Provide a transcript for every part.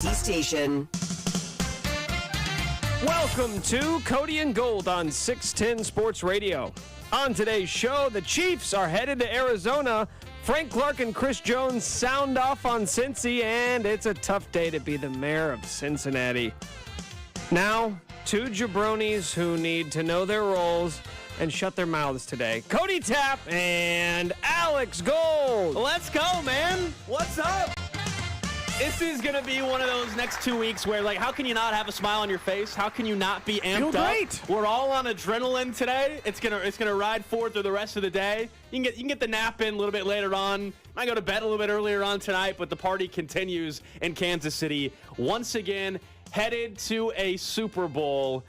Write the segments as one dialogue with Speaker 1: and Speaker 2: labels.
Speaker 1: Station.
Speaker 2: Welcome to Cody and Gold on 610 Sports Radio. On today's show, the Chiefs are headed to Arizona. Frank Clark and Chris Jones sound off on Cincy, and it's a tough day to be the mayor of Cincinnati. Now, two jabronis who need to know their roles and shut their mouths today. Cody Tapp and Alex Gold.
Speaker 3: Let's go, man. What's up? This is going to be one of those next 2 weeks where, like, how can you not have a smile on your face? How can you not be amped up?
Speaker 2: Great.
Speaker 3: We're all on adrenaline today. It's gonna ride forward through the rest of the day. You can get the nap in a little bit later on. Might go to bed a little bit earlier on tonight, but the party continues in Kansas City. Once again, headed to a Super Bowl.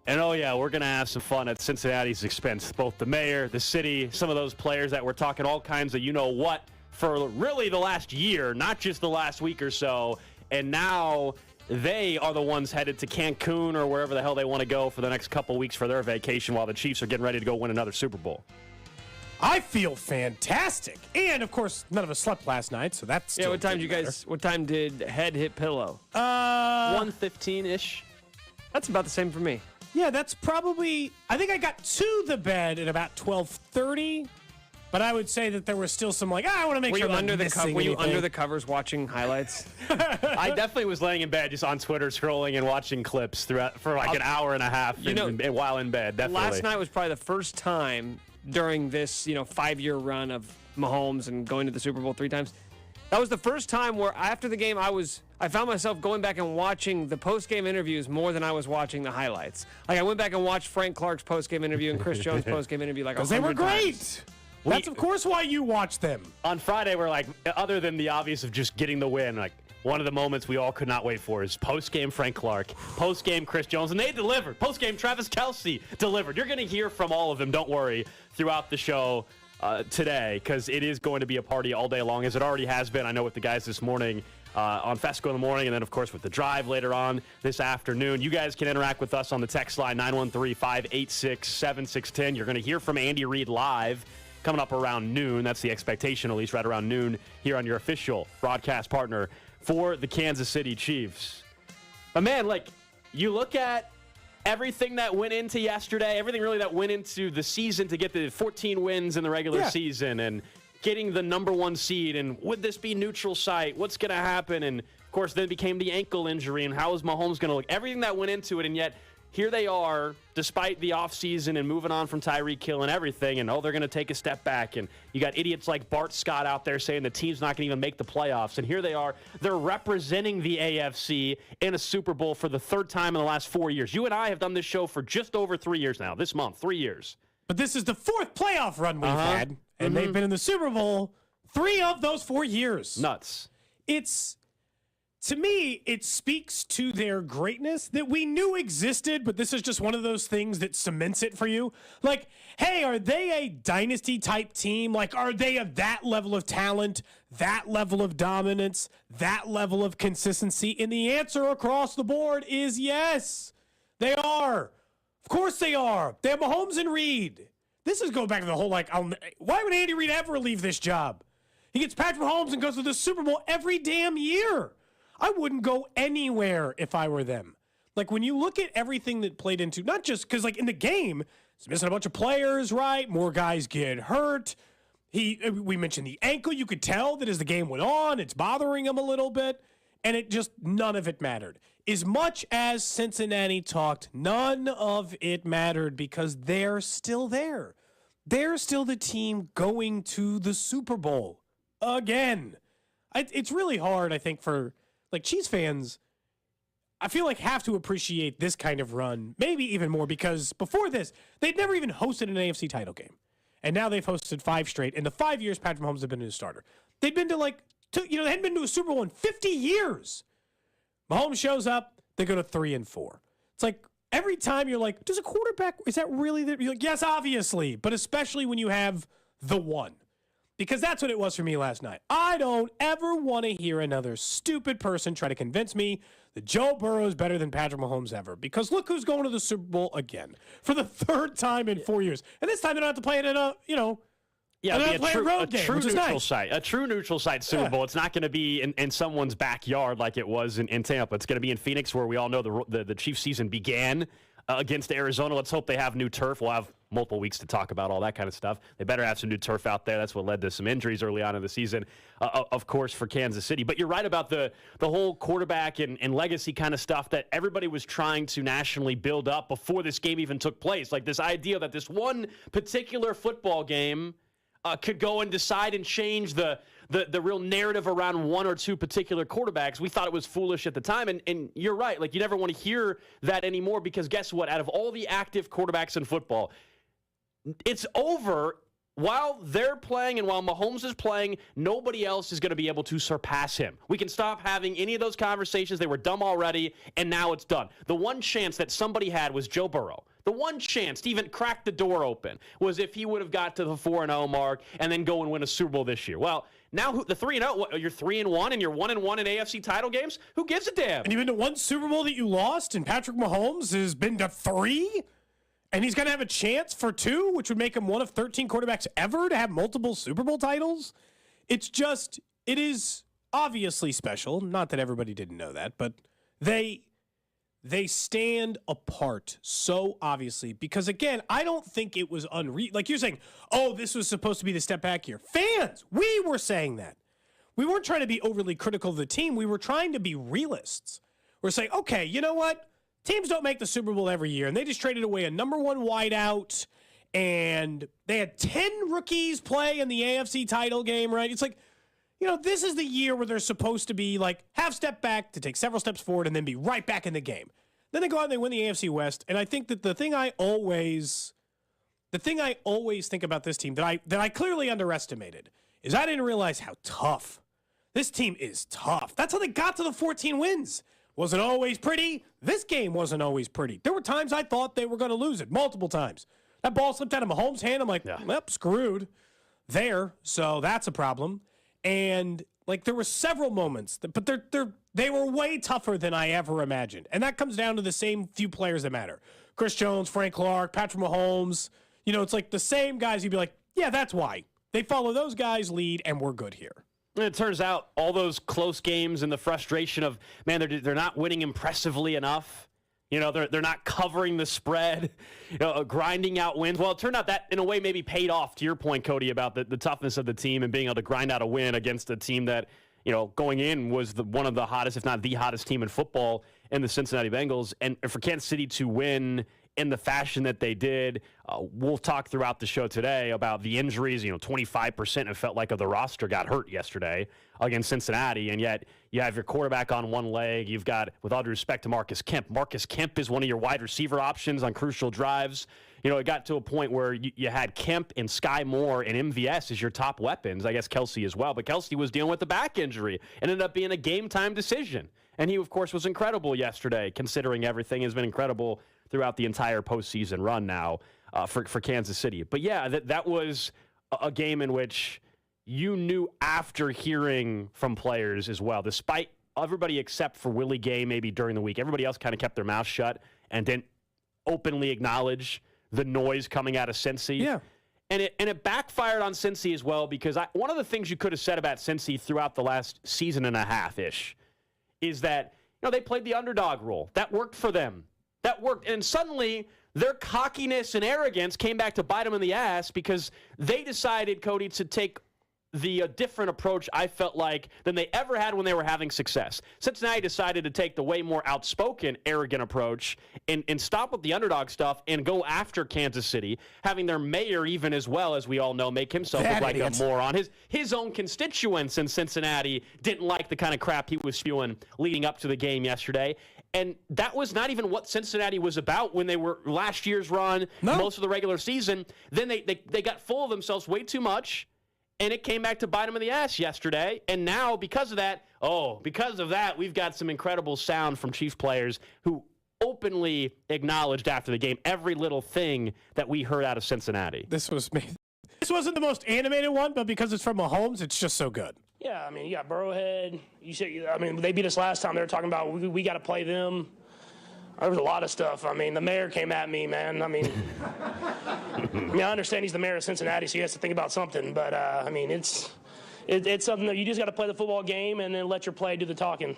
Speaker 3: And, oh, yeah, we're going to have some fun at Cincinnati's expense. Both the mayor, the city, some of those players that we're talking all kinds of you-know-what for really the last year, not just the last week or so. And now they are the ones headed to Cancun or wherever the hell they want to go for the next couple weeks for their vacation while the Chiefs are getting ready to go win another Super Bowl.
Speaker 4: I feel fantastic. And, of course, none of us slept last night, so that's still
Speaker 2: what time what time did head hit pillow?
Speaker 3: 1:15-ish.
Speaker 2: That's about the same for me.
Speaker 4: Yeah, that's probably, I think I got to the bed at about 12:30. But I would say that there was still some I want to make sure I'm not missing anything.
Speaker 2: Were you under the covers watching highlights?
Speaker 3: I definitely was laying in bed just on Twitter scrolling and watching clips throughout for an hour and a half while in bed. Definitely.
Speaker 2: Last night was probably the first time during this 5-year run of Mahomes and going to the Super Bowl 3 times. That was the first time where after the game I found myself going back and watching the post-game interviews more than I was watching the highlights. Like I went back and watched Frank Clark's post-game interview and Chris Jones' post-game interview because
Speaker 4: they were great.
Speaker 2: Times.
Speaker 4: That's, of course, why you watch them.
Speaker 3: On Friday, we're like, other than the obvious of just getting the win, like one of the moments we all could not wait for is post-game Frank Clark, post-game Chris Jones, and they delivered. Post-game Travis Kelce delivered. You're going to hear from all of them, don't worry, throughout the show today, because it is going to be a party all day long, as it already has been. I know with the guys this morning on Fesco in the morning, and then, of course, with the drive later on this afternoon. You guys can interact with us on the text line, 913-586-7610. You're going to hear from Andy Reid live coming up around noon. That's the expectation, at least right around noon, here on your official broadcast partner for the Kansas City Chiefs. But, man, you look at everything that went into yesterday, everything really that went into the season to get the 14 wins in the regular season and getting the number 1 seed, and would this be neutral site? What's going to happen? And, of course, then became the ankle injury, and how is Mahomes going to look? Everything that went into it, and yet here they are, despite the offseason and moving on from Tyreek Hill and everything, and, they're going to take a step back. And you got idiots like Bart Scott out there saying the team's not going to even make the playoffs. And here they are. They're representing the AFC in a Super Bowl for the 3rd time in the last 4 years. You and I have done this show for just over 3 years now. This month, 3 years.
Speaker 4: But this is the 4th playoff run we've had, and they've been in the Super Bowl 3 of those 4 years.
Speaker 3: Nuts.
Speaker 4: To me, it speaks to their greatness that we knew existed, but this is just one of those things that cements it for you. Like, hey, are they a dynasty-type team? Like, are they of that level of talent, that level of dominance, that level of consistency? And the answer across the board is yes, they are. Of course they are. They have Mahomes and Reid. This is going back to the whole, why would Andy Reid ever leave this job? He gets Patrick Mahomes and goes to the Super Bowl every damn year. I wouldn't go anywhere if I were them. Like, when you look at everything that played into, not just because, in the game, it's missing a bunch of players, right? More guys get hurt. We mentioned the ankle. You could tell that as the game went on, it's bothering him a little bit. And none of it mattered. As much as Cincinnati talked, none of it mattered because they're still there. They're still the team going to the Super Bowl again. It's really hard, I think, for Chiefs fans, I feel have to appreciate this kind of run, maybe even more, because before this, they'd never even hosted an AFC title game. And now they've hosted 5 straight. In the 5 years Patrick Mahomes has been a starter, they'd been to they hadn't been to a Super Bowl in 50 years. Mahomes shows up, they go to 3-4. It's every time you're does a quarterback, is that really you're yes, obviously, but especially when you have the one. Because that's what it was for me last night. I don't ever want to hear another stupid person try to convince me that Joe Burrow is better than Patrick Mahomes ever. Because look who's going to the Super Bowl again for the 3rd time in 4 years. And this time they don't have to play it in a
Speaker 3: Yeah,
Speaker 4: And
Speaker 3: it'll
Speaker 4: they'll
Speaker 3: be
Speaker 4: play a road
Speaker 3: a
Speaker 4: game,
Speaker 3: true
Speaker 4: which is
Speaker 3: neutral
Speaker 4: nice.
Speaker 3: site. A true neutral site Super Bowl. It's not going to be in someone's backyard like it was in Tampa. It's going to be in Phoenix, where we all know the Chiefs season began against Arizona. Let's hope they have new turf. We'll have multiple weeks to talk about all that kind of stuff. They better have some new turf out there. That's what led to some injuries early on in the season, of course, for Kansas City. But you're right about the whole quarterback and legacy kind of stuff that everybody was trying to nationally build up before this game even took place. Like this idea that this one particular football game could go and decide and change the real narrative around one or two particular quarterbacks. We thought it was foolish at the time, and you're right. Like, you never want to hear that anymore, because guess what? Out of all the active quarterbacks in football, it's over. While they're playing and while Mahomes is playing, nobody else is going to be able to surpass him. We can stop having any of those conversations. They were dumb already, and now it's done. The one chance that somebody had was Joe Burrow. The one chance to even crack the door open was if he would have got to the 4-0 mark and then go and win a Super Bowl this year. Well, now the 3-0, you're 3-1 and you're 1-1 in AFC title games? Who gives a damn?
Speaker 4: And you've been to one Super Bowl that you lost, and Patrick Mahomes has been to 3? And he's going to have a chance for 2, which would make him one of 13 quarterbacks ever to have multiple Super Bowl titles. It is obviously special. Not that everybody didn't know that, but they stand apart so obviously because, again, I don't think it was unreal. Like you're saying, oh, this was supposed to be the step back year. Fans, we were saying that. We weren't trying to be overly critical of the team. We were trying to be realists. We're saying, okay, you know what? Teams don't make the Super Bowl every year, and they just traded away a number 1 wideout, and they had 10 rookies play in the AFC title game, right? It's like, this is the year where they're supposed to be like half step back to take several steps forward and then be right back in the game. Then they go out and they win the AFC West, and I think that the thing I always think about this team that I clearly underestimated is I didn't realize how tough this team is. Tough. That's how they got to the 14 wins. Wasn't always pretty. This game wasn't always pretty. There were times I thought they were going to lose it, multiple times. That ball slipped out of Mahomes' hand. I'm like, well, screwed there. So that's a problem. And like there were several moments, but they were way tougher than I ever imagined. And that comes down to the same few players that matter. Chris Jones, Frank Clark, Patrick Mahomes. It's like the same guys. You'd be like, yeah, that's why. They follow those guys' lead, and we're good here.
Speaker 3: And it turns out all those close games and the frustration of, man, they're not winning impressively enough. They're not covering the spread, grinding out wins. Well, it turned out that, in a way, maybe paid off, to your point, Cody, about the toughness of the team and being able to grind out a win against a team that, going in was one of the hottest, if not the hottest team in football in the Cincinnati Bengals. And for Kansas City to win in the fashion that they did, we'll talk throughout the show today about the injuries. 25% it felt like of the roster got hurt yesterday against Cincinnati, and yet you have your quarterback on one leg. You've got, with all due respect to Marcus Kemp, Marcus Kemp is one of your wide receiver options on crucial drives. It got to a point where you had Kemp and Sky Moore and MVS as your top weapons. I guess Kelsey as well, but Kelsey was dealing with the back injury. It ended up being a game-time decision, and he, of course, was incredible yesterday, considering everything has been incredible throughout the entire postseason run now for Kansas City. But yeah, that was a game in which you knew after hearing from players as well, despite everybody except for Willie Gay maybe during the week, everybody else kind of kept their mouth shut and didn't openly acknowledge the noise coming out of Cincy.
Speaker 4: Yeah.
Speaker 3: And it backfired on Cincy as well, because one of the things you could have said about Cincy throughout the last season and a half-ish is that, they played the underdog role. That worked for them. That worked. And suddenly, their cockiness and arrogance came back to bite them in the ass because they decided, Cody, to take the different approach, I felt like, than they ever had when they were having success. Cincinnati decided to take the way more outspoken, arrogant approach and stop with the underdog stuff and go after Kansas City, having their mayor, even as well, as we all know, make himself look like a moron. His own constituents in Cincinnati didn't like the kind of crap he was spewing leading up to the game yesterday. And that was not even what Cincinnati was about when they were last year's run, most of the regular season. Then they got full of themselves way too much, and it came back to bite them in the ass yesterday. And now, because of that, we've got some incredible sound from Chiefs players who openly acknowledged after the game every little thing that we heard out of Cincinnati.
Speaker 4: This wasn't the most animated one, but because it's from Mahomes, it's just so good.
Speaker 1: Yeah, you got Burrowhead. They beat us last time. They were talking about we got to play them. There was a lot of stuff. The mayor came at me, man. I mean, I understand he's the mayor of Cincinnati, so he has to think about something. But, I mean, it's something that you just got to play the football game and then let your play do the talking.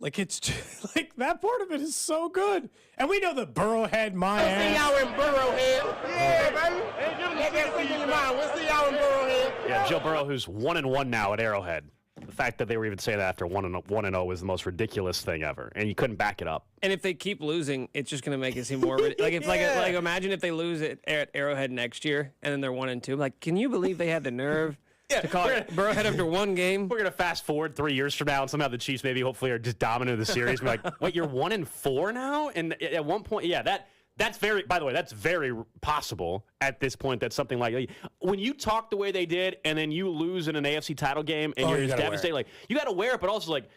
Speaker 4: Like, it's just, like, that part of it is so good. And we know the Burrowhead, my
Speaker 5: We'll
Speaker 4: ass.
Speaker 5: see y'all in Burrowhead. Yeah, baby. Let that sink in your mind. We'll see y'all in Burrowhead.
Speaker 3: Yeah, Joe Burrow, who's 1-1 now at Arrowhead. The fact that they were even saying that after 1-0 was the most ridiculous thing ever, and you couldn't back it up.
Speaker 2: And if they keep losing, it's just going to make it seem more like imagine if they lose it at Arrowhead next year and then they're 1-2. Like, can you believe they had the nerve to call it Burrowhead after one game?
Speaker 3: We're gonna fast forward 3 years from now, and somehow the Chiefs maybe hopefully are just dominant of the series. We're like, wait, you're 1-4 now? And at one point, yeah, that's very. By the way, that's very possible at this point. That's something like when you talk the way they did, and then you lose in an AFC title game, and you're just devastated. Like, you got to wear it, but also like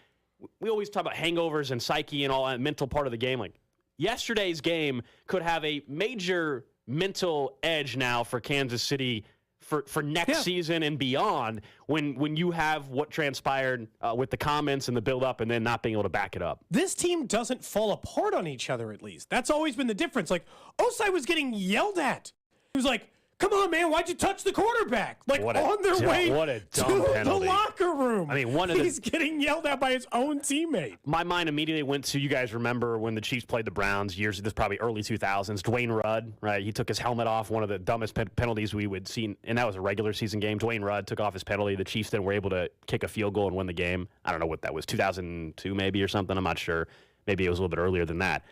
Speaker 3: we always talk about hangovers and psyche and all that mental part of the game. Like yesterday's game could have a major mental edge now for Kansas City for next season and beyond when you have what transpired with the comments and the build-up and then not being able to back it up.
Speaker 4: This team doesn't fall apart on each other, at least. That's always been the difference. Like, Osai was getting yelled at. He was like, come on, man, why'd you touch the quarterback? Like, on their way to the locker room.
Speaker 3: I mean,
Speaker 4: he's getting yelled at by his own teammate.
Speaker 3: My mind immediately went to, you guys remember when the Chiefs played the Browns this probably early 2000s, Dwayne Rudd, right? He took his helmet off, one of the dumbest penalties we would see, and that was a regular season game. Dwayne Rudd took off his penalty. The Chiefs then were able to kick a field goal and win the game. I don't know what that was, 2002 maybe or something. I'm not sure. Maybe it was a little bit earlier than that.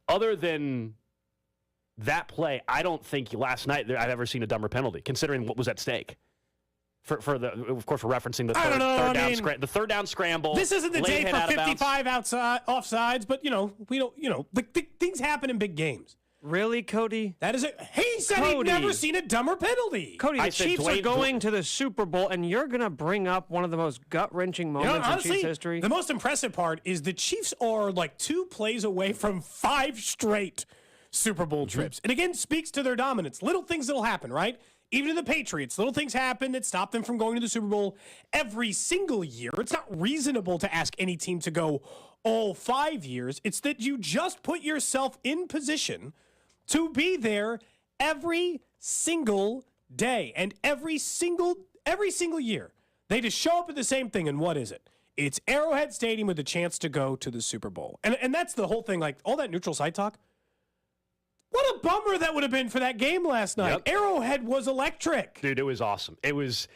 Speaker 3: Other than that play, I don't think last night I've ever seen a dumber penalty, considering what was at stake. Of course, we're referencing the third down scramble.
Speaker 4: This isn't the day for 55 offsides, but things happen in big games.
Speaker 2: Really, Cody?
Speaker 4: That is it. He said he'd never seen a dumber penalty.
Speaker 2: Cody, the Chiefs are going to the Super Bowl, and you're going to bring up one of the most gut-wrenching moments in Chiefs history?
Speaker 4: The most impressive part is the Chiefs are like 2 plays away from 5 straight Super Bowl trips. And again, speaks to their dominance. Little things that'll happen, right? Even to the Patriots, little things happen that stop them from going to the Super Bowl every single year. It's not reasonable to ask any team to go all 5 years. It's that you just put yourself in position to be there every single day and every single year. They just show up at the same thing, and what is it? It's Arrowhead Stadium with a chance to go to the Super Bowl. And that's the whole thing, like all that neutral site talk. What a bummer that would have been for that game last night. Yep. Arrowhead was electric.
Speaker 3: Dude, it was awesome. It was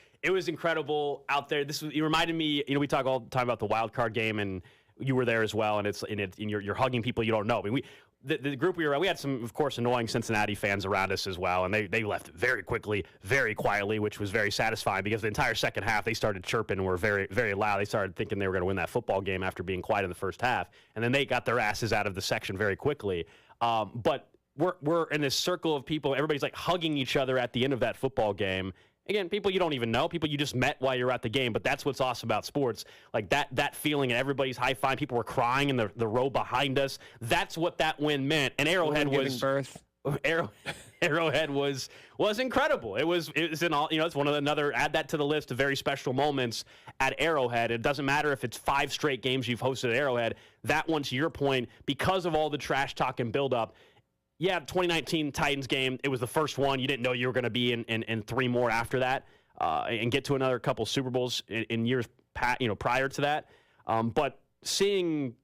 Speaker 3: incredible out there. It reminded me, we talk all the time about the wild card game, and you were there as well, and you're hugging people you don't know. I mean, the group we were at, we had some, of course, annoying Cincinnati fans around us as well, and they left very quickly, very quietly, which was very satisfying because the entire second half they started chirping and were very, very loud. They started thinking they were going to win that football game after being quiet in the first half, and then they got their asses out of the section very quickly. But we're in this circle of people. Everybody's like hugging each other at the end of that football game. Again, people you don't even know, people you just met while you're at the game. But that's what's awesome about sports, like that feeling, and everybody's high-fiving. People were crying in the row behind us. That's what that win meant. And Arrowhead was Arrowhead was incredible. It was in all, it's one of another, add that to the list of very special moments at Arrowhead. It doesn't matter if it's 5 straight games you've hosted at Arrowhead. That one, to your point, because of all the trash talk and build-up. Yeah, 2019 Titans game, it was the first one. You didn't know you were going to be in 3 more after that and get to another couple Super Bowls in years prior to that. But seeing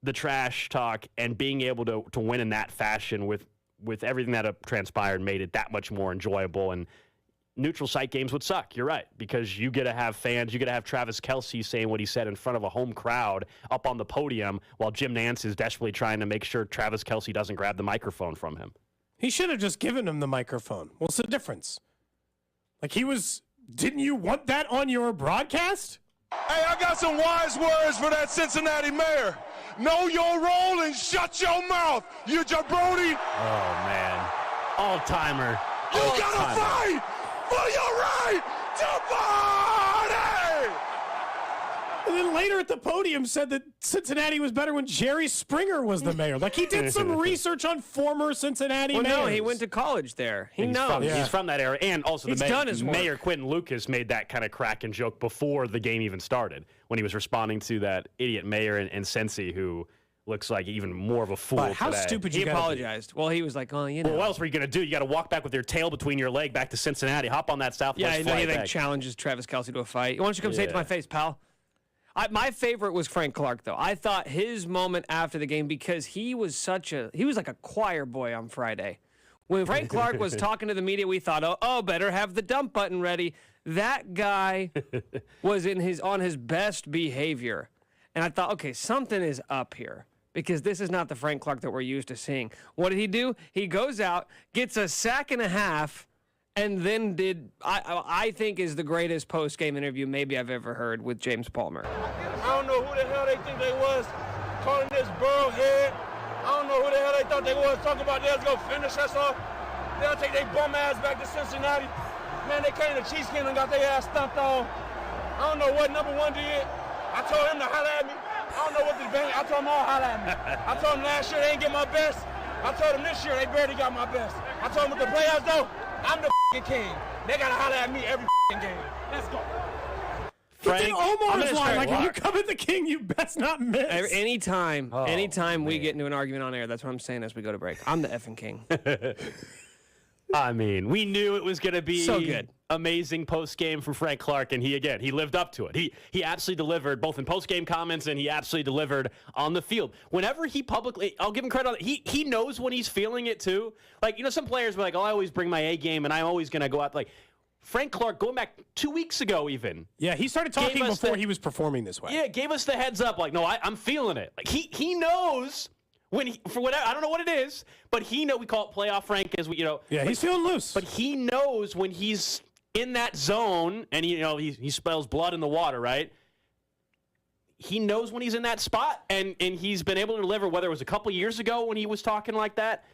Speaker 3: the trash talk and being able to win in that fashion with everything that transpired made it that much more enjoyable. And neutral site games would suck. You're right, because you get to have fans. You get to have Travis Kelce saying what he said in front of a home crowd up on the podium while Jim Nantz is desperately trying to make sure Travis Kelce doesn't grab the microphone from him.
Speaker 4: He should have just given him the microphone. What's the difference? Like didn't you want that on your broadcast?
Speaker 6: Hey, I got some wise words for that Cincinnati mayor. Know your role and shut your mouth, you jabroni.
Speaker 3: Oh, man. All-timer.
Speaker 6: You gotta fight for your right to party!
Speaker 4: And then later at the podium said that Cincinnati was better when Jerry Springer was the mayor. Like, he did some research on former Cincinnati mayors.
Speaker 2: No, he went to college there. He knows.
Speaker 3: He's from that area. And also Mayor Quentin Lucas made that kind of crack and joke before the game even started when he was responding to that idiot mayor and Cincy who looks like even more of a fool
Speaker 4: But how
Speaker 3: today.
Speaker 4: stupid
Speaker 2: He
Speaker 4: you gotta be.
Speaker 2: apologized. Well, he was like, oh, you know.
Speaker 3: Well, what else were you going to do? You got to walk back with your tail between your leg back to Cincinnati. Hop on that Southwest
Speaker 2: Yeah, I know he
Speaker 3: flight
Speaker 2: like
Speaker 3: back.
Speaker 2: challenges Travis Kelce to a fight. Why don't you come say it to
Speaker 3: Yeah.
Speaker 2: my face, pal? My favorite was Frank Clark, though. I thought his moment after the game, because he was like a choir boy on Friday. When Frank Clark was talking to the media, we thought, oh, better have the dump button ready. That guy was on his best behavior. And I thought, okay, something is up here, because this is not the Frank Clark that we're used to seeing. What did he do? He goes out, gets a sack and a half, and then I think is the greatest post-game interview maybe I've ever heard with James Palmer.
Speaker 5: I don't know who the hell they think they was calling this Burrow head. I don't know who the hell they thought they was talking about they was going to finish us off. They'll take their bum ass back to Cincinnati. Man, they came to Chiefs Kingdom and got their ass stumped on. I don't know what number one did. I told him to holler at me. I don't know what this bang. I told them all holler at me. I told them last year they didn't get my best. I told them this year they barely got my best. I told them with the playoffs though, I'm the king. They gotta holler at me every game. Let's go.
Speaker 3: Frank,
Speaker 4: It's
Speaker 3: I'm
Speaker 4: Omar's
Speaker 3: gonna
Speaker 4: line.
Speaker 3: start
Speaker 4: Like, when you
Speaker 3: walk.
Speaker 4: come at the king, you best not miss.
Speaker 2: Anytime we get into an argument on air, that's what I'm saying as we go to break. I'm the effing king.
Speaker 3: I mean, we knew it was going to be
Speaker 2: So good.
Speaker 3: amazing post-game from Frank Clark, and he lived up to it. He absolutely delivered, both in post-game comments, and he absolutely delivered on the field. Whenever he publicly, I'll give him credit on it, he knows when he's feeling it, too. Like, you know, some players were like, oh, I always bring my A game, and I'm always going to go out. Like, Frank Clark, going back 2 weeks ago even.
Speaker 4: Yeah, he started talking
Speaker 3: Gave us
Speaker 4: before
Speaker 3: the-
Speaker 4: he was performing this way.
Speaker 3: Yeah, gave us the heads up, like, no, I'm feeling it. Like, he knows when for whatever, I don't know what it is, but we call it playoff Frank, as we, you know.
Speaker 4: Yeah, he's feeling loose.
Speaker 3: But he knows when he's in that zone, and he spells blood in the water, right? He knows when he's in that spot, and he's been able to deliver, whether it was a couple years ago when he was talking like that.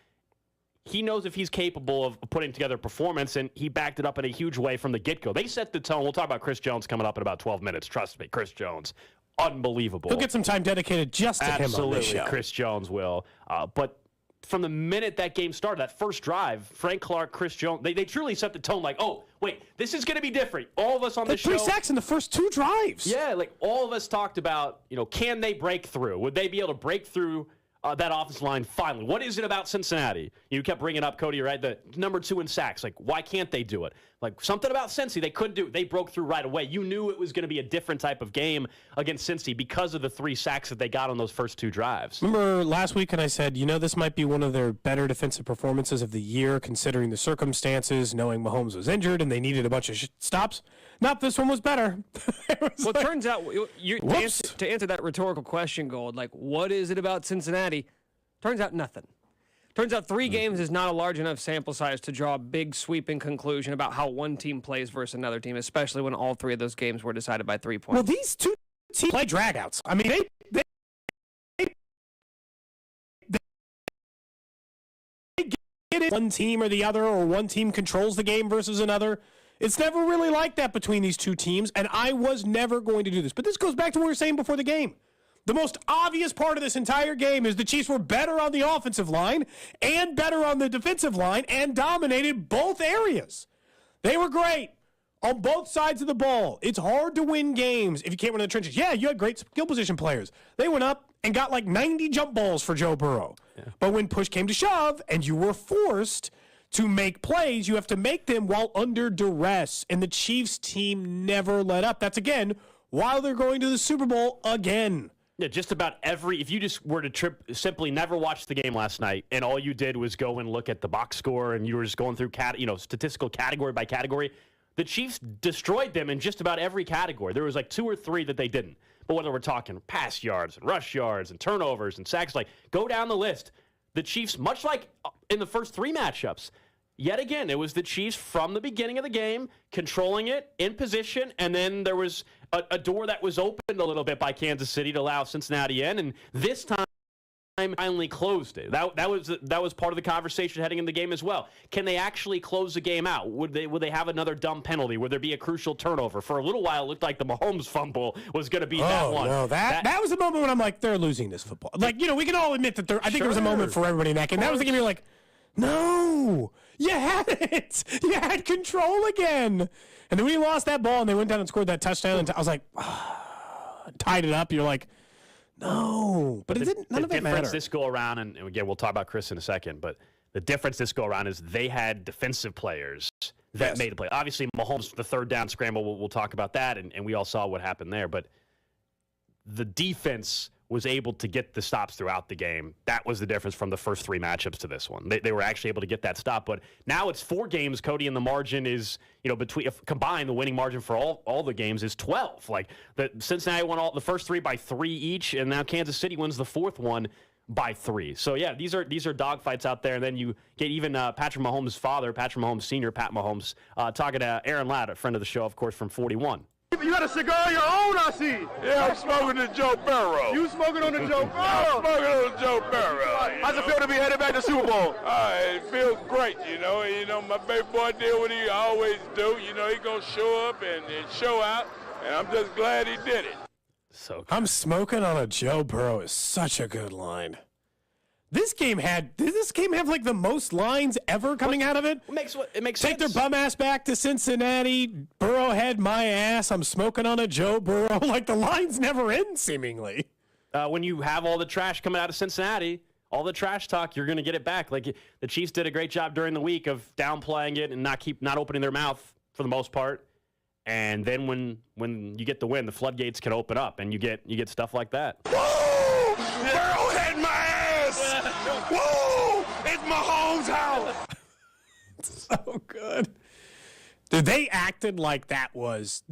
Speaker 3: He knows if he's capable of putting together a performance, and he backed it up in a huge way from the get-go. They set the tone. We'll talk about Chris Jones coming up in about 12 minutes. Trust me, Chris Jones, unbelievable.
Speaker 4: He'll get some time dedicated just to him on this
Speaker 3: Absolutely,
Speaker 4: show.
Speaker 3: Chris Jones will. But from the minute that game started, that first drive, Frank Clark, Chris Jones, they truly set the tone like, oh, wait, this is going to be different. All of us on
Speaker 4: Like
Speaker 3: this show.
Speaker 4: 3 sacks in the first 2 drives.
Speaker 3: Yeah, like all of us talked about, can they break through? Would they be able to break through that offensive line finally? What is it about Cincinnati? You kept bringing up, Cody, right? The number 2 in sacks. Like, why can't they do it? Like, something about Cincy they couldn't do. They broke through right away. You knew it was going to be a different type of game against Cincy because of the 3 sacks that they got on those first 2 drives.
Speaker 4: Remember last week when I said, this might be one of their better defensive performances of the year, considering the circumstances, knowing Mahomes was injured and they needed a bunch of stops? Not this one was better.
Speaker 2: Well, it turns out, to answer that rhetorical question, Gold, like, what is it about Cincinnati? Turns out nothing. Turns out 3 games is not a large enough sample size to draw a big sweeping conclusion about how one team plays versus another team, especially when all 3 of those games were decided by 3 points.
Speaker 4: Well, these 2 teams play dragouts. I mean, they get it one team or the other, or one team controls the game versus another. It's never really like that between these 2 teams, and I was never going to do this. But this goes back to what we were saying before the game. The most obvious part of this entire game is the Chiefs were better on the offensive line and better on the defensive line and dominated both areas. They were great on both sides of the ball. It's hard to win games if you can't win in the trenches. Yeah, you had great skill position players. They went up and got like 90 jump balls for Joe Burrow. Yeah. But when push came to shove and you were forced to make plays, you have to make them while under duress. And the Chiefs team never let up. That's, again, while they're going to the Super Bowl again.
Speaker 3: Yeah, just about if you just were to simply never watch the game last night and all you did was go and look at the box score and you were just going through statistical category by category, the Chiefs destroyed them in just about every category. There was like 2 or 3 that they didn't. But whether we're talking pass yards and rush yards and turnovers and sacks, like, go down the list. The Chiefs, much like in the first 3 matchups, yet again, it was the Chiefs from the beginning of the game, controlling it, in position, and then there was a door that was opened a little bit by Kansas City to allow Cincinnati in, and this time finally closed it. That was part of the conversation heading in the game as well. Can they actually close the game out? Would they have another dumb penalty? Would there be a crucial turnover? For a little while, it looked like the Mahomes fumble was going to be that one.
Speaker 4: No, that was a moment when I'm like, they're losing this football. Like, we can all admit that I think there was a moment for everybody in that game. That was the game you're like, no, you had it. You had control again. And then when you lost that ball and they went down and scored that touchdown, and I was like, tied it up. You're like, no, But it didn't. None of it
Speaker 3: The difference
Speaker 4: mattered.
Speaker 3: this go around, and again, we'll talk about Chris in a second, but the difference this go around is they had defensive players that made the play. Obviously, Mahomes, the third down scramble, we'll talk about that, and we all saw what happened there. But the defense was able to get the stops throughout the game. That was the difference from the first 3 matchups to this one. They were actually able to get that stop. But now it's 4 games, Cody, and the margin is, between combined, the winning margin for all the games is 12. Like, the Cincinnati won the first 3 by 3 each, and now Kansas City wins the 4th one by 3. So, yeah, these are dogfights out there. And then you get even Patrick Mahomes' father, Patrick Mahomes Sr., Pat Mahomes, talking to Aaron Ladd, a friend of the show, of course, from 41.
Speaker 5: You got a cigar of your own, I see.
Speaker 6: Yeah, I'm smoking the Joe Burrow.
Speaker 5: You smoking on the Joe
Speaker 6: I'm
Speaker 5: Burrow.
Speaker 6: smoking on the Joe Burrow.
Speaker 5: How's it feel to be headed back to Super Bowl?
Speaker 6: It feels great, my baby boy did what he always do. He gonna show up and show out, and I'm just glad he did it.
Speaker 3: So good.
Speaker 4: I'm smoking on a Joe Burrow is such a good line. Did this game have like the most lines ever coming out of it?
Speaker 3: It makes
Speaker 4: Take
Speaker 3: sense.
Speaker 4: their bum ass back to Cincinnati. Burrow had my ass. I'm smoking on a Joe Burrow. Like the lines never end, seemingly.
Speaker 3: When you have all the trash coming out of Cincinnati, all the trash talk, you're going to get it back. Like the Chiefs did a great job during the week of downplaying it and not opening their mouth for the most part. And then when you get the win, the floodgates can open up, and you get stuff like that.
Speaker 6: Woo! Burrow had my ass! Woo! It's Mahomes' house!
Speaker 4: So good. Dude, they acted like that was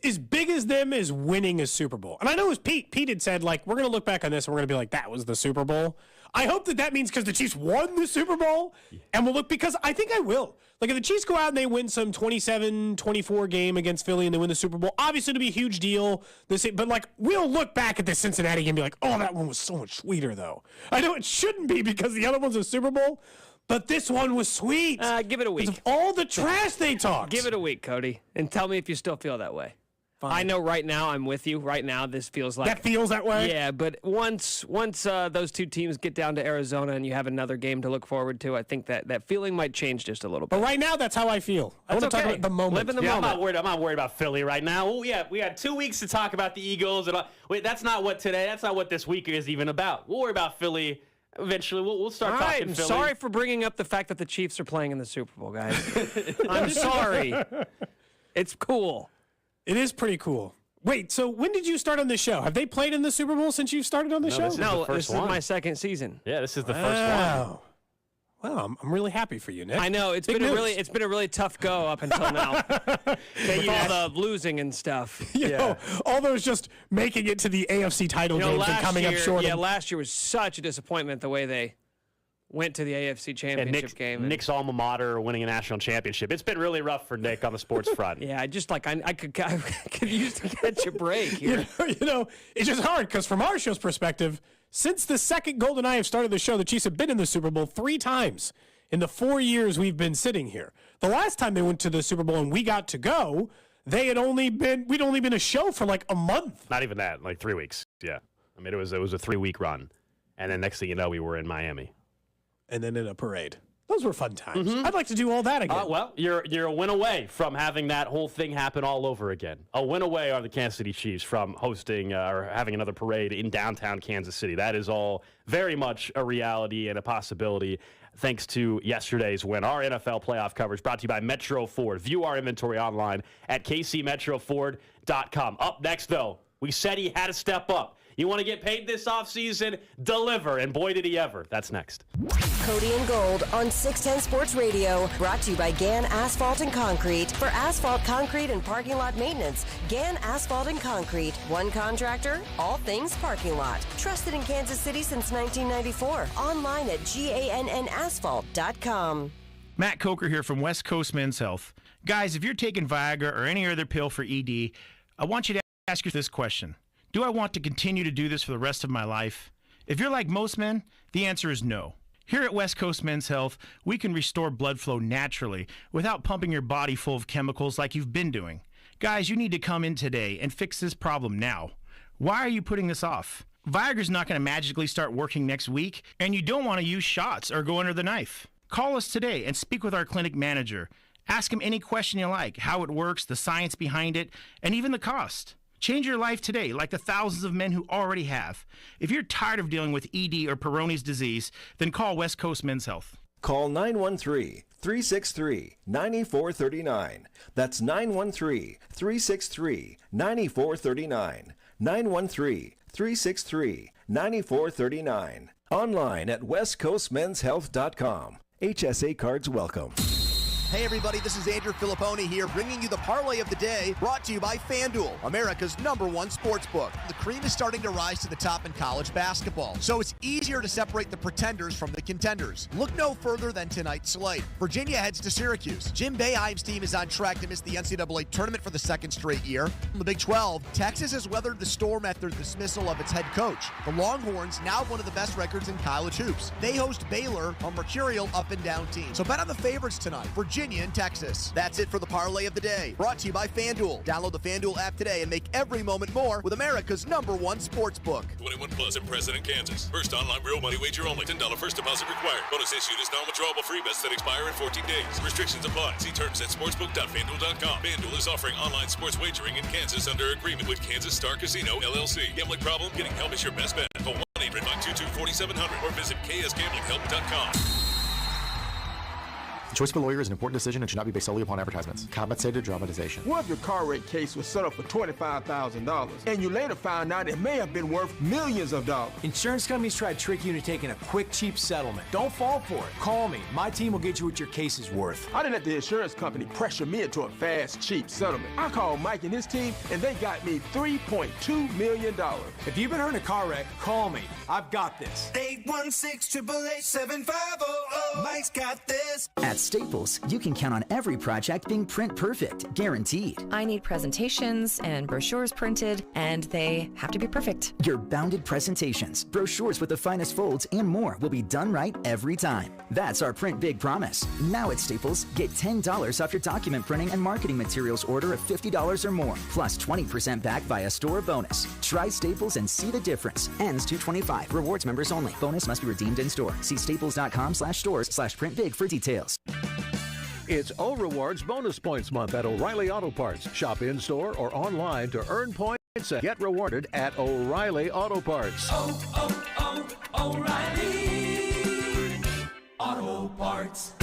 Speaker 4: as big as them as winning a Super Bowl. And I know it was Pete. Pete had said, like, we're going to look back on this and we're going to be like, that was the Super Bowl. I hope that means because the Chiefs won the Super Bowl. And we'll look, because I think I will. Like, if the Chiefs go out and they win some 27-24 game against Philly and they win the Super Bowl, obviously it'll be a huge deal. But, like, we'll look back at the Cincinnati game and be like, oh, that one was so much sweeter, though. I know it shouldn't be because the other one's a Super Bowl, but this one was sweet.
Speaker 2: Give it a week.
Speaker 4: Because of all the trash they talked.
Speaker 2: Give it a week, Cody, and tell me if you still feel that way. Fine. I know right now I'm with you. Right now this feels like
Speaker 4: that feels that way.
Speaker 2: Yeah, but once those two teams get down to Arizona and you have another game to look forward to, I think that feeling might change just a little bit.
Speaker 4: But right now, that's how I feel. I want to talk about the moment.
Speaker 2: Live in the moment.
Speaker 3: I'm not worried about Philly right now. Oh yeah, we had 2 weeks to talk about the Eagles, and wait, that's not what this week is even about. We'll worry about Philly. Eventually, we'll start talking Philly.
Speaker 2: Sorry for bringing up the fact that the Chiefs are playing in the Super Bowl, guys. I'm sorry. It's cool.
Speaker 4: It is pretty cool. Wait, so when did you start on this show? Have they played in the Super Bowl since you've started on the show?
Speaker 2: This is my second season.
Speaker 3: Yeah, this is the first one.
Speaker 4: Well, I'm really happy for you, Nick.
Speaker 2: I know it's been a really tough go up until now, with all the losing and stuff.
Speaker 4: You know, all those just making it to the AFC title games and coming up short.
Speaker 2: Yeah, last year was such a disappointment the way they went to the AFC Championship game.
Speaker 3: Nick's alma mater winning a national championship. It's been really rough for Nick on the sports front.
Speaker 2: Yeah, I could use to catch a break here.
Speaker 4: It's just hard because from our show's perspective, since the second Golden Eye have started the show, the Chiefs have been in the Super Bowl 3 times in the 4 years we've been sitting here. The last time they went to the Super Bowl and we got to go, we'd only been a show for like a month.
Speaker 3: Not even that, like 3 weeks. Yeah, I mean it was a 3-week run, and then next thing you know, we were in Miami.
Speaker 4: And then in a parade. Those were fun times. I'd like to do all that again.
Speaker 3: Well, you're a win away from having that whole thing happen all over again. A win away are the Kansas City Chiefs from hosting or having another parade in downtown Kansas City. That is all very much a reality and a possibility thanks to yesterday's win. Our NFL playoff coverage brought to you by Metro Ford. View our inventory online at kcmetroford.com. Up next, though, we said he had to step up. You want to get paid this offseason? Deliver, and boy, did he ever. That's next.
Speaker 7: Cody and Gold on 610 Sports Radio, brought to you by Gann Asphalt and Concrete. For asphalt, concrete, and parking lot maintenance, Gann Asphalt and Concrete. One contractor, all things parking lot. Trusted in Kansas City since 1994. Online at GANNasphalt.com.
Speaker 8: Matt Coker here from West Coast Men's Health. Guys, if you're taking Viagra or any other pill for ED, I want you to ask you this question. Do I want to continue to do this for the rest of my life? If you're like most men, the answer is no. Here at West Coast Men's Health, we can restore blood flow naturally without pumping your body full of chemicals like you've been doing. Guys, you need to come in today and fix this problem now. Why are you putting this off? Viagra's not going to magically start working next week, and you don't want to use shots or go under the knife. Call us today and speak with our clinic manager. Ask him any question you like, how it works, the science behind it, and even the cost. Change your life today, like the thousands of men who already have. If you're tired of dealing with ED or Peyronie's disease, then call West Coast Men's Health.
Speaker 9: Call 913-363-9439. That's 913-363-9439. 913-363-9439. Online at westcoastmenshealth.com. HSA cards welcome.
Speaker 10: Hey everybody, this is Andrew Filipponi here, bringing you the parlay of the day, brought to you by FanDuel, America's #1 sportsbook. The cream is starting to rise to the top in college basketball, so it's easier to separate the pretenders from the contenders. Look no further than tonight's slate. Virginia heads to Syracuse. Jim Boeheim's team is on track to miss the NCAA tournament for the second straight year. In the Big 12, Texas has weathered the storm after the dismissal of its head coach. The Longhorns, now one of the best records in college hoops. They host Baylor, a mercurial up-and-down team. So bet on the favorites tonight. Virginia and Texas. That's it for the parlay of the day. Brought to you by FanDuel. Download the FanDuel app today and make every moment more with America's #1 sportsbook.
Speaker 11: 21 plus in President, Kansas. First online real money wager only. $10 first deposit required. Bonus issued as non-withdrawable free bets that expire in 14 days. Restrictions apply. See terms at sportsbook.fanduel.com. FanDuel is offering online sports wagering in Kansas under agreement with Kansas Star Casino, LLC. Gambling problem? Getting help is your best bet. Call 1-800-522-4700 or visit ksgamblinghelp.com.
Speaker 12: The choice of a lawyer is an important decision and should not be based solely upon advertisements. Compensated dramatization.
Speaker 13: What if your car wreck case was settled for $25,000 and you later found out it may have been worth millions of dollars?
Speaker 14: Insurance companies try to trick you into taking a quick, cheap settlement. Don't fall for it. Call me. My team will get you what your case is worth.
Speaker 13: I didn't let the insurance company pressure me into a fast, cheap settlement. I called Mike and his team, and they got me $3.2 million.
Speaker 14: If you've been hurt in a car wreck, call me. I've got this.
Speaker 15: 816-888-7500. Mike's got this.
Speaker 16: At Staples, you can count on every project being print perfect, guaranteed.
Speaker 17: I need presentations and brochures printed, and they have to be perfect.
Speaker 16: Your bounded presentations, brochures with the finest folds, and more will be done right every time. That's our Print Big promise. Now at Staples, get $10 off your document printing and marketing materials order of $50 or more, plus 20% back via store bonus. Try Staples and see the difference. Ends 2/25. Rewards members only. Bonus must be redeemed in store. See staples.com/stores/printbig for details.
Speaker 18: It's O Rewards Bonus Points Month at O'Reilly Auto Parts. Shop in-store or online to earn points and get rewarded at O'Reilly Auto Parts.
Speaker 15: O'Reilly Auto Parts.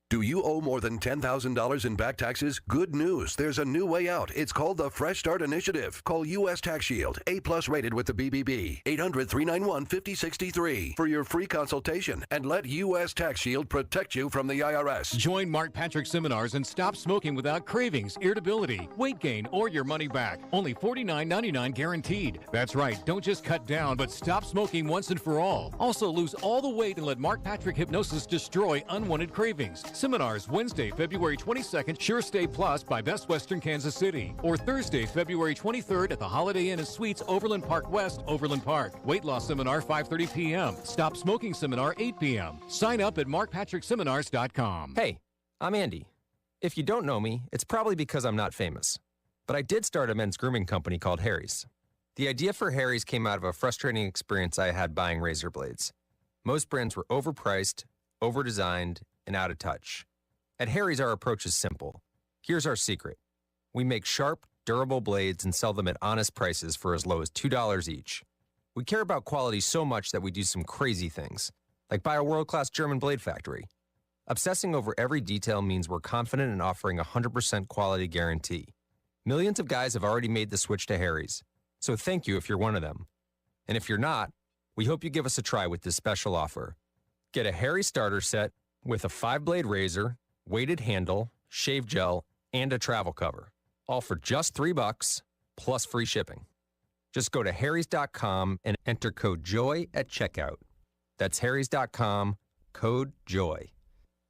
Speaker 11: Do you owe more than $10,000 in back taxes? Good news. There's a new way out. It's called the Fresh Start Initiative. Call U.S. Tax Shield, A+ rated with the BBB. 800-391-5063 for your free consultation and let U.S. Tax Shield protect you from the IRS.
Speaker 19: Join Mark Patrick seminars and stop smoking without cravings, irritability, weight gain, or your money back. Only $49.99 guaranteed. That's right. Don't just cut down, but stop smoking once and for all. Also, lose all the weight and let Mark Patrick Hypnosis destroy unwanted cravings. Seminars Wednesday, February 22nd, Sure Stay Plus by Best Western Kansas City. Or Thursday, February 23rd at the Holiday Inn and Suites, Overland Park West, Overland Park. Weight loss seminar, 5:30 p.m. Stop smoking seminar, 8 p.m. Sign up at markpatrickseminars.com.
Speaker 20: Hey, I'm Andy. If you don't know me, it's probably because I'm not famous. But I did start a men's grooming company called Harry's. The idea for Harry's came out of a frustrating experience I had buying razor blades. Most brands were overpriced, overdesigned, and out of touch. At Harry's, our approach is simple. Here's our secret. We make sharp, durable blades and sell them at honest prices for as low as $2 each. We care about quality so much that we do some crazy things, like buy a world-class German blade factory. Obsessing over every detail means we're confident in offering a 100% quality guarantee. Millions of guys have already made the switch to Harry's, so thank you if you're one of them. And if you're not, we hope you give us a try with this special offer. Get a Harry starter set with a 5-blade razor, weighted handle, shave gel, and a travel cover. All for just $3 plus free shipping. Just go to harrys.com and enter code JOY at checkout. That's harrys.com, code JOY.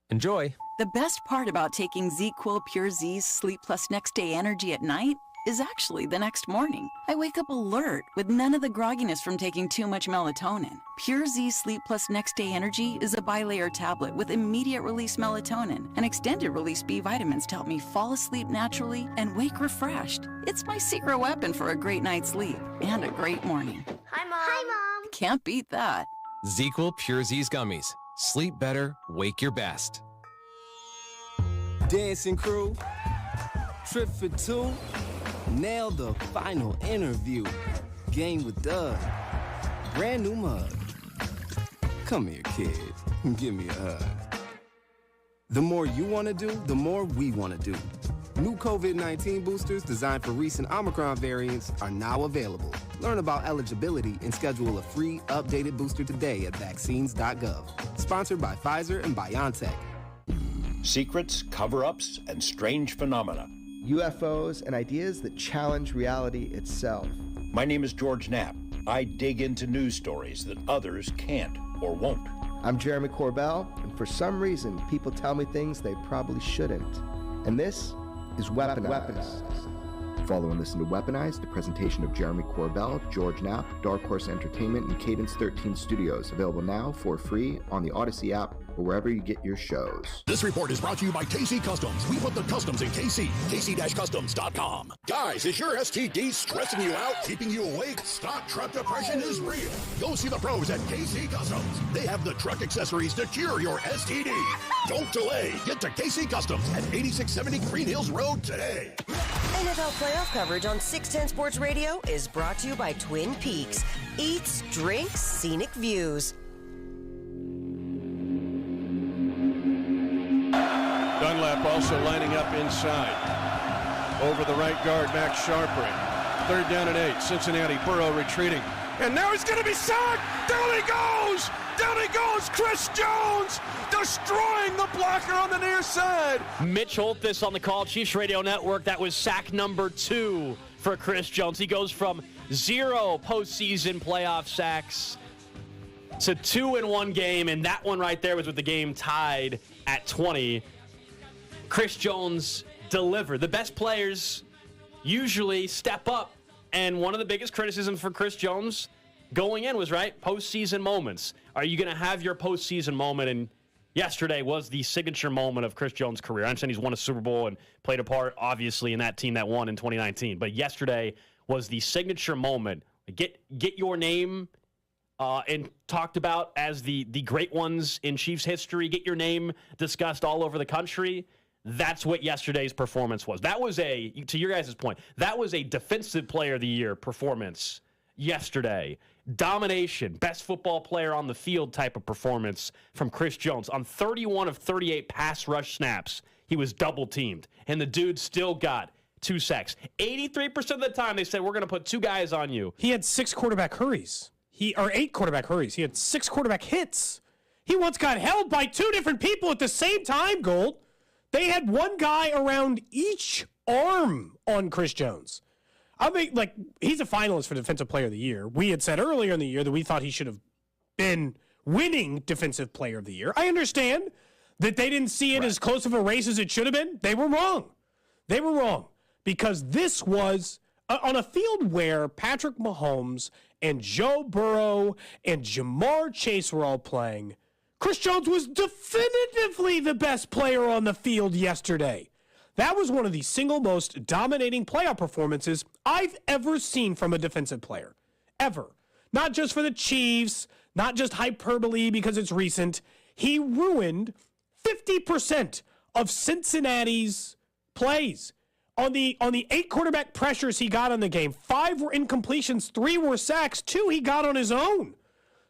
Speaker 20: Enjoy.
Speaker 21: The best part about taking ZQuil Pure Z's Sleep Plus Next Day Energy at night is actually the next morning. I wake up alert with none of the grogginess from taking too much melatonin. Pure Z Sleep Plus Next Day Energy is a bilayer tablet with immediate release melatonin and extended release B vitamins to help me fall asleep naturally and wake refreshed. It's my secret weapon for a great night's sleep and a great morning.
Speaker 22: Hi, Mom. Hi, Mom.
Speaker 21: Can't beat that.
Speaker 23: ZQuil Pure Z's Gummies. Sleep better, wake your best.
Speaker 24: Dancing crew, trip for two.
Speaker 1: Nailed the final interview. Game with Doug. Brand new mug. Come here, kid. Give me a hug. The more you want to do, the more we want to do. New COVID-19 boosters designed for recent Omicron variants are now available. Learn about eligibility and schedule a free, updated booster today at vaccines.gov. Sponsored by Pfizer and BioNTech.
Speaker 5: Secrets, cover-ups, and strange phenomena.
Speaker 22: UFOs and ideas that challenge reality itself.
Speaker 5: My name is George Knapp. I dig into news stories that others can't or won't.
Speaker 22: I'm Jeremy Corbell, and for some reason, people tell me things they probably shouldn't. And this is Weaponized. Follow and listen to Weaponized, a presentation of Jeremy Corbell, George Knapp, Dark Horse Entertainment, and Cadence 13 Studios. Available now for free on the Odyssey app or wherever you get your shows.
Speaker 24: This report is brought to you by KC Customs. We put the customs in KC. KC-Customs.com. Guys, is your STD stressing you out, keeping you awake? Stock truck depression is real. Go see the pros at KC Customs. They have the truck accessories to cure your STD. Don't delay. Get to KC Customs at 8670 Green Hills Road today.
Speaker 7: NFL playoff coverage on 610 Sports Radio is brought to you by Twin Peaks. Eats, drinks, scenic views.
Speaker 25: Dunlap also lining up inside. Over the right guard, Max Sharpring. 3rd down and 8. Cincinnati, Burrow retreating. And now he's going to be sacked. Down he goes. Down he goes. Chris Jones destroying the blocker on the near side.
Speaker 3: Mitch Holthus on the Call Chiefs Radio Network. That was sack number 2 for Chris Jones. He goes from 0 postseason playoff sacks to 2 in one game, and that one right there was with the game tied at 20. Chris Jones delivered. The best players usually step up, and one of the biggest criticisms for Chris Jones going in was, right, postseason moments. Are you going to have your postseason moment? And yesterday was the signature moment of Chris Jones' career. I understand he's won a Super Bowl and played a part, obviously, in that team that won in 2019. But yesterday was the signature moment. Get your name and talked about as the great ones in Chiefs history. Get your name discussed all over the country. That's what yesterday's performance was. That was to your guys' point, that was a Defensive Player of the Year performance yesterday. Domination, best football player on the field type of performance from Chris Jones. On 31 of 38 pass rush snaps, he was double teamed, and the dude still got 2 sacks. 83% of the time, they said, we're going to put 2 guys on you.
Speaker 4: He had 6 quarterback hurries. 8 quarterback hurries. He had 6 quarterback hits. He once got held by 2 different people at the same time, Gold. They had one guy around each arm on Chris Jones. I mean, he's a finalist for Defensive Player of the Year. We had said earlier in the year that we thought he should have been winning Defensive Player of the Year. I understand that they didn't see it as close of a race as it should have been. They were wrong. They were wrong because this was on a field where Patrick Mahomes and Joe Burrow and Jamar Chase were all playing. Chris Jones was definitively the best player on the field yesterday. That was one of the single most dominating playoff performances I've ever seen from a defensive player. Ever. Not just for the Chiefs, not just hyperbole because it's recent. He ruined 50% of Cincinnati's plays. On the 8 quarterback pressures he got on the game, 5 were incompletions, 3 were sacks, 2 he got on his own.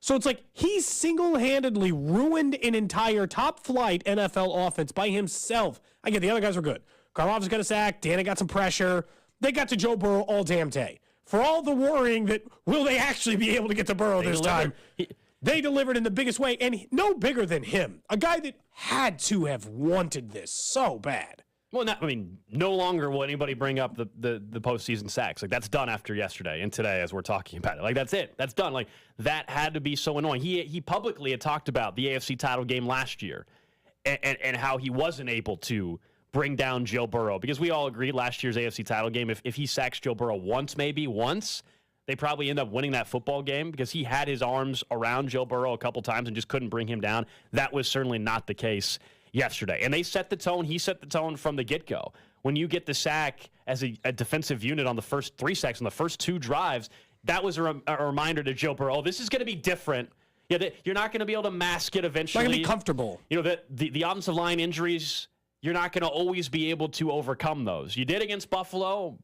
Speaker 4: So it's like he single-handedly ruined an entire top-flight NFL offense by himself. I get the other guys were good. Karlof's got a sack. Dana got some pressure. They got to Joe Burrow all damn day. For all the worrying that will they actually be able to get to Burrow this time, they delivered in the biggest way, and no bigger than him. A guy that had to have wanted this so bad.
Speaker 3: Well, no longer will anybody bring up the postseason sacks. That's done after yesterday and today as we're talking about it. That's it. That's done. That had to be so annoying. He publicly had talked about the AFC title game last year and how he wasn't able to bring down Joe Burrow because we all agreed last year's AFC title game, if he sacks Joe Burrow once, they probably end up winning that football game because he had his arms around Joe Burrow a couple times and just couldn't bring him down. That was certainly not the case yesterday. And they set the tone. He set the tone from the get-go. When you get the sack as a defensive unit on the first 3 sacks on the first 2 drives, that was a reminder to Joe Burrow, this is going to be different. Yeah, you're not going to be able to mask it eventually.
Speaker 4: Not going to be comfortable.
Speaker 3: The offensive line injuries, you're not going to always be able to overcome those. You did against Buffalo.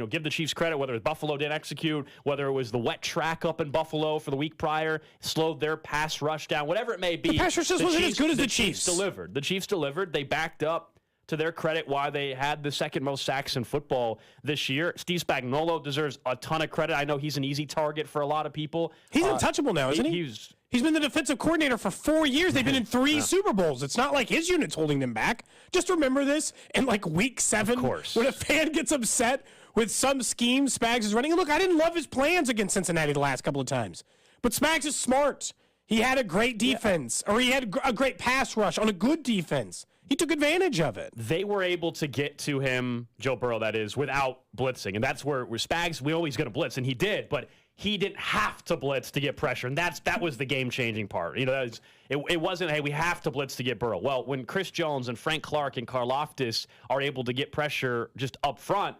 Speaker 3: give the Chiefs credit, whether it was Buffalo didn't execute, whether it was the wet track up in Buffalo for the week prior, slowed their pass rush down, whatever it may be.
Speaker 4: The pass rush just wasn't as good as the Chiefs.
Speaker 3: Delivered. The Chiefs delivered. They backed up, to their credit, why they had the second most sacks in football this year. Steve Spagnuolo deserves a ton of credit. I know he's an easy target for a lot of people.
Speaker 4: He's untouchable now, isn't he? He's been the defensive coordinator for 4 years. They've been in 3 Super Bowls. It's not like his unit's holding them back. Just remember this in like week 7 when a fan gets upset with some scheme Spags is running. And look, I didn't love his plans against Cincinnati the last couple of times. But Spags is smart. He had a great defense, or he had a great pass rush on a good defense. He took advantage of it.
Speaker 3: They were able to get to him, Joe Burrow, that is, without blitzing. And that's where Spags, we always going to blitz, and he did, but he didn't have to blitz to get pressure. And that was the game-changing part. It wasn't, hey, we have to blitz to get Burrow. Well, when Chris Jones and Frank Clark and Karlaftis are able to get pressure just up front,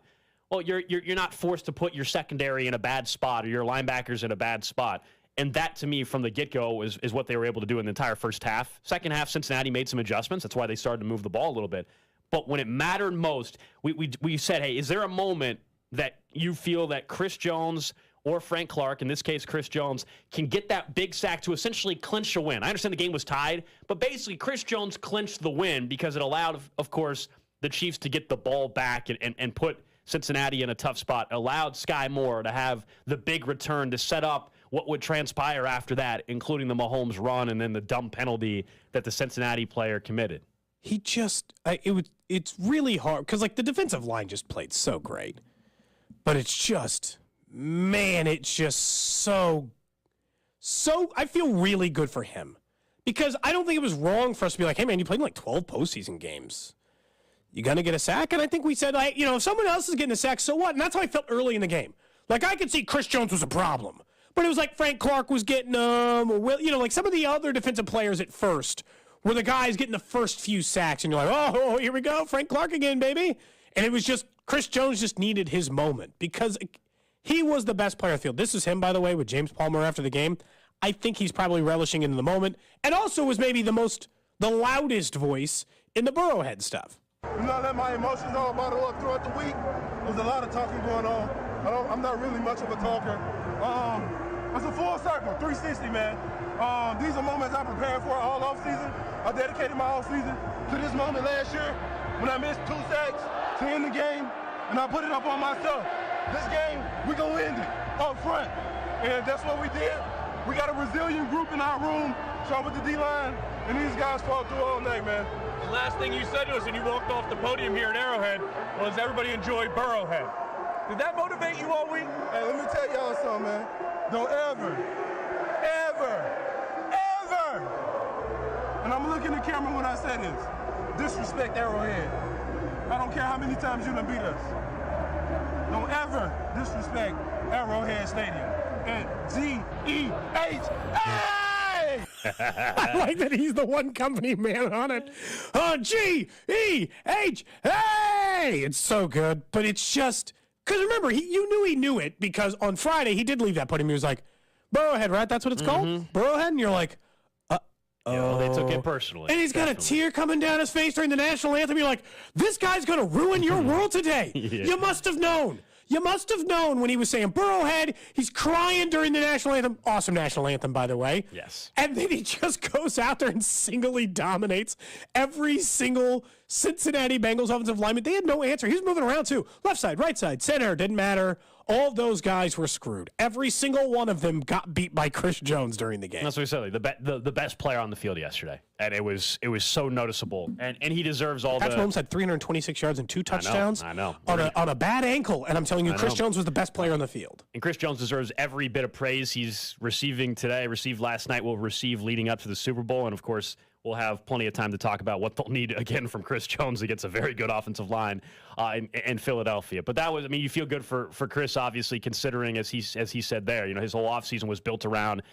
Speaker 3: well, you're not forced to put your secondary in a bad spot or your linebackers in a bad spot. And that, to me, from the get-go, is what they were able to do in the entire first half. Second half, Cincinnati made some adjustments. That's why they started to move the ball a little bit. But when it mattered most, we said, hey, is there a moment that you feel that Chris Jones or Frank Clark, in this case Chris Jones, can get that big sack to essentially clinch a win? I understand the game was tied, but basically Chris Jones clinched the win because it allowed, of course, the Chiefs to get the ball back and put Cincinnati in a tough spot, allowed Sky Moore to have the big return to set up what would transpire after that, including the Mahomes run and then the dumb penalty that the Cincinnati player committed.
Speaker 4: He just, it's really hard because like the defensive line just played so great, but it's just, man, it's just so, I feel really good for him because I don't think it was wrong for us to be like, hey man, you played in like 12 postseason games. You going to get a sack? And I think we said, like, if someone else is getting a sack, so what? And that's how I felt early in the game. Like I could see Chris Jones was a problem. But it was like Frank Clark was getting them, or like some of the other defensive players at first were the guys getting the first few sacks, and you're like, oh, here we go, Frank Clark again, baby. And it was just Chris Jones just needed his moment because he was the best player on the field. This is him, by the way, with James Palmer after the game. I think he's probably relishing in the moment, and also was maybe the loudest voice in the Burrowhead stuff.
Speaker 2: Not let my emotions all bottle up throughout the week. There's a lot of talking going on. I'm not really much of a talker. It's a full circle, 360, man. These are moments I prepared for all offseason. I dedicated my offseason to this moment last year when I missed 2 sacks to end the game, and I put it up on myself. This game, we gonna end it up front, and that's what we did. We got a resilient group in our room, start with the D-line, and these guys fought through all night, man.
Speaker 6: The last thing you said to us when you walked off the podium here at Arrowhead was everybody enjoyed Burrowhead. Did that motivate you all week?
Speaker 2: Hey, let me tell y'all something, man. Don't ever, and I'm looking at the camera when I say this, disrespect Arrowhead. I don't care how many times you done beat us. Don't ever disrespect Arrowhead Stadium. And G-E-H-A!
Speaker 4: I like that he's the one company man on it. G-E-H-A! It's so good, but it's just... Because remember, you knew he knew it because on Friday he did leave that podium. He was like, Burrowhead, right? That's what it's called? Burrowhead? And you're like,
Speaker 3: they took it personally.
Speaker 4: And he's got a tear coming down his face during the national anthem. You're like, this guy's going to ruin your world today.
Speaker 3: Yeah.
Speaker 4: You must have known. You must have known when he was saying Burrowhead. He's crying during the national anthem. Awesome national anthem, by the way.
Speaker 3: Yes.
Speaker 4: And then he just goes out there and singly dominates every single Cincinnati Bengals offensive lineman. They had no answer. He was moving around, too. Left side, right side, center, didn't matter. All of those guys were screwed. Every single one of them got beat by Chris Jones during the game.
Speaker 3: That's what we said. The best player on the field yesterday, and it was so noticeable. And he deserves all
Speaker 4: Patrick Mahomes had 326 yards and 2 touchdowns.
Speaker 3: I know.
Speaker 4: On a bad ankle, and I'm telling you, Chris Jones was the best player on the field.
Speaker 3: And Chris Jones deserves every bit of praise he's receiving today, received last night, will receive leading up to the Super Bowl, and of course, we'll have plenty of time to talk about what they'll need again from Chris Jones against a very good offensive line in Philadelphia. But that was, you feel good for Chris, obviously, considering, as he said there, his whole offseason was built around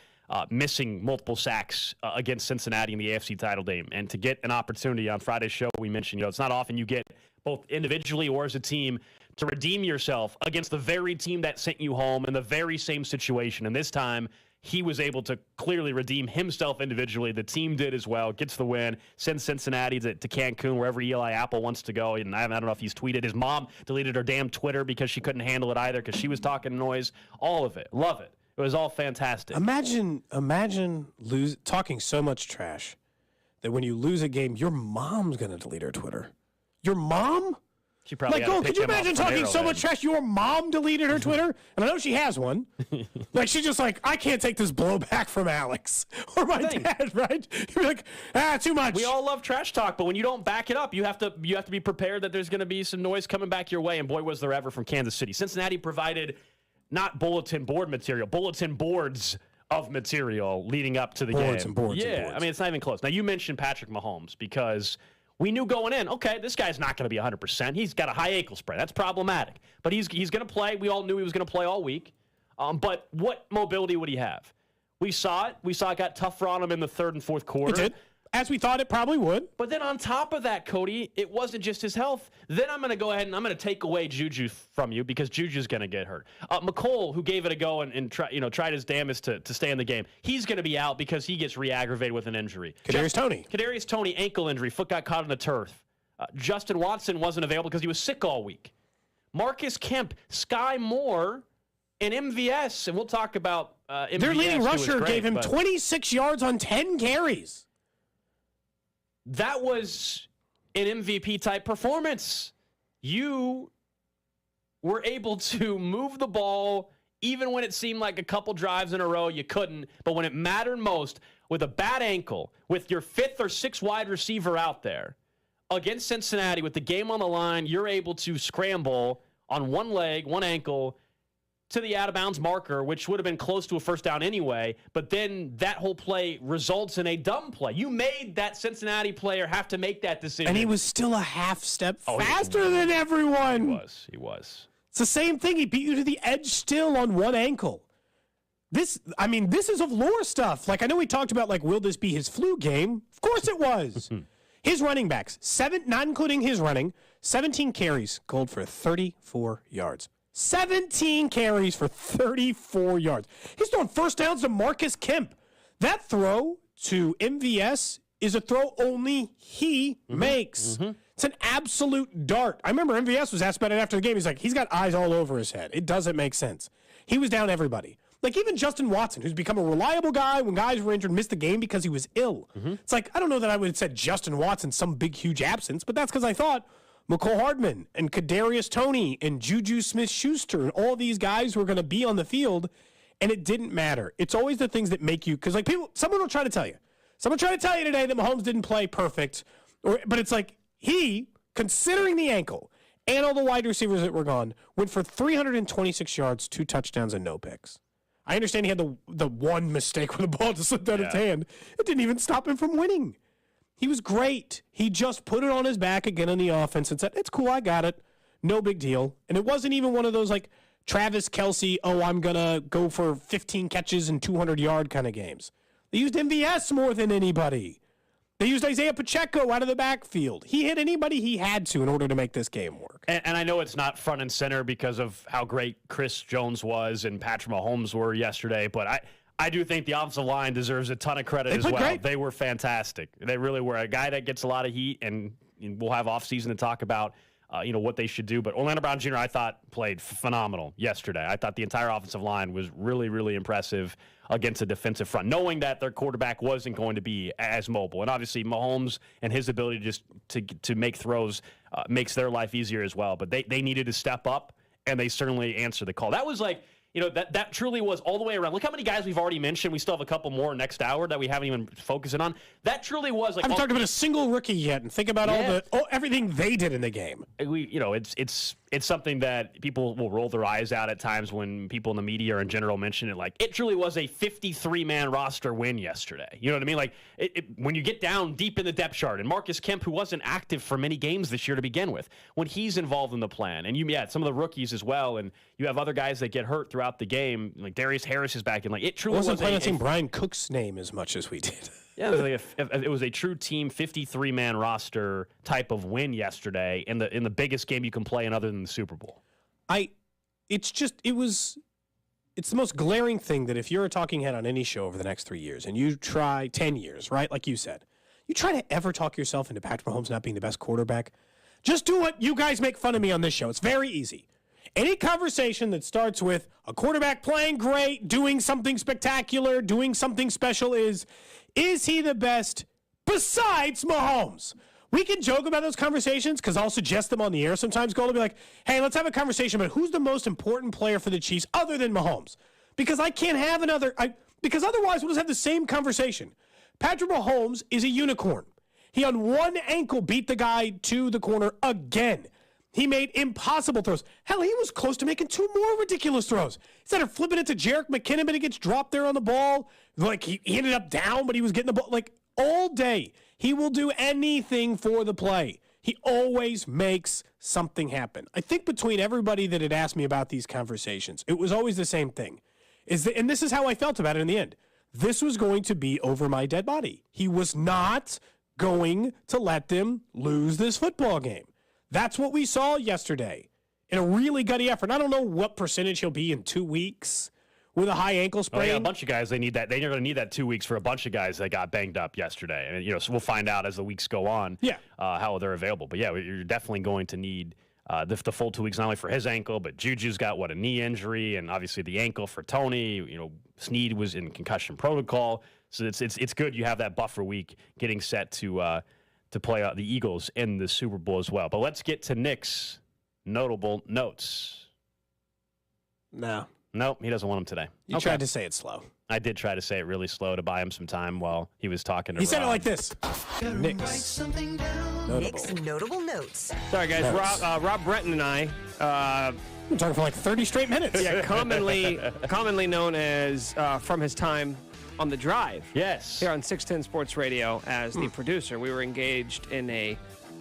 Speaker 3: missing multiple sacks against Cincinnati in the AFC title game. And to get an opportunity on Friday's show, we mentioned, it's not often you get both individually or as a team to redeem yourself against the very team that sent you home in the very same situation. And this time, he was able to clearly redeem himself individually. The team did as well. Gets the win. Sends Cincinnati to Cancun, wherever Eli Apple wants to go. And I don't know if he's tweeted. His mom deleted her damn Twitter because she couldn't handle it either because she was talking noise. All of it. Love it. It was all fantastic.
Speaker 4: Imagine talking so much trash that when you lose a game, your mom's going to delete her Twitter. Your mom?
Speaker 3: She probably
Speaker 4: could you imagine talking so much trash? Your mom deleted her Twitter, and I know she has one. She's just like, I can't take this blowback from Alex or my dad, right? You'd be like, too much.
Speaker 3: We all love trash talk, but when you don't back it up, you have to be prepared that there's going to be some noise coming back your way. And boy, was there ever from Kansas City. Cincinnati provided not bulletin board material, bulletin boards of material leading up to the game.
Speaker 4: Boards and boards.
Speaker 3: I mean, it's not even close. Now, you mentioned Patrick Mahomes because we knew going in, okay, this guy's not going to be 100%. He's got a high ankle sprain. That's problematic. But he's going to play. We all knew he was going to play all week. But what mobility would he have? We saw it. We saw it got tougher on him in the third and fourth quarter.
Speaker 4: It did. As we thought it probably would.
Speaker 3: But then on top of that, Cody, it wasn't just his health. Then I'm going to go ahead and I'm going to take away Juju from you because Juju's going to get hurt. McCole, who gave it a go and tried his damnedest to stay in the game, he's going to be out because he gets re-aggravated with an injury. Kadarius Toney, ankle injury, foot got caught in the turf. Justin Watson wasn't available because he was sick all week. Marcus Kemp, Sky Moore, and MVS, and we'll talk about MVS.
Speaker 4: Their leading rusher gave him 26 yards on 10 carries.
Speaker 3: That was an MVP-type performance. You were able to move the ball even when it seemed like a couple drives in a row you couldn't. But when it mattered most, with a bad ankle, with your fifth or sixth wide receiver out there, against Cincinnati with the game on the line, you're able to scramble on one leg, one ankle, to the out-of-bounds marker, which would have been close to a first down anyway, but then that whole play results in a dumb play. You made that Cincinnati player have to make that decision.
Speaker 4: And he was still a half step faster than everyone.
Speaker 3: He was.
Speaker 4: It's the same thing. He beat you to the edge still on one ankle. This is of lore stuff. I know we talked about, will this be his flu game? Of course it was. His running backs, not including his running, 17 carries, called for 34 yards. 17 carries for 34 yards. He's throwing first downs to Marcus Kemp. That throw to MVS is a throw only he makes. It's an absolute dart. I remember MVS was asked about it after the game. He's like, he's got eyes all over his head. It doesn't make sense. He was down everybody. Even Justin Watson, who's become a reliable guy when guys were injured, missed the game because he was ill. It's I don't know that I would have said Justin Watson, some big, huge absence, but that's because I thought McCole Hardman and Kadarius Toney and Juju Smith-Schuster and all these guys were going to be on the field, and it didn't matter. It's always the things that make you – because, someone will try to tell you. Someone tried to tell you today that Mahomes didn't play perfect, but it's he, considering the ankle and all the wide receivers that were gone, went for 326 yards, 2 touchdowns, and no picks. I understand he had the one mistake where the ball just slipped out of his hand. It didn't even stop him from winning. He was great. He just put it on his back again on the offense and said, it's cool, I got it. No big deal. And it wasn't even one of those Travis Kelce, I'm going to go for 15 catches and 200-yard kind of games. They used MVS more than anybody. They used Isaiah Pacheco out of the backfield. He hit anybody he had to in order to make this game work.
Speaker 3: And I know it's not front and center because of how great Chris Jones was and Patrick Mahomes were yesterday, but I do think the offensive line deserves a ton of credit as well.
Speaker 4: Great.
Speaker 3: They were fantastic. They really were. A guy that gets a lot of heat, and we'll have offseason to talk about what they should do. But Orlando Brown Jr., I thought, played phenomenal yesterday. I thought the entire offensive line was really, really impressive against a defensive front, knowing that their quarterback wasn't going to be as mobile. And obviously Mahomes and his ability just to make throws makes their life easier as well. But they needed to step up, and they certainly answered the call. That was that truly was all the way around. Look how many guys we've already mentioned. We still have a couple more next hour that we haven't even focusing on. That truly was
Speaker 4: I haven't talked about a single rookie yet, and think about everything they did in the game.
Speaker 3: It's something that people will roll their eyes out at times when people in the media or in general mention it. It truly was a 53-man roster win yesterday. You know what I mean? When you get down deep in the depth chart, and Marcus Kemp, who wasn't active for many games this year to begin with, when he's involved in the plan, and some of the rookies as well, and you have other guys that get hurt throughout the game, like Darius Harris is back in. It truly
Speaker 4: wasn't planning on saying Brian Cook's name as much as we did.
Speaker 3: Yeah, it was a true team 53-man roster type of win yesterday in the biggest game you can play in other than the Super Bowl.
Speaker 4: It it's the most glaring thing that if you're a talking head on any show over the next 3 years and you try 10 years, right, like you said, you try to ever talk yourself into Patrick Mahomes not being the best quarterback, just do what you guys make fun of me on this show. It's very easy. Any conversation that starts with a quarterback playing great, doing something spectacular, doing something special is he the best besides Mahomes? We can joke about those conversations because I'll suggest them on the air sometimes. Go to be like, hey, let's have a conversation about who's the most important player for the Chiefs other than Mahomes. Because I can't have because otherwise we'll just have the same conversation. Patrick Mahomes is a unicorn. He on one ankle beat the guy to the corner again. He made impossible throws. Hell, he was close to making 2 more ridiculous throws. Instead of flipping it to Jerick McKinnon, but he gets dropped there on the ball. Like, he ended up down, but he was getting the ball. Like, all day, he will do anything for the play. He always makes something happen. I think between everybody that had asked me about these conversations, it was always the same thing. And this is how I felt about it in the end. This was going to be over my dead body. He was not going to let them lose this football game. That's what we saw yesterday in a really gutty effort. I don't know what percentage he'll be in 2 weeks with a high ankle sprain.
Speaker 3: Oh, yeah, a bunch of guys, they need that. They're going to need that 2 weeks for a bunch of guys that got banged up yesterday. And, so we'll find out as the weeks go on how they're available. But, yeah, you're definitely going to need the full 2 weeks, not only for his ankle, but Juju's got, a knee injury, and obviously the ankle for Tony. Snead was in concussion protocol. So it's good you have that buffer week getting set to play the Eagles in the Super Bowl as well. But let's get to Nick's notable notes.
Speaker 4: No.
Speaker 3: Nope, he doesn't want them today.
Speaker 4: You tried to say it slow.
Speaker 3: I did try to say it really slow to buy him some time while he was talking to
Speaker 4: He said it
Speaker 3: Rob.
Speaker 4: like this. Nick's
Speaker 7: notable notes.
Speaker 8: Sorry, guys. Rob Brenton and I...
Speaker 4: we're talking for like 30 straight minutes.
Speaker 8: Yeah, commonly known as from his time on The Drive.
Speaker 3: Yes.
Speaker 8: Here on 610 Sports Radio as the producer. We were engaged in a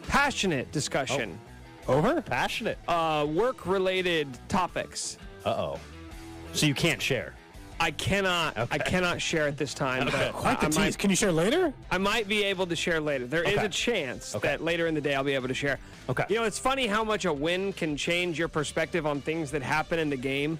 Speaker 8: passionate discussion.
Speaker 3: Over? Passionate?
Speaker 8: Work-related topics.
Speaker 3: Uh-oh. So you can't share?
Speaker 8: I cannot.
Speaker 3: Okay.
Speaker 8: I cannot share at this time.
Speaker 3: Okay.
Speaker 8: But
Speaker 4: Quite the tease. Can you share later?
Speaker 8: I might be able to share later. There is a chance that later in the day I'll be able to share.
Speaker 3: Okay.
Speaker 8: It's funny how much a win can change your perspective on things that happen in the game.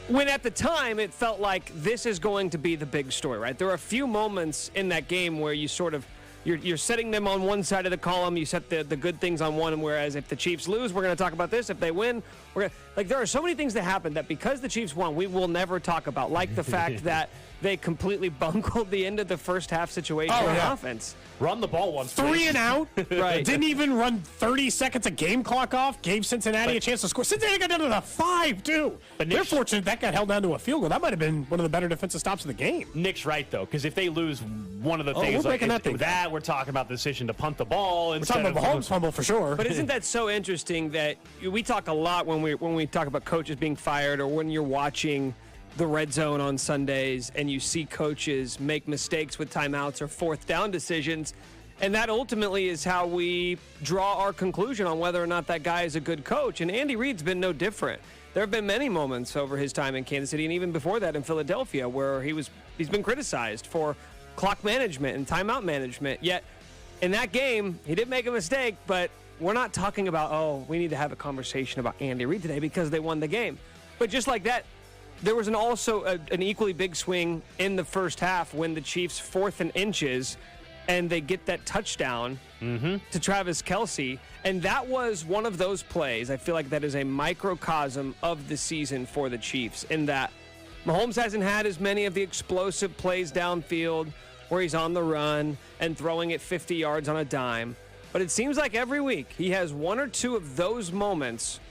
Speaker 8: When at the time it felt like this is going to be the big story, right? There are a few moments in that game where you sort of you're setting them on one side of the column. You set the good things on one, whereas if the Chiefs lose, we're going to talk about this. If they win, there are so many things that happen that because the Chiefs won, we will never talk about, like the fact that they completely bungled the end of the first half situation on offense.
Speaker 3: Run the ball once.
Speaker 4: 3 and out.
Speaker 8: Right.
Speaker 4: Didn't even run 30 seconds of game clock off. Gave Cincinnati a chance to score. Cincinnati got down to the 5, too. But they're fortunate that got held down to a field goal. That might have been one of the better defensive stops of the game.
Speaker 3: Nick's right, though, because if they lose one of the things, we're talking about the decision to punt the ball.
Speaker 4: We're talking about Mahomes fumble for sure.
Speaker 8: But isn't that so interesting that we talk a lot when we talk about coaches being fired, or when you're watching the red zone on Sundays and you see coaches make mistakes with timeouts or fourth down decisions, and that ultimately is how we draw our conclusion on whether or not that guy is a good coach. And Andy Reid's been no different. There have been many moments over his time in Kansas City and even before that in Philadelphia where he's been criticized for clock management and timeout management. Yet in that game, he did make a mistake, but we're not talking about, we need to have a conversation about Andy Reid today because they won the game. But just like that, there was an equally big swing in the first half when the Chiefs 4th and inches and they get that touchdown to Travis Kelce. And that was one of those plays. I feel like that is a microcosm of the season for the Chiefs in that Mahomes hasn't had as many of the explosive plays downfield where he's on the run and throwing it 50 yards on a dime. But it seems like every week he has one or two of those moments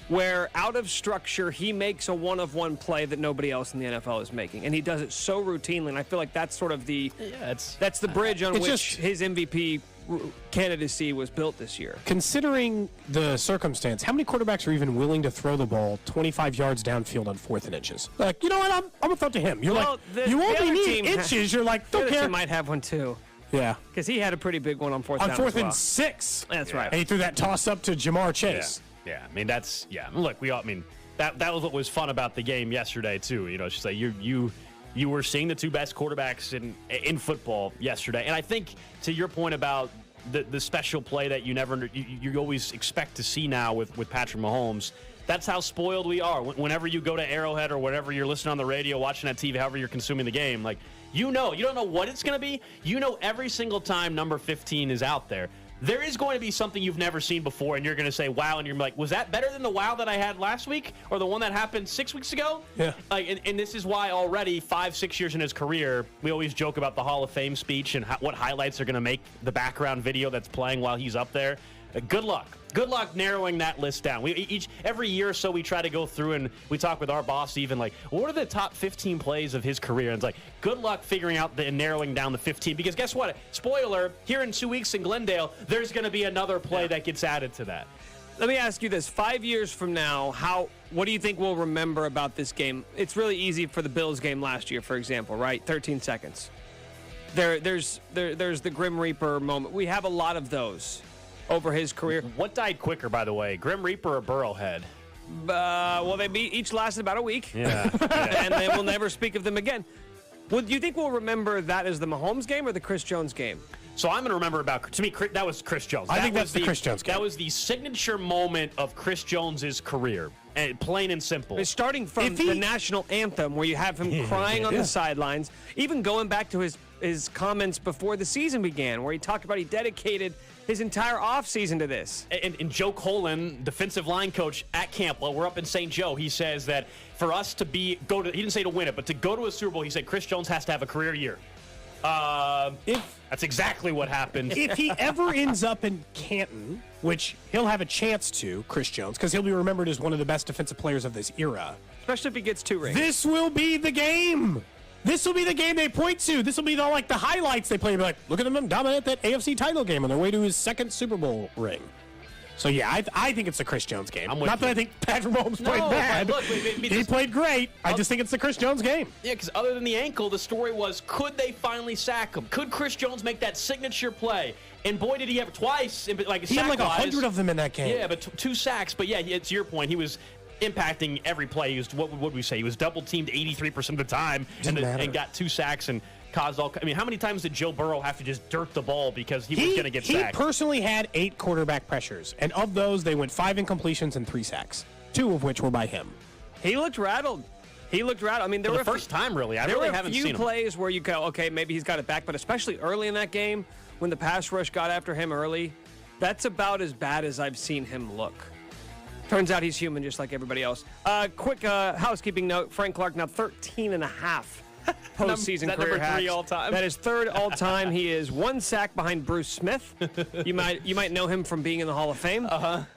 Speaker 8: where out of structure he makes a one-of-one play that nobody else in the NFL is making. And he does it so routinely, and I feel like that's sort of that's the bridge on which his MVP candidacy was built this year.
Speaker 4: Considering the circumstance, how many quarterbacks are even willing to throw the ball 25 yards downfield on 4th and inches? Like, you know what, I'm going to throw it to him. You're you only need inches. You're like, don't care.
Speaker 8: He might have one too.
Speaker 4: Yeah.
Speaker 8: Because he had a pretty big one on 4th down.
Speaker 4: On 4th and 6.
Speaker 8: That's right.
Speaker 4: And he threw that toss up to Jamar Chase.
Speaker 3: Yeah, I mean, look, that was what was fun about the game yesterday, too. It's just like you were seeing the two best quarterbacks in football yesterday. And I think, to your point about the special play that you always expect to see now with Patrick Mahomes, That's how spoiled we are. Whenever you go to Arrowhead or whatever you're listening on the radio, watching on TV, however you're consuming the game, like, you don't know what it's going to be. You know every single time number 15 is out there, there is going to be something you've never seen before, and you're going to say, wow, and you're like, was that better than the wow that I had last week or the one that happened 6 weeks ago?
Speaker 4: Yeah.
Speaker 3: Like, and this is why already 5-6 years in his career, we always joke about the Hall of Fame speech and what highlights are going to make the background video that's playing while he's up there. Good luck. Good luck narrowing that list down. Every year or so, we try to go through and we talk with our boss, even like, what are the top 15 plays of his career? And it's like, good luck figuring out and narrowing down the 15. Because guess what? Spoiler, here in 2 weeks in Glendale, there's going to be another play that gets added to that.
Speaker 8: Let me ask you this. 5 years from now, what do you think we'll remember about this game? It's really easy for the Bills game last year, for example, right? 13 seconds. There's the Grim Reaper moment. We have a lot of those over his career.
Speaker 3: What died quicker, by the way, Grim Reaper or Burrowhead?
Speaker 8: Well, they each lasted about a week.
Speaker 3: Yeah.
Speaker 8: And then we'll never speak of them again. Well, do you think we'll remember that as the Mahomes game or the Chris Jones game?
Speaker 3: So I'm going to remember to me, that was Chris Jones.
Speaker 4: I think that's the Chris Jones game.
Speaker 3: That was the signature moment of Chris Jones's career, and plain and simple.
Speaker 8: It's starting from the national anthem, where you have him crying on the sidelines, even going back to his comments before the season began, where he talked about he dedicated his entire offseason to this.
Speaker 3: And Joe Colin, defensive line coach at camp, while we're up in St. Joe, he says that for us to he didn't say to win it, but to go to a Super Bowl, he said Chris Jones has to have a career year. That's exactly what happened.
Speaker 4: If he ever ends up in Canton, which he'll have a chance to, Chris Jones, because he'll be remembered as one of the best defensive players of this era.
Speaker 8: Especially if he gets 2 rings.
Speaker 4: This will be the game. This will be the game they point to. This will be the highlights they play. Be like, look at him dominate that AFC title game on their way to his second Super Bowl ring. So, yeah, I think it's the Chris Jones game. Not that I think Patrick Mahomes played bad.
Speaker 3: Look,
Speaker 4: he played great. I just think it's the Chris Jones game.
Speaker 3: Yeah, because other than the ankle, the story was, could they finally sack him? Could Chris Jones make that signature play? And boy, did he have it twice.
Speaker 4: He had like 100 of them in that game.
Speaker 3: Yeah, but 2 sacks. But, yeah, to your point, he was impacting every play. He was, what would we say? He was double-teamed 83% of the time and got 2 sacks and caused all. I mean, how many times did Joe Burrow have to just dirt the ball because he was going to get sacked?
Speaker 4: He personally had 8 quarterback pressures, and of those, they went 5 incompletions and 3 sacks, 2 of which were by him.
Speaker 8: He looked rattled. I mean, there were
Speaker 3: the first time, really. I really haven't seen him.
Speaker 8: There were a few plays where you go, okay, maybe he's got it back, but especially early in that game when the pass rush got after him early, that's about as bad as I've seen him look. Turns out he's human just like everybody else. Quick housekeeping note, Frank Clark now 13.5 postseason career
Speaker 3: number 3 all time.
Speaker 8: That is 3rd all time. He is 1 sack behind Bruce Smith. You might know him from being in the Hall of Fame.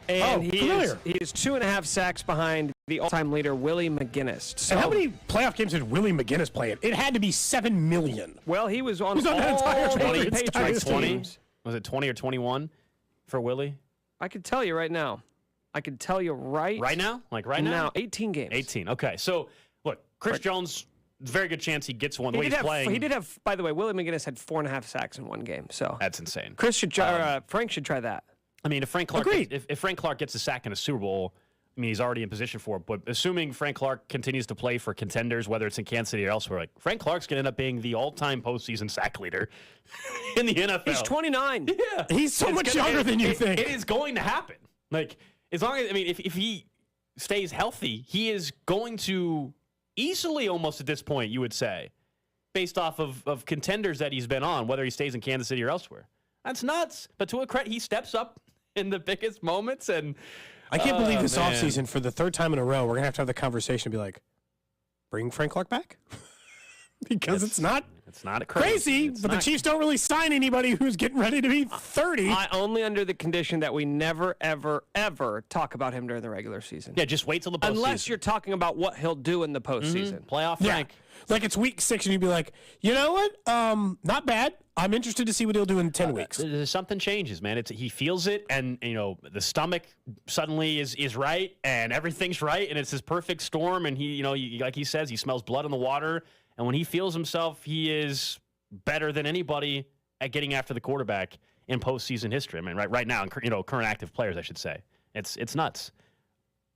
Speaker 8: And he is 2.5 sacks behind the all-time leader Willie McGinnis.
Speaker 4: So, and how many playoff games did Willie McGinnis play in? It had to be 7 million.
Speaker 8: Well, he was on all
Speaker 4: that entire
Speaker 3: 20
Speaker 8: Patriots teams.
Speaker 3: Was it 20 or 21 for Willie?
Speaker 8: I could tell you right now. Right
Speaker 3: now? Like right now?
Speaker 8: 18 games.
Speaker 3: 18. Okay. So, look, Chris Jones, very good chance he gets one the way he's playing.
Speaker 8: He did have, by the way, Willie McGinnis had 4.5 sacks in one game. So
Speaker 3: that's insane.
Speaker 8: Frank should try that.
Speaker 3: I mean, if Frank Clark gets a sack in a Super Bowl, I mean, he's already in position for it. But assuming Frank Clark continues to play for contenders, whether it's in Kansas City or elsewhere, like Frank Clark's going to end up being the all-time postseason sack leader in the NFL.
Speaker 8: He's 29.
Speaker 3: Yeah.
Speaker 4: He's so much younger than you think.
Speaker 3: It is going to happen. Like, as long as, I mean, if he stays healthy, he is going to easily, almost at this point, you would say, based off of contenders that he's been on, whether he stays in Kansas City or elsewhere. That's nuts. But to a credit, he steps up in the biggest moments. And
Speaker 4: I can't believe this offseason, for the 3rd time in a row, we're going to have the conversation and be like, bring Frank Clark back? Because it's not crazy, but the Chiefs don't really sign anybody who's getting ready to be 30.
Speaker 8: Only under the condition that we never, ever, ever talk about him during the regular season.
Speaker 3: Yeah, just wait till the postseason.
Speaker 8: Unless you're talking about what he'll do in the postseason.
Speaker 3: Playoff Frank.
Speaker 4: Yeah. Like it's week 6, and you'd be like, you know what? Not bad. I'm interested to see what he'll do in 10 weeks.
Speaker 3: Something changes, man. He feels it, and the stomach suddenly is right, and everything's right, and it's his perfect storm. And he, like he says, he smells blood in the water. And when he feels himself, he is better than anybody at getting after the quarterback in postseason history. I mean, right now, current active players, I should say. It's nuts.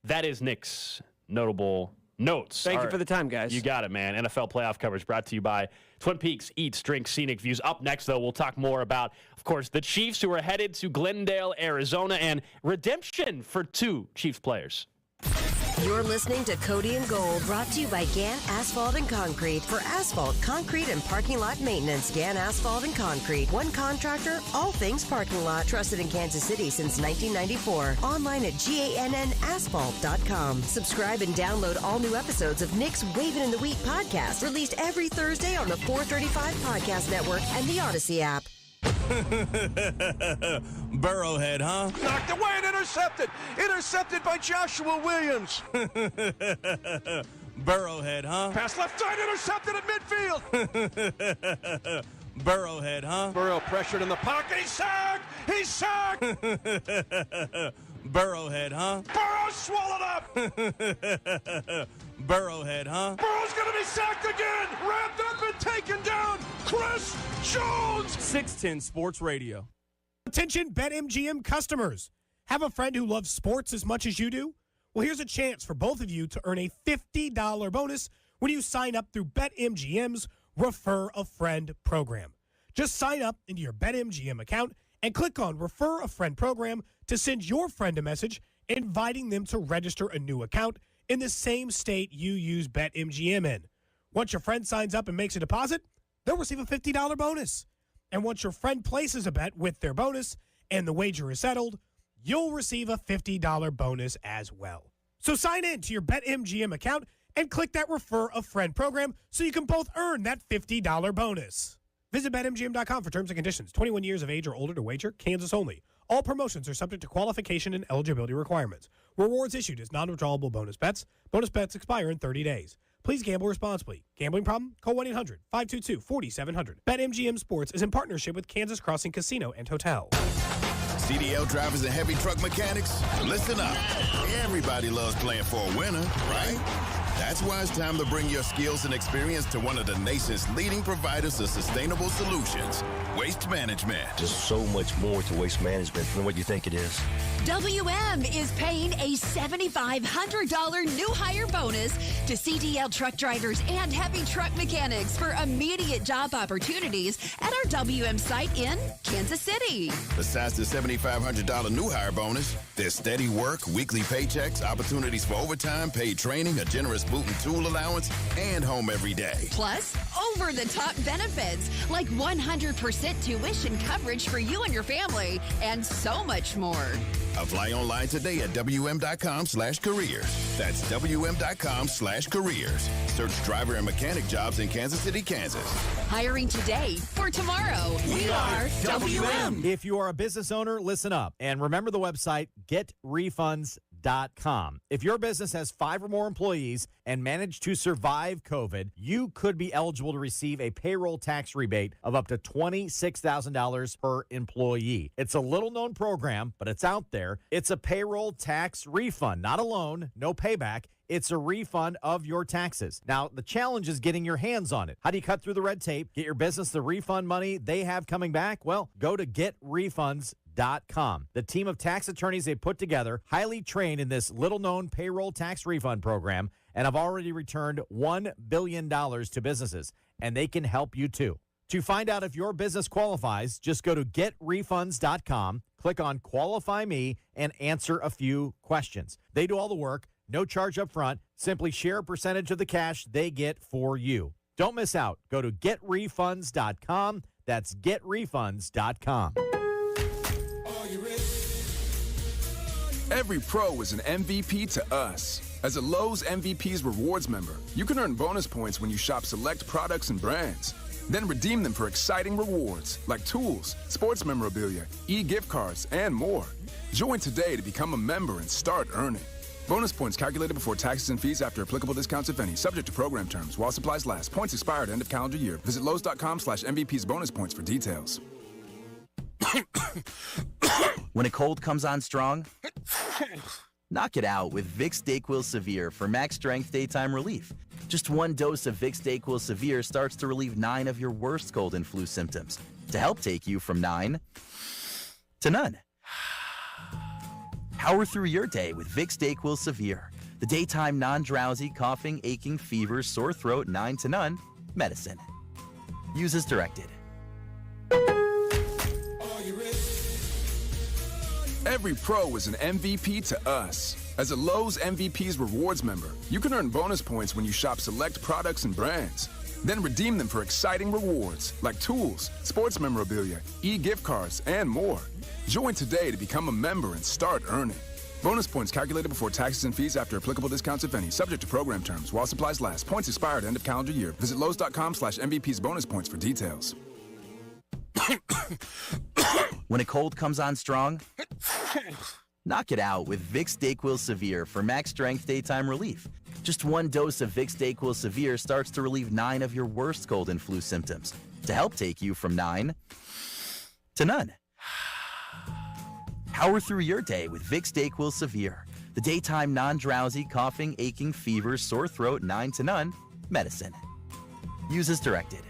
Speaker 3: That is Nick's notable notes.
Speaker 8: Thank you for the time, guys.
Speaker 3: You got it, man. NFL playoff coverage brought to you by Twin Peaks Eats, Drinks, Scenic Views. Up next, though, we'll talk more about, of course, the Chiefs who are headed to Glendale, Arizona, and redemption for 2 Chiefs players.
Speaker 7: You're listening to Cody and Gold, brought to you by Gann Asphalt and Concrete. For asphalt, concrete, and parking lot maintenance, Gann Asphalt and Concrete. One contractor, all things parking lot. Trusted in Kansas City since 1994. Online at GANNasphalt.com. Subscribe and download all new episodes of Nick's Wavin' in the Wheat podcast, released every Thursday on the 435 Podcast Network and the Odyssey app.
Speaker 25: Burrowhead, huh? Knocked away and intercepted. Intercepted by Joshua Williams. Burrowhead, huh? Pass left side, intercepted at midfield. Burrowhead, huh? Burrow pressured in the pocket. He's sacked. He's sacked. Burrowhead, huh? Burrow swallowed up. Burrowhead, huh? Burrow's gonna be sacked again. Wrapped up and taken down. Chris Jones.
Speaker 9: 610 Sports Radio.
Speaker 4: Attention BetMGM customers. Have a friend who loves sports as much as you do? Well, here's a chance for both of you to earn a $50 bonus when you sign up through BetMGM's Refer a Friend program. Just sign up into your BetMGM account and click on Refer a Friend program to send your friend a message inviting them to register a new account in the same state you use BetMGM in. Once your friend signs up and makes a deposit, they'll receive a $50 bonus. And once your friend places a bet with their bonus and the wager is settled, you'll receive a $50 bonus as well. So sign in to your BetMGM account and click that Refer a Friend program so you can both earn that $50 bonus. Visit BetMGM.com for terms and conditions. 21 years of age or older to wager. Kansas only. All promotions are subject to qualification and eligibility requirements. Rewards issued as non-withdrawable bonus bets. Bonus bets expire in 30 days. Please gamble responsibly. Gambling problem? Call 1-800-522-4700. BetMGM Sports is in partnership with Kansas Crossing Casino and Hotel.
Speaker 24: CDL drivers and heavy truck mechanics, listen up. Everybody loves playing for a winner, right? That's why it's time to bring your skills and experience to one of the nation's leading providers of sustainable solutions, Waste Management.
Speaker 10: There's so much more to waste management than what you think it is.
Speaker 12: WM is paying a $7,500 new hire bonus to CDL truck drivers and heavy truck mechanics for immediate job opportunities at our WM site in Kansas City.
Speaker 24: Besides the $7,500 new hire bonus, there's steady work, weekly paychecks, opportunities for overtime, paid training, a generous boot and tool allowance, and home every day.
Speaker 12: Plus, over-the-top benefits like 100% tuition coverage for you and your family, and so much more.
Speaker 24: Apply online today at WM.com/careers. That's WM.com/careers. Search driver and mechanic jobs in Kansas City, Kansas.
Speaker 12: Hiring today for tomorrow. We are WM.
Speaker 9: If you are a business owner, listen up and remember the website getrefunds.com. If your business has 5 or more employees and managed to survive COVID, you could be eligible to receive a payroll tax rebate of up to $26,000 per employee. It's a little-known program, but it's out there. It's a payroll tax refund, not a loan, no payback. It's a refund of your taxes. Now, the challenge is getting your hands on it. How do you cut through the red tape, get your business the refund money they have coming back? Well, go to getrefunds.com. The team of tax attorneys they put together, highly trained in this little-known payroll tax refund program, and have already returned $1 billion to businesses, and they can help you too. To find out if your business qualifies, just go to getrefunds.com, click on Qualify Me, and answer a few questions. They do all the work, no charge up front, simply share a percentage of the cash they get for you. Don't miss out. Go to getrefunds.com. That's getrefunds.com.
Speaker 13: Every pro is an MVP to us. As a Lowe's MVP's Rewards member, you can earn bonus points when you shop select products and brands. Then redeem them for exciting rewards like tools, sports memorabilia, e-gift cards, and more. Join today to become a member and start earning. Bonus points calculated before taxes and fees after applicable discounts, if any, subject to program terms. While supplies last. Points expire at end of calendar year. Visit Lowe's.com/MVP's bonus points for details.
Speaker 14: When a cold comes on strong, knock it out with Vicks DayQuil Severe for max strength daytime relief. Just one dose of Vicks DayQuil Severe starts to relieve 9 of your worst cold and flu symptoms to help take you from 9 to none. Power through your day with Vicks DayQuil Severe, the daytime non-drowsy, coughing, aching, fever, sore throat, 9 to none medicine. Use as directed.
Speaker 13: Every pro is an MVP to us. As a Lowe's MVP's Rewards member, you can earn bonus points when you shop select products and brands. Then redeem them for exciting rewards like tools, sports memorabilia, e-gift cards, and more. Join today to become a member and start earning. Bonus points calculated before taxes and fees after applicable discounts, if any. Subject to program terms. While supplies last. Points expire at end of calendar year. Visit Lowe's.com/MVP's bonus points for details.
Speaker 14: When a cold comes on strong, knock it out with Vicks DayQuil Severe for max strength daytime relief. Just one dose of Vicks DayQuil Severe starts to relieve 9 of your worst cold and flu symptoms to help take you from 9 to none. Power through your day with Vicks DayQuil Severe, the daytime non-drowsy, coughing, aching, fever, sore throat, 9 to none medicine. Use as directed.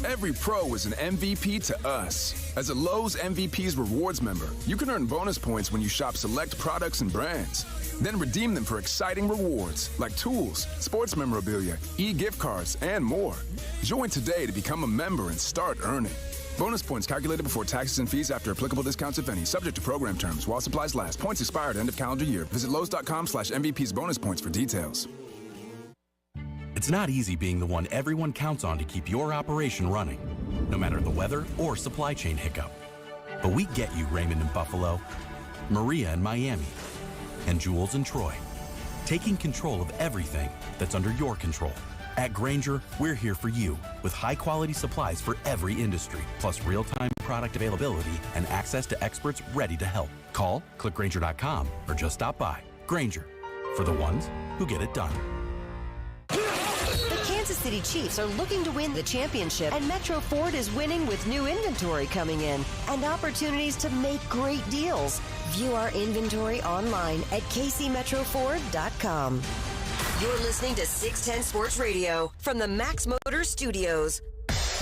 Speaker 13: Every pro is an MVP to us. As a Lowe's MVP's Rewards member, you can earn bonus points when you shop select products and brands. Then redeem them for exciting rewards like tools, sports memorabilia, e-gift cards, and more. Join today to become a member and start earning. Bonus points calculated before taxes and fees after applicable discounts, if any. Subject to program terms. While supplies last. Points expire at end of calendar year. Visit Lowe's.com/MVP's bonus points for details.
Speaker 11: It's not easy being the one everyone counts on to keep your operation running, no matter the weather or supply chain hiccup. But we get you, Raymond in Buffalo, Maria in Miami, and Jules in Troy, taking control of everything that's under your control. At Grainger, we're here for you with high-quality supplies for every industry, plus real-time product availability and access to experts ready to help. Call, click Grainger.com, or just stop by. Grainger, for the ones who get it done.
Speaker 7: The Kansas City Chiefs are looking to win the championship, and Metro Ford is winning with new inventory coming in and opportunities to make great deals. View our inventory online at kcmetroford.com. You're listening to 610 Sports Radio from the Max Motor Studios.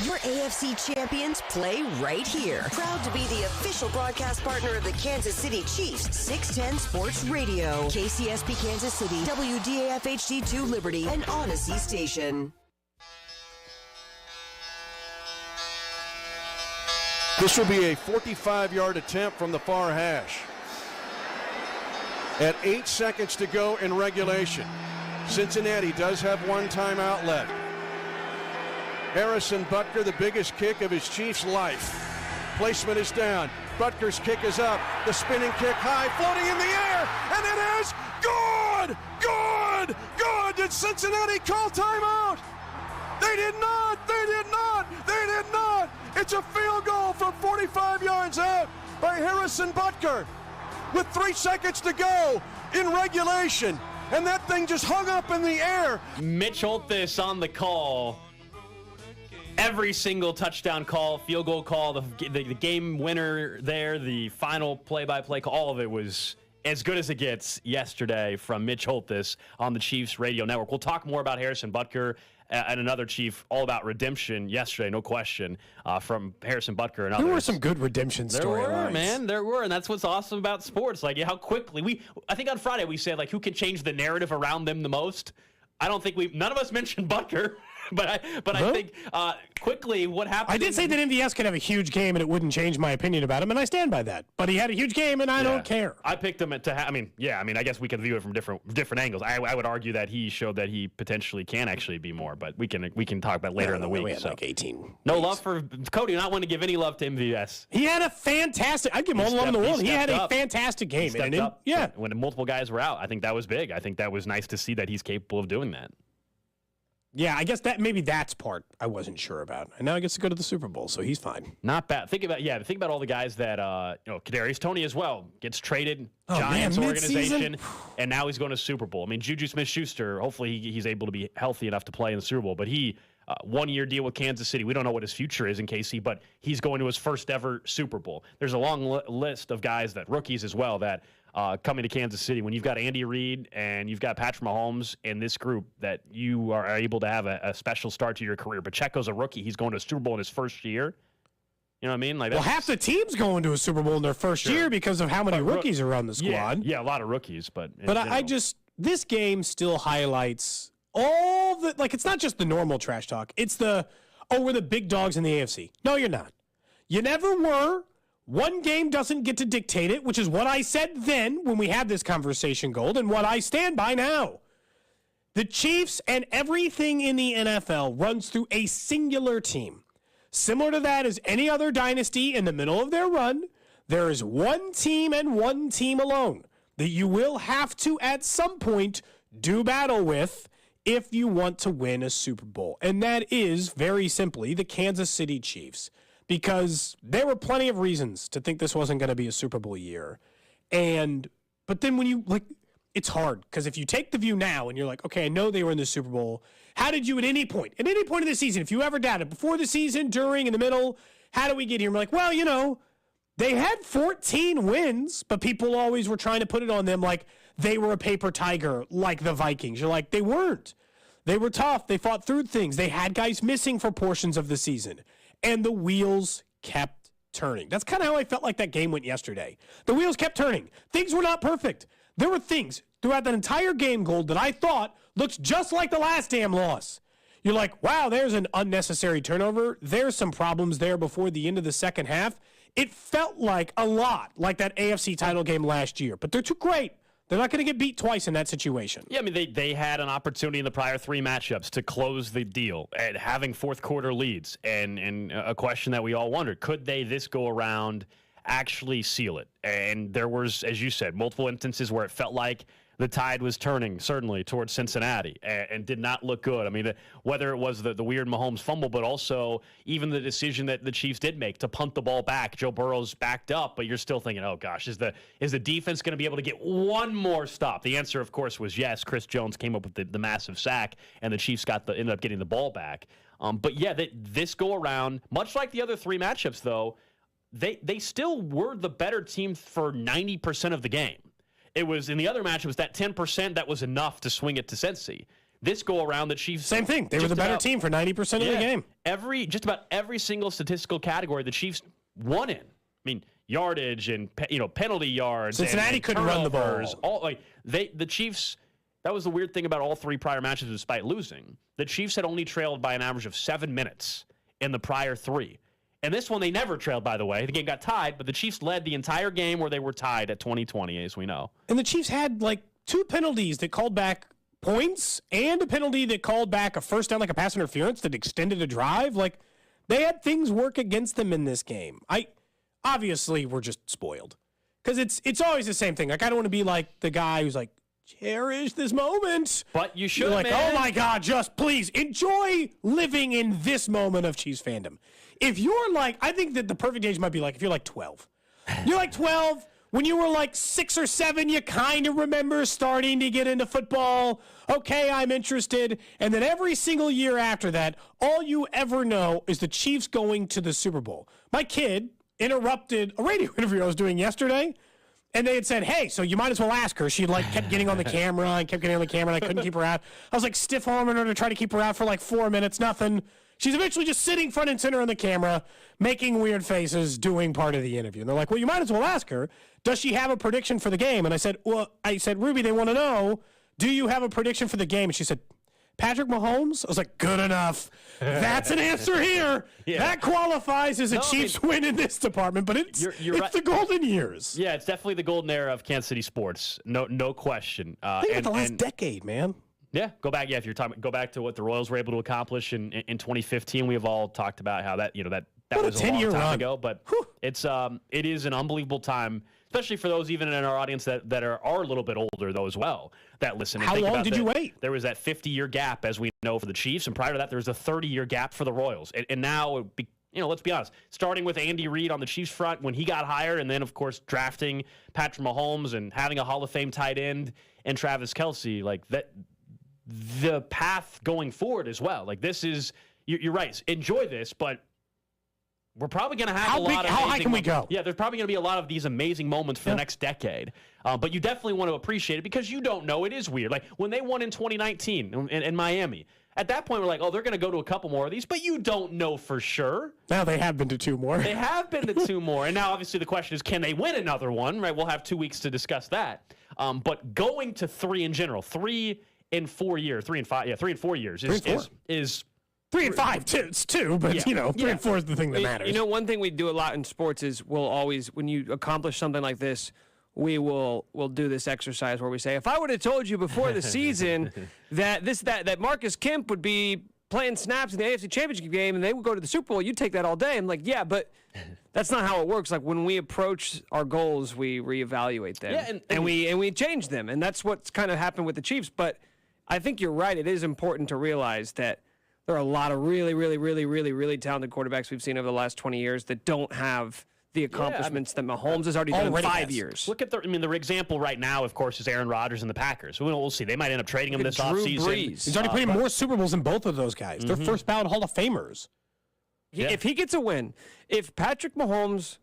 Speaker 7: Your AFC champions play right here. Proud to be the official broadcast partner of the Kansas City Chiefs. 610 Sports Radio. KCSP Kansas City, WDAF HD2 Liberty, and Odyssey Station.
Speaker 25: This will be a 45-yard attempt from the far hash. At 8 seconds to go in regulation. Cincinnati does have one timeout left. Harrison Butker, the biggest kick of his Chiefs' life. Placement is down. Butker's kick is up. The spinning kick high, floating in the air, and it is good! Good! Good! Did Cincinnati call timeout? They did not! They did not! They did not! It's a field goal from 45 yards out by Harrison Butker with 3 seconds to go in regulation. And that thing just hung up in the air.
Speaker 3: Mitch Holthus on the call. Every single touchdown call, field goal call, the game winner there, the final play-by-play call, all of it was as good as it gets yesterday from Mitch Holthus on the Chiefs radio network. We'll talk more about Harrison Butker and another Chief, all about redemption yesterday, no question, from Harrison Butker and others.
Speaker 4: There were some good redemption storylines.
Speaker 3: There were, man. There were, and that's what's awesome about sports. Like, how quickly I think on Friday we said, like, who can change the narrative around them the most? I don't think none of us mentioned Butker. But I think quickly what happened.
Speaker 4: I did say that MVS could have a huge game and it wouldn't change my opinion about him, and I stand by that. But he had a huge game, and I don't care.
Speaker 3: I picked him I guess we can view it from different angles. I would argue that he showed that he potentially can actually be more, but we can talk about later in the week.
Speaker 4: We had like 18.
Speaker 3: No love for Cody. Not want to give any love to MVS.
Speaker 4: He had a fantastic. I'd give him all the love in the world. He had a fantastic game.
Speaker 3: He stepped up. Yeah. When multiple guys were out, I think that was big. I think that was nice to see that he's capable of doing that.
Speaker 4: Yeah, I guess that's part I wasn't sure about. And now he gets to go to the Super Bowl, so he's fine.
Speaker 3: Not bad. Think about all the guys that Kadarius Toney as well gets traded, Giants organization, and now he's going to Super Bowl. I mean, Juju Smith-Schuster, hopefully he's able to be healthy enough to play in the Super Bowl, but he 1-year deal with Kansas City. We don't know what his future is in KC, but he's going to his first ever Super Bowl. There's a long list of guys rookies as well, that coming to Kansas City. When you've got Andy Reid and you've got Patrick Mahomes in this group, that you are able to have a special start to your career. Pacheco's a rookie. He's going to a Super Bowl in his first year. You know what I mean? Like,
Speaker 4: half the team's going to a Super Bowl in their first year because of how many rookies are on the squad.
Speaker 3: Yeah, a lot of rookies. But
Speaker 4: this game still highlights all the, it's not just the normal trash talk. It's we're the big dogs in the AFC. No, you're not. You never were. one game doesn't get to dictate it, which is what I said then when we had this conversation, Gold, and what I stand by now. The Chiefs and everything in the NFL runs through a singular team. Similar to that as any other dynasty in the middle of their run, there is one team and one team alone that you will have to, at some point, do battle with if you want to win a Super Bowl. And that is, very simply, the Kansas City Chiefs. Because there were plenty of reasons to think this wasn't going to be a Super Bowl year. But then when you, it's hard. Because if you take the view now and you're like, okay, I know they were in the Super Bowl. How did you at any point in the season, if you ever doubted, before the season, during, in the middle, how do we get here? And we're like, well, they had 14 wins, but people always were trying to put it on them like they were a paper tiger, like the Vikings. You're like, they weren't. They were tough. They fought through things. They had guys missing for portions of the season. And the wheels kept turning. That's kind of how I felt like that game went yesterday. The wheels kept turning. Things were not perfect. There were things throughout that entire game, Gold, that I thought looked just like the last damn loss. You're like, wow, there's an unnecessary turnover. There's some problems there before the end of the second half. It felt like a lot like that AFC title game last year, but they're too great. They're not going to get beat twice in that situation.
Speaker 3: Yeah, I mean, they had an opportunity in the prior three matchups to close the deal and having fourth quarter leads. And a question that we all wondered, could they this go around actually seal it? And there was, as you said, multiple instances where it felt like the tide was turning, certainly, towards Cincinnati and did not look good. I mean, whether it was the weird Mahomes fumble, but also even the decision that the Chiefs did make to punt the ball back. Joe Burrow's backed up, but you're still thinking, oh, gosh, is the defense going to be able to get one more stop? The answer, of course, was yes. Chris Jones came up with the massive sack, and the Chiefs ended up getting the ball back. But, yeah, this go-around, much like the other three matchups, though, they still were the better team for 90% of the game. It was in the other match, it was that 10% that was enough to swing it to Cincy. This go around, the Chiefs.
Speaker 4: Same thing. They were the better team for 90% of the game.
Speaker 3: Just about every single statistical category the Chiefs won in. I mean, yardage and penalty yards.
Speaker 4: Cincinnati couldn't run the ball.
Speaker 3: The Chiefs. That was the weird thing about all three prior matches, despite losing. The Chiefs had only trailed by an average of 7 minutes in the prior three. And this one, they never trailed, by the way. The game got tied, but the Chiefs led the entire game where they were tied at 20-20, as we know.
Speaker 4: And the Chiefs had, two penalties that called back points and a penalty that called back a first down, like a pass interference that extended a drive. They had things work against them in this game. Obviously, we're just spoiled. Because it's always the same thing. I don't want to be like the guy who's like, cherish this moment.
Speaker 3: But you should,
Speaker 4: man. Oh, my God, just please enjoy living in this moment of Chiefs fandom. If you're I think that the perfect age might be if you're 12. You're 12. When you were 6 or 7, you kind of remember starting to get into football. Okay, I'm interested. And then every single year after that, all you ever know is the Chiefs going to the Super Bowl. My kid interrupted a radio interview I was doing yesterday. And they had said, hey, so you might as well ask her. She kept getting on the camera and kept getting on the camera, and I couldn't keep her out. I was stiff-arming her to try to keep her out for 4 minutes, nothing. She's eventually just sitting front and center on the camera, making weird faces, doing part of the interview. And they're like, well, you might as well ask her, does she have a prediction for the game? And I said, Ruby, they want to know, do you have a prediction for the game? And she said, Patrick Mahomes? I was like, good enough. That's an answer here. Yeah. That qualifies as a Chiefs win in this department, but it's right. The golden years.
Speaker 3: Yeah, it's definitely the golden era of Kansas City sports. No question.
Speaker 4: Think about the last decade, man.
Speaker 3: Yeah, go back. Yeah, if you're talking, go back to what the Royals were able to accomplish in 2015. We have all talked about how that was a long time ago, but it is an unbelievable time, especially for those even in our audience that are a little bit older though as well that listen.
Speaker 4: How long did you wait?
Speaker 3: There was that 50-year gap, as we know, for the Chiefs, and prior to that, there was a 30-year gap for the Royals, and now. Let's be honest, starting with Andy Reid on the Chiefs front when he got hired, and then, of course, drafting Patrick Mahomes and having a Hall of Fame tight end and Travis Kelce, that the path going forward as well. This is, you're right, enjoy this, but we're probably going to have a lot of
Speaker 4: how high can we go?
Speaker 3: Yeah, there's probably going to be a lot of these amazing moments for the next decade. But you definitely want to appreciate it because you don't know. It is weird. When they won in 2019 in Miami, at that point, we're like, they're going to go to a couple more of these, but you don't know for sure.
Speaker 4: Now they have been to 2 more.
Speaker 3: They have been to 2 more. And now, obviously, the question is, can they win another one? Right? We'll have 2 weeks to discuss that. But going to 3 in general, 3 in 4 years, 3 and 5, 3 and 4 years is
Speaker 4: 3 and 5, it's 2, but 3 and 4 is the thing that matters.
Speaker 8: You know, one thing we do a lot in sports is we'll always, when you accomplish something like this, we'll do this exercise where we say, if I would have told you before the season that Marcus Kemp would be playing snaps in the AFC Championship game and they would go to the Super Bowl, you'd take that all day. I'm like, yeah, but that's not how it works. Like when we approach our goals, we reevaluate them and we change them, and that's what's kind of happened with the Chiefs. But I think you're right. It is important to realize that there are a lot of really, really, really, really, really talented quarterbacks we've seen over the last 20 years that don't have the accomplishments that Mahomes has already done in 5 years.
Speaker 3: Look at the example right now, of course, is Aaron Rodgers and the Packers. We'll see. They might end up trading him this offseason.
Speaker 4: He's already played more Super Bowls than both of those guys. They're first ballot Hall of Famers.
Speaker 8: If he gets a win, if Patrick Mahomes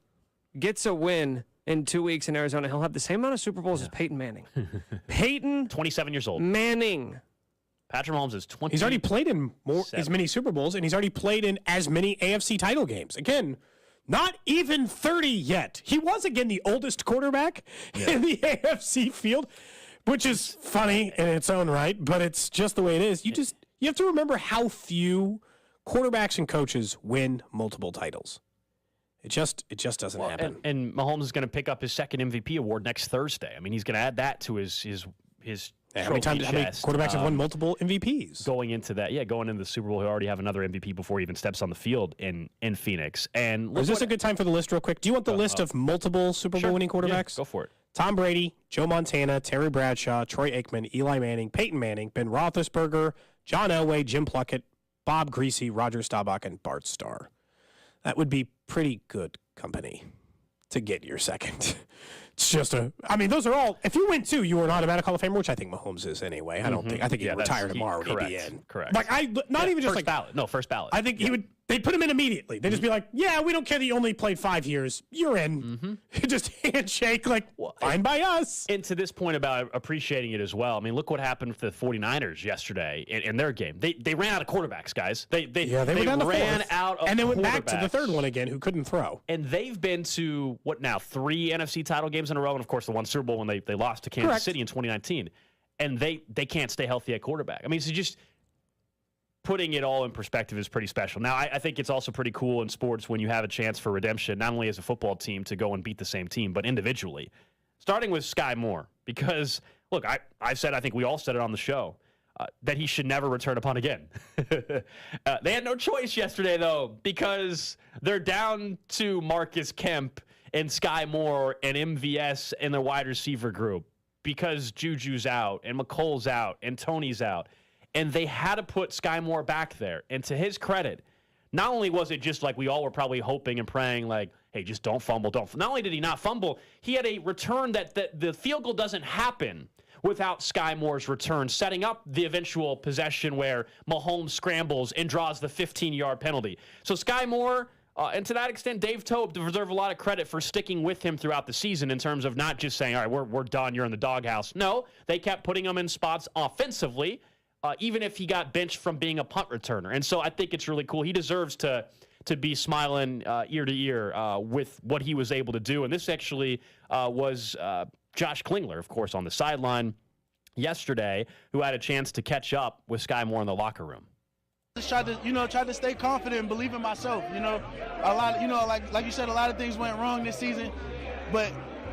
Speaker 8: gets a win in 2 weeks in Arizona, he'll have the same amount of Super Bowls as Peyton Manning. Peyton
Speaker 3: 27 years old.
Speaker 8: Manning.
Speaker 3: Patrick Mahomes is 20.
Speaker 4: He's already played in as many Super Bowls, and he's already played in as many AFC title games. Again, not even 30 yet. He was, again, the oldest quarterback in the AFC field, which is funny in its own right, but it's just the way it is. You have to remember how few quarterbacks and coaches win multiple titles. It just doesn't happen.
Speaker 3: And Mahomes is going to pick up his second MVP award next Thursday. I mean, he's going to add that to his
Speaker 4: how many quarterbacks have won multiple MVPs?
Speaker 3: Going into the Super Bowl, he'll already have another MVP before he even steps on the field in Phoenix. And
Speaker 4: is this a good time for the list real quick? Do you want the list of multiple Super Bowl winning quarterbacks?
Speaker 3: Yeah, go for it.
Speaker 4: Tom Brady, Joe Montana, Terry Bradshaw, Troy Aikman, Eli Manning, Peyton Manning, Ben Roethlisberger, John Elway, Jim Plunkett, Bob Greasy, Roger Staubach, and Bart Starr. That would be pretty good company to get your second. It's just those are all, if you win 2, you are an automatic Hall of Famer, which I think Mahomes is anyway. I think he'd retire tomorrow and he'd be in.
Speaker 3: Correct.
Speaker 4: Like, even just
Speaker 3: first ballot. No, first ballot.
Speaker 4: I think they'd put him in immediately. They'd just be like, yeah, we don't care that you only played 5 years. You're in. Just handshake, fine by us.
Speaker 3: And to this point about appreciating it as well, I mean, look what happened with the 49ers yesterday in their game. They ran out of quarterbacks, guys. They ran out of
Speaker 4: and then went back to the third one again who couldn't throw.
Speaker 3: And they've been to, 3 NFC title games in a row, and of course the one Super Bowl when they lost to Kansas City in 2019. And they can't stay healthy at quarterback. I mean, so just putting it all in perspective is pretty special. Now, I think it's also pretty cool in sports when you have a chance for redemption, not only as a football team to go and beat the same team, but individually. Starting with Sky Moore, because, look, I think we all said it on the show, that he should never return a punt again. They had no choice yesterday, though, because they're down to Marcus Kemp and Sky Moore and MVS and their wide receiver group because Juju's out and McColl's out and Tony's out. And they had to put Sky Moore back there. And to his credit, not only was it just like we all were probably hoping and praying, like, hey, just don't fumble, Not only did he not fumble, he had a return that the field goal doesn't happen without Sky Moore's return, setting up the eventual possession where Mahomes scrambles and draws the 15-yard penalty. So Sky Moore, and to that extent, Dave Tope deserve a lot of credit for sticking with him throughout the season in terms of not just saying, all right, we're done, you're in the doghouse. No, they kept putting him in spots offensively, even if he got benched from being a punt returner. And so I think it's really cool. He deserves to be smiling ear to ear with what he was able to do. And this actually was Josh Klingler, of course, on the sideline yesterday, who had a chance to catch up with Sky Moore in the locker room.
Speaker 15: Just tried to stay confident and believe in myself. A lot, like you said, a lot of things went wrong this season, but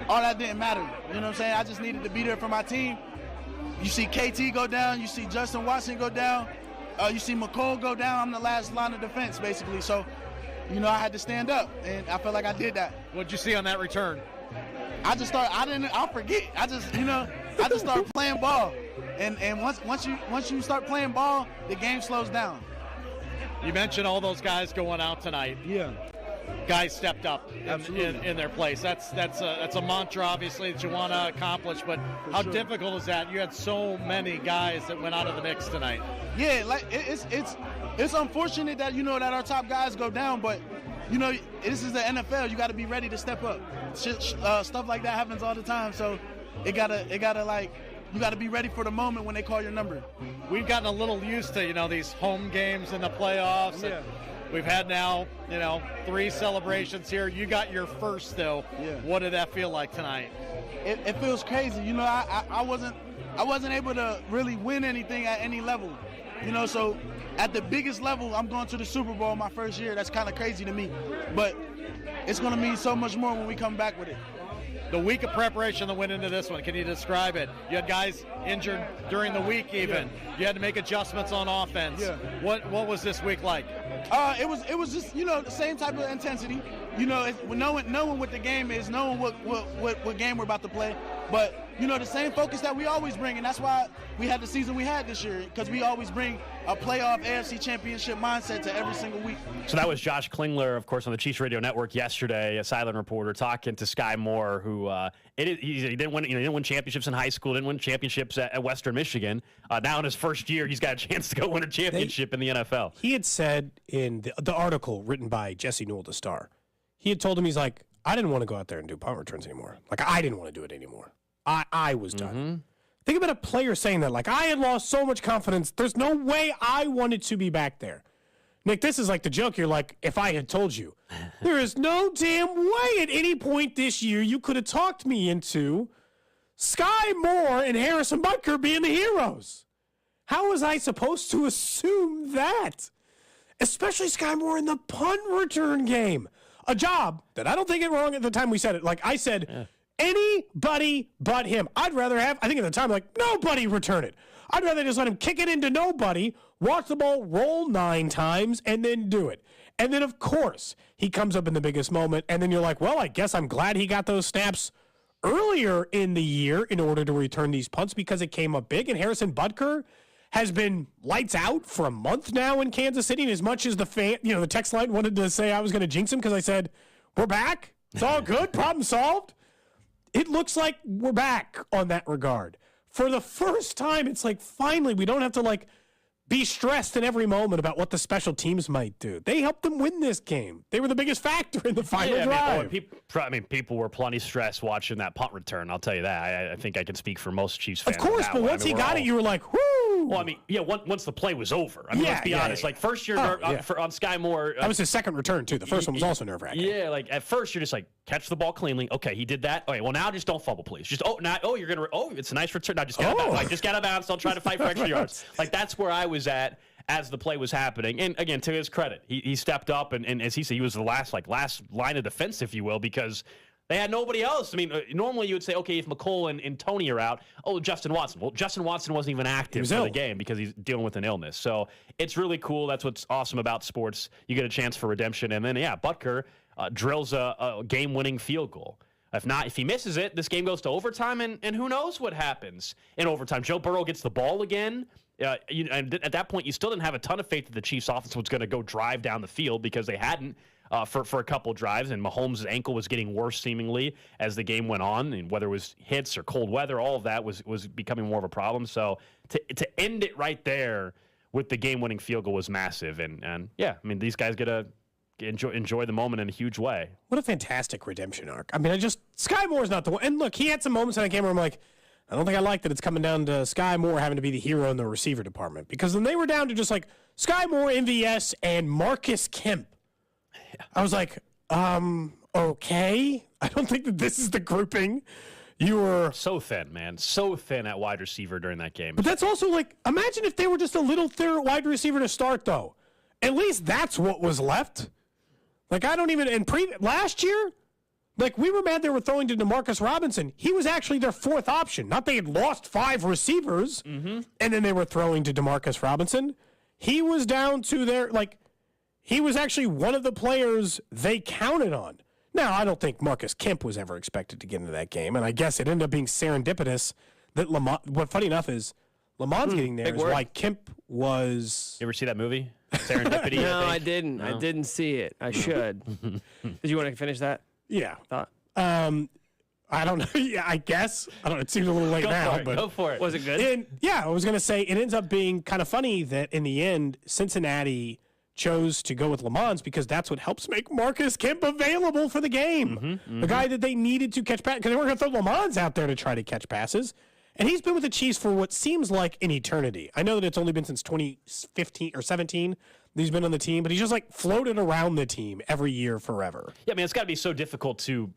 Speaker 15: all that didn't matter. You know what I'm saying? I just needed to be there for my team. You see KT go down, you see Justin Watson go down, you see McColl go down. I'm the last line of defense, basically. So, I had to stand up, and I felt like I did that.
Speaker 16: What'd you see on that return?
Speaker 15: I just started. I'll forget. I just started playing ball, and once you start playing ball, the game slows down.
Speaker 16: You mentioned all those guys going out tonight.
Speaker 15: Yeah.
Speaker 16: Guys stepped up in their place. That's a mantra, obviously, that you want to accomplish. But how difficult is that? You had so many guys that went out of the mix tonight.
Speaker 15: Yeah, like it's unfortunate that that our top guys go down, but this is the NFL. You got to be ready to step up. Stuff like that happens all the time. So you gotta be ready for the moment when they call your number.
Speaker 16: We've gotten a little used to these home games in the playoffs.
Speaker 15: Yeah.
Speaker 16: We've had now 3 celebrations here. You got your first though.
Speaker 15: Yeah.
Speaker 16: What did that feel like tonight?
Speaker 15: It feels crazy. I wasn't able to really win anything at any level. So at the biggest level, I'm going to the Super Bowl my first year. That's kind of crazy to me. But it's going to mean so much more when we come back with it.
Speaker 16: The week of preparation that went into this one, can you describe it? You had guys injured during the week even. Yeah. You had to make adjustments on offense.
Speaker 15: Yeah.
Speaker 16: What was this week like?
Speaker 15: It was just, the same type of intensity. Knowing what the game is, knowing what game we're about to play. But, the same focus that we always bring, and that's why we had the season we had this year, because we always bring a playoff AFC championship mindset to every single week.
Speaker 3: So that was Josh Klingler, of course, on the Chiefs Radio Network yesterday, a silent reporter, talking to Sky Moore, who he didn't win. He didn't win championships in high school, didn't win championships at Western Michigan. Now in his first year, he's got a chance to go win a championship in the NFL.
Speaker 4: He had said in the article written by Jesse Newell, the Star, he had told him, he's like, I didn't want to go out there and do punt returns anymore. Like, I didn't want to do it anymore. I was done. Mm-hmm. Think about a player saying that. Like, I had lost so much confidence. There's no way I wanted to be back there. Nick, this is like the joke. You're like, if I had told you. There is no damn way at any point this year you could have talked me into Sky Moore and Harrison Butker being the heroes. How was I supposed to assume that? Especially Sky Moore in the punt return game. A job that I don't think it wrong at the time we said it. Like I said, anybody but him. I'd rather have, I think at the time, like, nobody return it. I'd rather just let him kick it into nobody, watch the ball roll 9 times, and then do it. And then, of course, he comes up in the biggest moment, and then you're like, well, I guess I'm glad he got those snaps earlier in the year in order to return these punts because it came up big. And Harrison Butker has been lights out for a month now in Kansas City. And as much as the text line wanted to say I was going to jinx him because I said, we're back. It's all good. Problem solved. It looks like we're back on that regard. For the first time, it's like, finally, we don't have to, like, be stressed in every moment about what the special teams might do. They helped them win this game. They were the biggest factor in the final drive.
Speaker 3: People were plenty stressed watching that punt return. I'll tell you that. I think I can speak for most Chiefs fans.
Speaker 4: Of course, but once he got it, you were like, whoo!
Speaker 3: Well, once the play was over. Let's be honest. Like, first year on Sky Moore.
Speaker 4: That was his second return, too. The first one was also nerve-wracking.
Speaker 3: Yeah, like, at first, you're just like, catch the ball cleanly. Okay, he did that. Okay, well, now just don't fumble, please. Just, it's a nice return. Now just get out of bounds. Like, just get out of bounds. Don't try to fight for extra yards. Like, that's where I was at as the play was happening. And, again, to his credit, he stepped up, and as he said, he was the last line of defense, if you will, because they had nobody else. I mean, normally you would say, okay, if McColl and Tony are out, Justin Watson. Well, Justin Watson wasn't even active for the game because he's dealing with an illness. So it's really cool. That's what's awesome about sports. You get a chance for redemption. And then, Butker drills a game-winning field goal. If he misses it, this game goes to overtime, and who knows what happens in overtime. Joe Burrow gets the ball again. And at that point, you still didn't have a ton of faith that the Chiefs' offense was going to go drive down the field because they hadn't for a couple drives, and Mahomes' ankle was getting worse seemingly as the game went on, and whether it was hits or cold weather, all of that was becoming more of a problem. So to end it right there with the game-winning field goal was massive, and these guys get to enjoy the moment in a huge way.
Speaker 4: What a fantastic redemption arc. I mean, Sky Moore's not the one. And look, he had some moments in that game where I'm like, I don't think I like that it's coming down to Sky Moore having to be the hero in the receiver department. Because then they were down to just like Sky Moore, MVS, and Marcus Kemp. Yeah. I was like, okay. I don't think that this is the grouping. You were
Speaker 3: so thin, man. So thin at wide receiver during that game.
Speaker 4: But that's also like, imagine if they were just a little thinner wide receiver to start, though. At least that's what was left. Like, I don't even, last year, like, we were mad they were throwing to DeMarcus Robinson. He was actually their fourth option. Not they had lost 5 receivers, and then they were throwing to DeMarcus Robinson. He was down to he was actually one of the players they counted on. Now, I don't think Marcus Kemp was ever expected to get into that game, and I guess it ended up being serendipitous that what funny enough is Lamont's getting there is why Kemp was...
Speaker 3: You ever see that movie? Serendipity?
Speaker 8: No, I didn't. No? I didn't see it. I should. Did you want to finish that?
Speaker 4: Yeah. I don't know. Yeah, I guess. I don't know. It seems a little late now.
Speaker 3: Go for it.
Speaker 8: Was it good?
Speaker 4: I was going to say it ends up being kind of funny that in the end, Cincinnati chose to go with Lamont because that's what helps make Marcus Kemp available for the game. The guy that they needed to catch passes, because they weren't going to throw Lamont out there to try to catch passes. And he's been with the Chiefs for what seems like an eternity. I know that it's only been since 2015 or 17 that he's been on the team, but he's just like floated around the team every year forever.
Speaker 3: Yeah, I mean, it's got to be so difficult to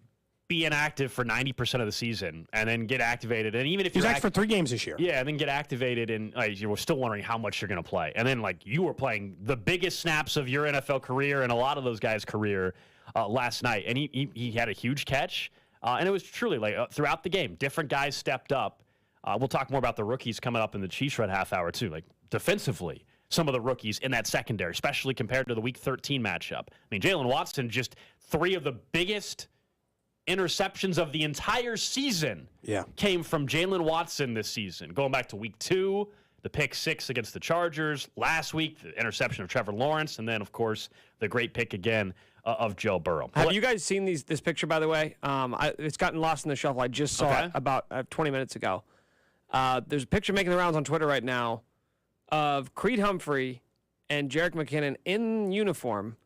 Speaker 3: be inactive for 90% of the season and then get activated. And even if
Speaker 4: He's
Speaker 3: you're
Speaker 4: active for 3 games this year.
Speaker 3: Yeah, and then get activated, and you were still wondering how much you're going to play. And then, you were playing the biggest snaps of your NFL career and a lot of those guys' career last night. And he had a huge catch. And it was truly, throughout the game, different guys stepped up. We'll talk more about the rookies coming up in the Chiefs Red half hour, too. Defensively, some of the rookies in that secondary, especially compared to the Week 13 matchup. I mean, Jalen Watson, just 3 of the biggest interceptions of the entire season came from Jalen Watson this season. Going back to Week 2, the pick 6 against the Chargers. Last week, the interception of Trevor Lawrence. And then, of course, the great pick again of Joe Burrow.
Speaker 8: Have you guys seen this picture, by the way? It's gotten lost in the shuffle. I just saw it about 20 minutes ago. There's a picture making the rounds on Twitter right now of Creed Humphrey and Jerick McKinnon in uniform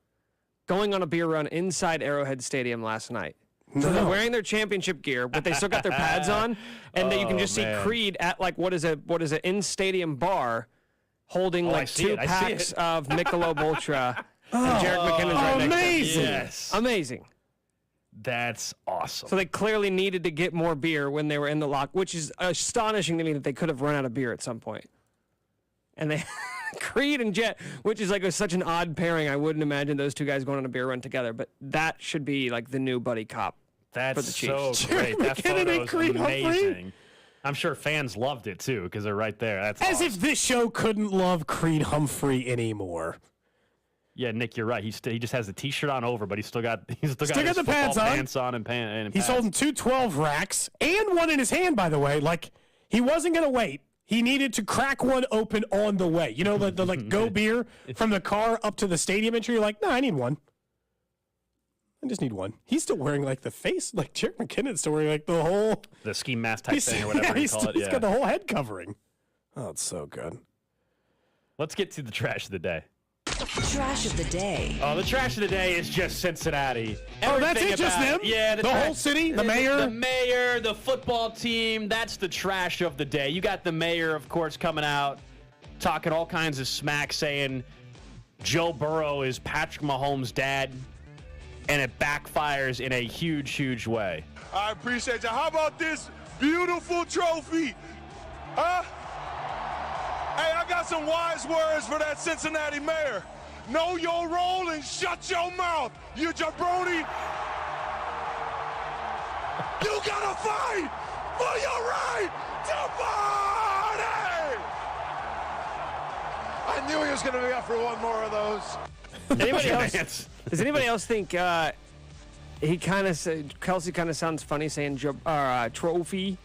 Speaker 8: going on a beer run inside Arrowhead Stadium last night. So they're wearing their championship gear, but they still got their pads on, and you can just see Creed at what is an in-stadium bar holding 2 packs of Michelob Ultra. And Jerick McKinnon's right next to him.
Speaker 3: Yes.
Speaker 8: Amazing.
Speaker 3: That's awesome.
Speaker 8: So they clearly needed to get more beer when they were in the lock, which is astonishing to me that they could have run out of beer at some point. And they Creed and Jet, which is such an odd pairing. I wouldn't imagine those 2 guys going on a beer run together, but that should be the new buddy cop for the Chiefs.
Speaker 3: So great. That photo is amazing. I'm sure fans loved it too because they're right there. That's
Speaker 4: As if this show couldn't love Creed Humphrey anymore.
Speaker 3: Yeah, Nick, you're right. He just has the T-shirt on over, but he's still got his
Speaker 4: the
Speaker 3: pants on and
Speaker 4: he's
Speaker 3: pads.
Speaker 4: holding 2 12 racks and one in his hand, by the way. He wasn't going to wait. He needed to crack one open on the way. You know, the go beer from the car up to the stadium entry. You're like, no, I need one. I just need one. He's still wearing the face. Jerick McKinnon's still wearing
Speaker 3: the ski mask type thing or whatever you call it.
Speaker 4: He's got the whole head covering. Oh, it's so good.
Speaker 3: Let's get to the trash of the day.
Speaker 7: Trash of the day.
Speaker 3: Oh, the trash of the day is just Cincinnati.
Speaker 4: That's it? Just them?
Speaker 3: Yeah.
Speaker 4: The whole city? The mayor?
Speaker 3: The mayor, the football team. That's the trash of the day. You got the mayor, of course, coming out, talking all kinds of smack, saying Joe Burrow is Patrick Mahomes' dad, and it backfires in a huge, huge way.
Speaker 2: I appreciate you. How about this beautiful trophy? Huh? Hey, I got some wise words for that Cincinnati mayor. Know your role and shut your mouth, you jabroni. You gotta fight for your right to party! I knew he was gonna be up for one more of those.
Speaker 8: Does anybody else think Kelsey kind of sounds funny saying trophy?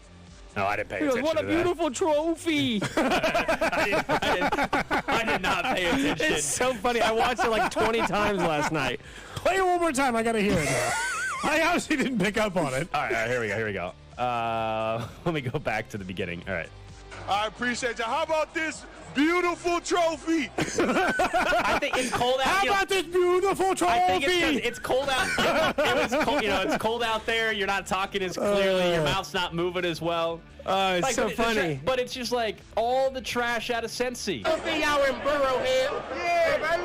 Speaker 3: No, I didn't pay attention
Speaker 8: What a beautiful trophy!
Speaker 3: I did not pay attention.
Speaker 8: It's so funny. I watched it 20 times last night.
Speaker 4: Play it one more time. I got to hear it now. I honestly didn't pick up on it.
Speaker 3: All right, here we go. Let me go back to the beginning. All right.
Speaker 2: I appreciate you. How about this beautiful trophy?
Speaker 3: I think it's cold out.
Speaker 4: How about this beautiful trophy?
Speaker 3: I think it's cold out. It's cold, it's cold out there. You're not talking as clearly. Your mouth's not moving as well.
Speaker 8: It's so funny.
Speaker 3: But it's just all the trash out of Cincy.
Speaker 2: We'll see y'all in Burrowhead. Yeah, baby.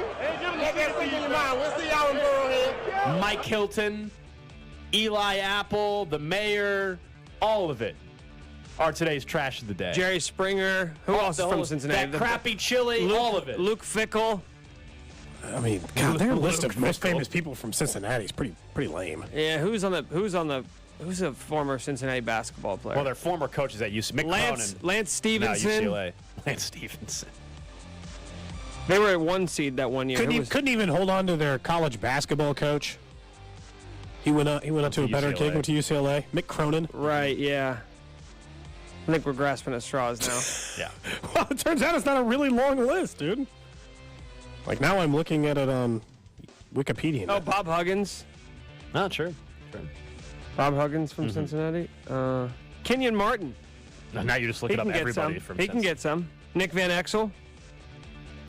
Speaker 2: Let that sink in your mind. We'll see y'all in Burrowhead.
Speaker 3: Mike Hilton, Eli Apple, the mayor, all of it are today's trash of the day.
Speaker 8: Jerry Springer. Who else is from Cincinnati?
Speaker 3: That crappy chili, all of it.
Speaker 8: Luke Fickell.
Speaker 4: I mean, God, their list of most famous people from Cincinnati is pretty lame.
Speaker 8: Yeah, who's a former Cincinnati basketball player?
Speaker 3: Well, they're former coaches at UC.
Speaker 8: Lance Stevenson.
Speaker 3: No, UCLA. Lance Stevenson.
Speaker 8: They were a 1 seed that one year.
Speaker 4: Couldn't even hold on to their college basketball coach. He went up to a better gig, went to UCLA. Mick Cronin.
Speaker 8: Right, yeah. I think we're grasping at straws now.
Speaker 3: Yeah.
Speaker 4: Well, it turns out it's not a really long list, dude. Now I'm looking at it on Wikipedia.
Speaker 8: Oh, Bob Huggins.
Speaker 3: Oh, true.
Speaker 8: Bob Huggins from Cincinnati. Kenyon Martin.
Speaker 3: Now you're just looking up everybody from Cincinnati.
Speaker 8: He can get some. Nick Van Exel.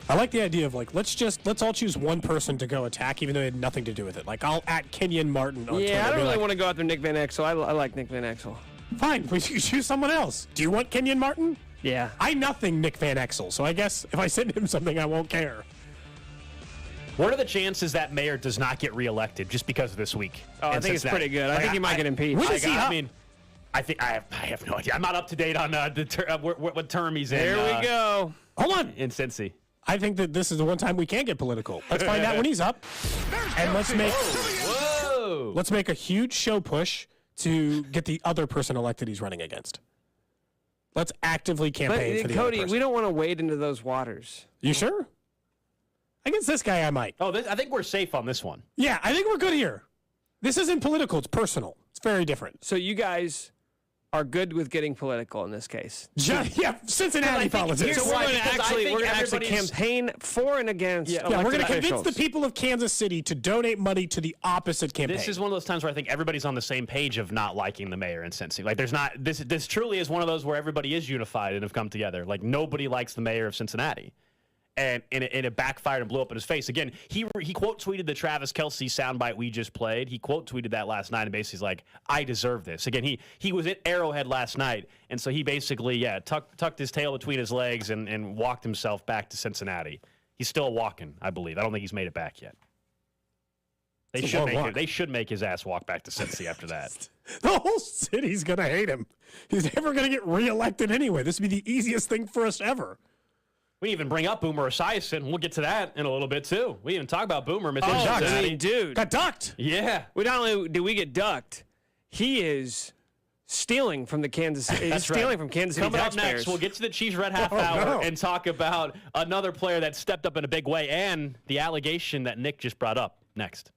Speaker 4: I like the idea of let's all choose one person to go attack, even though it had nothing to do with it. I'll at Kenyon Martin on Twitter.
Speaker 8: I don't really want to go after Nick Van Exel. I like Nick Van Exel.
Speaker 4: Fine, we should choose someone else. Do you want Kenyon Martin?
Speaker 8: Yeah.
Speaker 4: I nothing Nick Van Exel, so I guess if I send him something, I won't care.
Speaker 3: What are the chances that mayor does not get reelected just because of this week?
Speaker 8: Oh, I think it's pretty good. I think he might get impeached.
Speaker 3: I have no idea. I'm not up to date on what term he's in.
Speaker 8: There we go.
Speaker 4: Hold on.
Speaker 3: In Cincy.
Speaker 4: I think that this is the one time we can get political. Let's find out when he's up. And let's make a huge show push to get the other person elected he's running against. Let's actively campaign for the
Speaker 8: Cody,
Speaker 4: other person.
Speaker 8: we don't want to wade into those waters.
Speaker 4: You sure? Against this guy, I might.
Speaker 3: Oh, I think we're safe on this one.
Speaker 4: Yeah, I think we're good here. This isn't political. It's personal. It's very different.
Speaker 8: So you guys are good with getting political in this case.
Speaker 4: Yeah, Cincinnati politics.
Speaker 8: So we're going to actually campaign for and against elected
Speaker 4: we're going to convince
Speaker 8: officials.
Speaker 4: the people of Kansas City to donate money to the opposite campaign.
Speaker 3: This is one of those times where I think everybody's on the same page of not liking the mayor in Cincy. Like, there's not this truly is one of those where everybody is unified and have come together. Like, nobody likes the mayor of Cincinnati. And it backfired and blew up in his face. Again, he quote tweeted the Travis Kelce soundbite we just played. He quote tweeted that last night and basically is like, I deserve this. Again, he was at Arrowhead last night, and so he basically tucked his tail between his legs and walked himself back to Cincinnati. He's still walking, I believe. I don't think he's made it back yet. They should make his ass walk back to Cincy after that.
Speaker 4: The whole city's going to hate him. He's never going to get reelected anyway. This would be the easiest thing for us ever.
Speaker 3: We didn't even bring up Boomer Esiason. We'll get to that in a little bit, too. We didn't talk about Boomer.
Speaker 8: Dude.
Speaker 4: Got ducked.
Speaker 3: Yeah.
Speaker 8: Not only did we get ducked, he is stealing from the Kansas City.
Speaker 3: That's
Speaker 8: stealing
Speaker 3: right.
Speaker 8: from Kansas City
Speaker 3: Coming
Speaker 8: taxpayers.
Speaker 3: up next, we'll get to the Chiefs Red Half Hour and talk about another player that stepped up in a big way and the allegation that Nick just brought up next.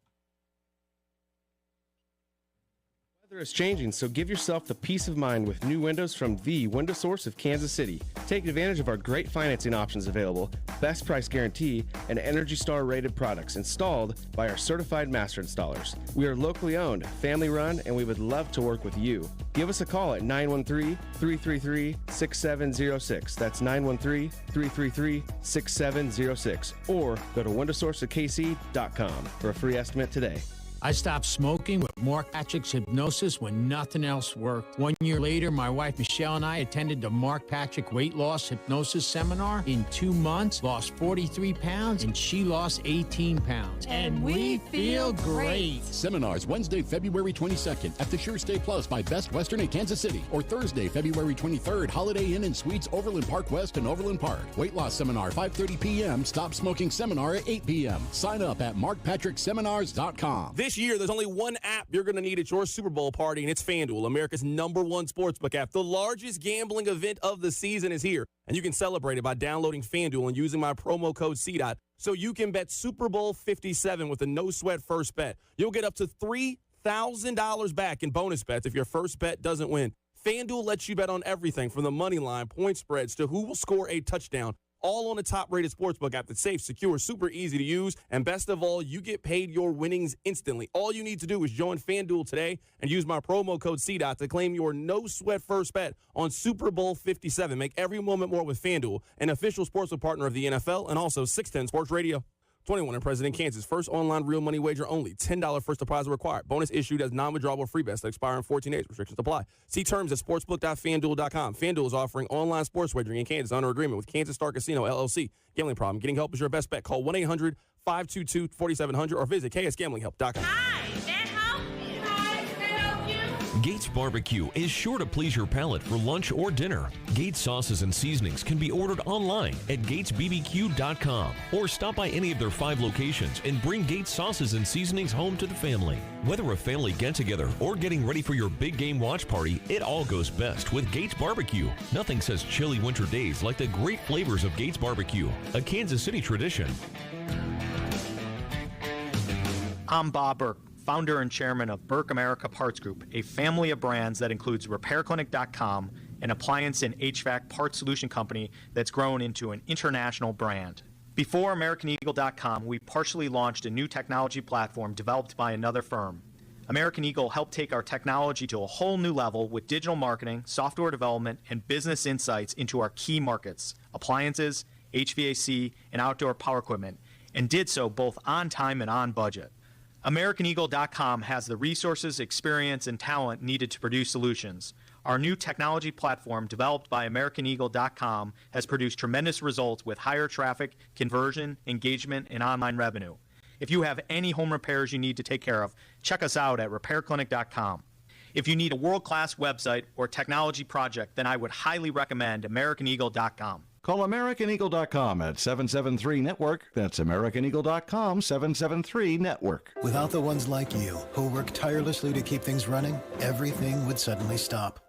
Speaker 17: Weather is changing, so give yourself the peace of mind with new windows from the Window Source of Kansas City. Take advantage of our great financing options available, best price guarantee, and Energy Star rated products installed by our certified master installers. We are locally owned, family run, and we would love to work with you. Give us a call at 913-333-6706. That's 913-333-6706. Or go to windowsourceofkc.com for a free estimate today.
Speaker 18: I stopped smoking with Mark Patrick's hypnosis when nothing else worked. 1 year later, my wife Michelle and I attended the Mark Patrick Weight Loss Hypnosis Seminar. In 2 months, lost 43 pounds, and she lost 18 pounds. And we feel great.
Speaker 24: Seminars Wednesday, February 22nd at the Sure Stay Plus by Best Western in Kansas City. Or Thursday, February 23rd, Holiday Inn and Suites, Overland Park West and Overland Park. Weight Loss Seminar, 5:30 p.m. Stop Smoking Seminar at 8 p.m. Sign up at markpatrickseminars.com.
Speaker 19: This year, there's only one app you're going to need at your Super Bowl party, and it's FanDuel, America's #1 sportsbook app. The largest gambling event of the season is here, and you can celebrate it by downloading FanDuel and using my promo code CDOT so you can bet Super Bowl 57 with a no-sweat first bet. You'll get up to $3,000 back in bonus bets if your first bet doesn't win. FanDuel lets you bet on everything from the money line, point spreads, to who will score a touchdown. All on the top-rated sportsbook app that's safe, secure, super easy to use, and best of all, you get paid your winnings instantly. All you need to do is join FanDuel today and use my promo code CDOT to claim your no-sweat first bet on Super Bowl 57. Make every moment more with FanDuel, an official sportsbook partner of the NFL, and also 610 Sports Radio. 21 in President, Kansas. First online real money wager only. $10 first deposit required. Bonus issued as non-withdrawable free bets that expire in 14 days. Restrictions apply. See terms at sportsbook.fanduel.com. FanDuel is offering online sports wagering in Kansas under agreement with Kansas Star Casino, LLC. Gambling problem? Getting help is your best bet. Call 1-800-522-4700 or visit ksgamblinghelp.com.
Speaker 20: Gates Barbecue is sure to please your palate for lunch or dinner. Gates sauces and seasonings can be ordered online at gatesbbq.com or stop by any of their 5 locations and bring Gates sauces and seasonings home to the family. Whether a family get-together or getting ready for your big game watch party, it all goes best with Gates Barbecue. Nothing says chilly winter days like the great flavors of Gates Barbecue, a Kansas City tradition.
Speaker 21: I'm Bob Burke, founder and chairman of Burke America Parts Group, a family of brands that includes RepairClinic.com, an appliance and HVAC parts solution company that's grown into an international brand. Before AmericanEagle.com, we partially launched a new technology platform developed by another firm. American Eagle helped take our technology to a whole new level with digital marketing, software development, and business insights into our key markets, appliances, HVAC, and outdoor power equipment, and did so both on time and on budget. AmericanEagle.com has the resources, experience, and talent needed to produce solutions. Our new technology platform, developed by AmericanEagle.com, has produced tremendous results with higher traffic, conversion, engagement, and online revenue. If you have any home repairs you need to take care of, check us out at repairclinic.com. If you need a world-class website or technology project, then I would highly recommend AmericanEagle.com.
Speaker 1: Call AmericanEagle.com at 773-NETWORK. That's AmericanEagle.com, 773-NETWORK.
Speaker 5: Without the ones like you, who work tirelessly to keep things running, everything would suddenly stop.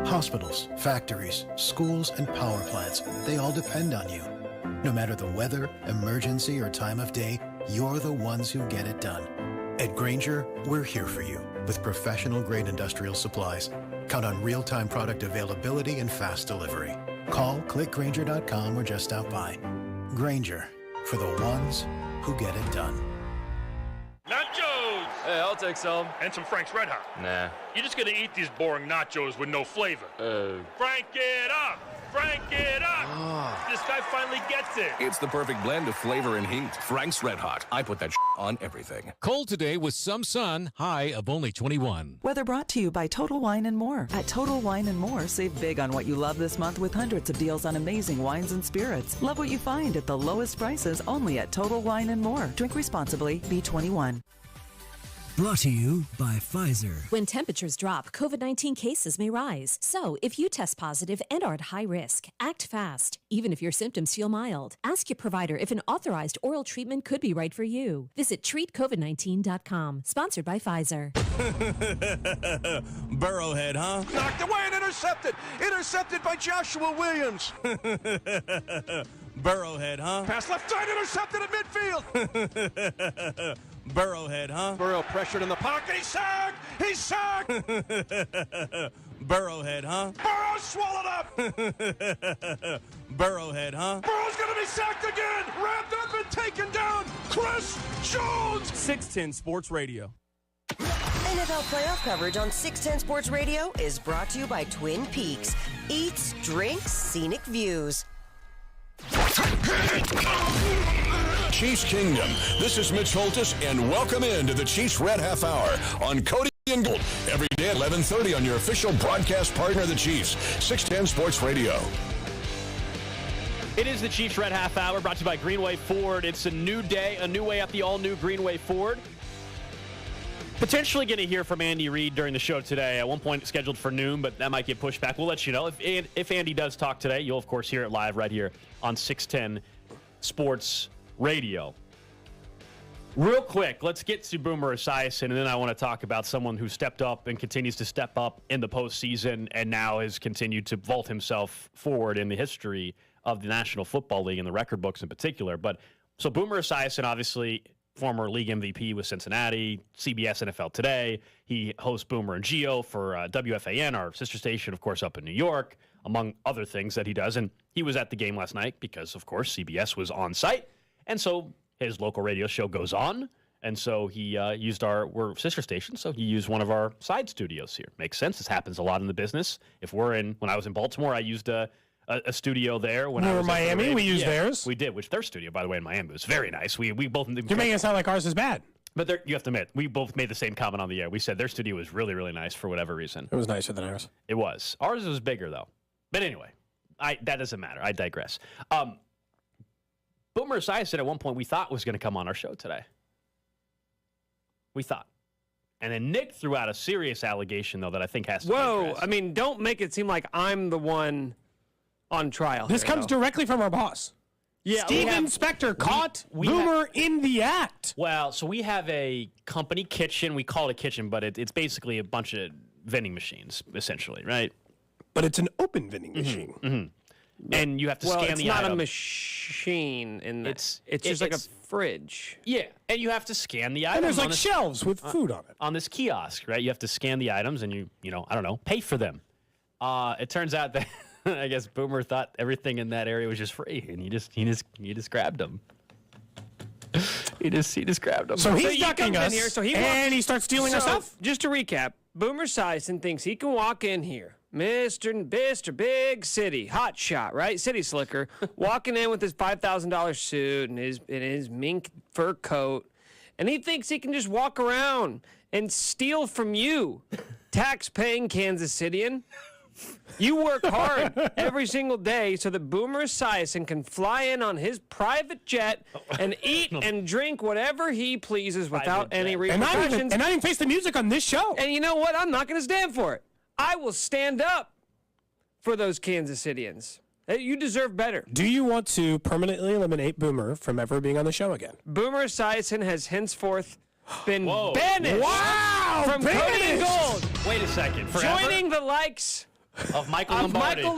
Speaker 5: Hospitals, factories, schools, and power plants, they all depend on you. No matter the weather, emergency, or time of day, you're the ones who get it done. At Grainger, we're here for you with professional-grade industrial supplies. Count on real-time product availability and fast delivery. Call, click Grainger.com, or just stop by. Grainger, for the ones who get it done.
Speaker 6: Nachos!
Speaker 22: Hey, I'll take some.
Speaker 6: And some Frank's Red Hot.
Speaker 22: Nah.
Speaker 6: You're just gonna eat these boring nachos with no flavor. Frank it up! Frank it up! This guy finally gets it.
Speaker 23: It's the perfect blend of flavor and heat. Frank's Red Hot. I put that on everything.
Speaker 26: Cold today with some sun, high of only 21.
Speaker 27: Weather brought to you by Total Wine & More. At Total Wine & More, save big on what you love this month with hundreds of deals on amazing wines and spirits. Love what you find at the lowest prices only at Total Wine & More. Drink responsibly. Be 21.
Speaker 28: Brought to you by Pfizer.
Speaker 29: When temperatures drop, COVID-19 cases may rise. So, if you test positive and are at high risk, act fast, even if your symptoms feel mild. Ask your provider if an authorized oral treatment could be right for you. Visit treatcovid19.com. Sponsored by Pfizer.
Speaker 25: Burrowhead, huh? Knocked away and intercepted. Intercepted by Joshua Williams. Burrowhead, huh? Pass left side, intercepted at midfield. Burrowhead, huh? Burrow pressured in the pocket. He's sacked! He's sacked! Burrowhead, huh? Burrow swallowed up! Burrowhead, huh? Burrow's gonna be sacked again! Wrapped up and taken down! Chris Jones!
Speaker 19: 610 Sports Radio.
Speaker 7: NFL playoff coverage on 610 Sports Radio is brought to you by Twin Peaks. Eats, drinks, scenic views.
Speaker 24: Chiefs Kingdom. This is Mitch Holtis, and welcome into the Chiefs Red Half Hour on Cody and Gold. Every day at 11:30 on your official broadcast partner, the Chiefs, 610 Sports Radio.
Speaker 3: It is the Chiefs Red Half Hour, brought to you by Greenway Ford. It's a new day, a new way at the all-new Greenway Ford. Potentially going to hear from Andy Reid during the show today. At one point scheduled for noon, but that might get pushed back. We'll let you know. If Andy does talk today, you'll, of course, hear it live right here on 610 Sports Radio. Real quick, let's get to Boomer Esiason, and then I want to talk about someone who stepped up and continues to step up in the postseason and now has continued to vault himself forward in the history of the National Football League and the record books in particular. But so Boomer Esiason, obviously, former league MVP with Cincinnati, CBS NFL Today. He hosts Boomer and Gio for WFAN, our sister station, of course, up in New York, among other things that he does. And he was at the game last night because, of course, CBS was on site. And so his local radio show goes on. And so he we're sister station, so he used one of our side studios here. Makes sense. This happens a lot in the business. When I was in Baltimore, I used a studio there. When I was
Speaker 4: in Miami, we used theirs.
Speaker 3: We did, which their studio, by the way, in Miami was very nice. We both.
Speaker 4: You're making it sound like ours is bad.
Speaker 3: But you have to admit, we both made the same comment on the air. We said their studio was really, really nice for whatever reason.
Speaker 4: It was nicer than ours.
Speaker 3: It was. Ours was bigger, though. But anyway, that doesn't matter. I digress. Boomer Esiason at one point we thought was going to come on our show today. We thought. And then Nick threw out a serious allegation, though, that I think has to be addressed.
Speaker 8: I mean, don't make it seem like I'm the one on trial.
Speaker 4: This comes directly from our boss.
Speaker 8: Yeah,
Speaker 4: Steven Spector caught Boomer in the act.
Speaker 3: Well, so we have a company kitchen. We call it a kitchen, but it's basically a bunch of vending machines, essentially, right?
Speaker 4: But it's an open vending machine.
Speaker 3: Mm-hmm. And you have to scan the item.
Speaker 8: It's not a machine. It's just like a fridge.
Speaker 3: Yeah, and you have to scan the item.
Speaker 4: And there's like shelves with food on it.
Speaker 3: On this kiosk, right? You have to scan the items and you I don't know, pay for them. It turns out that I guess Boomer thought everything in that area was just free, and he just grabbed them. He just grabbed them.
Speaker 4: So he's ducking us, and he starts stealing our stuff.
Speaker 8: Just to recap, Boomer Esiason thinks he can walk in here, Mr. Big City, hot shot, right? City slicker, walking in with his $5,000 suit and his mink fur coat, and he thinks he can just walk around and steal from you, tax-paying Kansas Cityan. You work hard every single day so that Boomer Esiason can fly in on his private jet and eat and drink whatever he pleases without any repercussions.
Speaker 4: And not even face the music on this show.
Speaker 8: And you know what? I'm not going to stand for it. I will stand up for those Kansas Cityans. You deserve better.
Speaker 4: Do you want to permanently eliminate Boomer from ever being on the show again?
Speaker 8: Boomer Esiason has henceforth been banished from
Speaker 4: banished.
Speaker 8: Cody and Gold.
Speaker 3: Wait a second. Forever?
Speaker 8: Joining the likes
Speaker 3: of Michael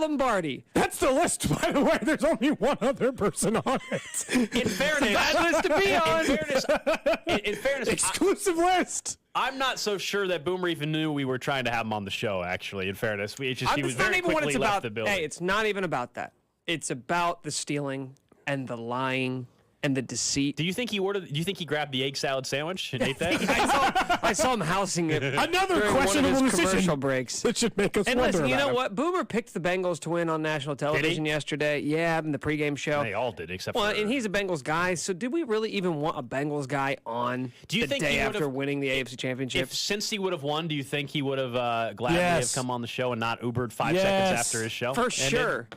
Speaker 8: Lombardi.
Speaker 4: That's the list, by the way. There's only one other person on it.
Speaker 3: In fairness,
Speaker 8: bad list to be on.
Speaker 3: In fairness,
Speaker 4: exclusive list.
Speaker 3: I'm not so sure that Boomer even knew we were trying to have him on the show. Actually, in fairness, he was
Speaker 8: It's not
Speaker 3: very
Speaker 8: even what
Speaker 3: quickly
Speaker 8: it's
Speaker 3: left
Speaker 8: about.
Speaker 3: the building.
Speaker 8: Hey, it's not even about that. It's about the stealing and the lying and the deceit.
Speaker 3: Do you think he grabbed the egg salad sandwich and ate that?
Speaker 8: I saw him housing it.
Speaker 4: Another
Speaker 8: during
Speaker 4: questionable
Speaker 8: one of his
Speaker 4: decision
Speaker 8: commercial breaks.
Speaker 4: that should make us
Speaker 8: And
Speaker 4: wonder
Speaker 8: listen, you
Speaker 4: about
Speaker 8: know
Speaker 4: him.
Speaker 8: what? Boomer picked the Bengals to win on national television yesterday. Yeah, in the pregame show.
Speaker 3: They all did, except
Speaker 8: Well,
Speaker 3: for.
Speaker 8: and he's a Bengals guy, so did we really even want a Bengals guy on
Speaker 3: Do you
Speaker 8: the
Speaker 3: think
Speaker 8: day
Speaker 3: he
Speaker 8: after
Speaker 3: would've-
Speaker 8: winning the AFC Championship?
Speaker 3: If Cincy would have won, do you think he would have gladly
Speaker 4: Yes.
Speaker 3: have come on the show and not Ubered 5
Speaker 4: Yes.
Speaker 3: seconds after his show?
Speaker 8: For
Speaker 3: ended?
Speaker 8: sure.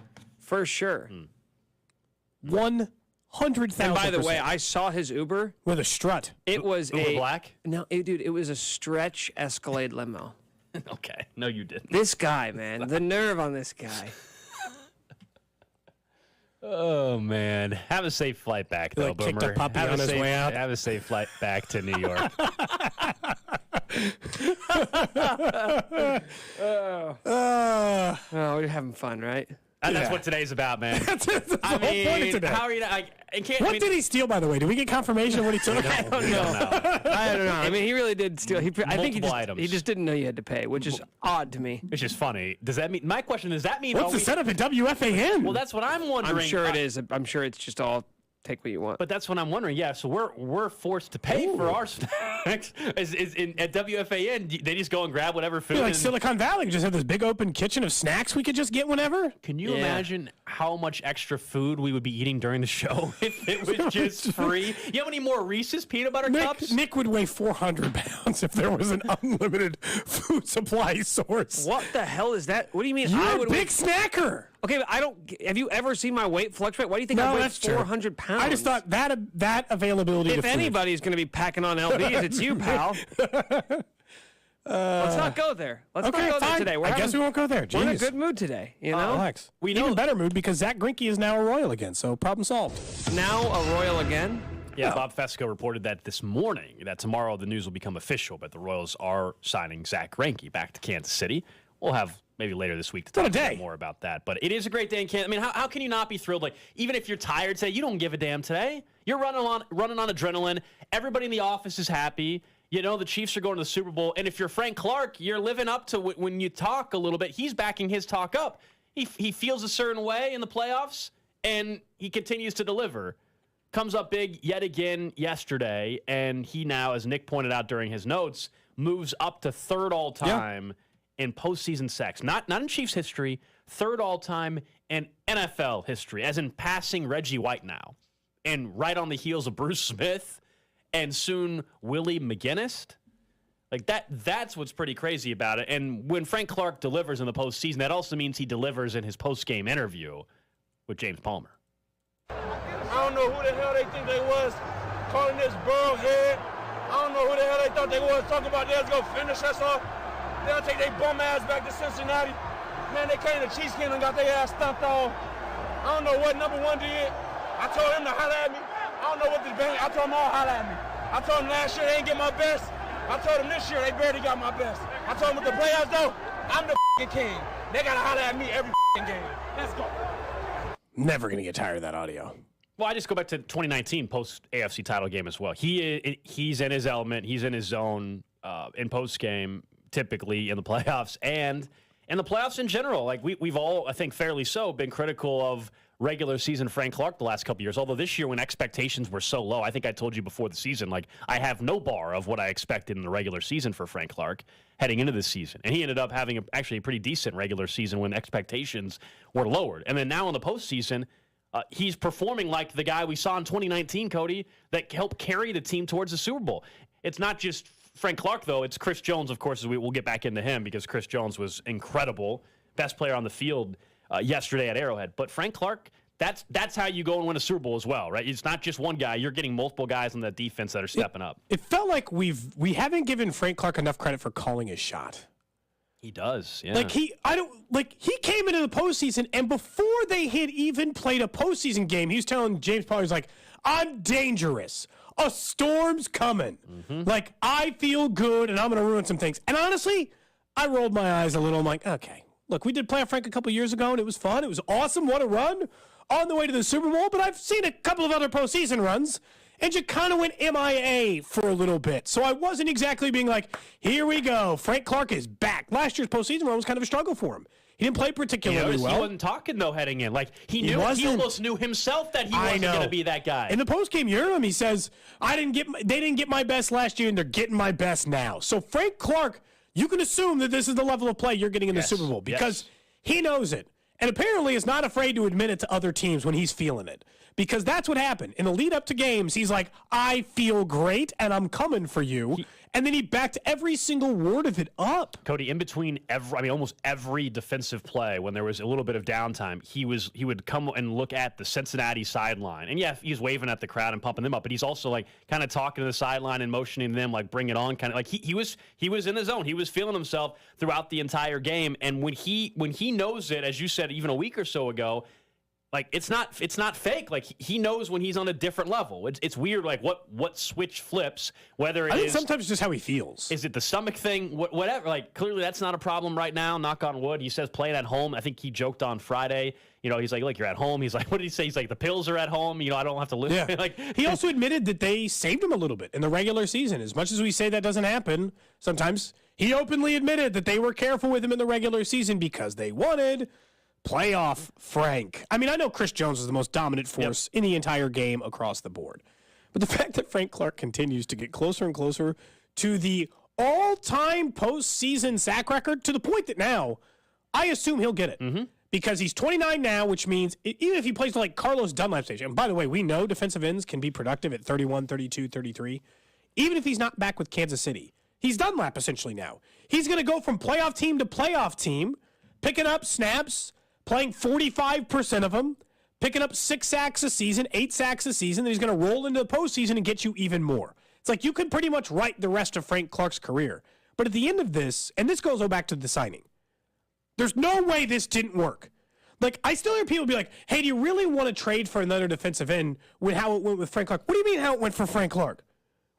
Speaker 8: For sure.
Speaker 4: 100,000%.
Speaker 8: And by the way, I saw his Uber.
Speaker 4: with a strut.
Speaker 8: It was
Speaker 3: Uber Black?
Speaker 8: No, dude, it was a stretch Escalade limo.
Speaker 3: Okay. No, you didn't.
Speaker 8: This guy, man, the nerve on this guy.
Speaker 3: Oh man, have a safe flight back though,
Speaker 4: Like, kicked
Speaker 3: Boomer.
Speaker 4: a puppy
Speaker 3: have
Speaker 4: on his
Speaker 3: safe,
Speaker 4: way out.
Speaker 3: Have a safe flight back to New York.
Speaker 8: Oh, we're having fun, right?
Speaker 3: And that's what today's about, man.
Speaker 4: That's the whole point of today.
Speaker 3: How are you?
Speaker 4: What did he steal, by the way? Did we get confirmation of what he took?
Speaker 8: I don't know. I don't know. I mean, he really did steal. I think
Speaker 3: Multiple items.
Speaker 8: he just didn't know you had to pay, which is odd to me.
Speaker 3: Which is funny. Does that mean? My question is, that mean?
Speaker 4: What's the setup at WFAN?
Speaker 3: Well, that's what I'm wondering.
Speaker 8: I'm sure it is. I'm sure it's just all take what you want.
Speaker 3: But that's what I'm wondering. Yeah, so we're forced to pay for our snacks. At WFAN, they just go and grab whatever food.
Speaker 4: Like
Speaker 3: and-
Speaker 4: Silicon Valley, we just have this big open kitchen of snacks we could just get whenever.
Speaker 3: Can you imagine how much extra food we would be eating during the show if it was just free? You have any more Reese's peanut butter cups?
Speaker 4: Nick would weigh 400 pounds if there was an unlimited food supply source.
Speaker 8: What the hell is that? What do you mean?
Speaker 4: You're a big snacker.
Speaker 8: Okay, but I don't. Have you ever seen my weight fluctuate? Why do you think I
Speaker 4: No,
Speaker 8: weigh
Speaker 4: that's true.
Speaker 8: 400 pounds?
Speaker 4: I just thought that availability to
Speaker 8: if
Speaker 4: food.
Speaker 8: anybody's going to be packing on LBs, it's you, pal. Let's not go there. Let's
Speaker 4: Okay,
Speaker 8: not go there
Speaker 4: fine.
Speaker 8: today.
Speaker 4: I guess we won't go there.
Speaker 8: We're in a
Speaker 4: Jeez.
Speaker 8: good mood today. You know,
Speaker 4: Relax. Even better mood because Zach Greinke is now a Royal again, so problem solved.
Speaker 8: now a Royal again.
Speaker 3: Yeah, Bob Fesco reported that this morning, that tomorrow the news will become official, but the Royals are signing Zach Greinke back to Kansas City. We'll have maybe later this week to talk a bit more about that. But it is a great day in Kansas. I mean, how can you not be thrilled? Like, even if you're tired today, you don't give a damn today. You're running on adrenaline. Everybody in the office is happy. You know, the Chiefs are going to the Super Bowl. And if you're Frank Clark, you're living up to when you talk a little bit. He's backing his talk up. He feels a certain way in the playoffs, and he continues to deliver. Comes up big yet again yesterday, and he now, as Nick pointed out during his notes, moves up to third all-time in postseason sacks. Not in Chiefs history, third all-time in NFL history, as in passing Reggie White now. And right on the heels of Bruce Smith and soon Willie McGinnis. Like, that's what's pretty crazy about it. And when Frank Clark delivers in the postseason, that also means he delivers in his post-game interview with James Palmer.
Speaker 2: I don't know who the hell they think they was calling this bald head. I don't know who the hell they thought they was talking about they was going to finish us off. They'll take their bum ass back to Cincinnati. Man, they came to Chiefs and got their ass stumped off. I don't know what number one did. I told him to holler at me. I don't know what this bang. I told them all holler at me. I told them last year they didn't get my best. I told them this year they barely got my best. I told them with the playoffs though, I'm the king. They got to holler at me every game. Let's go.
Speaker 4: Never going to get tired of that audio.
Speaker 3: Well, I just go back to 2019 post AFC title game as well. He's in his element. He's in his zone in post game, typically in the playoffs and in the playoffs in general. Like we've all, I think, fairly so, been critical of regular season Frank Clark the last couple years. Although this year, when expectations were so low, I think I told you before the season, like I have no bar of what I expected in the regular season for Frank Clark heading into this season, and he ended up having actually a pretty decent regular season when expectations were lowered. And then now in the postseason. He's performing like the guy we saw in 2019, Cody, that helped carry the team towards the Super Bowl. It's not just Frank Clark, though. It's Chris Jones, of course, as we'll get back into him because Chris Jones was incredible. best player on the field yesterday at Arrowhead. But Frank Clark, that's how you go and win a Super Bowl as well, right? It's not just one guy. You're getting multiple guys on that defense that are stepping up.
Speaker 4: It felt like we haven't given Frank Clark enough credit for calling his shot.
Speaker 3: He does, yeah.
Speaker 4: He came into the postseason, and before they had even played a postseason game, he was telling James Pollard, he's like, I'm dangerous. A storm's coming. Like, I feel good, and I'm going to ruin some things. And honestly, I rolled my eyes a little. I'm like, okay, look, we did Playoff Frank a couple years ago, and it was fun. It was awesome. What a run on the way to the Super Bowl. But I've seen a couple of other postseason runs, and you kind of went MIA for a little bit. So I wasn't exactly being like, here we go. Frank Clark is back. Last year's postseason run was kind of a struggle for him. He didn't play particularly well.
Speaker 3: He wasn't talking, though, heading in. Like, he almost knew himself that he wasn't going to be that guy.
Speaker 4: In the postgame, you heard him. He says, they didn't get my best last year, and they're getting my best now. So Frank Clark, you can assume that this is the level of play you're getting in the Super Bowl because he knows it. And apparently is not afraid to admit it to other teams when he's feeling it. Because that's what happened. In the lead up to games, he's like, I feel great, and I'm coming for you. And then he backed every single word of it up.
Speaker 3: Cody, in between almost every defensive play, when there was a little bit of downtime, he would come and look at the Cincinnati sideline. And yeah, he's waving at the crowd and pumping them up, but he's also like kind of talking to the sideline and motioning them like bring it on, kind of like he was in the zone. He was feeling himself throughout the entire game. And when he knows it, as you said even a week or so ago, like it's not fake. Like he knows when he's on a different level. It's weird. Like what switch flips? Whether
Speaker 4: I think sometimes it's just how he feels.
Speaker 3: Is it the stomach thing? Whatever. Like clearly that's not a problem right now. Knock on wood. He says playing at home. I think he joked on Friday. You know, he's like, look, you're at home. He's like, what did he say? He's like, the pills are at home. You know, I don't have to live.
Speaker 4: Yeah.
Speaker 3: Like
Speaker 4: he also admitted that they saved him a little bit in the regular season. As much as we say that doesn't happen sometimes, he openly admitted that they were careful with him in the regular season because they wanted playoff Frank. I mean, I know Chris Jones is the most dominant force in the entire game across the board. But the fact that Frank Clark continues to get closer and closer to the all-time postseason sack record, to the point that now I assume he'll get it. Because he's 29 now, which means even if he plays like Carlos Dunlap's age, and by the way, we know defensive ends can be productive at 31, 32, 33. Even if he's not back with Kansas City, he's Dunlap essentially now. He's going to go from playoff team to playoff team, picking up snaps, playing 45% of them, picking up 6 sacks a season, 8 sacks a season, then he's going to roll into the postseason and get you even more. It's like you can pretty much write the rest of Frank Clark's career. But at the end of this, and this goes back to the signing, there's no way this didn't work. Like, I still hear people be like, hey, do you really want to trade for another defensive end with how it went with Frank Clark? What do you mean how it went for Frank Clark?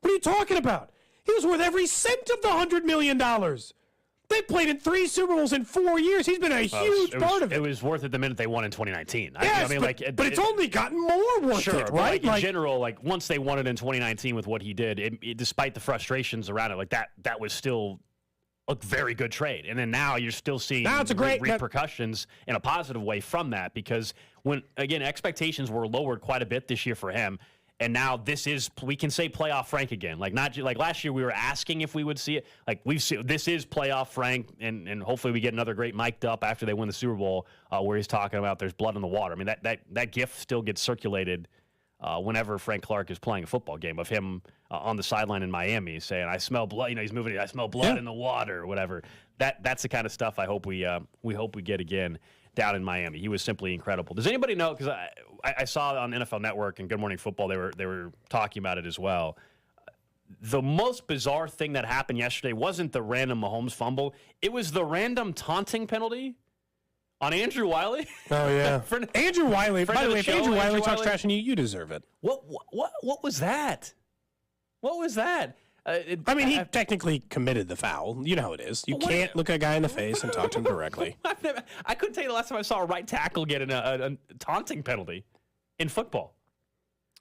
Speaker 4: What are you talking about? He was worth every cent of the $100 million. They played in 3 Super Bowls in 4 years. He's been a huge part of it.
Speaker 3: It was worth it the minute they won in 2019.
Speaker 4: Yes, but it's only gotten more worth it, right?
Speaker 3: Like, in general, like once they won it in 2019 with what he did, despite the frustrations around it, like that was still a very good trade. And then now you're still seeing repercussions in a positive way from that, because when, again, expectations were lowered quite a bit this year for him. And now we can say playoff Frank again. Like not like last year we were asking if we would see it. Like this is playoff Frank, and hopefully we get another great mic'd up after they win the Super Bowl where he's talking about there's blood in the water. I mean that gif still gets circulated whenever Frank Clark is playing a football game of him on the sideline in Miami saying, "I smell blood." You know, he's moving. "I smell blood in the water," or whatever. That's the kind of stuff I hope we get again down in Miami. He was simply incredible. Does anybody know? Because I saw on NFL Network and Good Morning Football they were talking about it as well. The most bizarre thing that happened yesterday wasn't the random Mahomes fumble. It was the random taunting penalty on Andrew Wiley.
Speaker 4: Oh yeah, Andrew Wiley. By the way, if Andrew Wiley talks trash on you, you deserve it.
Speaker 3: What was that? What was that?
Speaker 4: I mean, he technically committed the foul. You know how it is. You can't look a guy in the face and talk to him directly.
Speaker 3: I couldn't tell you the last time I saw a right tackle get a taunting penalty in football.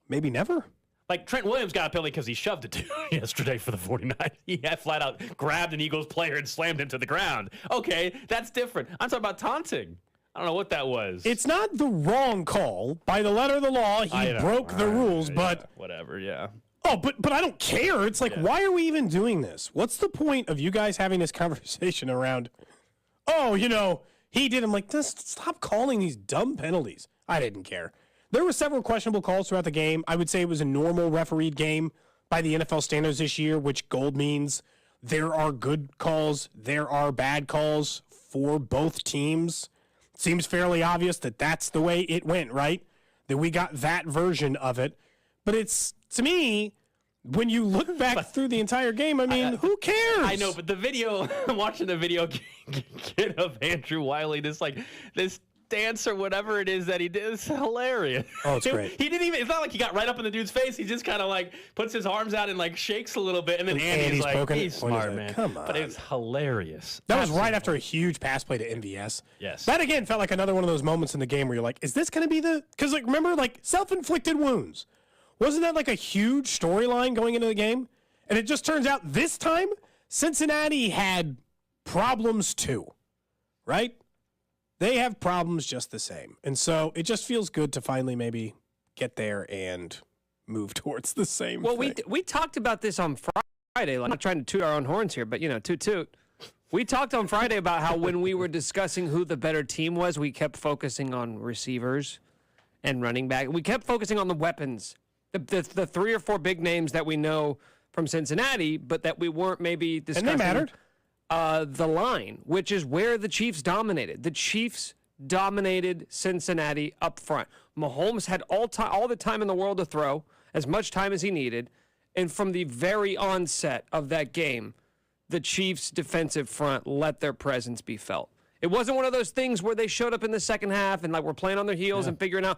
Speaker 4: Maybe never.
Speaker 3: Like Trent Williams got a penalty because he shoved it to yesterday for the 49ers. He had flat out grabbed an Eagles player and slammed him to the ground. Okay, that's different. I'm talking about taunting. I don't know what that was.
Speaker 4: It's not the wrong call. By the letter of the law, he broke the rules, but...
Speaker 3: Whatever, yeah.
Speaker 4: Oh, but I don't care. It's like, why are we even doing this? What's the point of you guys having this conversation around, he did. I'm like, just stop calling these dumb penalties. I didn't care. There were several questionable calls throughout the game. I would say it was a normal refereed game by the NFL standards this year, which gold means there are good calls, there are bad calls for both teams. Seems fairly obvious that that's the way it went, right? That we got that version of it. But it's, to me, when you look back through the entire game, I mean, who cares?
Speaker 3: I know, but the video, I'm watching the video kid of Andrew Wiley, this dance or whatever it is that he did, it's hilarious.
Speaker 4: Oh, it's great.
Speaker 3: He didn't even, it's not like he got right up in the dude's face. He just kind of like puts his arms out and like shakes a little bit. And then Andy's like, he's smart, man.
Speaker 4: Come on.
Speaker 3: But it was hilarious.
Speaker 4: That was right after a huge pass play to MVS.
Speaker 3: Yes.
Speaker 4: That, again, felt like another one of those moments in the game where you're like, is this going to be because, like, remember, like, self-inflicted wounds. Wasn't that like a huge storyline going into the game? And it just turns out this time, Cincinnati had problems too, right? They have problems just the same. And so it just feels good to finally maybe get there and move towards the same thing.
Speaker 8: We talked about this on Friday. Like, I'm not trying to toot our own horns here, but, toot toot. We talked on Friday about how when we were discussing who the better team was, we kept focusing on receivers and running back. We kept focusing on the weapons. The 3 or 4 big names that we know from Cincinnati, but that we weren't maybe discussing.
Speaker 4: And they mattered.
Speaker 8: The line, which is where the Chiefs dominated. The Chiefs dominated Cincinnati up front. Mahomes had all the time in the world to throw, as much time as he needed. And from the very onset of that game, the Chiefs' defensive front let their presence be felt. It wasn't one of those things where they showed up in the second half and like were playing on their heels and figuring out.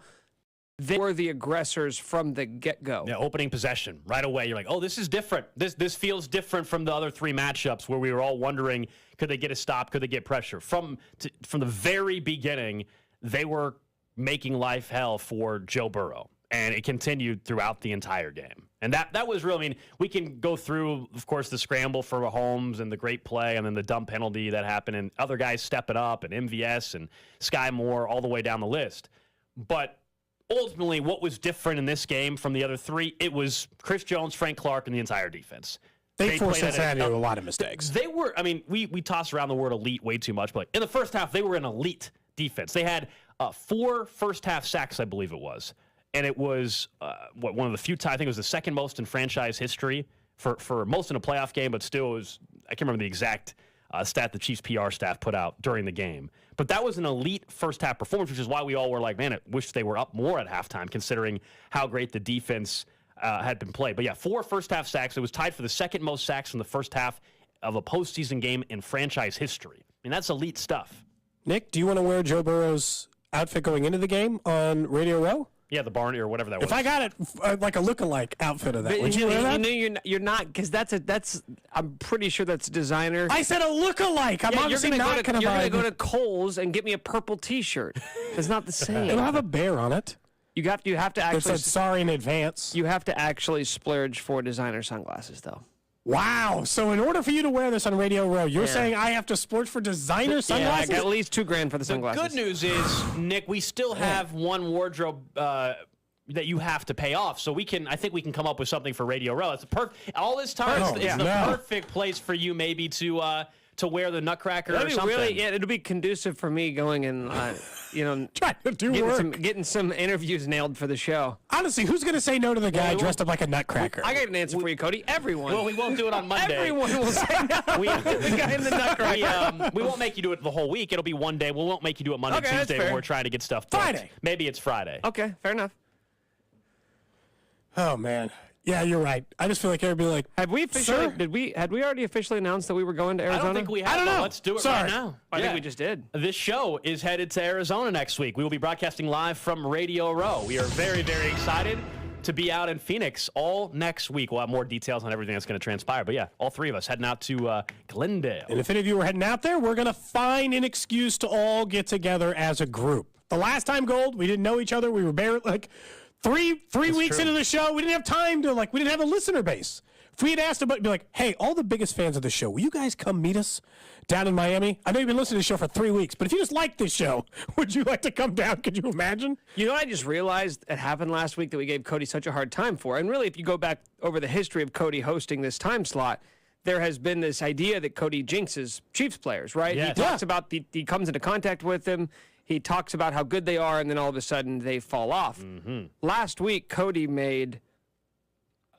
Speaker 8: They were the aggressors from the get-go.
Speaker 3: Yeah, opening possession. Right away, you're like, oh, this is different. This feels different from the other 3 matchups where we were all wondering, could they get a stop? Could they get pressure? From the very beginning, they were making life hell for Joe Burrow. And it continued throughout the entire game. And that was real. I mean, we can go through, of course, the scramble for Mahomes and the great play and then the dumb penalty that happened and other guys stepping up and MVS and Sky Moore all the way down the list. But ultimately, what was different in this game from the other 3, it was Chris Jones, Frank Clark, and the entire defense.
Speaker 4: They forced Cincinnati to a lot of mistakes.
Speaker 3: They were, I mean, we toss around the word elite way too much, but in the first half, they were an elite defense. They had 4 first-half sacks, I believe it was. And it was one of the few times, I think it was the second most in franchise history for most in a playoff game, but still, it was, I can't remember the exact stat the Chiefs PR staff put out during the game. But that was an elite first-half performance, which is why we all were like, man, I wish they were up more at halftime, considering how great the defense had been played. But yeah, 4 first-half sacks. It was tied for the second most sacks in the first half of a postseason game in franchise history. I mean, that's elite stuff.
Speaker 4: Nick, do you want to wear Joe Burrow's outfit going into the game on Radio Row?
Speaker 3: Yeah, the Barney or whatever that was.
Speaker 4: If I got it like a lookalike outfit of that, would you wear that?
Speaker 8: You're not, because that's. I'm pretty sure that's designer.
Speaker 4: I said a lookalike. I'm obviously not going to buy.
Speaker 8: You're going to go to Kohl's and get me a purple T-shirt. It's not the same.
Speaker 4: It'll have a bear on it.
Speaker 8: You have to actually.
Speaker 4: It said sorry in advance.
Speaker 8: You have to actually splurge for designer sunglasses, though.
Speaker 4: Wow. So in order for you to wear this on Radio Row, you're saying I have to splurge for designer sunglasses?
Speaker 8: Yeah, I got at least $2,000 for the sunglasses.
Speaker 3: The good news is, Nick, we still have one wardrobe that you have to pay off. So I think we can come up with something for Radio Row. It's all this time. It's the perfect place for you maybe to wear the Nutcracker or something.
Speaker 8: It'll be conducive for me going and
Speaker 4: trying to do
Speaker 8: getting some interviews nailed for the show.
Speaker 4: Honestly, who's going to say no to the guy dressed up like a Nutcracker?
Speaker 8: I got an answer for you, Cody. Everyone.
Speaker 3: Well, we won't do it on Monday.
Speaker 8: Everyone will say no. The guy in the Nutcracker.
Speaker 3: We won't make you do it the whole week. It'll be one day. We won't make you do it Monday, Tuesday when we're trying to get stuff booked.
Speaker 4: Friday.
Speaker 3: Maybe it's Friday.
Speaker 8: Okay, fair enough.
Speaker 4: Oh man. Yeah, you're right. I just feel like everybody like.
Speaker 8: Had we already officially announced that we were going to Arizona?
Speaker 3: I don't think we have.
Speaker 4: I don't know.
Speaker 3: Let's do it right now.
Speaker 8: I think we just did.
Speaker 3: This show is headed to Arizona next week. We will be broadcasting live from Radio Row. We are very, very excited to be out in Phoenix all next week. We'll have more details on everything that's going to transpire. But yeah, all 3 of us heading out to Glendale.
Speaker 4: And if any of you are heading out there, we're going to find an excuse to all get together as a group. The last time, Gold, we didn't know each other. We were barely like. Three weeks into the show, we didn't have time to we didn't have a listener base. If we had asked about, be like, hey, all the biggest fans of the show, will you guys come meet us down in Miami? I know you've been listening to the show for 3 weeks, but if you just like this show, would you like to come down? Could you imagine?
Speaker 8: You know what I just realized it happened last week that we gave Cody such a hard time for? And really, if you go back over the history of Cody hosting this time slot, there has been this idea that Cody jinxes Chiefs players, right?
Speaker 3: Yes.
Speaker 8: He talks about he comes into contact with them. He talks about how good they are, and then all of a sudden they fall off.
Speaker 3: Mm-hmm.
Speaker 8: Last week, Cody made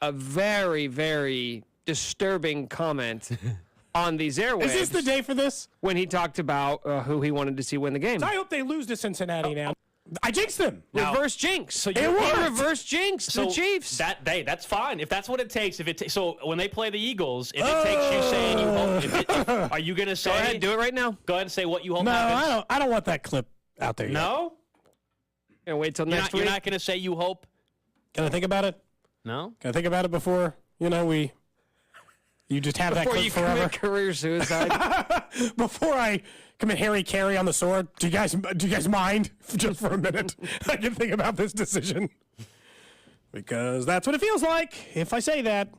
Speaker 8: a very, very disturbing comment on these airwaves.
Speaker 4: Is this the day for this?
Speaker 8: When he talked about who he wanted to see win the game.
Speaker 4: So I hope they lose to Cincinnati now. I jinxed them.
Speaker 8: Reverse jinx.
Speaker 3: So
Speaker 8: you reverse jinx the Chiefs.
Speaker 3: That day, that's fine. If that's what it takes. So when they play the Eagles, if it takes you saying you hope, are you going to say?
Speaker 8: Go ahead, do it right now.
Speaker 3: Go ahead and say what you hope
Speaker 4: No,
Speaker 3: happens.
Speaker 4: I don't want that clip out there yet.
Speaker 3: No?
Speaker 8: Gonna wait till next week.
Speaker 3: You're not going to say you hope?
Speaker 4: Can I think about it?
Speaker 3: No?
Speaker 4: Can I think about it before, you just have
Speaker 8: before
Speaker 4: that clip
Speaker 8: you
Speaker 4: forever?
Speaker 8: commit career suicide.
Speaker 4: Before I commit Harry Carey on the sword, do you guys mind just for a minute? I can think about this decision. Because that's what it feels like if I say that.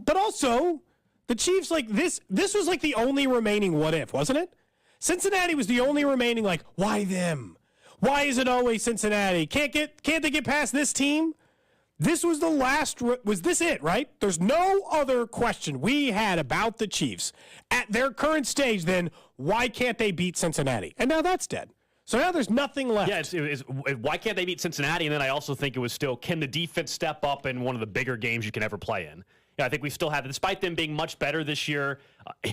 Speaker 4: But also, the Chiefs, this was the only remaining what if, wasn't it? Cincinnati was the only remaining, why them? Why is it always Cincinnati? Can't they get past this team? This was the last. Was this it, right? There's no other question we had about the Chiefs at their current stage than why can't they beat Cincinnati? And now that's dead. So now there's nothing left.
Speaker 3: Yeah, why can't they beat Cincinnati? And then I also think it was still, can the defense step up in one of the bigger games you can ever play in? Yeah, I think we still have, despite them being much better this year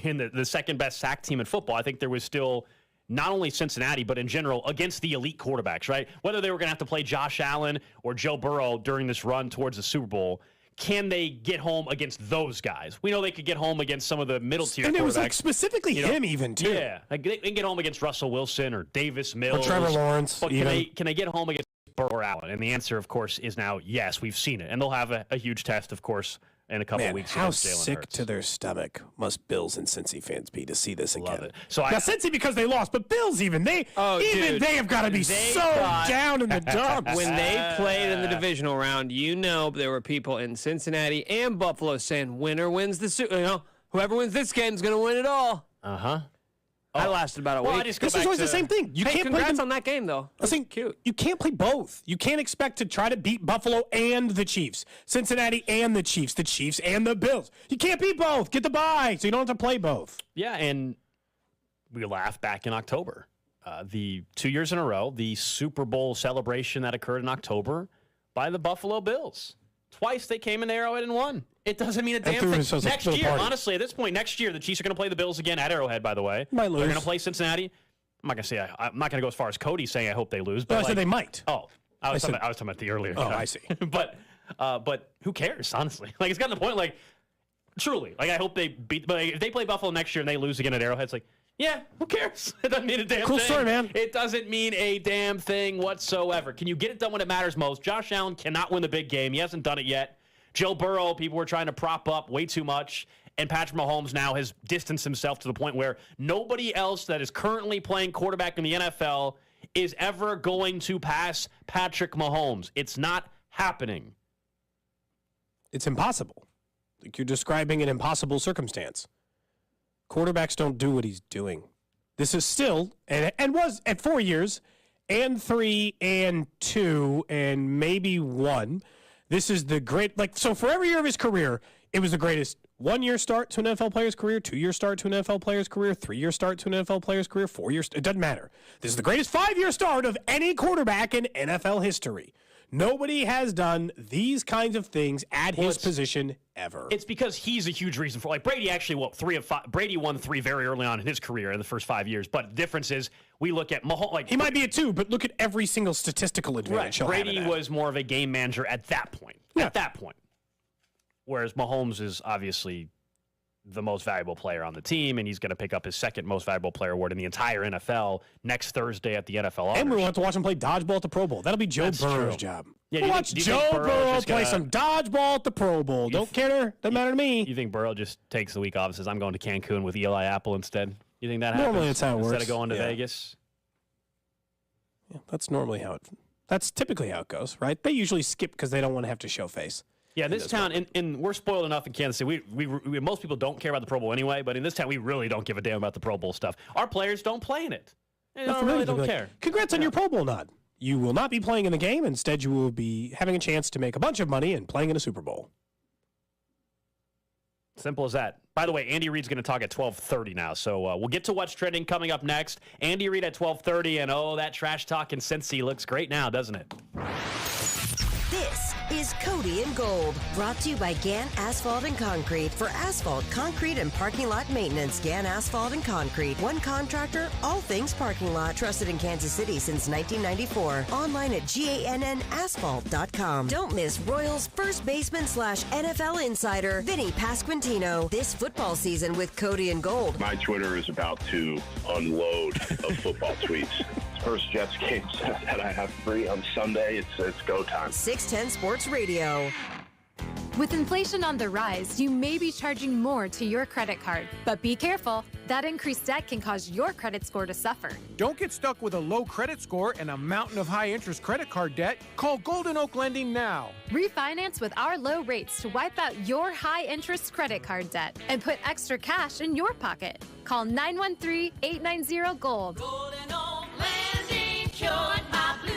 Speaker 3: in the second best sack team in football, I think there was still not only Cincinnati, but in general, against the elite quarterbacks, right? Whether they were going to have to play Josh Allen or Joe Burrow during this run towards the Super Bowl, can they get home against those guys? We know they could get home against some of the middle tier quarterbacks.
Speaker 4: And it was specifically him even, too.
Speaker 3: Yeah, they can get home against Russell Wilson or Davis Mills.
Speaker 4: Or Trevor Lawrence.
Speaker 3: But can they get home against Burrow or Allen? And the answer, of course, is now yes, we've seen it. And they'll have a huge test, of course, in a couple of weeks.
Speaker 4: How
Speaker 3: against Jalen
Speaker 4: sick
Speaker 3: Hurts.
Speaker 4: to their stomach must Bills and Cincy fans be to see this again?
Speaker 3: Love it. So
Speaker 4: now, Cincy because they lost, but Bills they have got to be so down in the dumps.
Speaker 8: When they played in the divisional round, there were people in Cincinnati and Buffalo saying, "Winner wins the Super. Whoever wins this game is going to win it all." I lasted about a week.
Speaker 4: This is always the same thing. You can't
Speaker 8: congrats
Speaker 4: play
Speaker 8: on that game, though.
Speaker 4: I think cute. You can't play both. You can't expect to try to beat Buffalo and the Chiefs, Cincinnati and the Chiefs and the Bills. You can't beat both. Get the bye, so you don't have to play both.
Speaker 3: Yeah, and we laughed back in October. The 2 years in a row, the Super Bowl celebration that occurred in October by the Buffalo Bills. Twice they came in Arrowhead and won. It doesn't mean a damn thing. Next year, honestly, at this point, next year, the Chiefs are going to play the Bills again at Arrowhead, by the way.
Speaker 4: Might lose.
Speaker 3: They're going to play Cincinnati. I'm not going to say I'm not going to go as far as Cody saying I hope they lose. But
Speaker 4: I said they might.
Speaker 3: Oh, I was talking about the earlier.
Speaker 4: Oh, I see.
Speaker 3: but who cares, honestly? It's gotten to the point, truly, I hope they beat. But if they play Buffalo next year and they lose again at Arrowhead, it's yeah, who cares? It doesn't mean a damn thing.
Speaker 4: Cool story, man.
Speaker 3: It doesn't mean a damn thing whatsoever. Can you get it done when it matters most? Josh Allen cannot win the big game. He hasn't done it yet. Joe Burrow, people were trying to prop up way too much. And Patrick Mahomes now has distanced himself to the point where nobody else that is currently playing quarterback in the NFL is ever going to pass Patrick Mahomes. It's not happening.
Speaker 4: It's impossible. You're describing an impossible circumstance. Quarterbacks don't do what he's doing. This is still, and was at 4 years, and 3, and 2, and maybe 1. This is the great, so for every year of his career, it was the greatest 1-year start to an NFL player's career, 2-year start to an NFL player's career, 3-year start to an NFL player's career, 4 years, it doesn't matter. This is the greatest 5-year start of any quarterback in NFL history. Nobody has done these kinds of things at his position ever.
Speaker 3: It's because he's a huge reason for Brady actually 3 of 5. Brady won 3 very early on in his career in the first 5 years. But the difference is we look at Mahomes.
Speaker 4: He might be a 2, but look at every single statistical advantage.
Speaker 3: Right. Brady was more of a game manager at that point.
Speaker 4: Yeah.
Speaker 3: At that point. Whereas Mahomes is obviously the most valuable player on the team, and he's going to pick up his second most valuable player award in the entire NFL next Thursday at the NFL Honors.
Speaker 4: And we want to watch him play dodgeball at the Pro Bowl. That'll be Joe Burrow's job.
Speaker 3: Yeah,
Speaker 4: we'll watch Joe Burrow play some dodgeball at the Pro Bowl. Don't care. Doesn't matter to me.
Speaker 3: You think Burrow just takes the week off and says, I'm going to Cancun with Eli Apple instead? You think that happens?
Speaker 4: Normally that's how it works.
Speaker 3: Instead of going to Vegas?
Speaker 4: Yeah, that's typically how it goes, right? They usually skip because they don't want to have to show face.
Speaker 3: Yeah, this town, and we're spoiled enough in Kansas City. We most people don't care about the Pro Bowl anyway, but in this town, we really don't give a damn about the Pro Bowl stuff. Our players don't play in it. They don't care.
Speaker 4: Congrats on your Pro Bowl nod. You will not be playing in the game. Instead, you will be having a chance to make a bunch of money and playing in a Super Bowl.
Speaker 3: Simple as that. By the way, Andy Reid's going to talk at 12:30 now, so we'll get to what's trending coming up next. Andy Reid at 12:30, and that trash talk in Cincy looks great now, doesn't it?
Speaker 7: This is Cody in Gold. Brought to you by Gann Asphalt and Concrete. For asphalt, concrete, and parking lot maintenance, Gann Asphalt and Concrete. One contractor, all things parking lot. Trusted in Kansas City since 1994. Online at GANNasphalt.com. Don't miss Royals first baseman / NFL insider, Vinny Pasquantino. This football season with Cody in Gold.
Speaker 9: My Twitter is about to unload of football tweets. First Jets game that I have free on Sunday. It's go time.
Speaker 7: 610 Sports Radio.
Speaker 10: With inflation on the rise, you may be charging more to your credit card. But be careful. That increased debt can cause your credit score to suffer.
Speaker 11: Don't get stuck with a low credit score and a mountain of high-interest credit card debt. Call Golden Oak Lending now.
Speaker 10: Refinance with our low rates to wipe out your high-interest credit card debt and put extra cash in your pocket. Call 913-890-GOLD.
Speaker 12: Golden Oak Lending cured my blues.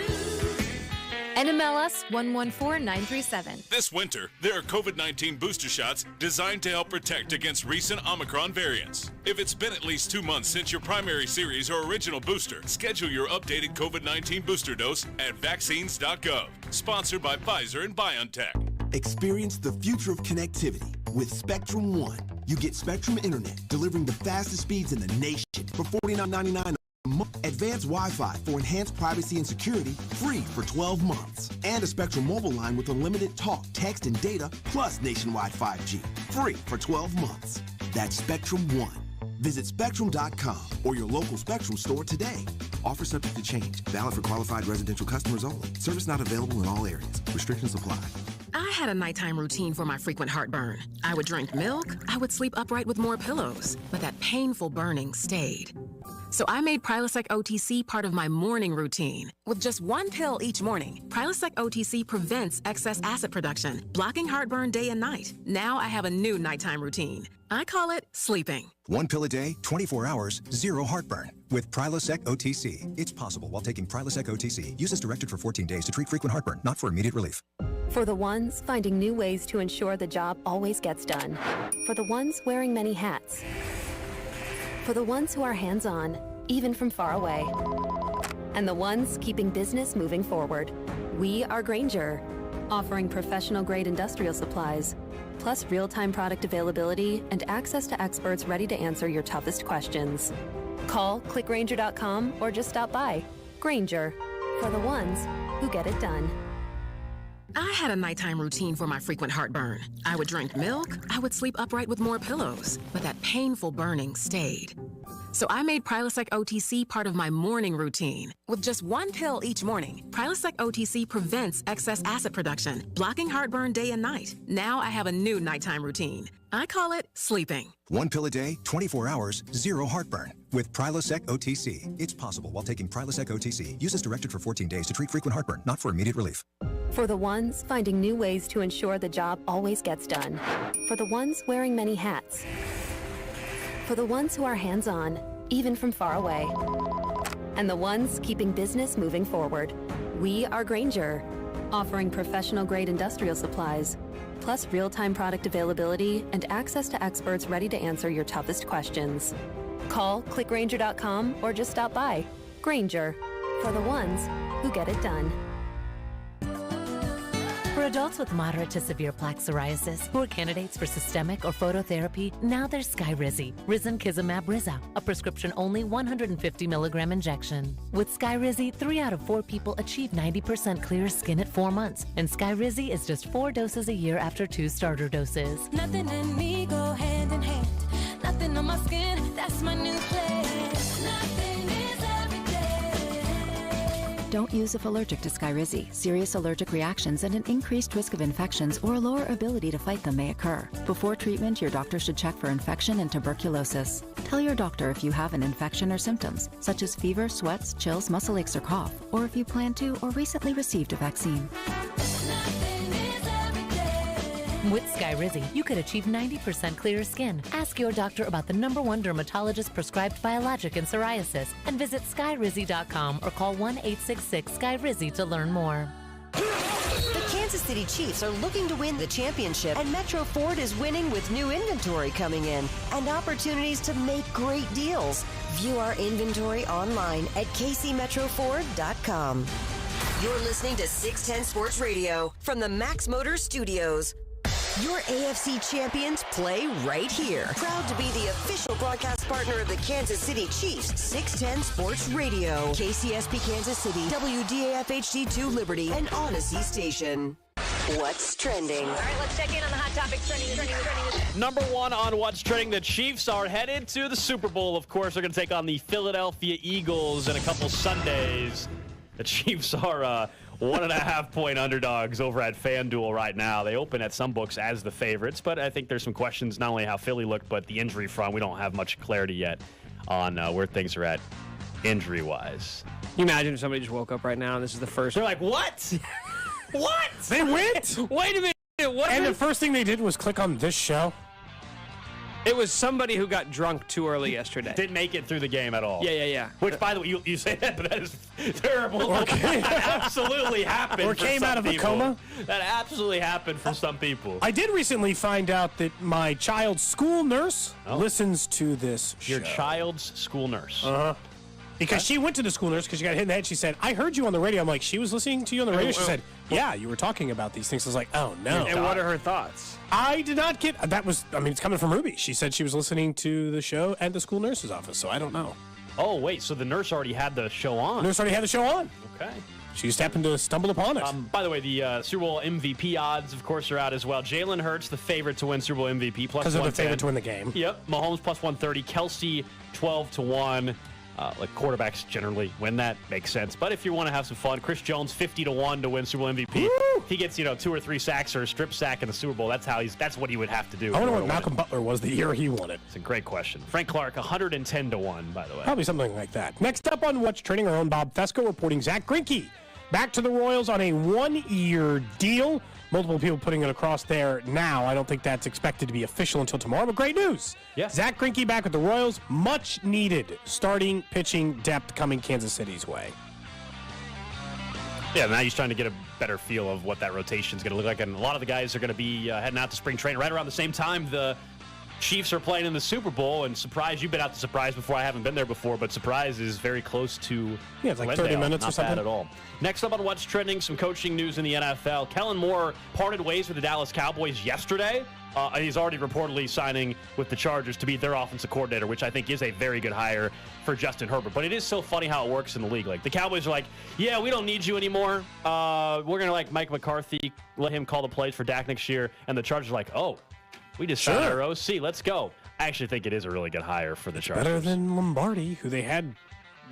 Speaker 10: NMLS 114937.
Speaker 13: This winter, there are COVID-19 booster shots designed to help protect against recent Omicron variants. If it's been at least 2 months since your primary series or original booster, schedule your updated COVID-19 booster dose at vaccines.gov. Sponsored by Pfizer and BioNTech.
Speaker 14: Experience the future of connectivity with Spectrum One. You get Spectrum Internet, delivering the fastest speeds in the nation for $49.99 a month. Advanced Wi-Fi for enhanced privacy and security, free for 12 months. And a Spectrum mobile line with unlimited talk, text, and data, plus nationwide 5G, free for 12 months. That's Spectrum One. Visit Spectrum.com or your local Spectrum store today. Offer subject to change. Valid for qualified residential customers only. Service not available in all areas. Restrictions apply.
Speaker 15: I had a nighttime routine for my frequent heartburn. I would drink milk, I would sleep upright with more pillows, but that painful burning stayed. So I made Prilosec OTC part of my morning routine. With just one pill each morning, Prilosec OTC prevents excess acid production, blocking heartburn day and night. Now I have a new nighttime routine. I call it sleeping.
Speaker 16: 1 pill a day, 24 hours, 0 heartburn. With Prilosec OTC. It's possible while taking Prilosec OTC. Use as directed for 14 days to treat frequent heartburn, not for immediate relief.
Speaker 29: For the ones finding new ways to ensure the job always gets done. For the ones wearing many hats. For the ones who are hands-on, even from far away. And the ones keeping business moving forward. We are Grainger, offering professional-grade industrial supplies, plus real-time product availability and access to experts ready to answer your toughest questions. Call, click Grainger.com, or just stop by. Grainger, for the ones who get it done.
Speaker 15: I had a nighttime routine for my frequent heartburn. I would drink milk, I would sleep upright with more pillows, but that painful burning stayed. So I made Prilosec OTC part of my morning routine. With just one pill each morning, Prilosec OTC prevents excess acid production, blocking heartburn day and night. Now I have a new nighttime routine. I call it sleeping.
Speaker 16: 1 pill a day, 24 hours, 0 heartburn. With Prilosec OTC. It's possible while taking Prilosec OTC. Use as directed for 14 days to treat frequent heartburn, not for immediate relief.
Speaker 29: For the ones finding new ways to ensure the job always gets done. For the ones wearing many hats. For the ones who are hands-on, even from far away. And the ones keeping business moving forward. We are Grainger, offering professional-grade industrial supplies, plus real-time product availability and access to experts ready to answer your toughest questions. Call, click Grainger.com, or just stop by. Grainger, for the ones who get it done.
Speaker 22: For adults with moderate to severe plaque psoriasis who are candidates for systemic or phototherapy, now there's Skyrizi, Risankizumab Riza, a prescription-only 150 milligram injection. With Skyrizi, 3 out of 4 people achieve 90% clear skin at 4 months, and Skyrizi is just 4 doses a year after 2 starter doses.
Speaker 12: Nothing and me go hand in hand. Nothing on my skin, that's my new plan. Nothing is everyday.
Speaker 30: Don't use if allergic to Skyrizi. Serious allergic reactions and an increased risk of infections or a lower ability to fight them may occur. Before treatment, your doctor should check for infection and tuberculosis. Tell your doctor if you have an infection or symptoms, such as fever, sweats, chills, muscle aches, or cough, or if you plan to or recently received a vaccine.
Speaker 22: With Skyrizi, you could achieve 90% clearer skin. Ask your doctor about the #1 dermatologist prescribed biologic in psoriasis and visit skyrizi.com or call 1-866-SKYRIZI to learn more.
Speaker 7: The Kansas City Chiefs are looking to win the championship, and Metro Ford is winning with new inventory coming in and opportunities to make great deals. View our inventory online at kcmetroford.com. You're listening to 610 Sports Radio from the Max Motors Studios. Your AFC champions play right here. Proud to be the official broadcast partner of the Kansas City Chiefs. 610 Sports Radio. KCSP Kansas City, WDAF HD2 Liberty, and Odyssey Station. What's trending?
Speaker 1: All right, let's check in on the hot topics trending.
Speaker 3: Number one on What's Trending, the Chiefs are headed to the Super Bowl. Of course, they're going to take on the Philadelphia Eagles in a couple Sundays. The Chiefs are 1.5-point underdogs over at FanDuel right now. They open at some books as the favorites, but I think there's some questions, not only how Philly looked, but the injury front. We don't have much clarity yet on where things are at injury-wise.
Speaker 8: Can you imagine if somebody just woke up right now and this is the first?
Speaker 3: They're like, what? What?
Speaker 4: They went?
Speaker 8: Wait a minute. What?
Speaker 4: And the first thing they did was click on this show.
Speaker 8: It was somebody who got drunk too early yesterday.
Speaker 3: Didn't make it through the game at all.
Speaker 8: Yeah.
Speaker 3: Which, by the way, you say that, but that is terrible. That absolutely happened.
Speaker 4: Or came out of a coma.
Speaker 3: That absolutely happened for some people.
Speaker 4: I did recently find out that my child's school nurse listens to this show.
Speaker 3: Your child's school nurse.
Speaker 4: Uh-huh. Because she went to the school nurse because she got hit in the head. She said, I heard you on the radio. I'm like, she was listening to you on the radio? She said, yeah, you were talking about these things. I was like, oh, no.
Speaker 8: And what are her thoughts?
Speaker 4: I did not get that. It's coming from Ruby. She said she was listening to the show at the school nurse's office, so I don't know.
Speaker 3: Oh, wait, so the nurse already had the show on.
Speaker 4: The nurse already had the show on.
Speaker 3: Okay.
Speaker 4: She just happened to stumble upon it.
Speaker 3: By the way, the Super Bowl MVP odds, of course, are out as well. Jalen Hurts, the favorite to win Super Bowl MVP, plus 110.
Speaker 4: Because of the favorite to win the game.
Speaker 3: Yep. Mahomes, plus 130. Kelsey, 12-1. Like quarterbacks generally win that. Makes sense. But if you want to have some fun, Chris Jones, 50-1 to win Super Bowl MVP. Woo! If he gets, 2 or 3 sacks or a strip sack in the Super Bowl, that's what he would have to do.
Speaker 4: I wonder what Malcolm Butler was the year he won it.
Speaker 3: It's a great question. Frank Clark, 110-1, by the way.
Speaker 4: Probably something like that. Next up on What's Trending, our own Bob Fesco reporting Zach Greinke back to the Royals on a 1-year deal. Multiple people putting it across there now. I don't think that's expected to be official until tomorrow, but great news.
Speaker 3: Yeah.
Speaker 4: Zach Greinke back with the Royals. Much needed starting pitching depth coming Kansas City's way.
Speaker 3: Yeah, now he's trying to get a better feel of what that rotation is going to look like. And a lot of the guys are going to be heading out to spring training right around the same time the Chiefs are playing in the Super Bowl. And Surprise, you've been out to Surprise before. I haven't been there before, but Surprise is very close to
Speaker 4: it's like
Speaker 3: Glendale.
Speaker 4: 30 minutes
Speaker 3: Not
Speaker 4: or something.
Speaker 3: bad at all. Next up on What's Trending, some coaching news in the NFL. Kellen Moore parted ways with the Dallas Cowboys yesterday. And he's already reportedly signing with the Chargers to be their offensive coordinator, which I think is a very good hire for Justin Herbert. But it is so funny how it works in the league. Like, the Cowboys are like, yeah, we don't need you anymore. We're going to, like, Mike McCarthy, let him call the plays for Dak next year. And the Chargers are like, oh, we just signed our OC. Let's go. I actually think it is a really good hire for the Chargers.
Speaker 4: Better than Lombardi, who they had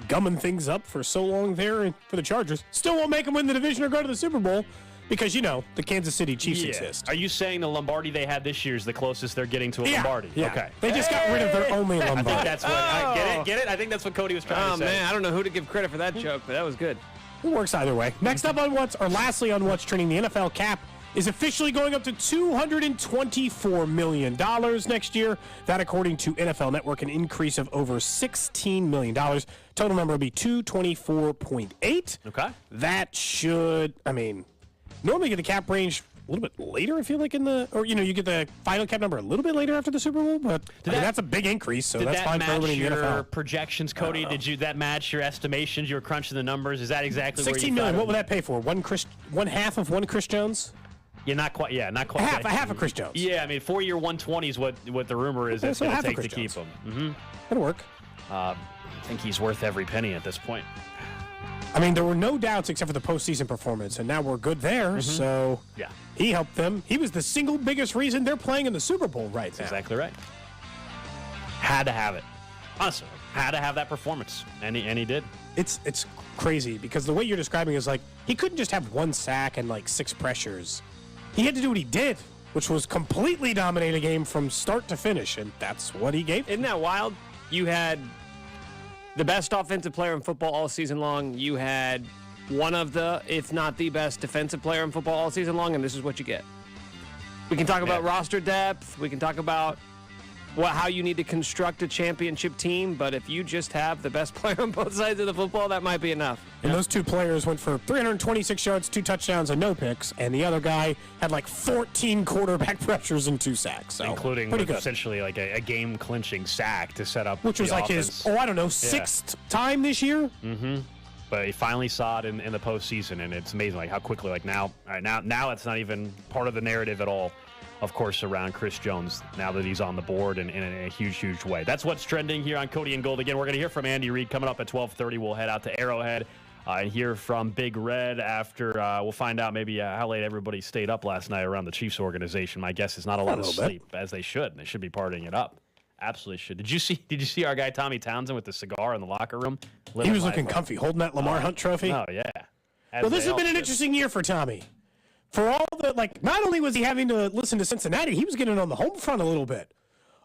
Speaker 4: gumming things up for so long there for the Chargers. Still won't make them win the division or go to the Super Bowl because, the Kansas City Chiefs exist.
Speaker 3: Are you saying the Lombardi they had this year is the closest they're getting to a Lombardi?
Speaker 4: Yeah.
Speaker 3: Okay.
Speaker 4: They just got rid of their only Lombardi.
Speaker 3: I think that's what. I get it? I think that's what Cody was trying to say.
Speaker 8: Oh, man, I don't know who to give credit for that joke, but that was good.
Speaker 4: It works either way. Next up on lastly on What's Trending, the NFL cap is officially going up to $224 million next year. That, according to NFL Network, an increase of over $16 million. Total number will be 224.8.
Speaker 3: Okay.
Speaker 4: That should, normally get the cap range a little bit later, I feel like, you get the final cap number a little bit later after the Super Bowl, but that's a big increase, so that's fine for everybody in the NFL.
Speaker 3: Did that match your projections, Cody? Did that match your estimations? You were crunching the numbers. Is that exactly where you
Speaker 4: $16 million. What would that pay for? One half of one Chris Jones?
Speaker 3: Yeah, not quite. Yeah, not quite.
Speaker 4: Half of Chris Jones.
Speaker 3: Yeah, 4-year 120 is what the rumor is it's going to take to keep him. Mm-hmm.
Speaker 4: That'll work.
Speaker 3: I think he's worth every penny at this point.
Speaker 4: There were no doubts except for the postseason performance, and now we're good there. So
Speaker 3: yeah,
Speaker 4: he helped them. He was the single biggest reason they're playing in the Super Bowl right now.
Speaker 3: Exactly right. Had to have it. Honestly, had to have that performance, and he did.
Speaker 4: It's crazy because the way you're describing it is like he couldn't just have 1 sack and 6 pressures. He had to do what he did, which was completely dominate a game from start to finish, and that's what he gave.
Speaker 8: Isn't that wild? You had the best offensive player in football all season long. You had one of the, if not the best defensive player in football all season long, and this is what you get. We can talk about roster depth. We can talk about how you need to construct a championship team, but if you just have the best player on both sides of the football, that might be enough.
Speaker 4: And those 2 players went for 326 yards, 2 touchdowns, and no picks, and the other guy had 14 quarterback pressures and 2 sacks. So
Speaker 3: including essentially a game-clinching sack to set up
Speaker 4: which was
Speaker 3: offense.
Speaker 4: His, 6th time this year?
Speaker 3: Mm-hmm. But he finally saw it in the postseason, and it's amazing like how quickly, like now it's not even part of the narrative at all, of course, around Chris Jones now that he's on the board and in a huge, huge way. That's what's trending here on Cody and Gold. Again, we're going to hear from Andy Reid coming up at 12:30. We'll head out to Arrowhead and hear from Big Red after we'll find out maybe how late everybody stayed up last night around the Chiefs organization. My guess is not a lot of sleep, as they should. They should be partying it up. Absolutely should. Did you see our guy Tommy Townsend with the cigar in the locker room?
Speaker 4: He was looking comfy, holding that Lamar Hunt trophy.
Speaker 3: Oh, yeah.
Speaker 4: Well, this has been an interesting year for Tommy. For all the, not only was he having to listen to Cincinnati, he was getting on the home front a little bit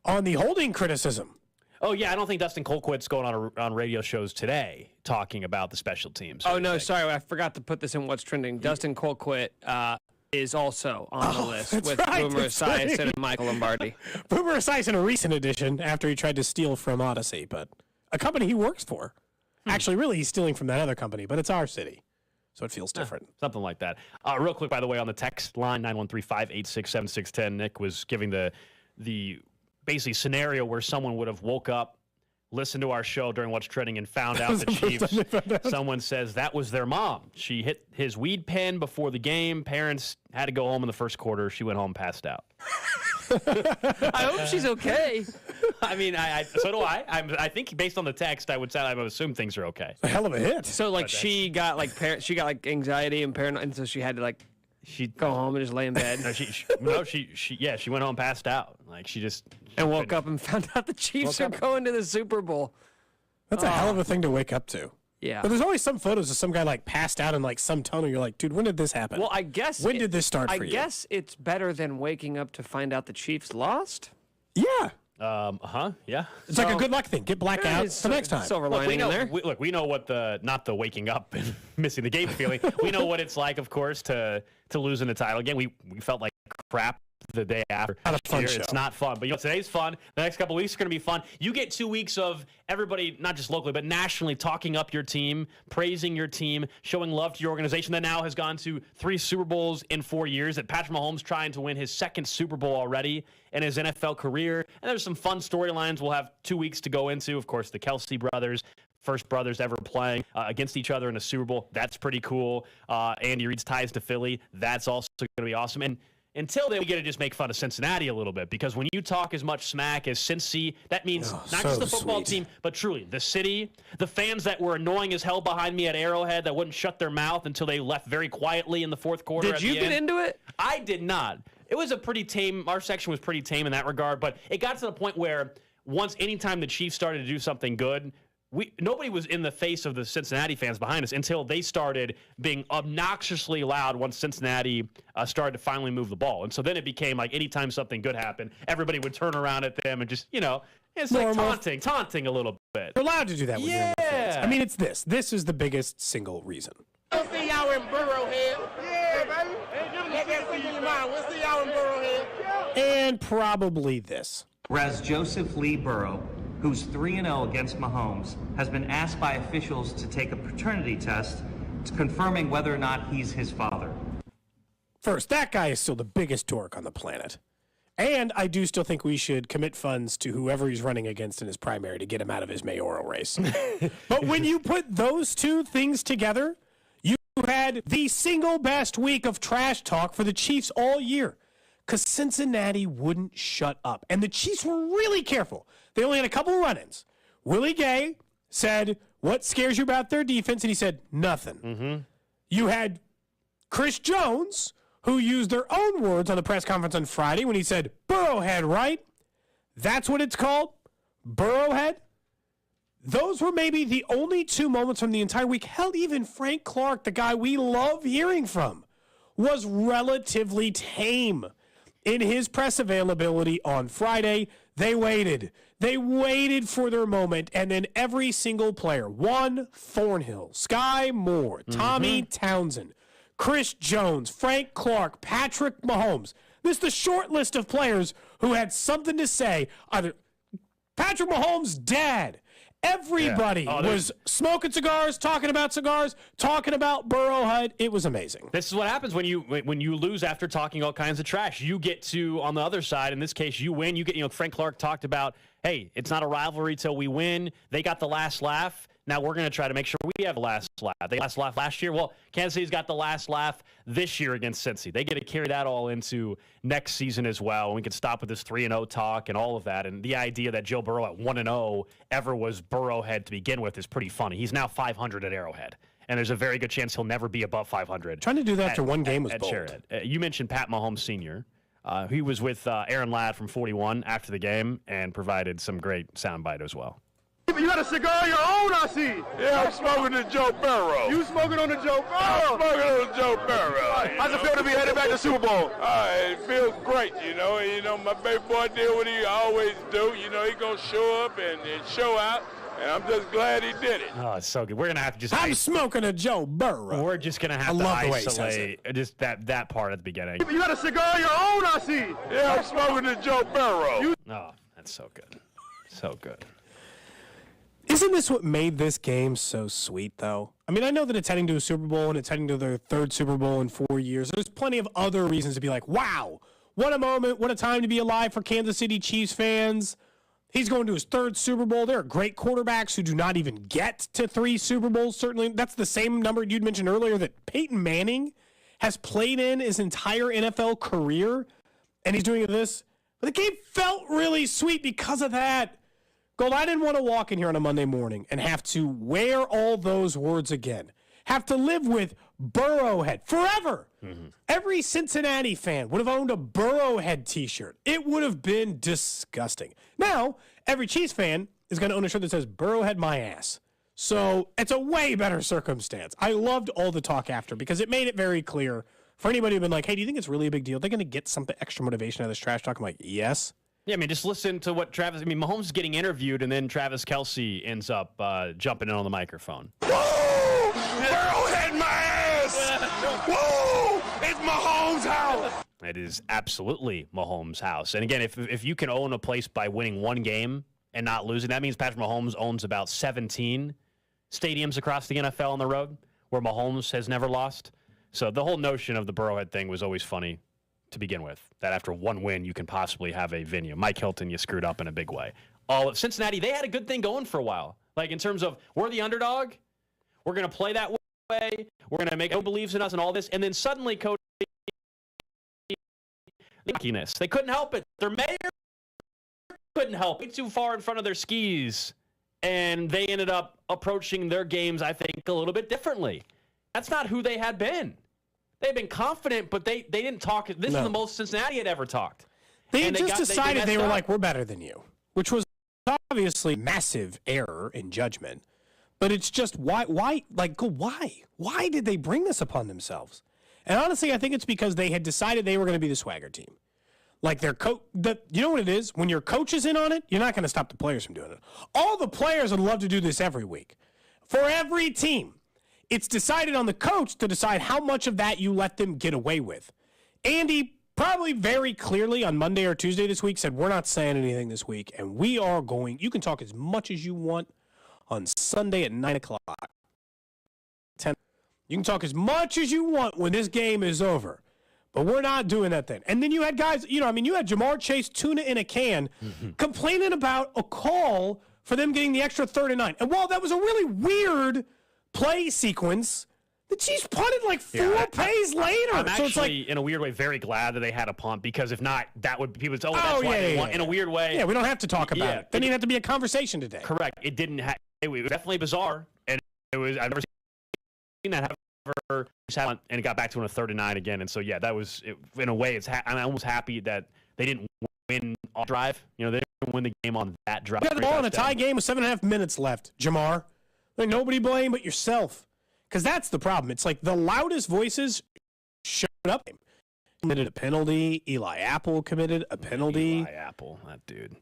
Speaker 4: on the holding criticism.
Speaker 3: Oh, yeah, I don't think Dustin Colquitt's going on radio shows today talking about the special teams.
Speaker 8: Oh, no, sorry, I forgot to put this in what's trending. Dustin Colquitt is also on the list with Boomer Esiason and Michael Lombardi.
Speaker 4: Boomer Esiason, a recent addition after he tried to steal from Odyssey, but a company he works for. Actually, really, he's stealing from that other company, but it's our city, so it feels different.
Speaker 3: Something like that. Real quick, by the way, on the text line, 913-586-7610, Nick was giving the basically scenario where someone would have woke up, listened to our show during What's Trending, and found out the Chiefs. Someone says that was their mom. She hit his weed pen before the game. Parents had to go home in the first quarter. She went home, passed out.
Speaker 8: I hope she's okay.
Speaker 3: I mean, so do I. I think based on the text, I would assume things are okay.
Speaker 4: A hell of a hit.
Speaker 8: So she got anxiety and paranoia, and so she had to she'd go home and just lay in bed.
Speaker 3: She went home, passed out. She
Speaker 8: woke up and found out the Chiefs are going to the Super Bowl.
Speaker 4: That's a hell of a thing to wake up to.
Speaker 8: Yeah.
Speaker 4: But there's always some photos of some guy passed out in some tunnel. You're like, dude, when did this happen?
Speaker 8: Well, I guess
Speaker 4: when did this start for you?
Speaker 8: I guess it's better than waking up to find out the Chiefs lost.
Speaker 4: Yeah.
Speaker 3: Yeah.
Speaker 4: It's like a good luck thing. Get blackouts for next time.
Speaker 8: Silver lining in there.
Speaker 3: We know what not the waking up and missing the game feeling. We know what it's like, of course, to losing the title again. We felt like crap the day after.
Speaker 4: Not a fun show.
Speaker 3: It's not fun. But today's fun. The next couple of weeks are going to be fun. You get 2 weeks of everybody, not just locally, but nationally, talking up your team, praising your team, showing love to your organization that now has gone to 3 Super Bowls in 4 years, that Patrick Mahomes trying to win his 2nd Super Bowl already in his NFL career. And there's some fun storylines we'll have 2 weeks to go into. Of course, the Kelsey brothers, first brothers ever playing against each other in a Super Bowl. That's pretty cool. Andy Reid's ties to Philly. That's also going to be awesome. And until then, we get to just make fun of Cincinnati a little bit, because when you talk as much smack as Cincy, that means not just the football team, but truly the city, the fans that were annoying as hell behind me at Arrowhead that wouldn't shut their mouth until they left very quietly in the fourth quarter.
Speaker 8: Did you get into it?
Speaker 3: I did not. It was a pretty tame. Our section was pretty tame in that regard, but it got to the point where anytime the Chiefs started to do something good, nobody was in the face of the Cincinnati fans behind us until they started being obnoxiously loud once Cincinnati started to finally move the ball. And so then it became like anytime something good happened, everybody would turn around at them and just, it's
Speaker 4: Normal.
Speaker 3: like taunting a little bit.
Speaker 4: You're allowed to do that with your fans. I mean, it's this. This is the biggest single reason.
Speaker 2: We'll see y'all in Burrowhead. Yeah, baby. Let that sink in your mind. We'll see y'all in Burrowhead.
Speaker 4: And probably this.
Speaker 5: Whereas Joseph Lee Burrow, who's 3-0 against Mahomes, has been asked by officials to take a paternity test confirming whether or not he's his father.
Speaker 4: First, that guy is still the biggest dork on the planet. And I do still think we should commit funds to whoever he's running against in his primary to get him out of his mayoral race. But when you put those two things together, you had the single best week of trash talk for the Chiefs all year, because Cincinnati wouldn't shut up. And the Chiefs were really careful. They only had a couple of run-ins. Willie Gay said, what scares you about their defense? And he said, nothing.
Speaker 3: Mm-hmm.
Speaker 4: You had Chris Jones, who used their own words on the press conference on Friday when he said, Burrowhead, right? That's what it's called? Burrowhead? Those were maybe the only 2 moments from the entire week. Hell, even Frank Clark, the guy we love hearing from, was relatively tame in his press availability on Friday. They waited. They waited for their moment, and then every single player, Juan Thornhill, Sky Moore, Tommy Townsend, Chris Jones, Frank Clark, Patrick Mahomes. This is the short list of players who had something to say. Either Patrick Mahomes' dad. Everybody was smoking cigars, talking about Burrowhead. It was amazing.
Speaker 3: This is what happens when you lose after talking all kinds of trash. You get to, on the other side, in this case, you win. You get, Frank Clark talked about hey, it's not a rivalry till we win. They got the last laugh. Now we're going to try to make sure we have the last laugh. They last laugh last year. Well, Kansas City's got the last laugh this year against Cincy. They get to carry that all into next season as well. And we can stop with this 3-0 talk and all of that. And the idea that Joe Burrow at 1-0 ever was Burrowhead to begin with is pretty funny. He's now 500 at Arrowhead. And there's a very good chance he'll never be above 500.
Speaker 4: Trying to do that after one game was bold.
Speaker 3: You mentioned Pat Mahomes Sr. He was with Aaron Ladd from 41 after the game and provided some great soundbite as well.
Speaker 2: You got a cigar of your own, I see.
Speaker 6: Yeah, I'm smoking the Joe Burrow.
Speaker 2: You smoking on the Joe Burrow?
Speaker 6: I'm smoking on the Joe Burrow.
Speaker 2: How's it feel to be headed back to Super Bowl?
Speaker 6: It feels great, you know. My baby boy did what he always do. You know, he gonna show up and show out. And I'm just glad he did it.
Speaker 3: Oh, it's so good. We're going to have to just...
Speaker 4: I'm smoking a Joe Burrow.
Speaker 3: We're just going to have to isolate just that part at the beginning.
Speaker 2: You got a cigar of your own, I see.
Speaker 6: Yeah, I'm smoking the Joe Burrow.
Speaker 3: Oh, that's so good. So good.
Speaker 4: Isn't this what made this game so sweet, though? I mean, I know that it's heading to a Super Bowl, and it's heading to their third Super Bowl in 4 years. There's plenty of other reasons to be like, wow, what a moment, what a time to be alive for Kansas City Chiefs fans. He's going to his third Super Bowl. There are great quarterbacks who do not even get to 3 Super Bowls. Certainly, that's the same number you'd mentioned earlier that Peyton Manning has played in his entire NFL career, and he's doing this. But the game felt really sweet because of that. Gold, I didn't want to walk in here on a Monday morning and have to wear all those words again. Have to live with Burrowhead forever. Mm-hmm. Every Cincinnati fan would have owned a Burrowhead t-shirt. It would have been disgusting. Now, every Chiefs fan is going to own a shirt that says Burrowhead my ass. So it's a way better circumstance. I loved all the talk after because it made it very clear for anybody who'd been like, hey, do you think it's really a big deal? They're going to get some extra motivation out of this trash talk. I'm like, yes.
Speaker 3: Yeah, I mean, just listen to what Mahomes is getting interviewed, and then Travis Kelce ends up jumping in on the microphone.
Speaker 6: Woo! Burrowhead my ass! Woo! It's Mahomes' house!
Speaker 3: It is absolutely Mahomes' house. And again, if you can own a place by winning one game and not losing, that means Patrick Mahomes owns about 17 stadiums across the NFL on the road where Mahomes has never lost. So the whole notion of the Burrowhead thing was always funny to begin with, that after one win, you can possibly have a venue. Mike Hilton, you screwed up in a big way. All of Cincinnati, they had a good thing going for a while. Like in terms of, we're the underdog, we're going to play that way, we're going to make no believes in us and all this, and then suddenly, Cody, they couldn't help it. Their mayor couldn't help it. Too far in front of their skis, and they ended up approaching their games, I think, a little bit differently. That's not who they had been. They've been confident, but they didn't talk. This is the most Cincinnati had ever talked.
Speaker 4: They just decided they were like, we're better than you, which was obviously massive error in judgment. But it's just, why did they bring this upon themselves? And honestly, I think it's because they had decided they were going to be the swagger team. Like their you know what it is? When your coach is in on it, you're not going to stop the players from doing it. All the players would love to do this every week. For every team. It's decided on the coach to decide how much of that you let them get away with. Andy probably very clearly on Monday or Tuesday this week said, we're not saying anything this week, and we are going, you can talk as much as you want on Sunday at 9 o'clock. 10. You can talk as much as you want when this game is over, but we're not doing that then. And then you had guys, you had Jamar Chase, tuna in a can, complaining about a call for them getting the extra 3rd and 9. And while that was a really weird play sequence, the Chiefs punted like 4 plays later.
Speaker 3: I'm
Speaker 4: so
Speaker 3: actually, in a weird way, very glad that they had a punt because if not, that would people would say, that's why they won. In a weird way.
Speaker 4: Yeah, we don't have to talk about it. There didn't have to be a conversation today.
Speaker 3: Correct. It didn't. It was definitely bizarre, and it was. I've never seen that ever. And it got back to a 3rd and 9 again. And so yeah, in a way, I'm almost happy that they didn't win on drive. They didn't win the game on that drive.
Speaker 4: You got the ball in a tie game with 7.5 minutes left, Jamar. Like nobody blame but yourself. Because that's the problem. It's like the loudest voices showed up. Committed a penalty. Eli Apple committed a penalty.
Speaker 3: Eli Apple, that dude.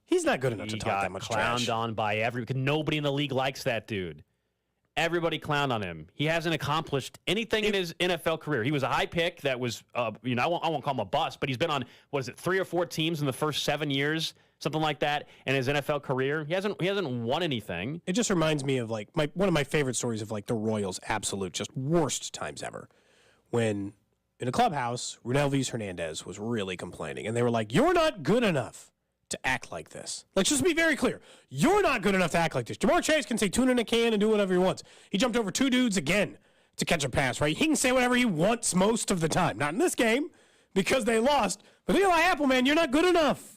Speaker 4: He's not good enough to talk that much trash.
Speaker 3: He got clowned on by because nobody in the league likes that dude. Everybody clowned on him. He hasn't accomplished anything in his NFL career. He was a high pick that was, I won't call him a bust, but he's been on, 3 or 4 teams in the first 7 years, something like that, in his NFL career. He hasn't won anything.
Speaker 4: It just reminds me of like one of my favorite stories of like the Royals' absolute just worst times ever. When in a clubhouse, Runelvis Hernandez was really complaining, and they were like, "You're not good enough to act like this. Let's just be very clear. You're not good enough to act like this. Jamar Chase can say tuna in a can and do whatever he wants. He jumped over 2 dudes again to catch a pass, right? He can say whatever he wants most of the time. Not in this game because they lost. But Eli Apple, man, you're not good enough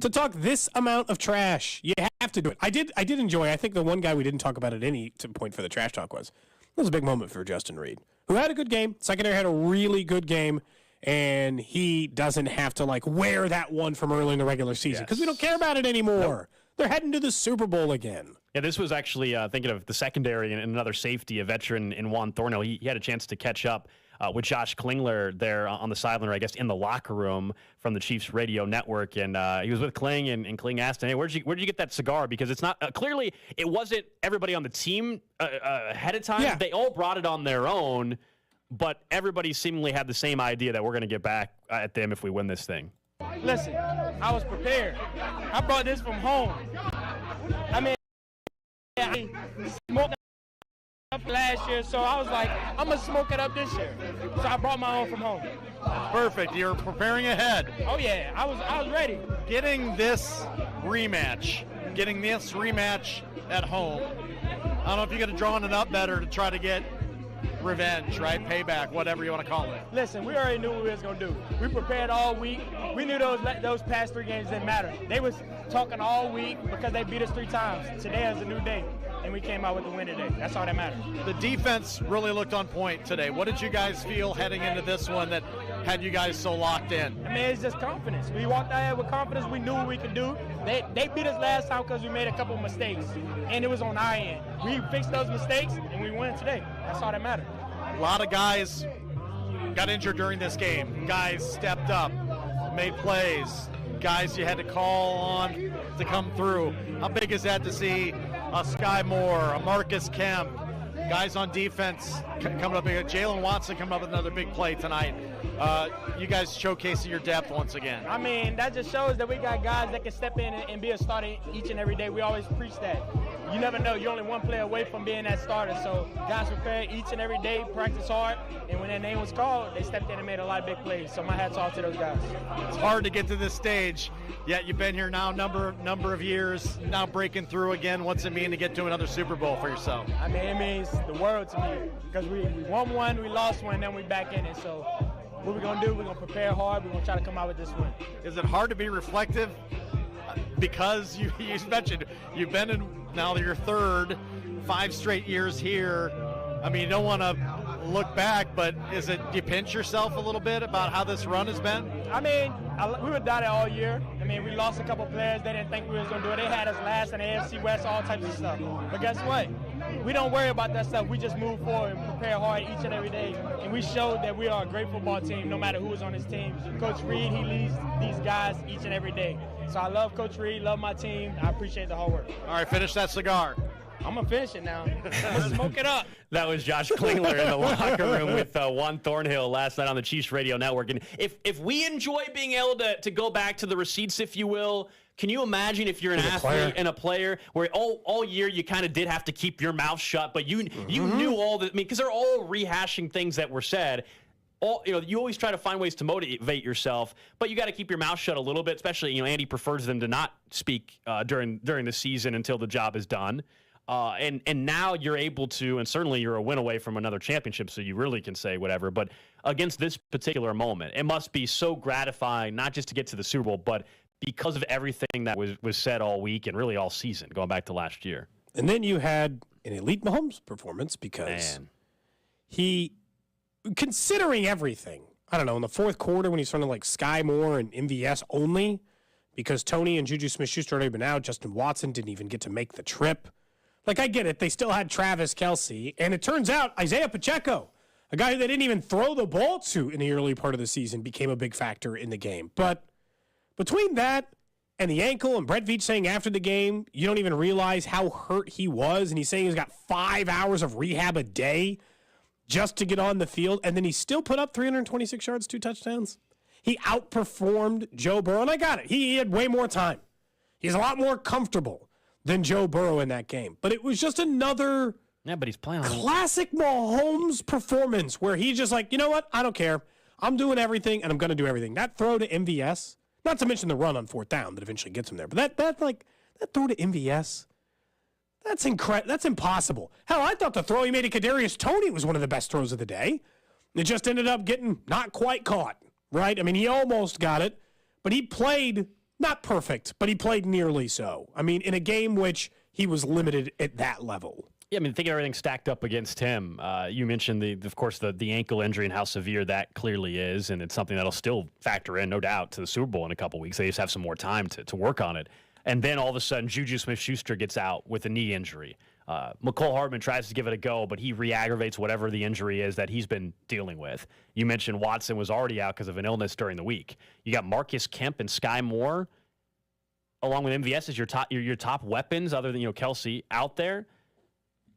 Speaker 4: to talk this amount of trash. You have to do it. I did enjoy, I think the one guy we didn't talk about at any point for the trash talk was a big moment for Justin Reed, who had a good game. Secondary had a really good game. And he doesn't have to, wear that one from early in the regular season because we don't care about it anymore. Nope. They're heading to the Super Bowl again.
Speaker 3: Yeah, this was actually thinking of the secondary and another safety, a veteran in Juan Thornhill. He had a chance to catch up with Josh Klingler there on the sideline, or I guess in the locker room from the Chiefs radio network. And he was with Kling, and Kling asked him, hey, where'd you get that cigar? Because it's not clearly it wasn't everybody on the team ahead of time. Yeah. They all brought it on their own. But everybody seemingly had the same idea that we're going to get back at them if we win this thing.
Speaker 17: Listen, I was prepared. I brought this from home. I smoked it up last year, so I was like, I'm going to smoke it up this year. So I brought my own from home.
Speaker 18: Perfect. You're preparing ahead.
Speaker 17: Oh, yeah. I was ready.
Speaker 18: Getting this rematch at home, I don't know if you're going to draw it up better to try to get revenge, right? Payback, whatever you want to call it.
Speaker 17: Listen, we already knew what we was going to do. We prepared all week. We knew those past 3 games didn't matter. They was talking all week because they beat us 3 times. Today is a new day, and we came out with the win today. That's all that matters.
Speaker 18: The defense really looked on point today. What did you guys feel heading into this one that had you guys so locked in?
Speaker 17: I mean, it's just confidence. We walked out here with confidence. We knew what we could do. They beat us last time because we made a couple of mistakes, and it was on our end. We fixed those mistakes, and we win today. That's all that matters.
Speaker 18: A lot of guys got injured during this game. Guys stepped up, made plays. Guys you had to call on to come through. How big is that to see a Sky Moore, a Marcus Kemp, guys on defense coming up big? Jalen Watson coming up with another big play tonight. You guys showcasing your depth once again.
Speaker 17: I mean, that just shows that we got guys that can step in and be a starter each and every day. We always preach that. You never know. You're only one play away from being that starter. So guys prepare each and every day, practice hard, and when their name was called, they stepped in and made a lot of big plays. So my hat's off to those guys.
Speaker 18: It's hard to get to this stage, yet you've been here now number of years, now breaking through again. What's it mean to get to another Super Bowl for yourself?
Speaker 17: I mean, it means the world to me because we won one, we lost one, then we back in it. So what we're going to do, we're going to prepare hard. We're going to try to come out with this win.
Speaker 18: Is it hard to be reflective? Because you mentioned you've been in now your 3rd, 5 straight years here. I mean, you don't want to look back, but do you pinch yourself a little bit about how this run has been?
Speaker 17: I mean, we were down it all year. I mean, we lost a couple players. They didn't think we was going to do it. They had us last in the AFC West, all types of stuff. But guess what? We don't worry about that stuff. We just move forward and prepare hard each and every day. And we showed that we are a great football team no matter who is on his team. Coach Reed, he leads these guys each and every day. So I love Coach Reed, love my team. I appreciate the hard work.
Speaker 18: All right, finish that cigar.
Speaker 17: I'm going to finish it now. I'm going to smoke it up.
Speaker 3: That was Josh Klingler in the locker room with Juan Thornhill last night on the Chiefs radio network. And if we enjoy being able to go back to the receipts, if you will, can you imagine if you're an athlete and a player where all year you kind of did have to keep your mouth shut, but you knew all the, I mean, because they're all rehashing things that were said. You always try to find ways to motivate yourself, but you got to keep your mouth shut a little bit, especially, Andy prefers them to not speak during the season until the job is done. And now you're able to, and certainly you're a win away from another championship, so you really can say whatever. But against this particular moment, it must be so gratifying, not just to get to the Super Bowl, but because of everything that was said all week and really all season, going back to last year.
Speaker 4: And then you had an elite Mahomes performance because he, considering everything, I don't know, in the 4th quarter when he's running like Sky Moore and MVS only, because Tony and Juju Smith-Schuster had already been out, Justin Watson didn't even get to make the trip. Like, I get it. They still had Travis Kelce. And it turns out Isaiah Pacheco, a guy who they didn't even throw the ball to in the early part of the season, became a big factor in the game. But between that and the ankle and Brett Veach saying after the game, you don't even realize how hurt he was. And he's saying he's got 5 hours of rehab a day just to get on the field. And then he still put up 326 yards, 2 touchdowns. He outperformed Joe Burrow. And I got it. He had way more time. He's a lot more comfortable than Joe Burrow in that game. But it was just another
Speaker 3: but he's playing
Speaker 4: classic Mahomes performance where he's just like, you know what? I don't care. I'm doing everything, and I'm going to do everything. That throw to MVS, Not to mention the run on 4th down that eventually gets him there. But that throw to MVS, that's incredible. That's impossible. Hell, I thought the throw he made to Kadarius Toney was one of the best throws of the day. It just ended up getting not quite caught, right? I mean, he almost got it, but he played not perfect, but he played nearly so. I mean, in a game which he was limited at that level.
Speaker 3: Yeah, I mean, think of everything stacked up against him. You mentioned, of course, the ankle injury and how severe that clearly is, and it's something that'll still factor in, no doubt, to the Super Bowl in a couple weeks. They just have some more time to work on it. And then all of a sudden, Juju Smith-Schuster gets out with a knee injury. McCole Hardman tries to give it a go, but he re-aggravates whatever the injury is that he's been dealing with. You mentioned Watson was already out because of an illness during the week. You got Marcus Kemp and Sky Moore, along with MVS as your top weapons, other than Kelsey, out there.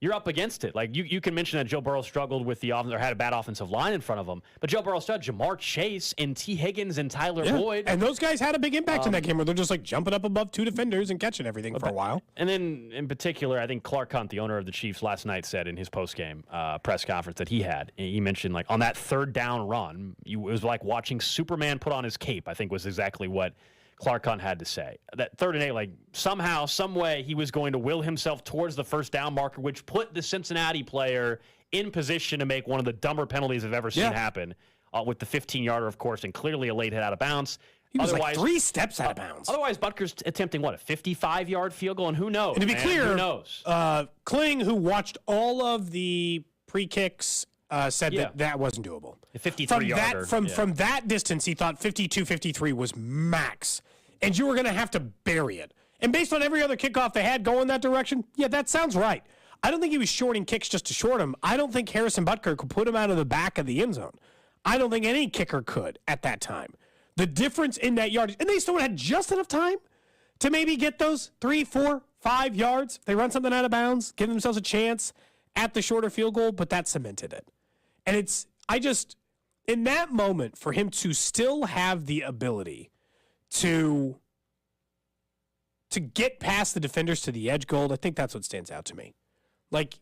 Speaker 3: You're up against it. Like you can mention that Joe Burrow struggled with or had a bad offensive line in front of him, but Joe Burrow started Jamar Chase and T. Higgins and Tyler Boyd,
Speaker 4: and those guys had a big impact in that game where they're just like jumping up above 2 defenders and catching everything for a while.
Speaker 3: And then in particular, I think Clark Hunt, the owner of the Chiefs, last night said in his post-game press conference that he mentioned like on that 3rd down run, it was like watching Superman put on his cape. I think was exactly what Clark Hunt had to say. That 3rd and 8, like somehow, some way, he was going to will himself towards the 1st down marker, which put the Cincinnati player in position to make one of the dumber penalties I've ever seen happen, with the 15-yarder, of course, and clearly a late hit out of bounds.
Speaker 4: He was like 3 steps out of bounds.
Speaker 3: Otherwise, Butker's attempting, a 55-yard field goal, and who knows?
Speaker 4: And to be clear,
Speaker 3: who knows?
Speaker 4: Kling, who watched all of the pre-kicks, said that wasn't doable.
Speaker 3: The 53-yarder.
Speaker 4: From that distance, he thought 52-53 was max. And you were going to have to bury it. And based on every other kickoff they had going that direction, that sounds right. I don't think he was shorting kicks just to short him. I don't think Harrison Butker could put him out of the back of the end zone. I don't think any kicker could at that time. The difference in that yardage, and they still had just enough time to maybe get those 3, 4, 5 yards. They run something out of bounds, give themselves a chance at the shorter field goal, but that cemented it. And in that moment, for him to still have the ability to get past the defenders to the edge goal, I think that's what stands out to me. Like,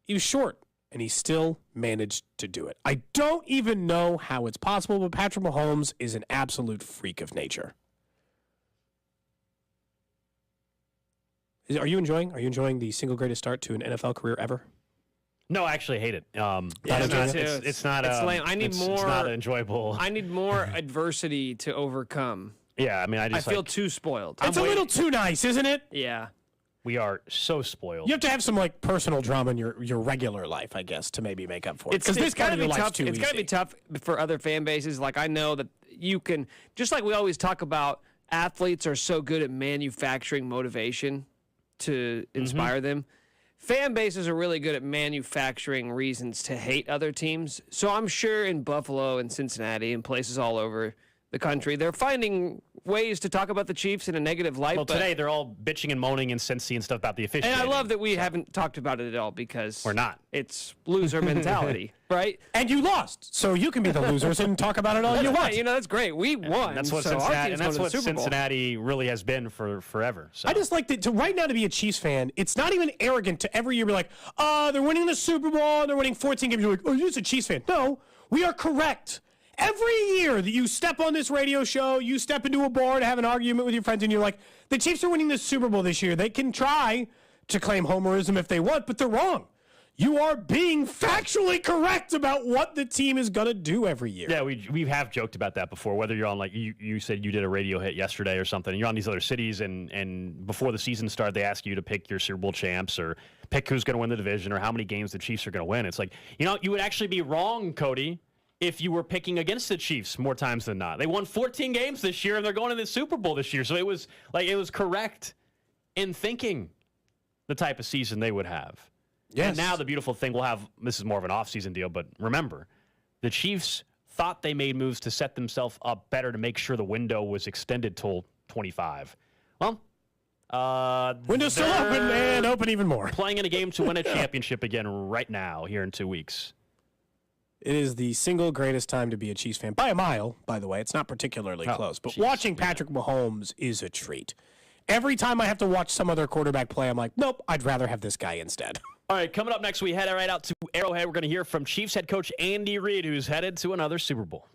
Speaker 4: he was short, and he still managed to do it. I don't even know how it's possible, but Patrick Mahomes is an absolute freak of nature. Are you enjoying the single greatest start to an NFL career ever?
Speaker 3: No, I actually hate it. It's not
Speaker 8: lame. It's
Speaker 3: not enjoyable.
Speaker 8: I need more adversity to overcome.
Speaker 3: Yeah, I mean, I
Speaker 8: feel too spoiled.
Speaker 4: It's a little too nice, isn't it?
Speaker 8: Yeah.
Speaker 3: We are so spoiled.
Speaker 4: You have to have some personal drama in your regular life, I guess, to maybe make up for it.
Speaker 8: Because this got to be tough. It's got to be tough for other fan bases. Like I know that you can, just like we always talk about, athletes are so good at manufacturing motivation to inspire them. Fan bases are really good at manufacturing reasons to hate other teams. So I'm sure in Buffalo and Cincinnati and places all over the country, they're finding ways to talk about the Chiefs in a negative light.
Speaker 3: Well, today they're all bitching and moaning in Cincy and stuff about the officiating.
Speaker 8: And I love that we haven't talked about it at all because
Speaker 3: we're not.
Speaker 8: It's loser mentality, right?
Speaker 4: And you lost, so you can be the losers and talk about it all you want.
Speaker 8: That's great. We won.
Speaker 3: That's what Cincinnati really has been for forever. So.
Speaker 4: I just like to right now to be a Chiefs fan. It's not even arrogant to every year be like, they're winning the Super Bowl, they're winning 14 games. You're like, you're just a Chiefs fan. No, we are correct. Every year that you step on this radio show, you step into a bar to have an argument with your friends, and you're like, the Chiefs are winning the Super Bowl this year. They can try to claim homerism if they want, but they're wrong. You are being factually correct about what the team is going to do every year.
Speaker 3: Yeah, we have joked about that before, whether you're on, like, you said you did a radio hit yesterday or something, and you're on these other cities, and before the season started, they ask you to pick your Super Bowl champs or pick who's going to win the division or how many games the Chiefs are going to win. It's like, you would actually be wrong, Cody, if you were picking against the Chiefs more times than not. They won 14 games this year, and they're going to the Super Bowl this year. So it was correct in thinking the type of season they would have.
Speaker 4: Yes.
Speaker 3: And now the beautiful thing this is more of an off-season deal, but remember, the Chiefs thought they made moves to set themselves up better to make sure the window was extended till 25. Well,
Speaker 4: window's still open and open even more.
Speaker 3: Playing in a game to win a championship again right now here in 2 weeks.
Speaker 4: It is the single greatest time to be a Chiefs fan. By a mile, by the way. It's not particularly close. But watching Patrick Mahomes is a treat. Every time I have to watch some other quarterback play, I'm like, nope, I'd rather have this guy instead.
Speaker 3: All right, coming up next, we head right out to Arrowhead. We're going to hear from Chiefs head coach Andy Reid, who's headed to another Super Bowl.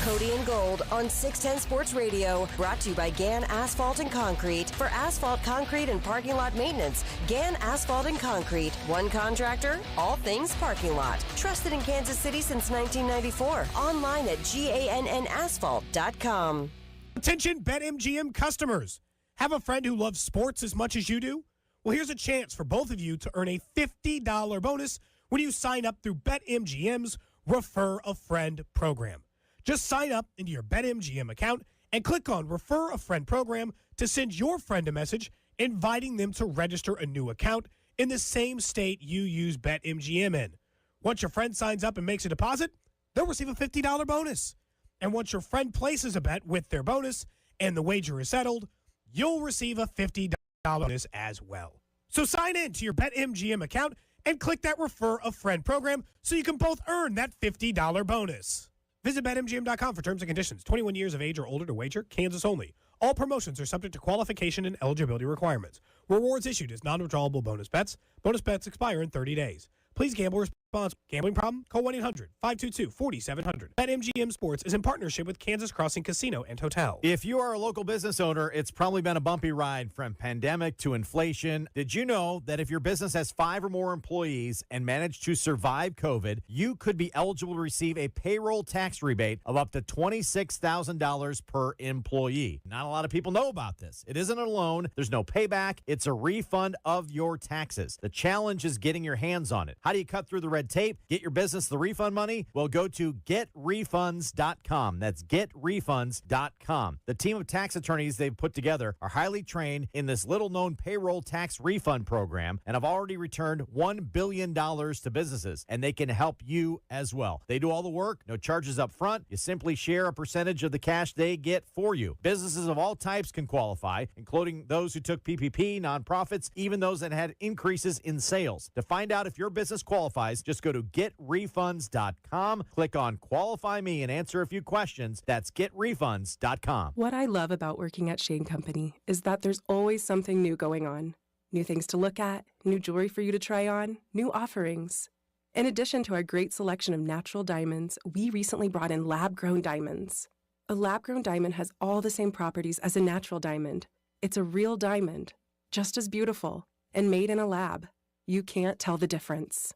Speaker 7: Cody and Gold on 610 Sports Radio, brought to you by Gann Asphalt and Concrete. For asphalt, concrete, and parking lot maintenance, Gann Asphalt and Concrete. One contractor, all things parking lot. Trusted in Kansas City since 1994. Online at GANNasphalt.com.
Speaker 4: Attention BetMGM customers. Have a friend who loves sports as much as you do? Well, here's a chance for both of you to earn a $50 bonus when you sign up through BetMGM's Refer a Friend program. Just sign up into your BetMGM account and click on Refer a Friend program to send your friend a message inviting them to register a new account in the same state you use BetMGM in. Once your friend signs up and makes a deposit, they'll receive a $50 bonus. And once your friend places a bet with their bonus and the wager is settled, you'll receive a $50 bonus as well. So sign in to your BetMGM account and click that Refer a Friend program so you can both earn that $50 bonus. Visit BetMGM.com for terms and conditions. 21 years of age or older to wager. Kansas only. All promotions are subject to qualification and eligibility requirements. Rewards issued as non-withdrawable bonus bets. Bonus bets expire in 30 days. Please gamble responsibly. Gambling problem? Call 1-800-522-4700. BetMGM Sports is in partnership with Kansas Crossing Casino and Hotel.
Speaker 9: If you are a local business owner, it's probably been a bumpy ride from pandemic to inflation. Did you know that if your business has 5 or more employees and managed to survive COVID, you could be eligible to receive a payroll tax rebate of up to $26,000 per employee? Not a lot of people know about this. It isn't a loan. There's no payback. It's a refund of your taxes. The challenge is getting your hands on it. How do you cut through the red tape? Get your business the refund money? Well, go to getrefunds.com. That's getrefunds.com. The team of tax attorneys they've put together are highly trained in this little-known payroll tax refund program and have already returned $1 billion to businesses, and they can help you as well. They do all the work, no charges up front. You simply share a percentage of the cash they get for you. Businesses of all types can qualify, including those who took PPP, nonprofits, even those that had increases in sales. To find out if your business qualifies, just go to getrefunds.com, click on Qualify Me, and answer a few questions. That's getrefunds.com.
Speaker 19: What I love about working at Shane Company is that there's always something new going on. New things to look at, new jewelry for you to try on, new offerings. In addition to our great selection of natural diamonds, we recently brought in lab-grown diamonds. A lab-grown diamond has all the same properties as a natural diamond. It's a real diamond, just as beautiful, and made in a lab. You can't tell the difference.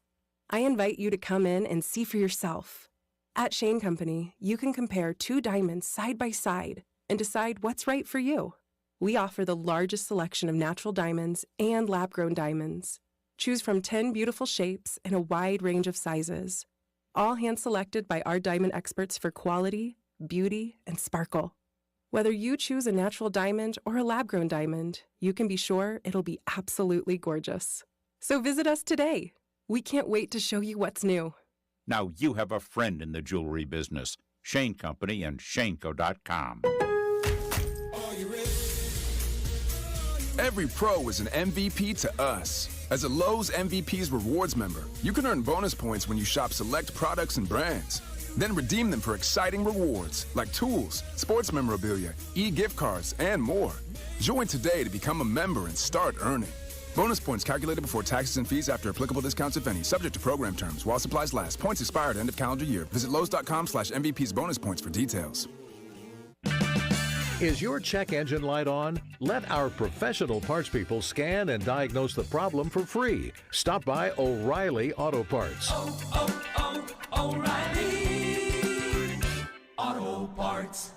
Speaker 19: I invite you to come in and see for yourself. At Shane Company, you can compare 2 diamonds side by side and decide what's right for you. We offer the largest selection of natural diamonds and lab-grown diamonds. Choose from 10 beautiful shapes and a wide range of sizes, all hand-selected by our diamond experts for quality, beauty, and sparkle. Whether you choose a natural diamond or a lab-grown diamond, you can be sure it'll be absolutely gorgeous. So visit us today. We can't wait to show you what's new.
Speaker 20: Now you have a friend in the jewelry business. Shane Company and shaneco.com.
Speaker 21: Every pro is an MVP to us. As a Lowe's MVP's Rewards member, you can earn bonus points when you shop select products and brands. Then redeem them for exciting rewards like tools, sports memorabilia, e-gift cards, and more. Join today to become a member and start earning. Bonus points calculated before taxes and fees after applicable discounts, if any. Subject to program terms. While supplies last. Points expire at end of calendar year. Visit Lowe's.com/MVP's bonus points for details.
Speaker 23: Is your check engine light on? Let our professional parts people scan and diagnose the problem for free. Stop by O'Reilly Auto Parts.
Speaker 12: O'Reilly Auto Parts.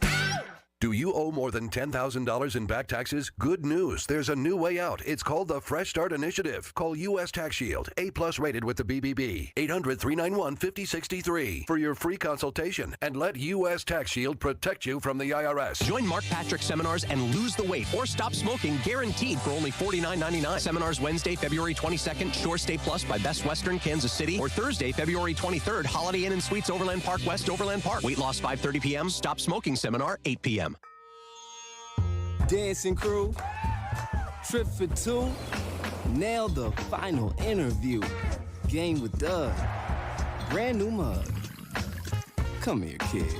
Speaker 24: Do you owe more than $10,000 in back taxes? Good news. There's a new way out. It's called the Fresh Start Initiative. Call U.S. Tax Shield, A+ rated with the BBB. 800-391-5063 for your free consultation, and let U.S. Tax Shield protect you from the IRS.
Speaker 25: Join Mark Patrick seminars and lose the weight or stop smoking guaranteed for only $49.99. Seminars Wednesday, February 22nd, Shore Stay Plus by Best Western, Kansas City, or Thursday, February 23rd, Holiday Inn and Suites, Overland Park West, Overland Park. Weight loss 5:30 p.m. Stop smoking seminar 8 p.m.
Speaker 26: Dancing crew, trip for 2, nailed the final interview. Game with Doug, brand new mug. Come here, kid,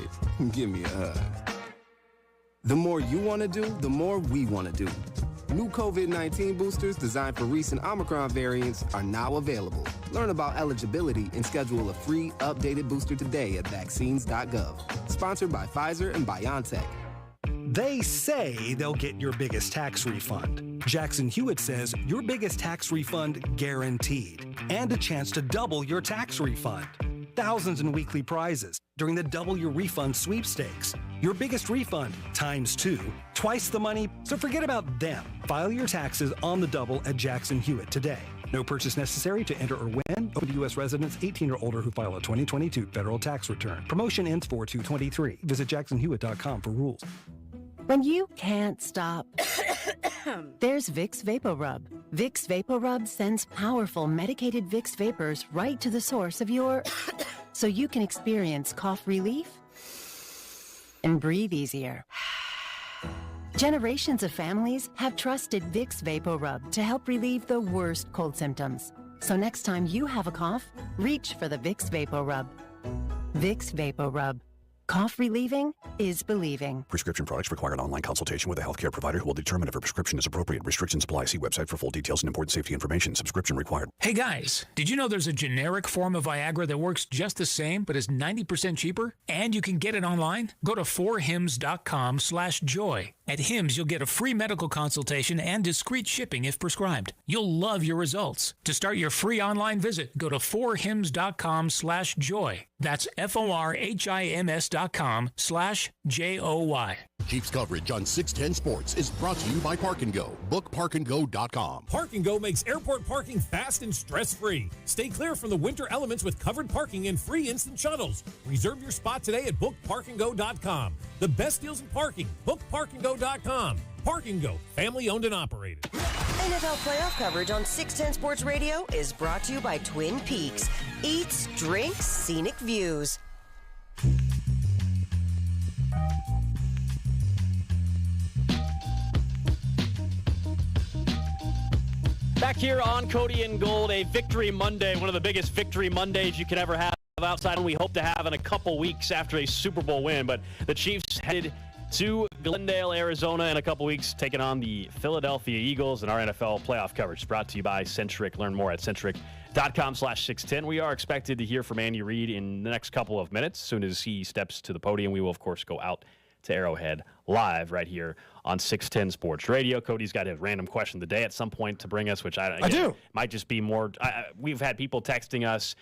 Speaker 26: give me a hug. The more you want to do, the more we want to do. New COVID-19 boosters designed for recent Omicron variants are now available. Learn about eligibility and schedule a free, updated booster today at vaccines.gov. Sponsored by Pfizer and BioNTech.
Speaker 10: They say they'll get your biggest tax refund. Jackson Hewitt says your biggest tax refund guaranteed, and a chance to double your tax refund. Thousands in weekly prizes during the Double Your Refund sweepstakes. Your biggest refund times 2, twice the money, so forget about them. File your taxes on the double at Jackson Hewitt today. No purchase necessary to enter or win. Open to U.S. residents 18 or older who file a 2022 federal tax return. Promotion ends 4/2/23. Visit jacksonhewitt.com for rules.
Speaker 11: When you can't stop, there's Vicks VapoRub. Vicks VapoRub sends powerful medicated Vicks vapors right to the source of your... so you can experience cough relief and breathe easier. Generations of families have trusted Vicks VapoRub to help relieve the worst cold symptoms. So next time you have a cough, reach for the Vicks VapoRub. Vicks VapoRub. Cough relieving is believing.
Speaker 13: Prescription products require an online consultation with a healthcare provider who will determine if a prescription is appropriate. Restrictions apply. See website for full details and important safety information. Subscription required.
Speaker 14: Hey guys, did you know there's a generic form of Viagra that works just the same but is 90% cheaper? And you can get it online? Go to 4hims.com/joy. At Hims, you'll get a free medical consultation and discreet shipping if prescribed. You'll love your results. To start your free online visit, go to 4hims.com/joy. That's FORHIMS.com/JOY.
Speaker 15: Chiefs coverage on 610 Sports is brought to you by Park & Go. Book parkandgo.com.
Speaker 16: Park & Go makes airport parking fast and stress-free. Stay clear from the winter elements with covered parking and free instant shuttles. Reserve your spot today at bookparkandgo.com. The best deals in parking. Bookparkandgo.com. Park & Go, family-owned and operated.
Speaker 7: NFL playoff coverage on 610 Sports Radio is brought to you by Twin Peaks. Eats, drinks, scenic views.
Speaker 3: Back here on Cody and Gold, a Victory Monday, one of the biggest Victory Mondays you could ever have outside, and we hope to have in a couple weeks after a Super Bowl win. But the Chiefs headed to Glendale, Arizona in a couple weeks, taking on the Philadelphia Eagles, and our NFL playoff coverage brought to you by Centric. Learn more at centric.com/610. We are expected to hear from Andy Reid in the next couple of minutes. As soon as he steps to the podium, we will, of course, go out to Arrowhead live right here on 610 Sports Radio. Cody's got a random question of the day at some point to bring us, which I do. Might just be more. We've had people texting us,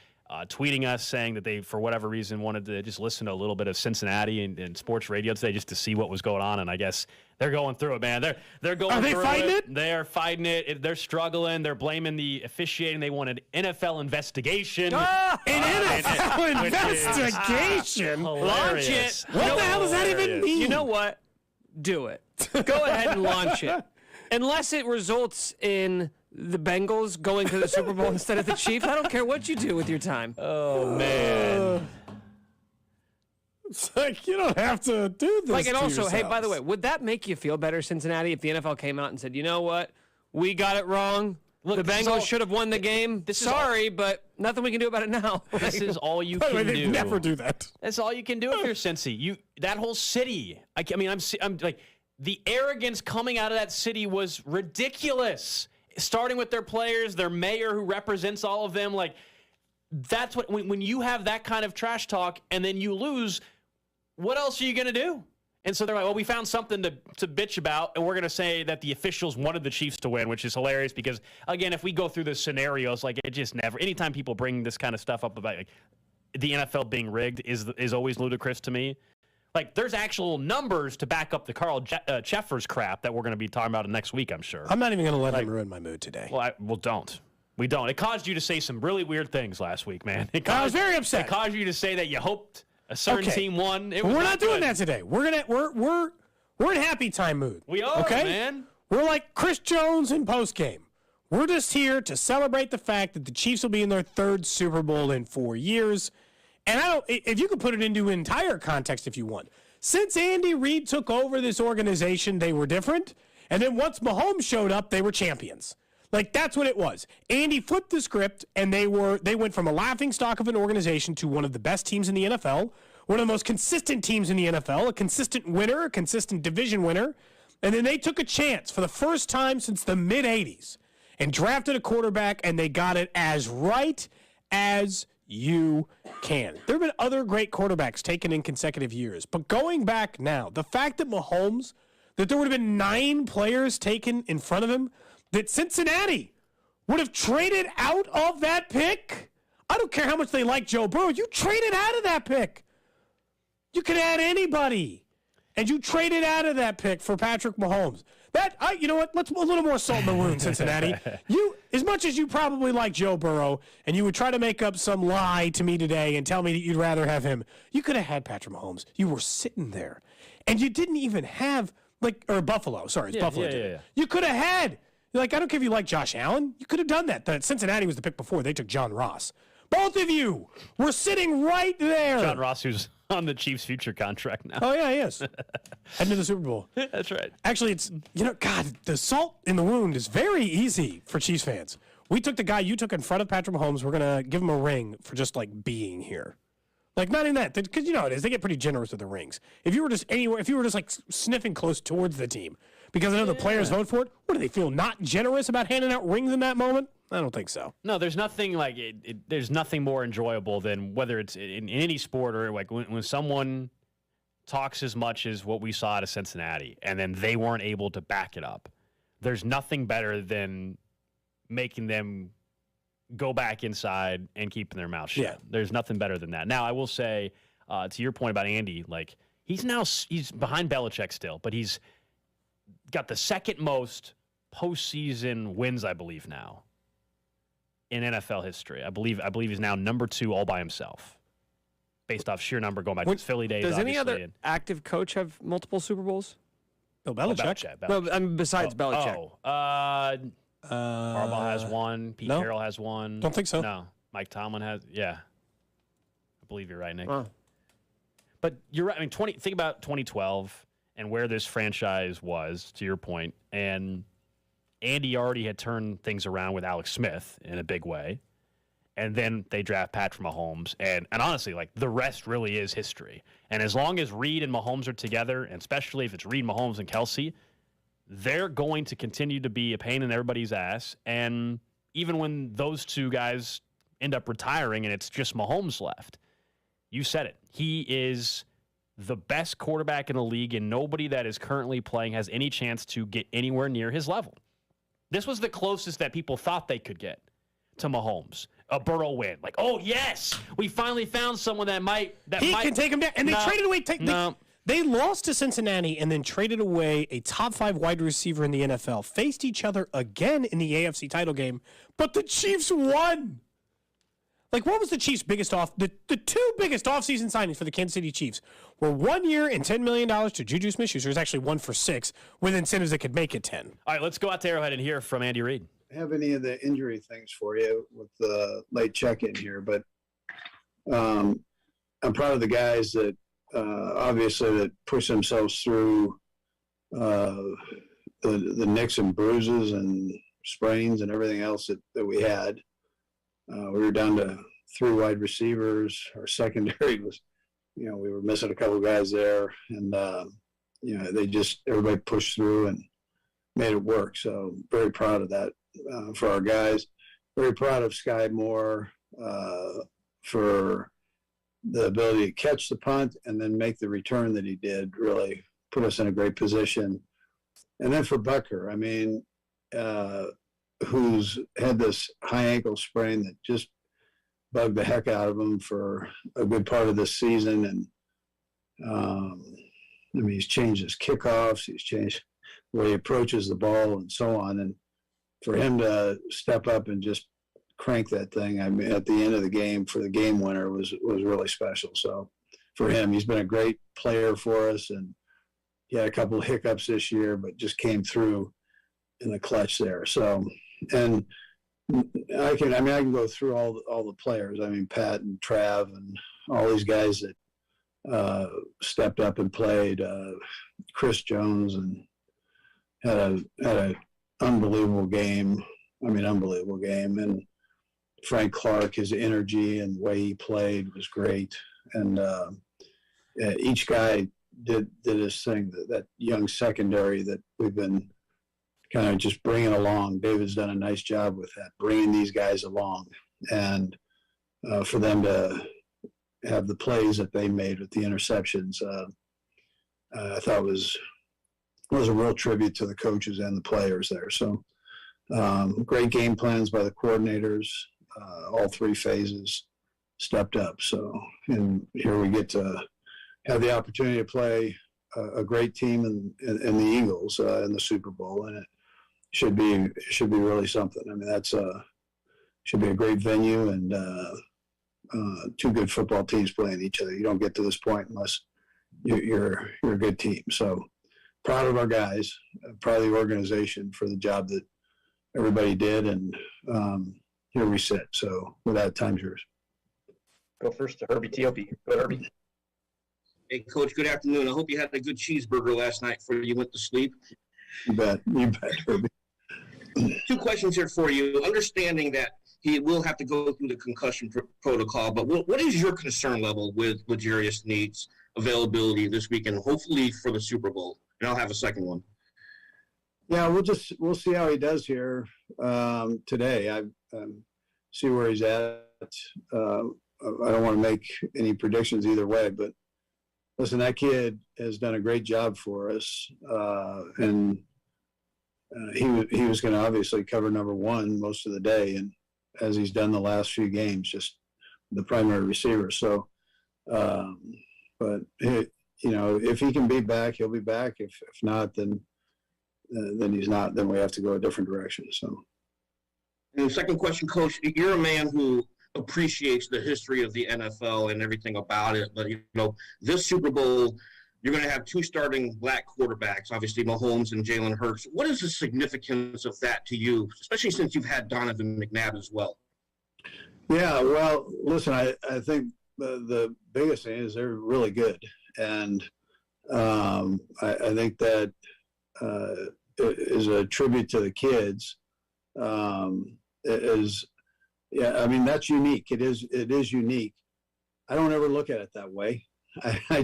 Speaker 3: tweeting us, saying that they, for whatever reason, wanted to just listen to a little bit of Cincinnati and sports radio today just to see what was going on. And I guess they're going through it, man. They're going through it. Are they fighting it? They're fighting it. They're struggling. They're blaming the officiating. They wanted NFL investigation.
Speaker 4: An NFL investigation?
Speaker 8: Launch it.
Speaker 4: What the hell does that even mean?
Speaker 8: You know what? Do it. Go ahead and launch it. Unless it results in the Bengals going to the Super Bowl instead of the Chiefs, I don't care what you do with your time.
Speaker 3: Oh, man.
Speaker 4: It's like, you don't have to do this.
Speaker 8: Like, and also,
Speaker 4: yourselves.
Speaker 8: hey, by the way, would that make you feel better, Cincinnati, if the NFL came out and said, you know what? We got it wrong. Look, the Bengals should have won the game. Sorry, but nothing we can do about it now.
Speaker 3: This is all you can do.
Speaker 4: They never do that.
Speaker 3: That's all you can do if you're Cincy. That whole city. I mean, I'm like, the arrogance coming out of that city was ridiculous. Starting with their players, their mayor who represents all of them. Like, that's what, when you have that kind of trash talk and then you lose, what else are you going to do? And so they're like, well, we found something to bitch about, and we're going to say that the officials wanted the Chiefs to win, which is hilarious because, again, if we go through the scenarios, like, it just never, anytime people bring this kind of stuff up about, like, the NFL being rigged is always ludicrous to me. Like, there's actual numbers to back up the Carl Cheffers crap that we're going to be talking about next week, I'm sure.
Speaker 4: I'm not even going to let him ruin my mood today.
Speaker 3: Well, don't. We don't. It caused you to say some really weird things last week, man.
Speaker 4: I was very upset.
Speaker 3: It caused you to say that you hoped a certain team won.
Speaker 4: We're not doing that today. We're in happy time mood.
Speaker 3: We are, man.
Speaker 4: We're like Chris Jones in postgame. We're just here to celebrate the fact that the Chiefs will be in their third Super Bowl in 4 years. And if you could put it into entire context if you want. Since Andy Reid took over this organization, they were different. And then once Mahomes showed up, they were champions. Like, that's what it was. Andy flipped the script, and they went from a laughingstock of an organization to one of the best teams in the NFL, one of the most consistent teams in the NFL, a consistent winner, a consistent division winner. And then they took a chance for the first time since the mid-'80s and drafted a quarterback, and they got it as right as you can. There have been other great quarterbacks taken in consecutive years. But going back now, the fact that Mahomes, that there would have been 9 players taken in front of him, that Cincinnati would have traded out of that pick. I don't care how much they like Joe Burrow. You traded out of that pick. You could add anybody. And you traded out of that pick for Patrick Mahomes. You know what? Let's put a little more salt in the wound, Cincinnati. As much as you probably like Joe Burrow, and you would try to make up some lie to me today and tell me that you'd rather have him, you could have had Patrick Mahomes. You were sitting there, and you didn't even have or Buffalo. Sorry, it's Buffalo. Yeah. You could have had I don't care if you like Josh Allen. You could have done that. Cincinnati was the pick before. They took John Ross. Both of you were sitting right there.
Speaker 3: John Ross, who's on the Chiefs' future contract now.
Speaker 4: Oh, yeah, he is. Heading to the Super Bowl.
Speaker 3: That's right.
Speaker 4: Actually, it's, God, the salt in the wound is very easy for Chiefs fans. We took the guy you took in front of Patrick Mahomes. We're going to give him a ring for just, being here. Not in that, because you know how it is. They get pretty generous with the rings. If you were just anywhere, if you were just, sniffing close towards the team, because I know the players vote for it, what do they feel, not generous about handing out rings in that moment? I don't think so.
Speaker 3: No, there's nothing there's nothing more enjoyable than whether it's in any sport or when someone talks as much as what we saw out of Cincinnati and then they weren't able to back it up. There's nothing better than making them go back inside and keeping their mouth shut.
Speaker 4: Yeah.
Speaker 3: There's nothing better than that. Now, I will say, to your point about Andy, he's behind Belichick still, but he's got the second most postseason wins, I believe, now in NFL history. I believe he's now number 2 all by himself, based off sheer number going back to his Philly days.
Speaker 8: Does any other active coach have multiple Super Bowls?
Speaker 4: Bill Belichick.
Speaker 8: No, besides Belichick.
Speaker 3: Harbaugh has one. Pete Carroll has one.
Speaker 4: Don't think so.
Speaker 3: No. Mike Tomlin has. Yeah. I believe you're right, Nick.
Speaker 8: Wow.
Speaker 3: But you're right. I mean, think about 2012 and where this franchise was, to your point, and Andy already had turned things around with Alex Smith in a big way. And then they draft Patrick Mahomes. And honestly, the rest really is history. And as long as Reed and Mahomes are together, and especially if it's Reed, Mahomes, and Kelsey, they're going to continue to be a pain in everybody's ass. And even when those two guys end up retiring and it's just Mahomes left, you said it. He is the best quarterback in the league, and nobody that is currently playing has any chance to get anywhere near his level. This was the closest that people thought they could get to Mahomes. A Burrow win. Oh, yes, we finally found someone that
Speaker 4: can take him down. And they traded away. They lost to Cincinnati and then traded away a top 5 wide receiver in the NFL, faced each other again in the AFC title game, but the Chiefs won. What was the Chiefs' biggest the 2 biggest offseason signings for the Kansas City Chiefs were 1 year and $10 million to Juju Smith-Schuster. It was actually 1 for 6 with incentives that could make it 10.
Speaker 3: All right, let's go out to Arrowhead and hear from Andy Reid.
Speaker 1: Have any of the injury things for you with the late check-in here, but I'm proud of the guys that obviously that push themselves through the nicks and bruises and sprains and everything else that we had. We were down to 3 wide receivers. Our secondary was, we were missing a couple guys there, and everybody pushed through and made it work. So very proud of that for our guys. Very proud of Sky Moore for the ability to catch the punt and then make the return that he did. Really put us in a great position. And then for Becker, who's had this high ankle sprain that just bugged the heck out of him for a good part of this season. And he's changed his kickoffs, he's changed the way he approaches the ball and so on. And for him to step up and just crank that thing, at the end of the game for the game winner was really special. So for him, he's been a great player for us, and he had a couple of hiccups this year, but just came through in the clutch there. So, and I can go through all the players. Pat and Trav and all these guys that stepped up and played. Chris Jones and had a unbelievable game. Unbelievable game. And Frank Clark, his energy and the way he played was great. And each guy did his thing. That young secondary that we've been kind of just bringing along. David's done a nice job with that, bringing these guys along, and for them to have the plays that they made with the interceptions, I thought was a real tribute to the coaches and the players there. So great game plans by the coordinators. All three phases stepped up. So, and here we get to have the opportunity to play a great team in the Eagles in the Super Bowl, and it should be really something. I mean, that's should be a great venue, and two good football teams playing each other. You don't get to this point unless you're a good team. So proud of our guys, proud of the organization for the job that everybody did, and here we sit. So with that, time's yours.
Speaker 2: Go first to Herbie T.O.P. Go, Herbie.
Speaker 5: Hey, Coach, good afternoon. I hope you had a good cheeseburger last night before you went to sleep.
Speaker 1: You bet, Herbie.
Speaker 5: Two questions here for you. Understanding that he will have to go through the concussion protocol, but what is your concern level with Jarius Sneed's availability this weekend, hopefully for the Super Bowl? And I'll have a second one.
Speaker 1: Yeah, we'll see how he does here today. I see where he's at. I don't want to make any predictions either way, but listen, that kid has done a great job for us, and he was going to obviously cover number one most of the day, and as he's done the last few games, just the primary receiver. So, but if he can be back, he'll be back. If not, then he's not. Then we have to go a different direction. So,
Speaker 5: and the second question, Coach, you're a man who appreciates the history of the NFL and everything about it, but this Super Bowl, you're going to have two starting black quarterbacks, obviously Mahomes and Jalen Hurts. What is the significance of that to you, especially since you've had Donovan McNabb as well?
Speaker 1: Yeah, well, listen, I think the biggest thing is they're really good, and I think that is a tribute to the kids. Yeah, I mean, that's unique. It is unique. I don't ever look at it that way. I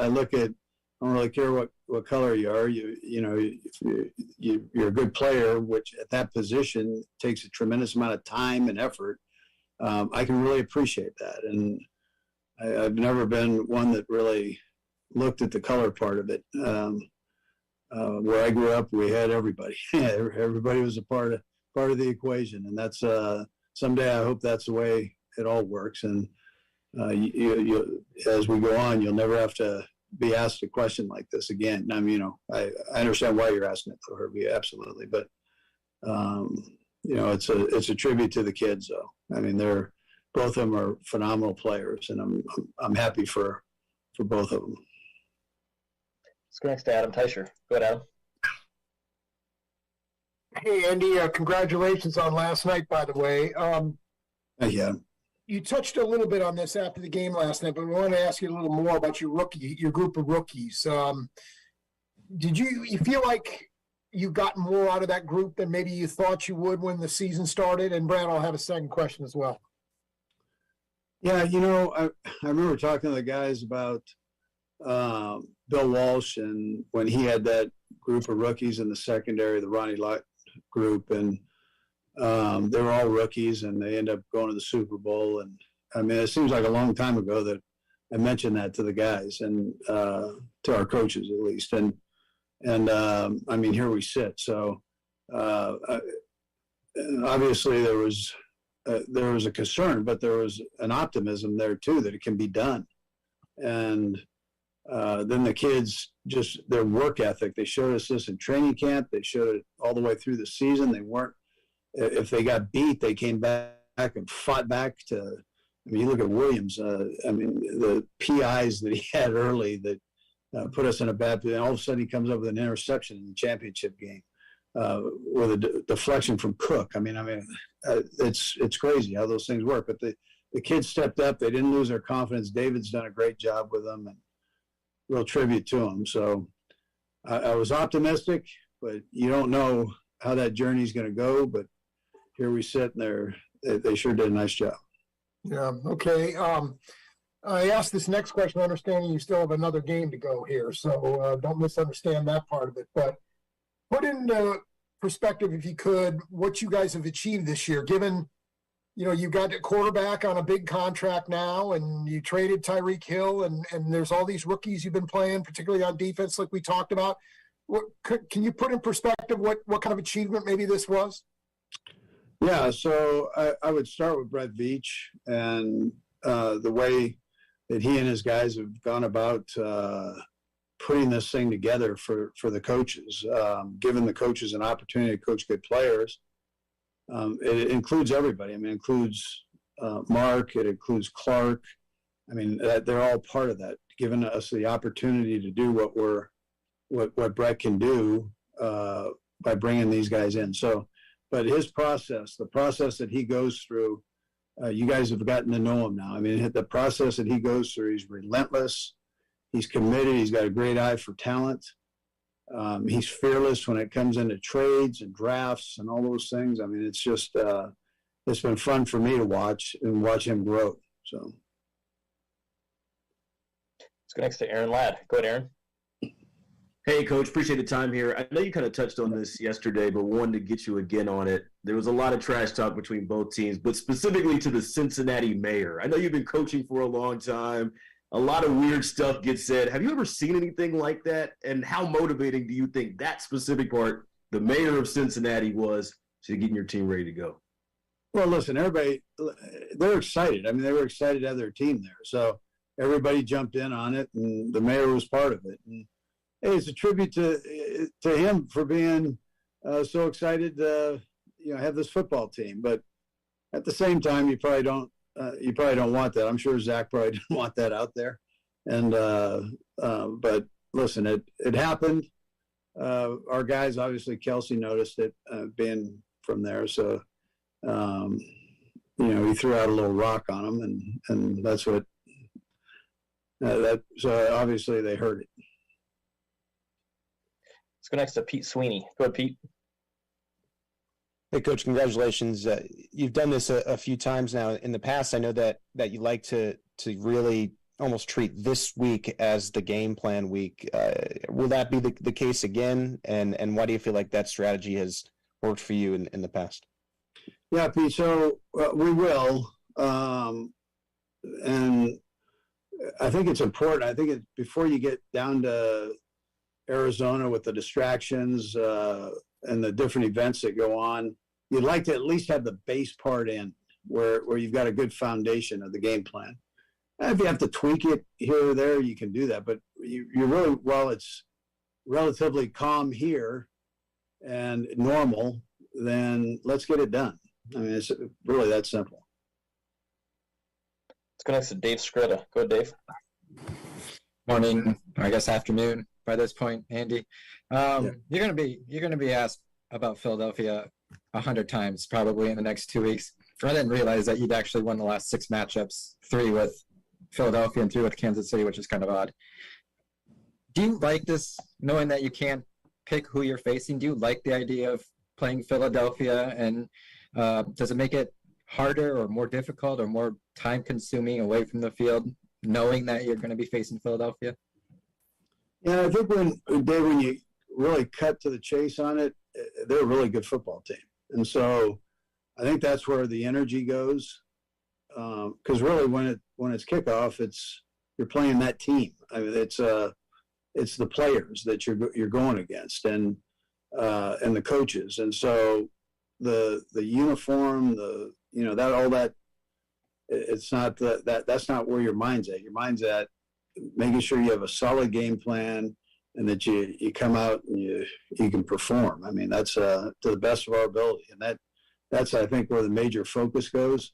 Speaker 1: look at, I don't really care what color you are. You're a good player, which at that position takes a tremendous amount of time and effort. I can really appreciate that. And I've never been one that really looked at the color part of it. Where I grew up, we had everybody. Everybody was a part of the equation. And that's, someday I hope that's the way it all works. And you, as we go on, you'll never have to be asked a question like this again. I mean, I understand why you're asking it, though, Herbie, absolutely. But it's a tribute to the kids, though. I mean, both of them are phenomenal players, and I'm happy for both of them.
Speaker 2: Let's go next to Adam Teicher. Go ahead, Adam.
Speaker 6: Hey, Andy, congratulations on last night, by the way.
Speaker 1: Yeah.
Speaker 6: You touched a little bit on this after the game last night, but we want to ask you a little more about your group of rookies. Did you feel like you got more out of that group than maybe you thought you would when the season started? And Brad, I'll have a second question as well.
Speaker 1: Yeah, I remember talking to the guys about Bill Walsh, and when he had that group of rookies in the secondary, the Ronnie Lott group, and they were all rookies, and they end up going to the Super Bowl. And I mean, it seems like a long time ago that I mentioned that to the guys and to our coaches at least. And I mean, here we sit. So obviously there was a concern, but there was an optimism there too that it can be done. And then the kids, just their work ethic, they showed us this in training camp. They showed it all the way through the season. They weren't, if they got beat, they came back and fought back to, I mean, you look at Williams, I mean, the PIs that he had early that put us in a bad position. All of a sudden he comes up with an interception in the championship game with a deflection from Cook. I mean, it's crazy how those things work. But the kids stepped up. They didn't lose their confidence. David's done a great job with them, and real tribute to him. So I was optimistic, but you don't know how that journey is going to go. But here we sit, and they sure did a nice job.
Speaker 6: Yeah. Okay. I asked this next question, understanding you still have another game to go here, so don't misunderstand that part of it. But put into perspective, if you could, what you guys have achieved this year, given, you got a quarterback on a big contract now, and you traded Tyreek Hill, and there's all these rookies you've been playing, particularly on defense, like we talked about. Can you put in perspective what kind of achievement maybe this was?
Speaker 1: Yeah, so I would start with Brett Veach and the way that he and his guys have gone about putting this thing together for the coaches, giving the coaches an opportunity to coach good players. It includes everybody. I mean, it includes Mark, it includes Clark. I mean, they're all part of that, giving us the opportunity to do what Brett can do by bringing these guys in. So, but his process, the process that he goes through, you guys have gotten to know him now. I mean, the process that he goes through, he's relentless. He's committed. He's got a great eye for talent. He's fearless when it comes into trades and drafts and all those things. I mean, it's just, it's been fun for me to watch him grow. So.
Speaker 2: Let's go next to Aaron Ladd. Go ahead, Aaron.
Speaker 9: Hey, Coach, appreciate the time here. I know you kind of touched on this yesterday, but wanted to get you again on it. There was a lot of trash talk between both teams, but specifically to the Cincinnati mayor. I know you've been coaching for a long time. A lot of weird stuff gets said. Have you ever seen anything like that? And how motivating do you think that specific part, the mayor of Cincinnati, was to getting your team ready to go?
Speaker 1: Well, listen, everybody, they're excited. I mean, they were excited to have their team there. So everybody jumped in on it, and the mayor was part of it. And hey, it's a tribute to him for being so excited to have this football team. But at the same time, you probably don't want that. I'm sure Zach probably didn't want that out there. And but listen, it happened. Our guys, obviously, Kelsey noticed it being from there. So he threw out a little rock on him, and that's what so obviously they heard it.
Speaker 2: Let's go next to Pete Sweeney. Go ahead, Pete.
Speaker 17: Hey, Coach, congratulations. You've done this a few times now. In the past, I know that you like to really almost treat this week as the game plan week. Will that be the case again? And why do you feel like that strategy has worked for you in the past?
Speaker 1: Yeah, Pete, so we will. And I think it's important. I think before you get down to Arizona with the distractions and the different events that go on, you'd like to at least have the base part in where you've got a good foundation of the game plan. And if you have to tweak it here or there, you can do that. But you're really, while it's relatively calm here and normal, then let's get it done. I mean, it's really that simple.
Speaker 2: Let's go next to Dave Skretta. Go ahead, Dave.
Speaker 18: Morning, I guess afternoon by this point, Andy. You're gonna be asked about Philadelphia 100 times probably in the next 2 weeks. I didn't realize that you'd actually won the last 6 matchups, 3 with Philadelphia and 3 with Kansas City, which is kind of odd. Do you like this, knowing that you can't pick who you're facing? Do you like the idea of playing Philadelphia, and does it make it harder or more difficult or more time consuming away from the field, knowing that you're going to be facing Philadelphia?
Speaker 1: Yeah, I think when you really cut to the chase on it, they're a really good football team. And so I think that's where the energy goes. Because really when it's kickoff, you're playing that team. I mean, it's the players that you're going against and the coaches. And so the uniform, that all that, it's not that's not where your mind's at. Your mind's at making sure you have a solid game plan and that you come out and you can perform. I mean, that's to the best of our ability. And that's I think where the major focus goes.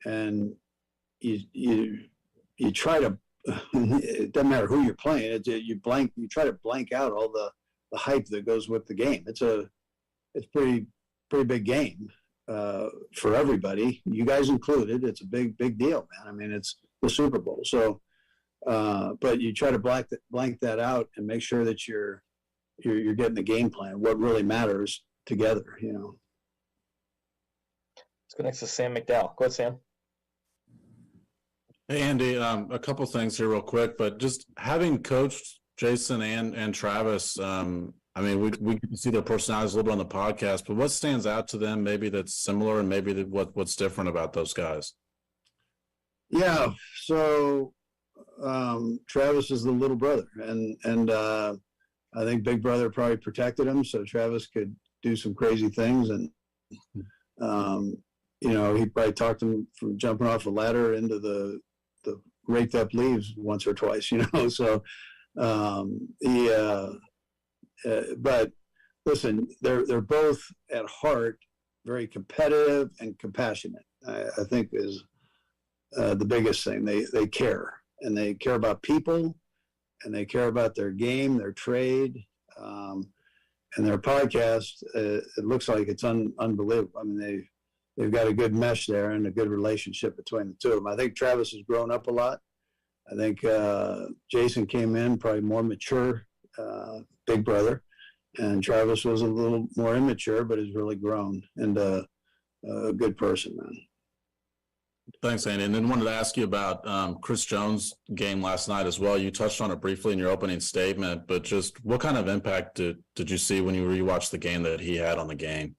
Speaker 1: And you try to, it doesn't matter who you're playing, you try to blank out all the hype that goes with the game. It's pretty big game for everybody, you guys included. It's a big deal, man. I mean, it's the Super Bowl. So, but you try to blank that out and make sure that you're getting the game plan, what really matters together,
Speaker 2: Let's go next to Sam McDowell. Go ahead, Sam.
Speaker 12: Hey, Andy, a couple things here real quick, but just having coached Jason and Travis, I mean, we can see their personalities a little bit on the podcast, but what stands out to them maybe that's similar and maybe what's different about those guys?
Speaker 1: Yeah. So Travis is the little brother, and I think Big Brother probably protected him so Travis could do some crazy things. And, he probably talked him from jumping off a ladder into the raked up leaves once or twice, So but listen, they're both at heart very competitive and compassionate. I think is the biggest thing. They care, and they care about people, and they care about their game, their trade, and their podcast. It looks like it's unbelievable. I mean, they've got a good mesh there and a good relationship between the two of them. I think Travis has grown up a lot. I think Jason came in probably more mature, Big Brother, and Travis was a little more immature, but has really grown and a good person, man.
Speaker 12: Thanks, Andy. And then wanted to ask you about Chris Jones' game last night as well. You touched on it briefly in your opening statement, but just what kind of impact did you see when you rewatched the game that he had on the game?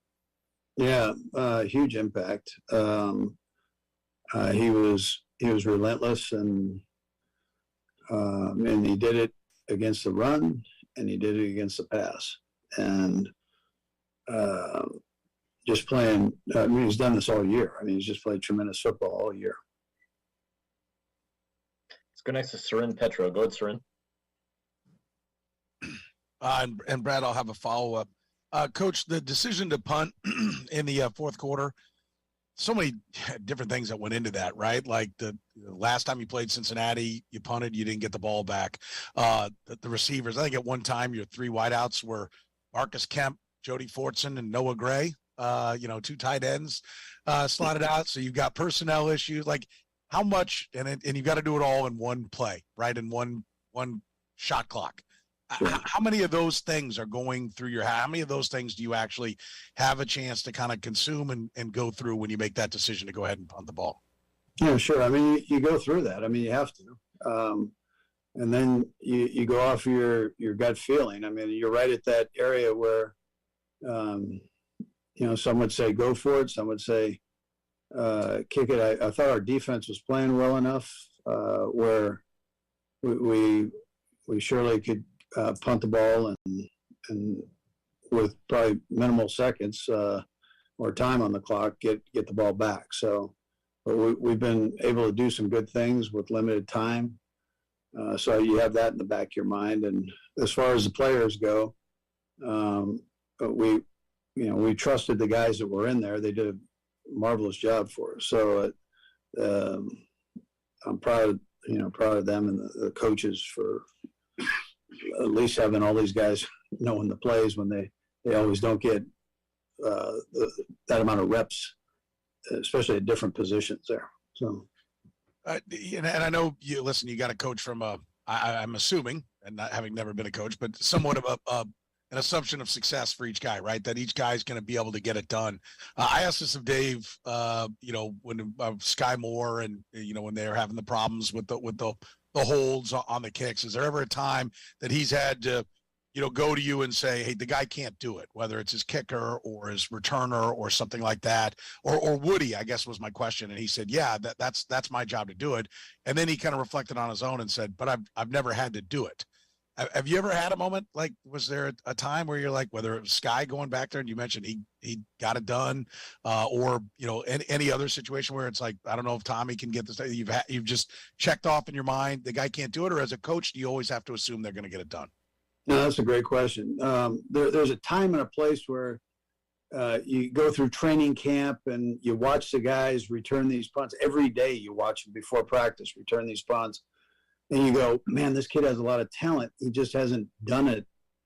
Speaker 1: Yeah, huge impact. He was relentless, and he did it against the run, and he did it against the pass, and just playing. I mean, he's done this all year. I mean, he's just played tremendous football all year.
Speaker 2: Let's go next to Soren Petro. Go ahead, Soren.
Speaker 19: And Brad, I'll have a follow-up. Coach, the decision to punt in the fourth quarter, so many different things that went into that, right? Like the last time you played Cincinnati, you punted, you didn't get the ball back. The receivers, I think at one time your three wideouts were Marcus Kemp, Jody Fortson, and Noah Gray, two tight ends slotted out. So you've got personnel issues. Like how much, and you've got to do it all in one play, right? In one shot clock. Sure. How many of those things are going through your head? How many of those things do you actually have a chance to kind of consume and go through when you make that decision to go ahead and punt the ball?
Speaker 1: Yeah, sure. I mean, you go through that. I mean, you have to. And then you go off your gut feeling. I mean, you're right at that area where, some would say go for it. Some would say kick it. I thought our defense was playing well enough where we surely could punt the ball and with probably minimal seconds or time on the clock, get the ball back. So but we've been able to do some good things with limited time. So you have that in the back of your mind. And as far as the players go, we trusted the guys that were in there. They did a marvelous job for us. So I'm proud of them and the coaches for at least having all these guys knowing the plays when they always don't get that amount of reps, especially at different positions there. So,
Speaker 19: and I know you got a coach from I'm assuming, and not having never been a coach, but somewhat of an assumption of success for each guy, right? That each guy's going to be able to get it done. I asked this of Dave, when Sky Moore and when they're having the problems with the holds on the kicks. Is there ever a time that he's had to, go to you and say, hey, the guy can't do it, whether it's his kicker or his returner or something like that, or would he, I guess was my question. And he said, yeah, that's my job to do it. And then he kind of reflected on his own and said, but I've never had to do it. Have you ever had a moment, like, was there a time where you're like, whether it was Sky going back there and you mentioned he got it done, or, any other situation where it's like, I don't know if Tommy can get this, you've just checked off in your mind, the guy can't do it, or as a coach, do you always have to assume they're going to get it done?
Speaker 1: No, that's a great question. There's a time and a place where you go through training camp and you watch the guys return these punts. Every day you watch them before practice, return these punts. And you go, man, this kid has a lot of talent. He just hasn't done it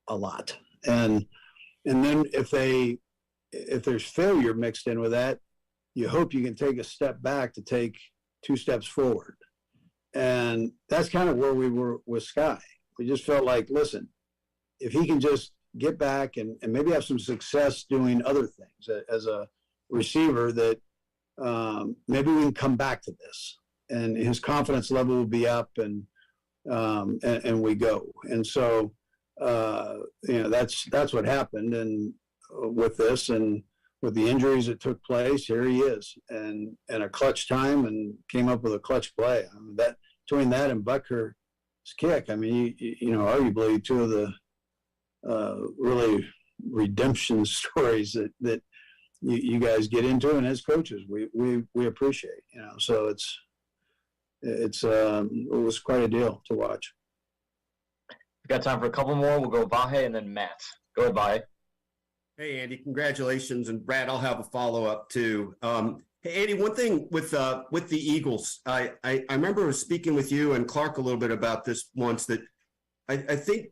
Speaker 1: a lot. And then if there's failure mixed in with that, you hope you can take a step back to take 2 steps forward. And that's kind of where we were with Sky. We just felt like, listen, if he can just get back and maybe have some success doing other things as a receiver, that maybe we can come back to this. his confidence level will be up, and we go. And so, that's what happened. And with this and with the injuries that took place, here he is, and a clutch time, and came up with a clutch play. I mean, that between that and Butker's kick, I mean, arguably two of the really redemption stories that you guys get into, and as coaches, we appreciate. So it was quite a deal to watch.
Speaker 2: We've got time for a couple more. We'll go Vahe and then Matt. Go ahead, Vahe.
Speaker 20: Hey, Andy, congratulations. And Brad, I'll have a follow-up too. Hey, Andy, one thing with the Eagles, I remember speaking with you and Clark a little bit about this once, that I think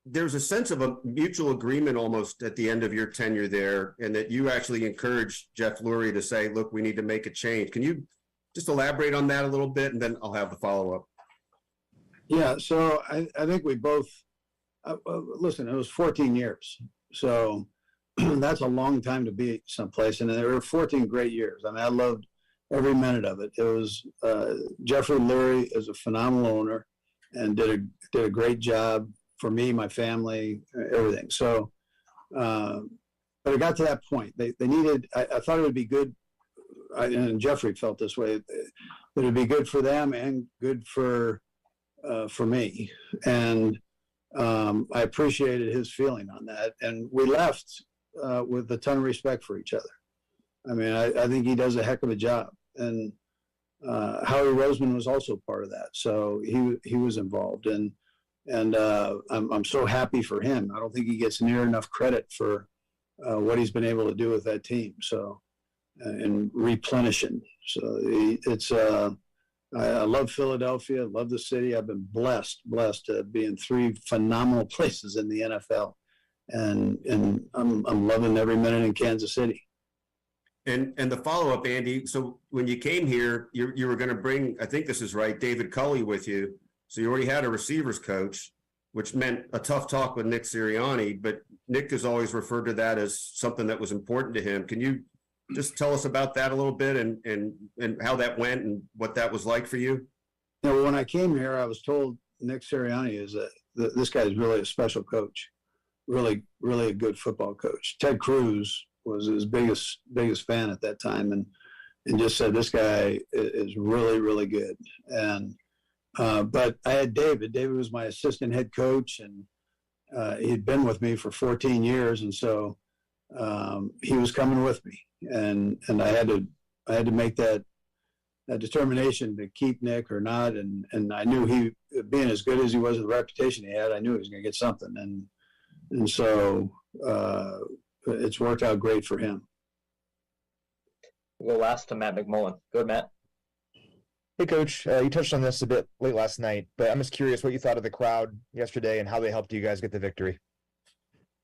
Speaker 20: there's a sense of a mutual agreement almost at the end of your tenure there, and that you actually encouraged Jeff Lurie to say, look, we need to make a change. Can you just elaborate on that a little bit, and then I'll have the follow-up.
Speaker 1: Yeah, so I think we both, listen, it was 14 years. So that's a long time to be someplace. And there were 14 great years. I mean, I loved every minute of it. It was, Jeffrey Lurie is a phenomenal owner and did a great job for me, my family, everything. So, but it got to that point. They needed, I thought it would be good, and Jeffrey felt this way, that it would be good for them and good for me. And I appreciated his feeling on that. And we left with a ton of respect for each other. I mean, I think he does a heck of a job. And Howie Roseman was also part of that. So he was involved. And I'm so happy for him. I don't think he gets near enough credit for what he's been able to do with that team. So, and replenishing. So it's, I love Philadelphia, love the city. I've been blessed to be in 3 phenomenal places in the NFL. And I'm loving every minute in Kansas City.
Speaker 20: And the follow-up, Andy, so when you came here, you were going to bring, I think this is right, David Culley with you. So you already had a receivers coach, which meant a tough talk with Nick Sirianni, but Nick has always referred to that as something that was important to him. Can you just tell us about that a little bit and how that went and what that was like for you?
Speaker 1: When I came here, I was told Nick Sirianni is this guy is really a special coach, really, really a good football coach. Ted Cruz was his biggest fan at that time, and just said, this guy is really, really good. And but I had David. David was my assistant head coach, and he'd been with me for 14 years, and so he was coming with me, and I had to make that determination to keep Nick or not, and I knew he, being as good as he was with the reputation he had, I knew he was going to get something, and so it's worked out great for him.
Speaker 2: We'll go last to Matt McMullen. Go ahead, Matt.
Speaker 21: Hey, Coach. You touched on this a bit late last night, but I'm just curious what you thought of the crowd yesterday and how they helped you guys get the victory.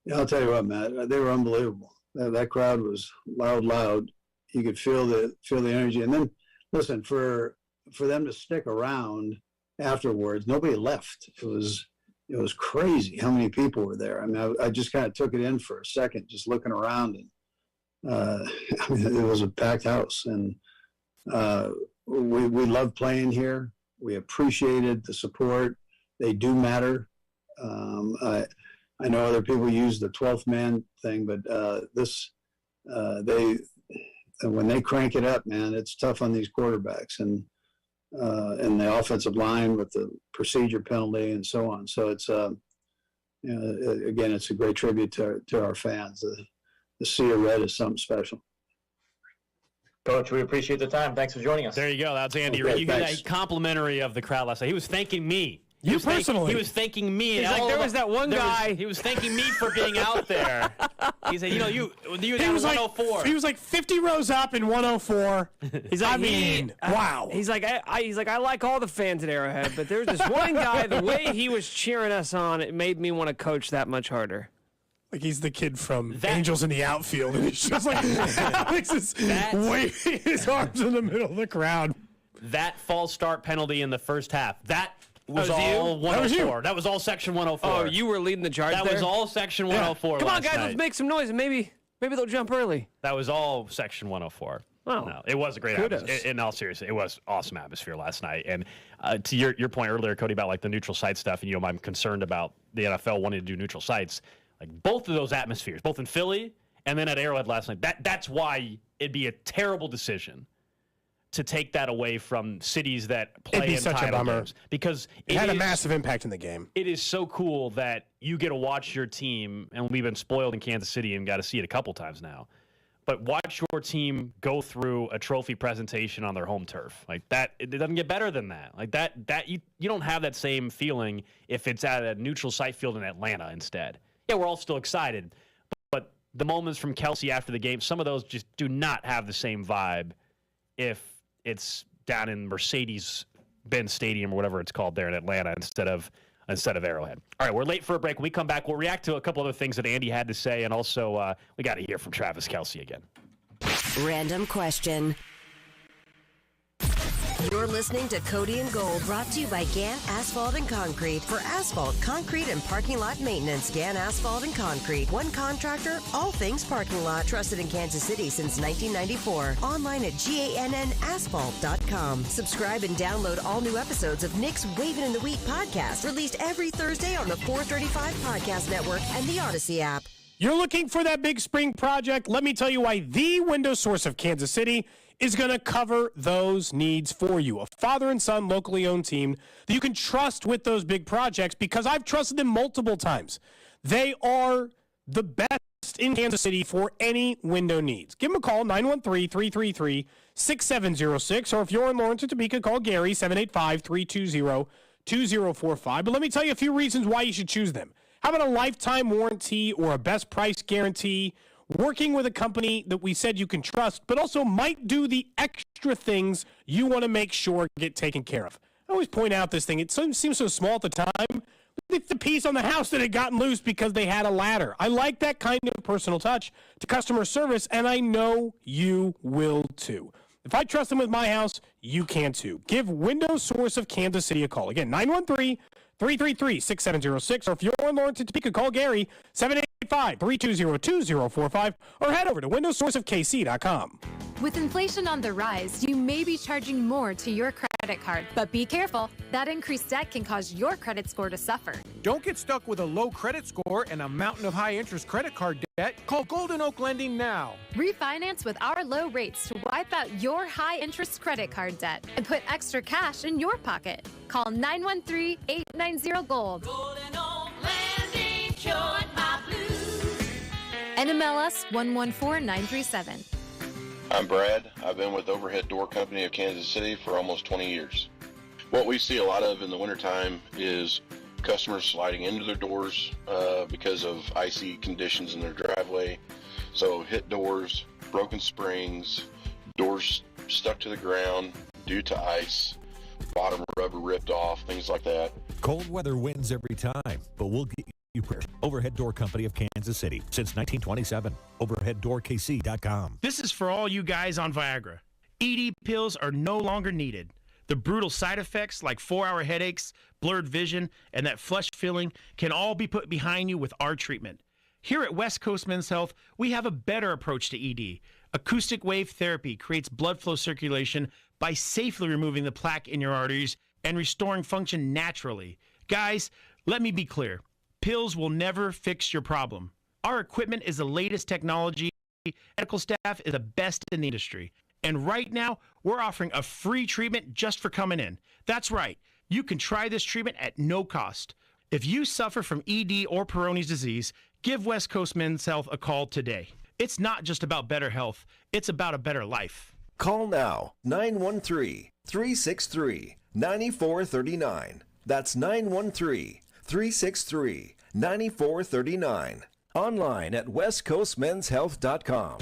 Speaker 1: Yeah, I'll tell you what, Matt. They were unbelievable. That crowd was loud. You could feel the energy. And then, listen, for them to stick around afterwards, nobody left. It was crazy how many people were there. I mean, I just kind of took it in for a second, just looking around, and I mean, it was a packed house, and we loved playing here. We appreciated the support. They do matter. I know other people use the 12th man thing, but when they crank it up, man, it's tough on these quarterbacks and the offensive line with the procedure penalty and so on. So it's again, it's a great tribute to our fans. The Sea of Red is something special.
Speaker 2: Coach, we appreciate the time. Thanks for joining us.
Speaker 3: There you go. That's Andy.
Speaker 1: Okay,
Speaker 3: you hear
Speaker 1: thanks.
Speaker 3: that complimentary of the crowd last night. He was thanking me.
Speaker 4: You personally.
Speaker 3: He was thanking me.
Speaker 8: He's like, there was that one guy.
Speaker 3: He was thanking me for being out there. He said, you down 104.
Speaker 4: He was like 50 rows up in 104.
Speaker 8: He's like,
Speaker 4: wow.
Speaker 8: He's like, I like all the fans at Arrowhead, but there's this one guy. The way he was cheering us on, it made me want to coach that much harder.
Speaker 4: Like he's the kid from Angels in the Outfield, and he's just like Alex is waving his arms in the middle of the crowd.
Speaker 3: That false start penalty in the first half. That was
Speaker 8: That was
Speaker 3: all
Speaker 8: you?
Speaker 3: 104. That was all section 104.
Speaker 8: Oh, you were leading the charge
Speaker 3: That
Speaker 8: there?
Speaker 3: was all section 104.
Speaker 8: Come on,
Speaker 3: last
Speaker 8: guys,
Speaker 3: night.
Speaker 8: let's make some noise, and maybe they'll jump early.
Speaker 3: That was all section 104.
Speaker 8: Well,
Speaker 3: no, it was a great atmosphere. In all seriousness, it was awesome atmosphere last night. And to your point earlier, Cody, about like the neutral site stuff, and I'm concerned about the NFL wanting to do neutral sites. Like both of those atmospheres, both in Philly and then at Arrowhead last night. That's why it'd be a terrible decision to take that away from cities that play in title games, because
Speaker 4: it had a massive impact in the game.
Speaker 3: It is so cool that you get to watch your team, and we've been spoiled in Kansas City and got to see it a couple times now. But watch your team go through a trophy presentation on their home turf. Like that, it doesn't get better than that. Like that you don't have that same feeling if it's at a neutral site field in Atlanta instead. Yeah, we're all still excited, but the moments from Kelsey after the game, some of those just do not have the same vibe if it's down in Mercedes-Benz Stadium or whatever it's called there in Atlanta instead of Arrowhead. All right, we're late for a break. When we come back, we'll react to a couple other things that Andy had to say, and also we got to hear from Travis Kelce again.
Speaker 7: Random question. You're listening to Cody and Gold, brought to you by Gann Asphalt and Concrete. For asphalt, concrete, and parking lot maintenance, Gann Asphalt and Concrete. One contractor, all things parking lot. Trusted in Kansas City since 1994. Online at GANNasphalt.com. Subscribe and download all new episodes of Nick's Waving in the Wheat podcast, released every Thursday on the 435 Podcast Network and the Odyssey app.
Speaker 4: You're looking for that big spring project? Let me tell you why the window source of Kansas City is going to cover those needs for you. A father and son locally owned team that you can trust with those big projects, because I've trusted them multiple times. They are the best in Kansas City for any window needs. Give them a call, 913-333-6706, or if you're in Lawrence or Topeka, call Gary, 785-320-2045. But let me tell you a few reasons why you should choose them. How about a lifetime warranty or a best price guarantee? Working with a company that we said you can trust, but also might do the extra things you want to make sure get taken care of. I always point out this thing. It seems so small at the time. It's the piece on the house that had gotten loose because they had a ladder. I like that kind of personal touch to customer service, and I know you will too. If I trust them with my house, you can too. Give Window Source of Kansas City a call. Again, 913-333-6706, or if you're in Lawrence and Topeka, call Gary, 785-320-2045, or head over to windowsourceofkc.com.
Speaker 10: With inflation on the rise, you may be charging more to your credit card, but be careful. That increased debt can cause your credit score to suffer.
Speaker 22: Don't get stuck with a low credit score and a mountain of high-interest credit card debt. Call Golden Oak Lending now.
Speaker 10: Refinance with our low rates to wipe out your high-interest credit card debt and put extra cash in your pocket. Call 913-890-GOLD.
Speaker 23: Golden Oak Lending cured my blues.
Speaker 10: NMLS 114937.
Speaker 24: I'm Brad. I've been with Overhead Door Company of Kansas City for almost 20 years. What we see a lot of in the wintertime is customers sliding into their doors because of icy conditions in their driveway. So hit doors, broken springs, doors stuck to the ground due to ice, bottom rubber ripped off, things like that.
Speaker 25: Cold weather wins every time, but we'll get you prepared. Overhead Door Company of Kansas City since 1927. OverheadDoorKC.com.
Speaker 26: This is for all you guys on Viagra. ED pills are no longer needed. The brutal side effects like 4-hour headaches, blurred vision, and that flush feeling can all be put behind you with our treatment. Here at West Coast Men's Health, we have a better approach to ED. Acoustic wave therapy creates blood flow circulation by safely removing the plaque in your arteries and restoring function naturally. Guys, let me be clear. Pills will never fix your problem. Our equipment is the latest technology. Medical staff is the best in the industry. And right now, we're offering a free treatment just for coming in. That's right. You can try this treatment at no cost. If you suffer from ED or Peyronie's disease, give West Coast Men's Health a call today. It's not just about better health. It's about a better life.
Speaker 27: Call now, 913-363-9439. That's 913-363-9439. Online at westcoastmenshealth.com.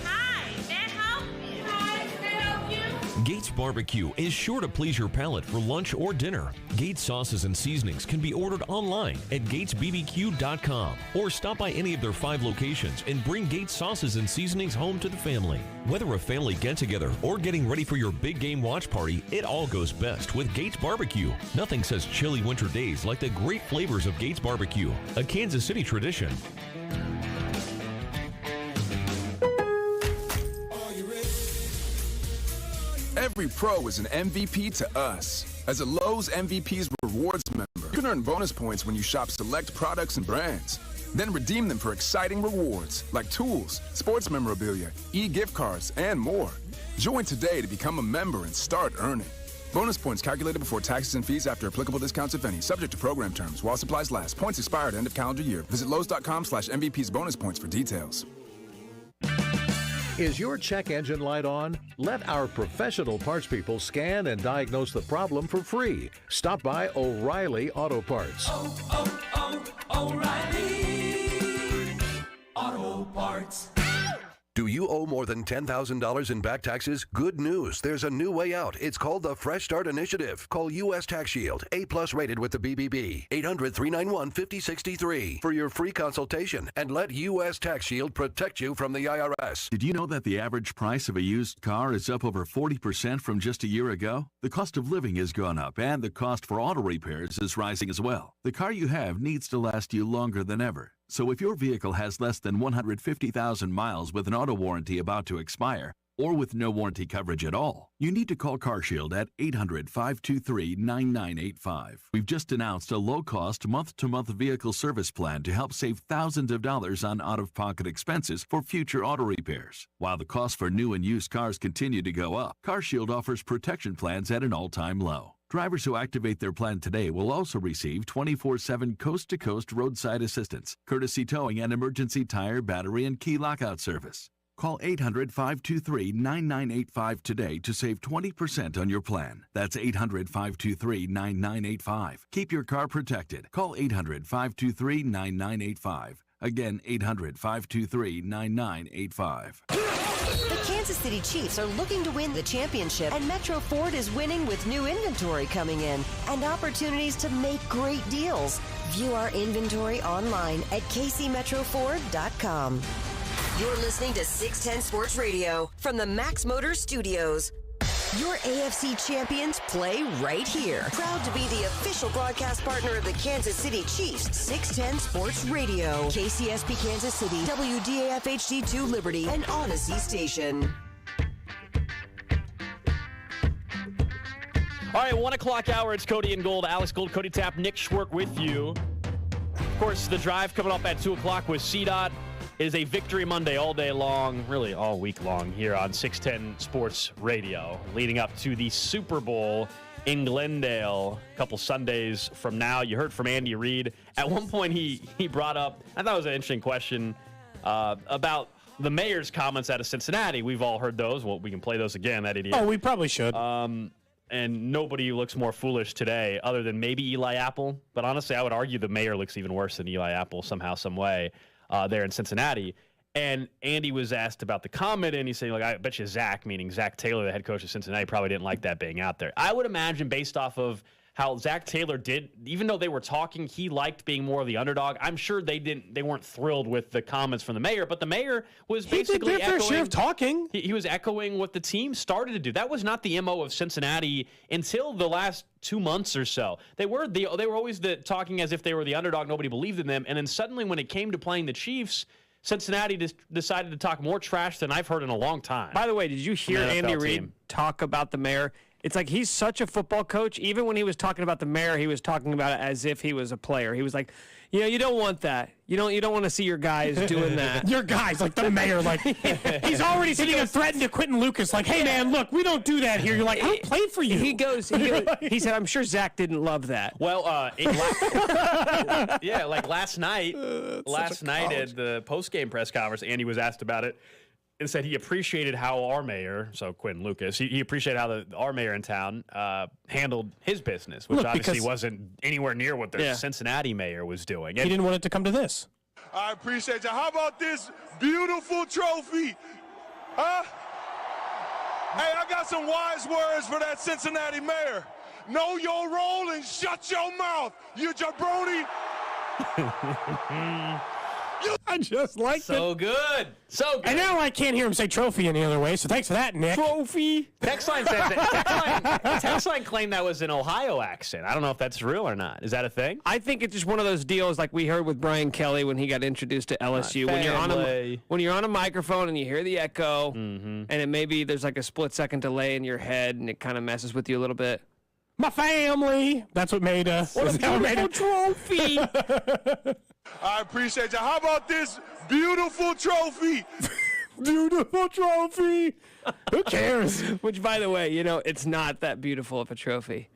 Speaker 28: Gates Barbecue is sure to please your palate for lunch or dinner. Gates sauces and seasonings can be ordered online at gatesbbq.com or stop by any of their 5 locations and bring Gates sauces and seasonings home to the family. Whether a family get-together or getting ready for your big game watch party, it all goes best with Gates Barbecue. Nothing says chilly winter days like the great flavors of Gates Barbecue, a Kansas City tradition.
Speaker 5: Every pro is an MVP to us. As a Lowe's MVP's Rewards member, you can earn bonus points when you shop select products and brands. Then redeem them for exciting rewards like tools, sports memorabilia, e-gift cards, and more. Join today to become a member and start earning. Bonus points calculated before taxes and fees after applicable discounts, if any. Subject to program terms. While supplies last. Points expire at end of calendar year. Visit Lowe's.com/MVP's bonus points for details.
Speaker 25: Is your check engine light on? Let our professional parts people scan and diagnose the problem for free. Stop by O'Reilly Auto Parts.
Speaker 23: O'Reilly Auto Parts.
Speaker 6: Do you owe more than $10,000 in back taxes? Good news. There's a new way out. It's called the Fresh Start Initiative. Call U.S. Tax Shield, A+ rated with the BBB. 800-391-5063 for your free consultation and let U.S. Tax Shield protect you from the IRS.
Speaker 9: Did you know that the average price of a used car is up over 40% from just a year ago? The cost of living has gone up and the cost for auto repairs is rising as well. The car you have needs to last you longer than ever. So if your vehicle has less than 150,000 miles with an auto warranty about to expire, or with no warranty coverage at all, you need to call CarShield at 800-523-9985. We've just announced a low-cost month-to-month vehicle service plan to help save thousands of dollars on out-of-pocket expenses for future auto repairs. While the cost for new and used cars continue to go up, CarShield offers protection plans at an all-time low. Drivers who activate their plan today will also receive 24/7 coast-to-coast roadside assistance, courtesy towing and emergency tire, battery, and key lockout service. Call 800-523-9985 today to save 20% on your plan. That's 800-523-9985. Keep your car protected. Call 800-523-9985. Again, 800-523-9985.
Speaker 7: The Kansas City Chiefs are looking to win the championship, and Metro Ford is winning with new inventory coming in and opportunities to make great deals. View our inventory online at kcmetroford.com. You're listening to 610 Sports Radio from the Max Motors Studios. Your AFC champions play right here. Proud to be the official broadcast partner of the Kansas City Chiefs. 610 Sports Radio. KCSP Kansas City, WDAF HD2 Liberty, and Odyssey Station.
Speaker 3: All right, 1 o'clock hour. It's Cody and Gold. Alex Gold, Cody Tapp, Nick Schwerk with you. Of course, the drive coming up at 2 o'clock with CDOT. It is a Victory Monday all day long, really all week long here on 610 Sports Radio, leading up to the Super Bowl in Glendale a couple Sundays from now. You heard from Andy Reid. At one point, he brought up, I thought it was an interesting question, about the mayor's comments out of Cincinnati. We've all heard those. Well, we can play those again, that idiot.
Speaker 4: Oh, we probably should.
Speaker 3: And nobody looks more foolish today other than maybe Eli Apple. But honestly, I would argue the mayor looks even worse than Eli Apple somehow, some way. There in Cincinnati. And Andy was asked about the comment, and he's saying, like, I bet you Zach, meaning Zach Taylor, the head coach of Cincinnati, probably didn't like that being out there. I would imagine, based off of how Zach Taylor did, even though they were talking, he liked being more of the underdog. I'm sure they weren't thrilled with the comments from the mayor, but the mayor was basically
Speaker 4: did their fair share of talking.
Speaker 3: He was echoing what the team started to do. That was not the MO of Cincinnati until the last 2 months or so. They were always talking as if they were the underdog. Nobody believed in them. And then suddenly when it came to playing the Chiefs, Cincinnati decided to talk more trash than I've heard in a long time.
Speaker 8: By the way, did you hear Andy Reid talk about the mayor? It's like he's such a football coach. Even when he was talking about the mayor, he was talking about it as if he was a player. He was like, you don't want that. You don't want to see your guys doing that.
Speaker 4: Your guys, like the mayor, like he's already sitting and threatened to Quentin Lucas, like, hey man, look, we don't do that here. You're like, I don't play for you.
Speaker 8: He said, I'm sure Zach didn't love that.
Speaker 3: Well, like last night at the post-game press conference, Andy was asked about it and said he appreciated how our mayor, so Quentin Lucas, he appreciated how our mayor in town handled his business, which obviously wasn't anywhere near what the Cincinnati mayor was doing.
Speaker 4: He didn't want it to come to this.
Speaker 11: I appreciate you. How about this beautiful trophy? Huh? Hey, I got some wise words for that Cincinnati mayor. Know your role and shut your mouth, you jabroni.
Speaker 4: I just like
Speaker 3: So good. So good.
Speaker 4: And now I can't hear him say trophy any other way, so thanks for that, Nick.
Speaker 8: Trophy.
Speaker 3: Text line said that. Text line claimed that was an Ohio accent. I don't know if that's real or not. Is that a thing?
Speaker 8: I think it's just one of those deals like we heard with Brian Kelly when he got introduced to LSU. When you're on a microphone and you hear the echo, and it maybe there's like a split second delay in your head, and it kind of messes with you a little bit.
Speaker 4: My family. That's what made us.
Speaker 8: What a beautiful trophy.
Speaker 11: I appreciate you. How about this beautiful trophy?
Speaker 4: Beautiful trophy. Who cares?
Speaker 8: Which, by the way, it's not that beautiful of a trophy.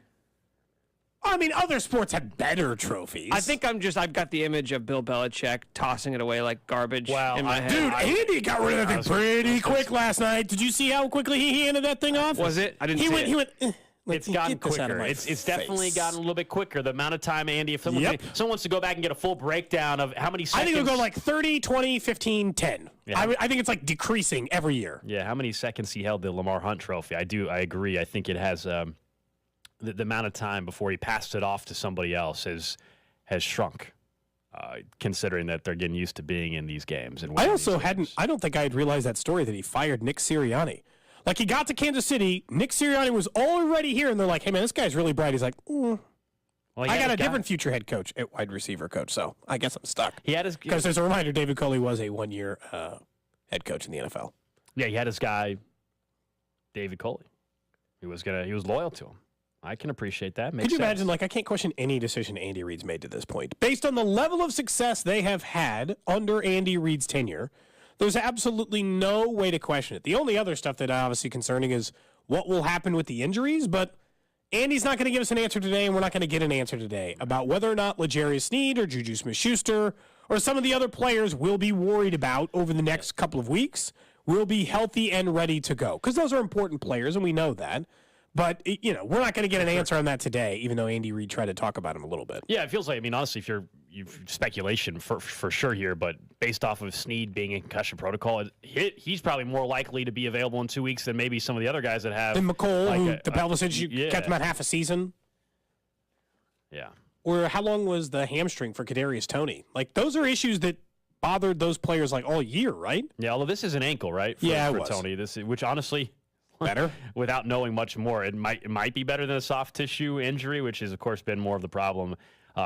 Speaker 4: I mean, other sports have better trophies.
Speaker 8: I think I've got the image of Bill Belichick tossing it away like garbage in my head.
Speaker 4: Dude, Andy got rid of that thing pretty quick last night. Did you see how quickly he handed that thing off?
Speaker 8: Was it? I didn't see it.
Speaker 4: He went.
Speaker 3: It's gotten quicker. It's definitely gotten a little bit quicker. The amount of time, Andy, if someone wants to go back and get a full breakdown of how many seconds.
Speaker 4: I think it'll go like 30, 20, 15, 10.
Speaker 3: Yeah.
Speaker 4: I think it's like decreasing every year.
Speaker 3: Yeah, how many seconds he held the Lamar Hunt trophy. I agree. I think it has the amount of time before he passed it off to somebody else has shrunk, considering that they're getting used to being in these games. And
Speaker 4: I don't think I had realized that story that he fired Nick Sirianni. Like, he got to Kansas City, Nick Sirianni was already here, and they're like, hey, man, this guy's really bright. He's like, I got a different future head coach at wide receiver coach, so I guess I'm stuck. Because there's a reminder, David Coley was a one-year head coach in the NFL.
Speaker 3: Yeah, he had his guy, David Coley. He was loyal to him. I can appreciate that.
Speaker 4: Could you imagine, I can't question any decision Andy Reid's made to this point. Based on the level of success they have had under Andy Reid's tenure, there's absolutely no way to question it. The only other stuff that obviously concerning is what will happen with the injuries, but Andy's not going to give us an answer today, and we're not going to get an answer today about whether or not L'Jarius Sneed or Juju Smith-Schuster or some of the other players we'll be worried about over the next couple of weeks will be healthy and ready to go. Because those are important players, and we know that. But, we're not going to get an answer on that today, even though Andy Reid tried to talk about him a little bit.
Speaker 3: Yeah, it feels like, honestly, if you've speculation for sure here, but based off of Sneed being in concussion protocol, he's probably more likely to be available in 2 weeks than maybe some of the other guys that have.
Speaker 4: And McColl, the pelvis issue, kept him out half a season.
Speaker 3: Yeah.
Speaker 4: Or how long was the hamstring for Kadarius Toney? Those are issues that bothered those players all year, right?
Speaker 3: Yeah, although this is an ankle, right? For Toney, which honestly.
Speaker 4: Better?
Speaker 3: Without knowing much more, it might be better than a soft tissue injury, which has, of course, been more of the problem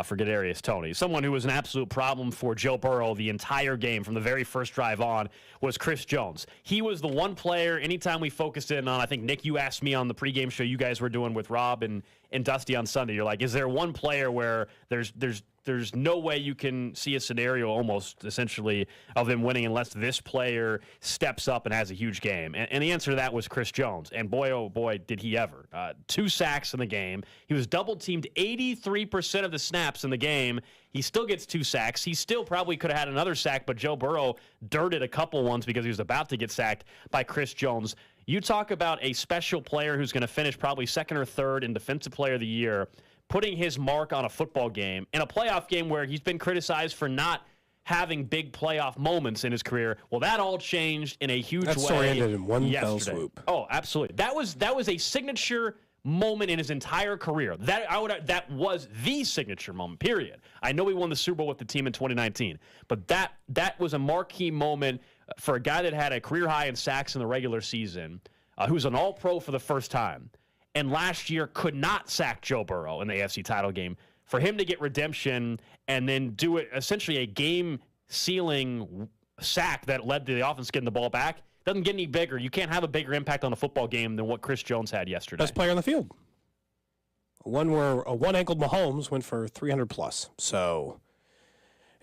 Speaker 3: for Kadarius Toney. Someone who was an absolute problem for Joe Burrow the entire game from the very first drive on was Chris Jones. He was the one player, anytime we focused in on, I think, Nick, you asked me on the pregame show you guys were doing with Rob and Dusty on Sunday, you're like, is there one player where there's no way you can see a scenario almost essentially of him winning unless this player steps up and has a huge game? And the answer to that was Chris Jones. And boy, oh boy, did he ever. 2 sacks in the game. He was double teamed 83% of the snaps in the game. He still gets 2 sacks. He still probably could have had another sack, but Joe Burrow dirted a couple ones because he was about to get sacked by Chris Jones. You talk about a special player who's going to finish probably second or third in Defensive Player of the Year, putting his mark on a football game, in a playoff game where he's been criticized for not having big playoff moments in his career. Well, that all changed in a huge way.
Speaker 4: That story ended in one fell swoop.
Speaker 3: Oh, absolutely. That was a signature moment in his entire career. That was the signature moment, period. I know he won the Super Bowl with the team in 2019, but that was a marquee moment for a guy that had a career high in sacks in the regular season, who's an all-pro for the first time, and last year could not sack Joe Burrow in the AFC title game. For him to get redemption and then do it essentially a game-sealing sack that led to the offense getting the ball back doesn't get any bigger. You can't have a bigger impact on a football game than what Chris Jones had yesterday.
Speaker 4: Best player on the field. One where a one-ankled Mahomes went for 300+. So,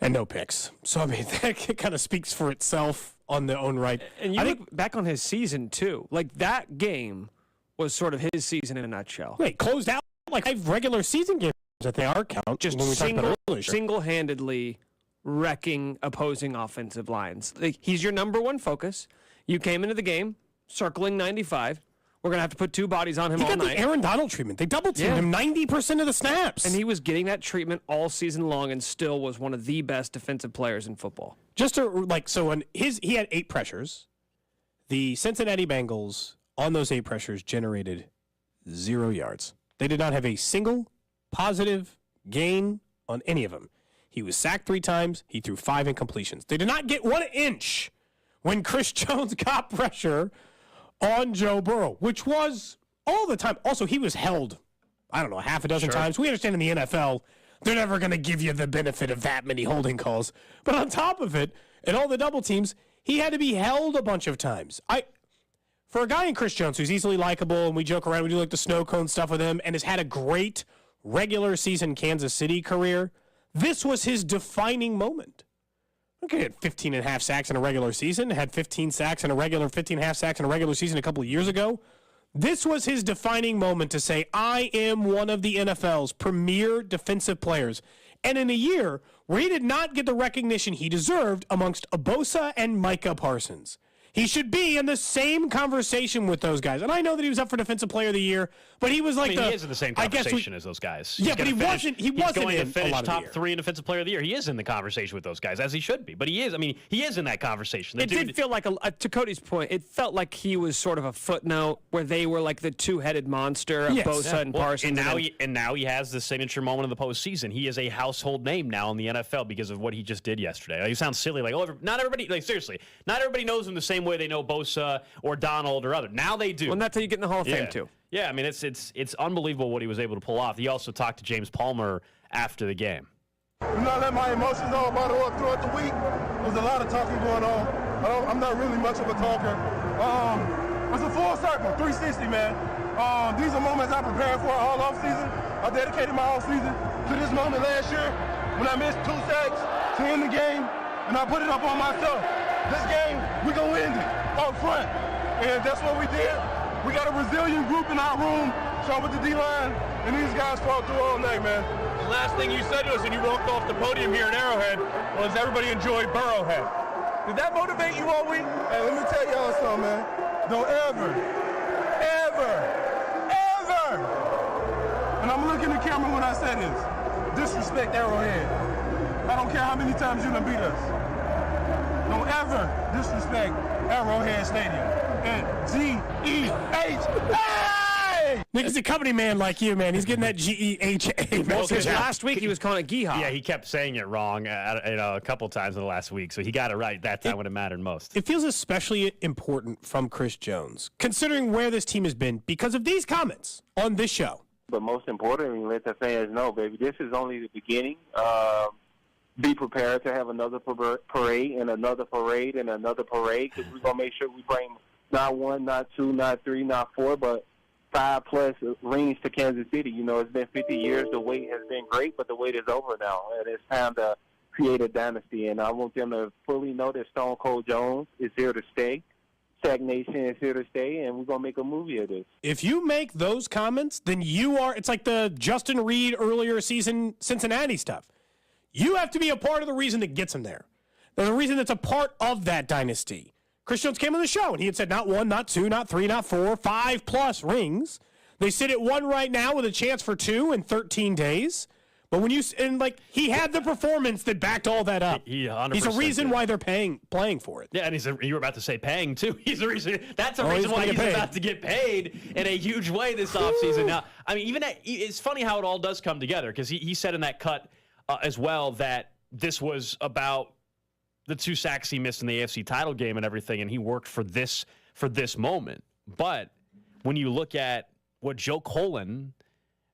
Speaker 4: and no picks. So, I mean, that kind of speaks for itself on their own right.
Speaker 8: And you look back on his season, too. That game was sort of his season in a nutshell.
Speaker 4: Wait, closed out 5 regular season games that they are count.
Speaker 8: Just
Speaker 4: when we talked about earlier.
Speaker 8: Single-handedly wrecking opposing offensive lines. He's your number one focus. You came into the game circling 95. We're going to have to put 2 bodies on him all night.
Speaker 4: He got the Aaron Donald treatment. They double-teamed him 90% of the snaps.
Speaker 8: And he was getting that treatment all season long and still was one of the best defensive players in football.
Speaker 4: Just to, he had 8 pressures. The Cincinnati Bengals, on those 8 pressures, generated 0 yards. They did not have a single positive gain on any of them. He was sacked 3 times. He threw 5 incompletions. They did not get 1 inch when Chris Jones got pressure on Joe Burrow, which was all the time. Also, he was held, I don't know, half a dozen times. We understand in the NFL, they're never going to give you the benefit of that many holding calls. But on top of it, and all the double teams, he had to be held a bunch of times. For a guy in Chris Jones who's easily likable, and we joke around, we do like the snow cone stuff with him, and has had a great regular season Kansas City career, this was his defining moment. Okay, he had 15 and a half sacks in a regular season, had 15 sacks in a regular, 15 and a half sacks in a regular season a couple of years ago. This was his defining moment to say, I am one of the NFL's premier defensive players. And in a year where he did not get the recognition he deserved amongst Abosa and Micah Parsons. He should be in the same conversation with those guys. And I know that he was up for Defensive Player of the Year, but he was like
Speaker 3: he is in the same conversation as those guys.
Speaker 4: Yeah, but he wasn't
Speaker 3: He's going to
Speaker 4: in
Speaker 3: finish
Speaker 4: a lot of
Speaker 3: top
Speaker 4: the year.
Speaker 3: 3 in Defensive Player of the Year. He is in the conversation with those guys, as he should be. But he is. I mean, he is in that conversation.
Speaker 8: It did feel like, to Cody's point, it felt like he was sort of a footnote where they were like the two-headed monster of Bosa and Parsons.
Speaker 3: And now he has the signature moment of the postseason. He is a household name now in the NFL because of what he just did yesterday. He sounds silly, like, not everybody, like, seriously, not everybody knows him the same way they know Bosa or Donald or other. Now they do.
Speaker 8: Well, that's how you get in the Hall of Fame, too.
Speaker 3: Yeah, I mean, it's unbelievable what he was able to pull off. He also talked to James Palmer after the game.
Speaker 11: Do not let my emotions all bottle up throughout the week. There's a lot of talking going on. I'm not really much of a talker. It's a full circle, 360, man. These are moments I prepared for all offseason. I dedicated my offseason to this moment last year when I missed 2 sacks to end the game, and I put it up on myself. This game, we gonna win it up front, and that's what we did. We got a resilient group in our room, so with the D-line, and these guys fought through all night, man.
Speaker 12: The last thing you said to us when you walked off the podium here at Arrowhead was everybody enjoyed Burrowhead. Did that motivate you all week?
Speaker 11: Hey, let me tell y'all something, man. Don't ever, and I'm looking at the camera when I say this, disrespect Arrowhead. I don't care how many times you done beat us. Don't ever disrespect Arrowhead Stadium. And G-E-H-A!
Speaker 4: Nick's a company man like you, man. He's getting that G-E-H-A.
Speaker 8: Well, because last week he was calling it Geehaw.
Speaker 3: Yeah, he kept saying it wrong a couple times in the last week, so he got it right that time when it mattered most.
Speaker 4: It feels especially important from Chris Jones, considering where this team has been because of these comments on this show.
Speaker 13: But most importantly, let the fans know, baby, this is only the beginning. Be prepared to have another parade and another parade and another parade, because we're going to make sure we bring not 1, not 2, not 3, not 4, but 5+ rings to Kansas City. You know, it's been 50 years. The wait has been great, but the wait is over now, and it's time to create a dynasty. And I want them to fully know that Stone Cold Jones is here to stay. Sack Nation is here to stay, and we're going to make a movie of this.
Speaker 4: If you make those comments, then you are – it's like the Justin Reed earlier season Cincinnati stuff. You have to be a part of the reason that gets him there. There's a reason that's a part of that dynasty. Chris Jones came on the show, and he had said not 1, not 2, not 3, not 4, 5+ rings. They sit at 1 right now with a chance for 2 in 13 days. But when he had the performance that backed all that up.
Speaker 3: He's
Speaker 4: a reason why they're playing for it.
Speaker 3: Yeah, and you were about to say paying, too. He's a reason. That's a reason why he's about to get paid in a huge way this offseason. Now, I mean, it's funny how it all does come together, because he said in that cut as well that this was about the 2 sacks he missed in the AFC title game and everything, and he worked for this moment. But when you look at what Joe Colin,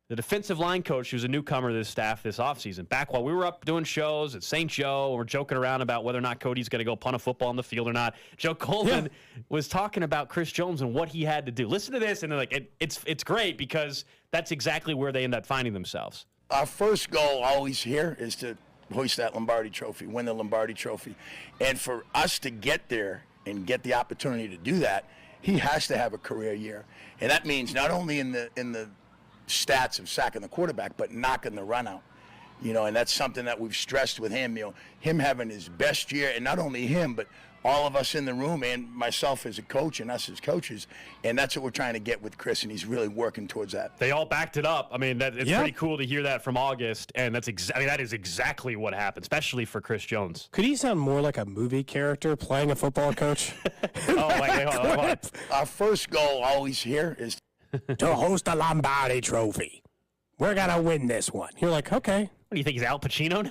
Speaker 3: the defensive line coach, who's a newcomer to this staff this offseason, back while we were up doing shows at St. Joe, we're joking around about whether or not Cody's going to go punt a football on the field or not, Joe Colin was talking about Chris Jones and what he had to do. Listen to this, and it's great, because that's exactly where they end up finding themselves.
Speaker 14: Our first goal always here is to hoist that Lombardi Trophy, win the Lombardi Trophy. And for us to get there and get the opportunity to do that, he has to have a career year. And that means not only in the stats of sacking the quarterback, but knocking the run out. You know, and that's something that we've stressed with him, you know, him having his best year, and not only him, but all of us in the room and myself as a coach and us as coaches. And that's what we're trying to get with Chris, and he's really working towards that.
Speaker 3: They all backed it up. I mean, it's pretty cool to hear that from August, and that is exactly what happened, especially for Chris Jones.
Speaker 4: Could he sound more like a movie character playing a football coach?
Speaker 3: Hold on.
Speaker 14: Our first goal always here is
Speaker 4: to host a Lombardi Trophy. We're going to win this one. You're like, okay.
Speaker 3: What do you think, he's Al Pacino now?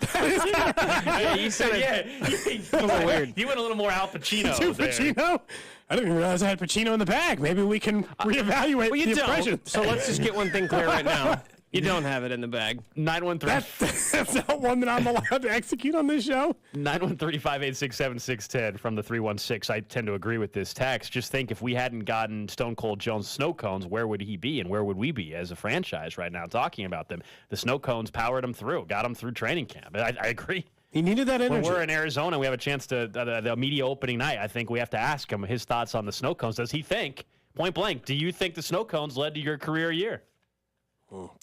Speaker 8: Yeah, you said
Speaker 3: it.
Speaker 8: A little weird.
Speaker 3: You went a little more Al Pacino.
Speaker 4: Do
Speaker 3: there.
Speaker 4: Pacino? I didn't even realize I had Pacino in the bag. Maybe we can reevaluate
Speaker 8: Well, you
Speaker 4: the
Speaker 8: don't.
Speaker 4: impression.
Speaker 8: So let's just get one thing clear right now. You don't have it in the bag.
Speaker 3: 913.
Speaker 4: That's not one that I'm allowed to execute on this show.
Speaker 3: 913-586-7610 from the 316. I tend to agree with this text. Just think, if we hadn't gotten Stone Cold Jones snow cones, where would he be and where would we be as a franchise right now talking about them? The snow cones powered him through, got him through training camp. I agree.
Speaker 4: He needed that energy.
Speaker 3: When we're in Arizona, we have a chance to, the media opening night, I think we have to ask him his thoughts on the snow cones. Does he think, point blank, do you think the snow cones led to your career year?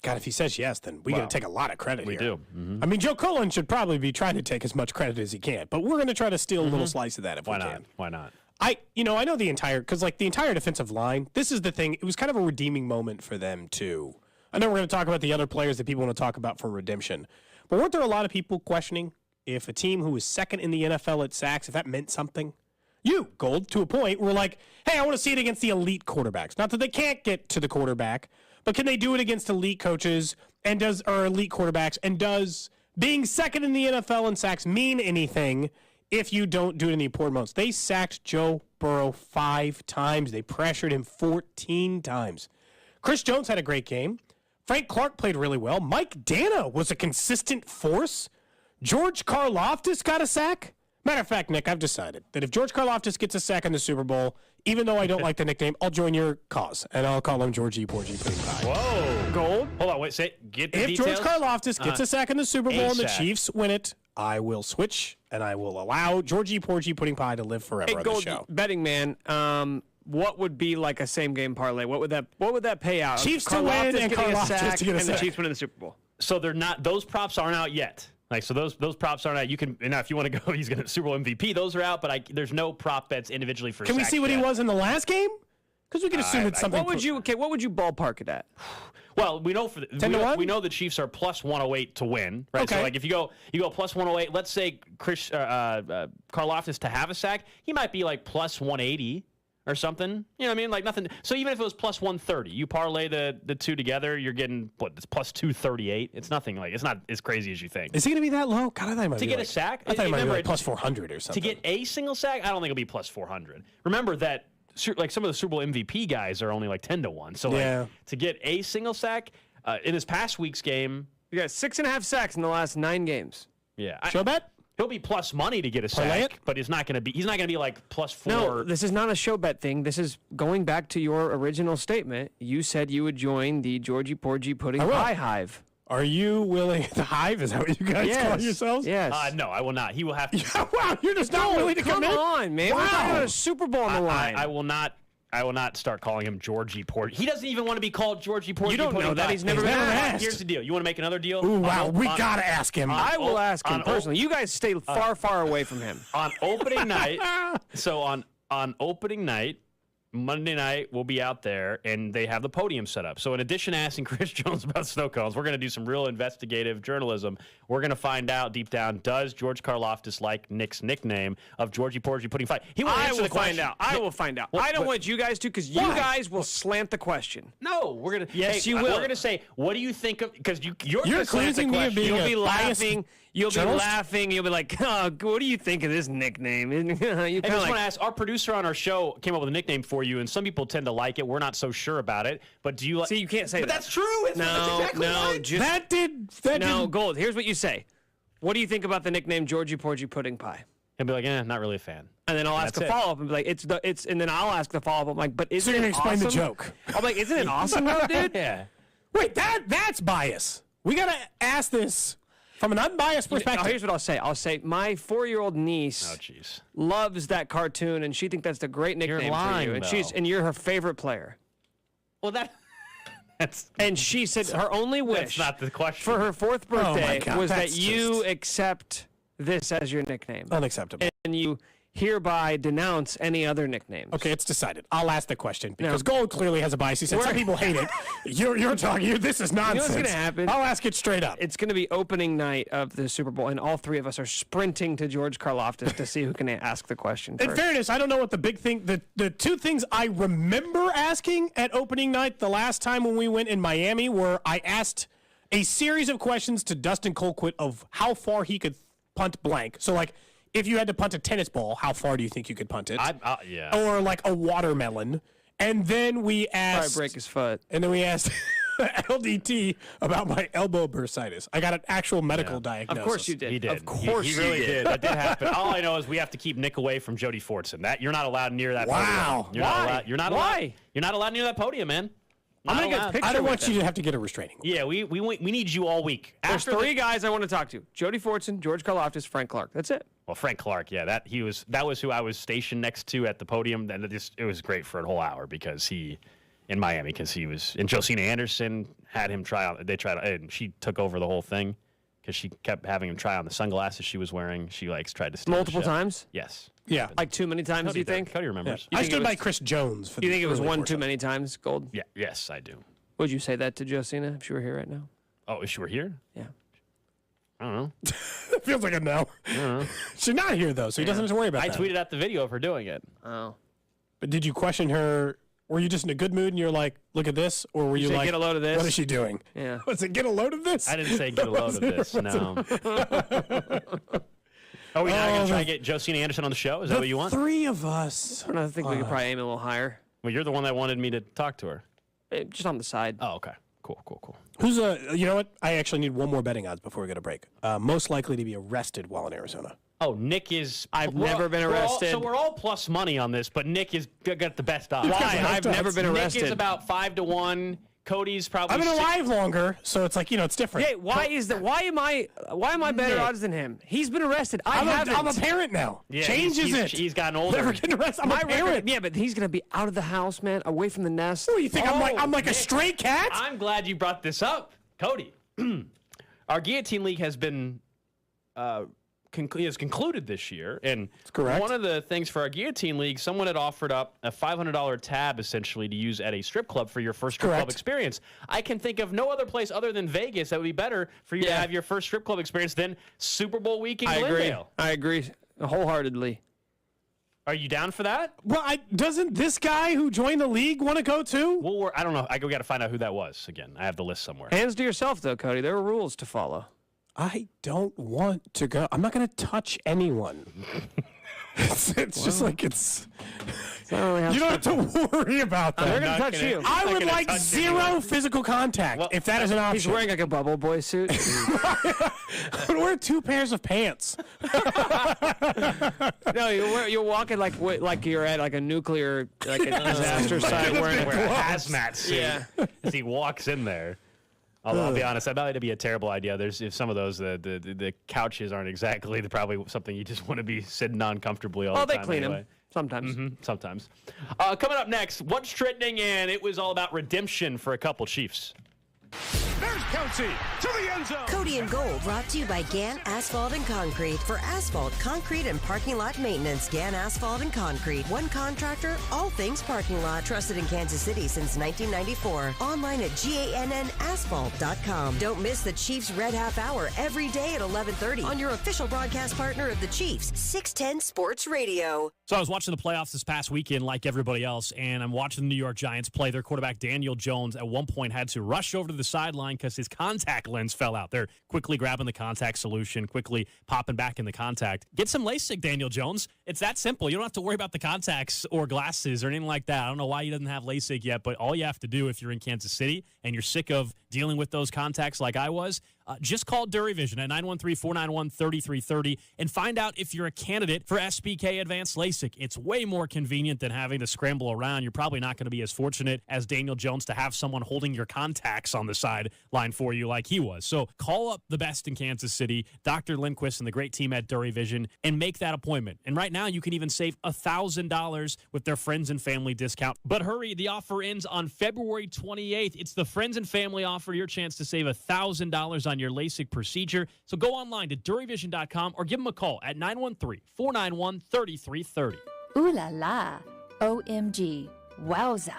Speaker 4: God, if he says yes, then we got to take a lot of credit
Speaker 3: We
Speaker 4: here.
Speaker 3: do. Mm-hmm.
Speaker 4: I mean, Joe Cullen should probably be trying to take as much credit as he can, but we're going to try to steal a little slice of that if we can.
Speaker 3: Why not?
Speaker 4: I know the entire defensive line, this is the thing. It was kind of a redeeming moment for them, too. I know we're going to talk about the other players that people want to talk about for redemption, but weren't there a lot of people questioning if a team who was second in the NFL at sacks, if that meant something? You, Gold, to a point, were like, hey, I want to see it against the elite quarterbacks. Not that they can't get to the quarterback, but can they do it against elite coaches or elite quarterbacks? And does being second in the NFL in sacks mean anything if you don't do it in the important moments? They sacked Joe Burrow 5 times. They pressured him 14 times. Chris Jones had a great game. Frank Clark played really well. Mike Dana was a consistent force. George Karlaftis got a sack. Matter of fact, Nick, I've decided that if George Karlaftis gets a sack in the Super Bowl, even though I don't like the nickname, I'll join your cause, and I'll call him Georgie Porgy Pudding Pie.
Speaker 3: Whoa.
Speaker 8: Gold?
Speaker 3: Hold on, wait, get the
Speaker 4: If
Speaker 3: details.
Speaker 4: George Karlaftis gets a sack in the Super Bowl and the
Speaker 3: sack.
Speaker 4: Chiefs win it, I will switch, and I will allow Georgie Porgy Pudding Pie to live forever
Speaker 8: Hey,
Speaker 4: on
Speaker 8: Gold,
Speaker 4: the show.
Speaker 8: betting man, what would be like a same game parlay? What would that pay out?
Speaker 4: Chiefs to win and Karlaftis to get a
Speaker 8: and the
Speaker 4: sack.
Speaker 8: Chiefs win in the Super Bowl.
Speaker 3: So they're not; those props aren't out yet. Like, so those props aren't out. You can now if you want to go, he's going to Super Bowl MVP. Those are out, but there's no prop bets individually for.
Speaker 4: Can we
Speaker 3: sacks
Speaker 4: see what
Speaker 3: yet.
Speaker 4: he was in the last game? Because we can assume it's something.
Speaker 8: What would you ballpark it at?
Speaker 3: Well, we know we know the Chiefs are plus 108 to win, right?
Speaker 4: Okay.
Speaker 3: So like if you go plus 108, let's say Karlaftis to have a sack, he might be like plus 180 or something. You know what I mean? Like nothing. So even if it was plus 130, you parlay the two together, you're getting it's plus 238. It's nothing like it's not as crazy as you think.
Speaker 4: Is he going to be that low? God, I thought he might
Speaker 3: To
Speaker 4: be
Speaker 3: get
Speaker 4: like,
Speaker 3: a sack?
Speaker 4: I thought he might be
Speaker 3: Remember,
Speaker 4: like plus 400 or something.
Speaker 3: To get a single sack, I don't think it'll be plus 400. Remember that like some of the Super Bowl MVP guys are only like 10 to 1. So like to get a single sack in this past week's game,
Speaker 8: You got 6.5 sacks in the last 9 games.
Speaker 3: yeah,
Speaker 4: Show bet?
Speaker 3: he'll be plus money to get a
Speaker 4: Parlay
Speaker 3: sack,
Speaker 4: it?
Speaker 3: but he's not going to be like plus 4.
Speaker 8: No, this is not a show bet thing. This is going back to your original statement. You said you would join the Georgie Porgy Pudding
Speaker 4: I will.
Speaker 8: Pie Hive.
Speaker 4: Are you willing? The Hive? Is that what you guys call yourselves?
Speaker 8: Yes.
Speaker 3: No, I will not. He will have to.
Speaker 4: Wow, you're just not willing to
Speaker 8: Come
Speaker 4: commit?
Speaker 8: on, man. We're talking about a Super Bowl on the line.
Speaker 3: I will not. I will not start calling him Georgie Porgy. He doesn't even want to be called Georgie Porgy.
Speaker 8: You don't know that. He's never been asked.
Speaker 3: Here's the deal. You want to make another deal?
Speaker 4: Ooh, wow, we got to ask him.
Speaker 8: I will ask him personally. You guys stay far, far away from him.
Speaker 3: On opening night, so on opening night, Monday night, we'll be out there, and they have the podium set up. So in addition to asking Chris Jones about snow cones, we're going to do some real investigative journalism. We're going to find out deep down, does George Karlaftis like Nick's nickname of Georgie Porgy Pudding Fight? He will
Speaker 8: I
Speaker 3: answer
Speaker 8: will
Speaker 3: the question.
Speaker 8: find out. I will find out.
Speaker 3: Well,
Speaker 8: I don't
Speaker 3: but-
Speaker 8: want you guys to, because you
Speaker 3: Why?
Speaker 8: guys will slant the question.
Speaker 3: No, we're going to.
Speaker 8: Yes, you will.
Speaker 3: We're going to say, what do you think of, because you're
Speaker 4: You're
Speaker 3: gonna slant the
Speaker 4: accusing me of
Speaker 3: question.
Speaker 4: being
Speaker 8: You'll
Speaker 4: a
Speaker 8: be
Speaker 4: biased
Speaker 8: laughing. You'll
Speaker 4: journalist?
Speaker 8: be laughing. You'll be like, oh, what do you think of this nickname? you
Speaker 3: I
Speaker 8: kind
Speaker 3: just
Speaker 8: of
Speaker 3: want
Speaker 8: like,
Speaker 3: to ask, our producer on our show came up with a nickname for you, and some people tend to like it. We're not so sure about it. But do you like?
Speaker 8: see, you can't say
Speaker 3: But
Speaker 8: that.
Speaker 3: that's true. That's exactly right.
Speaker 8: just
Speaker 4: That did.
Speaker 8: Gold. Here's what you say. What do you think about the nickname Georgie Porgy Pudding Pie?
Speaker 3: He'll be like, not really a fan.
Speaker 8: And then I'll ask
Speaker 3: That's
Speaker 8: a
Speaker 3: it.
Speaker 8: follow up and be like, and then I'll ask the follow up. I'm like, but
Speaker 4: So
Speaker 8: isn't
Speaker 4: you're
Speaker 8: it
Speaker 4: going to explain
Speaker 8: awesome?
Speaker 4: the joke.
Speaker 8: I'm like, isn't it awesome though, dude?
Speaker 3: Yeah.
Speaker 4: Wait, that's bias. We got to ask this from an unbiased perspective.
Speaker 8: Now, here's what I'll say. I'll say my 4-year-old niece
Speaker 3: Oh, jeez.
Speaker 8: loves that cartoon, and she thinks that's the great nickname
Speaker 3: lying,
Speaker 8: for you. And you're her favorite player.
Speaker 3: Well, that's
Speaker 8: And she said her only wish
Speaker 3: that's not the question.
Speaker 8: for her 4th
Speaker 4: Oh, my
Speaker 8: birthday
Speaker 4: God,
Speaker 8: was that
Speaker 4: that's
Speaker 8: you accept this as your nickname.
Speaker 4: Unacceptable.
Speaker 8: And you hereby denounce any other nicknames.
Speaker 4: Okay, it's decided. I'll ask the question because Gold clearly has a bias. He said some people hate it. You're talking. This is nonsense.
Speaker 8: what's gonna happen?
Speaker 4: I'll ask it straight up.
Speaker 8: It's going to be opening night of the Super Bowl, and all 3 of us are sprinting to George Karlaftis to see who can ask the question
Speaker 4: In
Speaker 8: first.
Speaker 4: fairness, I don't know what the big thing. The 2 things I remember asking at opening night the last time when we went in Miami were I asked a series of questions to Dustin Colquitt of how far he could punt blank. So, like, if you had to punt a tennis ball, how far do you think you could punt it?
Speaker 3: Yeah.
Speaker 4: Or like a watermelon. And then we asked.
Speaker 8: Probably break his foot.
Speaker 4: And then we asked LDT about my elbow bursitis. I got an actual medical diagnosis.
Speaker 8: Of course you did.
Speaker 3: He did.
Speaker 8: Of course
Speaker 3: he really did. That did happen. All I know is we have to keep Nick away from Jody Fortson. That you're not allowed near that.
Speaker 4: Wow.
Speaker 3: Podium. You're not
Speaker 8: Why?
Speaker 3: allowed. You're not allowed near that podium, man.
Speaker 8: I'm
Speaker 3: Not
Speaker 8: gonna get
Speaker 3: allowed.
Speaker 8: a picture.
Speaker 4: I don't
Speaker 8: with
Speaker 4: want you
Speaker 8: him.
Speaker 4: to have to get a restraining order.
Speaker 3: Yeah, we need you all week.
Speaker 8: There's three guys I want to talk to: Jody Fortson, George Karlaftis, Frank Clark. That's it.
Speaker 3: Well, Frank Clark, yeah, that was who I was stationed next to at the podium. And it was great for a whole hour because in Miami, because he was, and Josina Anderson had him try out. They tried, and she took over the whole thing because she kept having him try on the sunglasses she was wearing. She tried to steal
Speaker 8: Multiple
Speaker 3: the show.
Speaker 8: times.
Speaker 3: Yes.
Speaker 4: Yeah.
Speaker 8: Like too many times,
Speaker 3: Cody
Speaker 8: you
Speaker 3: did.
Speaker 8: think?
Speaker 3: Cody remembers.
Speaker 4: I stood by Chris Jones for the
Speaker 8: You think it was
Speaker 4: early
Speaker 8: one
Speaker 4: portion.
Speaker 8: too many times, Gold?
Speaker 3: Yeah. Yes, I do.
Speaker 8: Would you say that to Josina if she were here right now?
Speaker 3: Oh, if she were here?
Speaker 8: Yeah.
Speaker 3: I don't know.
Speaker 4: It feels like a no.
Speaker 3: I don't know.
Speaker 4: She's not here, though, so he doesn't have to worry about
Speaker 3: I
Speaker 4: that.
Speaker 3: tweeted out the video of her doing it.
Speaker 8: Oh.
Speaker 4: But did you question her? Were you just in a good mood and you're like, look at this? Or were you
Speaker 8: say,
Speaker 4: like,
Speaker 8: get a load of this?
Speaker 4: What is she doing?
Speaker 8: Yeah.
Speaker 4: Was it get a load of this?
Speaker 3: I didn't say get a load of this. No. Are we now going to try and get Josina Anderson on the show? Is that what you want?
Speaker 4: Three of us.
Speaker 8: I think we could probably aim a little higher.
Speaker 3: Well, you're the one that wanted me to talk to her.
Speaker 8: Just on the side.
Speaker 3: Oh, okay. Cool.
Speaker 4: Who's you know what? I actually need one more betting odds before we get a break. Most likely to be arrested while in Arizona.
Speaker 3: Oh, Nick is.
Speaker 8: I've never been arrested.
Speaker 3: So we're all plus money on this, but Nick is got the best odds.
Speaker 8: Why? I've never been arrested.
Speaker 3: Nick is about 5-1. Cody's probably.
Speaker 4: I've been alive longer, so it's like it's different.
Speaker 8: Yeah, why am I better odds than him? He's been arrested.
Speaker 4: I'm a parent now.
Speaker 3: Yeah,
Speaker 4: Changes it.
Speaker 3: He's gotten older.
Speaker 4: Never getting arrested. I'm a parent.
Speaker 8: Yeah, but he's gonna be out of the house, man, away from the nest.
Speaker 4: What, you think I'm like a stray cat?
Speaker 3: I'm glad you brought this up, Cody. Our Guillotine League has been has concluded this year, and
Speaker 4: correct.
Speaker 3: One of the things for our Guillotine League, someone had offered up a $500 tab essentially to use at a strip club for your first strip club experience. I can think of no other place other than Vegas that would be better for you to have your first strip club experience than Super Bowl week in Glendale.
Speaker 8: I agree wholeheartedly.
Speaker 3: Are you down for that?
Speaker 4: Well, doesn't this guy who joined the league want to go too?
Speaker 3: Well, I don't know. We got to find out who that was again. I have the list somewhere.
Speaker 8: Hands to yourself, though, Cody. There are rules to follow.
Speaker 4: I don't want to go. I'm not going to touch anyone. It's just like it's. You don't have to worry about that.
Speaker 8: They're going to touch you.
Speaker 4: I would like zero physical contact if that is an option.
Speaker 8: He's wearing like a bubble boy suit.
Speaker 4: I would wear 2 pairs of pants.
Speaker 8: No, you're walking like you're at like a nuclear a disaster site wearing
Speaker 3: a hazmat suit as he walks in there. Although I'll be honest, that might be a terrible idea. If some of those the couches aren't exactly probably something you just want to be sitting on comfortably all the time.
Speaker 8: They clean
Speaker 3: anyway.
Speaker 8: them sometimes.
Speaker 3: Mm-hmm, sometimes. Coming up next, what's trending? And it was all about redemption for a couple Chiefs.
Speaker 2: There's Kelsey to the end zone.
Speaker 7: Cody and Gold brought to you by Gann Asphalt and Concrete. For asphalt, concrete, and parking lot maintenance, Gann Asphalt and Concrete. One contractor, all things parking lot. Trusted in Kansas City since 1994. Online at GANNasphalt.com. Don't miss the Chiefs Red Half Hour every day at 11:30 on your official broadcast partner of the Chiefs, 610 Sports Radio.
Speaker 15: So I was watching the playoffs this past weekend like everybody else, and I'm watching the New York Giants play. Their quarterback, Daniel Jones, at one point had to rush over to the sideline because his contact lens fell out. They're quickly grabbing the contact solution, quickly popping back in the contact. Get some LASIK, Daniel Jones. It's that simple. You don't have to worry about the contacts or glasses or anything like that. I don't know why he doesn't have LASIK yet, but all you have to do if you're in Kansas City and you're sick of dealing with those contacts like I was, just call DuraVision at 913-491-3330 and find out if you're a candidate for SBK Advanced LASIK. It's way more convenient than having to scramble around. You're probably not going to be as fortunate as Daniel Jones to have someone holding your contacts on the sideline for you like he was. So call up the best in Kansas City, Dr. Lindquist and the great team at DuraVision, and make that appointment. And right now you can even save $1,000 with their friends and family discount. But hurry, the offer ends on February 28th. It's the friends and family offer, your chance to save $1,000 on your LASIK procedure. So go online to DuraVision.com or give them a call at 913-491-3330.
Speaker 16: Ooh la la. OMG. Wowza.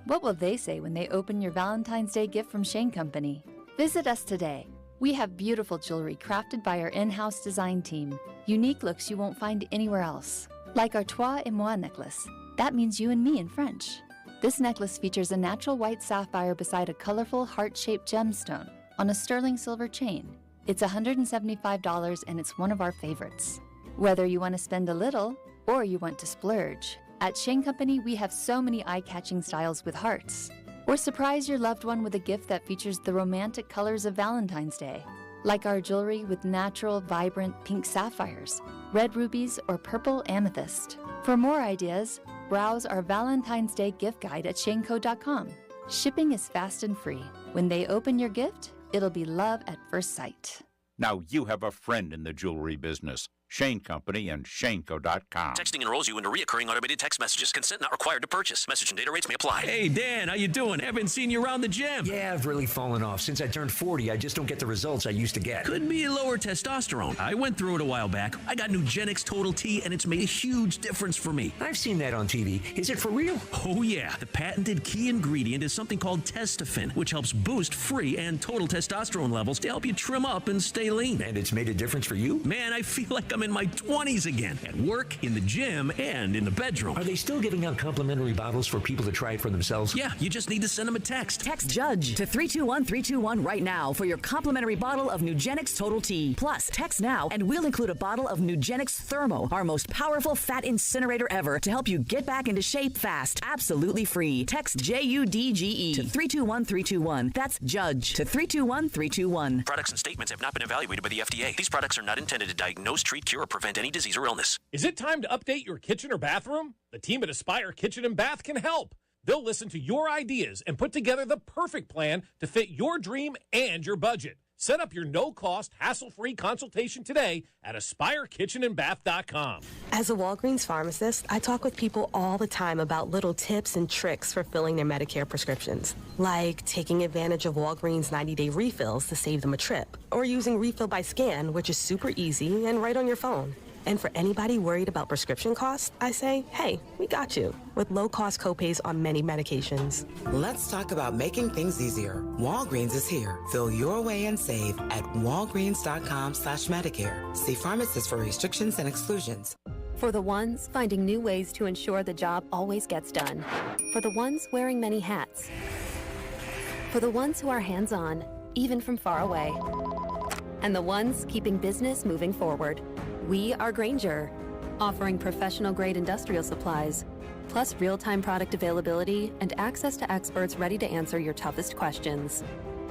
Speaker 16: What will they say when they open your Valentine's Day gift from Shane Company? Visit us today. We have beautiful jewelry crafted by our in-house design team. Unique looks you won't find anywhere else. Like our Toi et Moi necklace. That means you and me in French. This necklace features a natural white sapphire beside a colorful heart-shaped gemstone. on a sterling silver chain. It's $175 and it's one of our favorites. Whether you want to spend a little or you want to splurge, at Shane Company we have so many eye-catching styles with hearts. Or surprise your loved one with a gift that features the romantic colors of Valentine's Day, like our jewelry with natural, vibrant pink sapphires, red rubies, or purple amethyst. For more ideas, browse our Valentine's Day gift guide at shaneco.com. Shipping is fast and free. When they open your gift, it'll be love at first sight.
Speaker 1: Now you have a friend in the jewelry business. Shane Company and shaneco.com.
Speaker 10: Texting enrolls you into recurring automated text messages. Consent not required to purchase. Message and data rates may apply.
Speaker 17: Hey, Dan, how you doing? Haven't seen you around the gym.
Speaker 18: Yeah, I've really fallen off. Since I turned 40, I just don't get the results I used to get.
Speaker 17: Could be lower testosterone. I went through it a while back. I got Nugenix Total T, and it's made a huge difference for me.
Speaker 18: I've seen that on TV. Is it for real?
Speaker 17: Oh, yeah. The patented key ingredient is something called Testofen, which helps boost free and total testosterone levels to help you trim up and stay lean.
Speaker 18: And it's made a difference for you?
Speaker 17: Man, I feel like I'm in my 20s again, at work, in the gym, and in the bedroom.
Speaker 18: Are they still giving out complimentary bottles for people to try it for themselves?
Speaker 17: Yeah, you just need to send them a text.
Speaker 19: Text JUDGE to 321-321 right now for your complimentary bottle of Nugenix Total T. Plus, text now and we'll include a bottle of Nugenix Thermo, our most powerful fat incinerator ever, to help you get back into shape fast. Absolutely free. Text JUDGE to 321-321. That's JUDGE to 321-321.
Speaker 10: Products and statements have not been evaluated by the FDA. These products are not intended to diagnose, treat, cure, or prevent any disease or illness.
Speaker 20: Is it time to update your kitchen or bathroom? The team at Aspire Kitchen and Bath can help. They'll listen to your ideas and put together the perfect plan to fit your dream and your budget. Set up your no-cost, hassle-free consultation today at AspireKitchenandBath.com.
Speaker 21: As a Walgreens pharmacist, I talk with people all the time about little tips and tricks for filling their Medicare prescriptions, like taking advantage of Walgreens 90-day refills to save them a trip, or using Refill by Scan, which is super easy and right on your phone. And for anybody worried about prescription costs, I say, hey, we got you, with low-cost copays on many medications.
Speaker 22: Let's talk about making things easier. Walgreens is here. Fill your way and save at walgreens.com/Medicare. See pharmacists for restrictions and exclusions.
Speaker 29: For the ones finding new ways to ensure the job always gets done. For the ones wearing many hats. For the ones who are hands-on, even from far away. And the ones keeping business moving forward. We are Grainger, offering professional-grade industrial supplies, plus real-time product availability and access to experts ready to answer your toughest questions.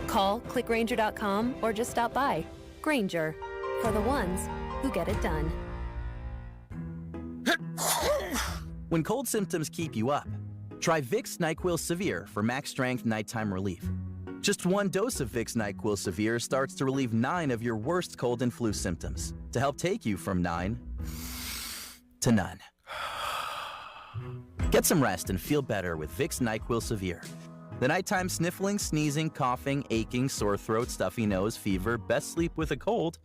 Speaker 29: Call, click Grainger.com, or just stop by. Grainger, for the ones who get it done.
Speaker 30: When cold symptoms keep you up, try Vicks NyQuil Severe for max strength nighttime relief. Just one dose of Vicks NyQuil Severe starts to relieve 9 of your worst cold and flu symptoms to help take you from 9 to none. Get some rest and feel better with Vicks NyQuil Severe. The nighttime sniffling, sneezing, coughing, aching, sore throat, stuffy nose, fever, best sleep with a cold.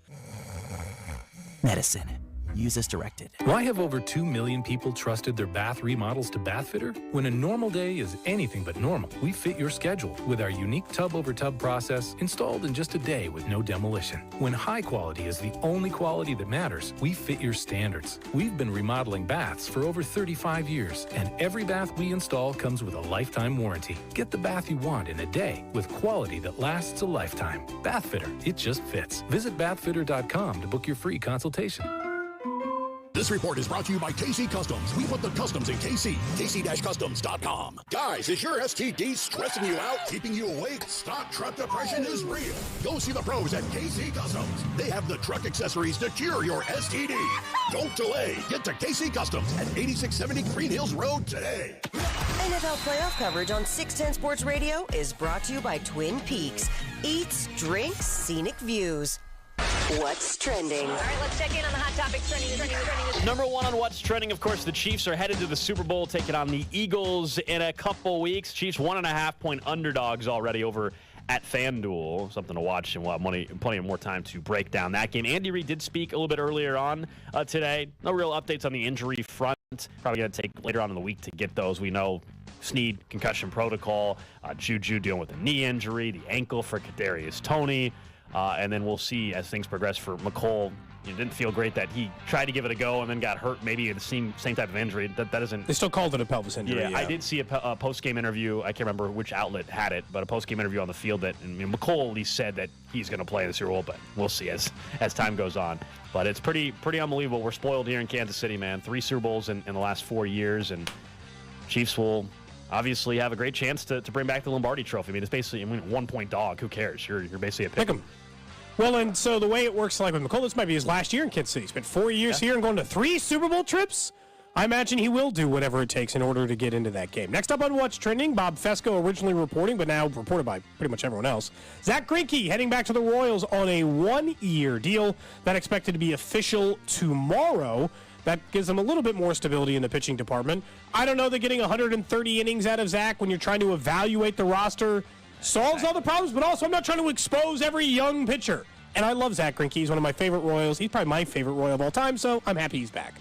Speaker 30: Medicine. Use as directed.
Speaker 31: Why have over 2 million people trusted their bath remodels to Bathfitter? When a normal day is anything but normal, we fit your schedule with our unique tub-over-tub process installed in just a day with no demolition. When high quality is the only quality that matters, we fit your standards. We've been remodeling baths for over 35 years, and every bath we install comes with a lifetime warranty. Get the bath you want in a day with quality that lasts a lifetime. Bathfitter, it just fits. Visit bathfitter.com to book your free consultation.
Speaker 32: This report is brought to you by KC Customs. We put the customs in KC. KC-Customs.com. Guys, is your STD stressing you out, keeping you awake? Stock truck depression is real. Go see the pros at KC Customs. They have the truck accessories to cure your STD. Don't delay. Get to KC Customs at 8670 Green Hills Road today.
Speaker 7: NFL playoff coverage on 610 Sports Radio is brought to you by Twin Peaks. Eats, drinks, scenic views. What's trending?
Speaker 23: All right, let's check in on the hot topics trending.
Speaker 3: Number one on what's trending, of course, the Chiefs are headed to the Super Bowl, taking on the Eagles in a couple weeks. Chiefs 1.5-point underdogs already over at FanDuel. Something to watch, and we'll have plenty of more time to break down that game. Andy Reid did speak a little bit earlier on today. No real updates on the injury front. Probably going to take later on in the week to get those. We know Snead concussion protocol, Juju dealing with a knee injury, the ankle for Kadarius Toney. And then we'll see as things progress for McColl didn't feel great that he tried to give it a go and then got hurt, maybe the same type of injury. That isn't.
Speaker 4: They still called it a pelvis injury.
Speaker 3: Yeah, I did see a post-game interview. I can't remember which outlet had it, but a post-game interview on the field that McColl at least said that he's going to play in the Super Bowl, but we'll see as time goes on. But it's pretty unbelievable. We're spoiled here in Kansas City, man. 3 Super Bowls in the last 4 years, and Chiefs will obviously have a great chance to bring back the Lombardi Trophy. I mean, it's basically 1-point dog. Who cares? You're basically a pick 'em.
Speaker 4: Well, and so the way it works, like with McColl, this might be his last year in Kansas City. He spent 4 years here and going to 3 Super Bowl trips. I imagine he will do whatever it takes in order to get into that game. Next up on What's Trending, Bob Fesco originally reporting, but now reported by pretty much everyone else. Zach Greinke heading back to the Royals on a 1-year deal that expected to be official tomorrow. That gives them a little bit more stability in the pitching department. I don't know that getting 130 innings out of Zach when you're trying to evaluate the roster solves all the problems, but also I'm not trying to expose every young pitcher. And I love Zach Greinke. He's one of my favorite Royals. He's probably my favorite Royal of all time, so I'm happy he's back.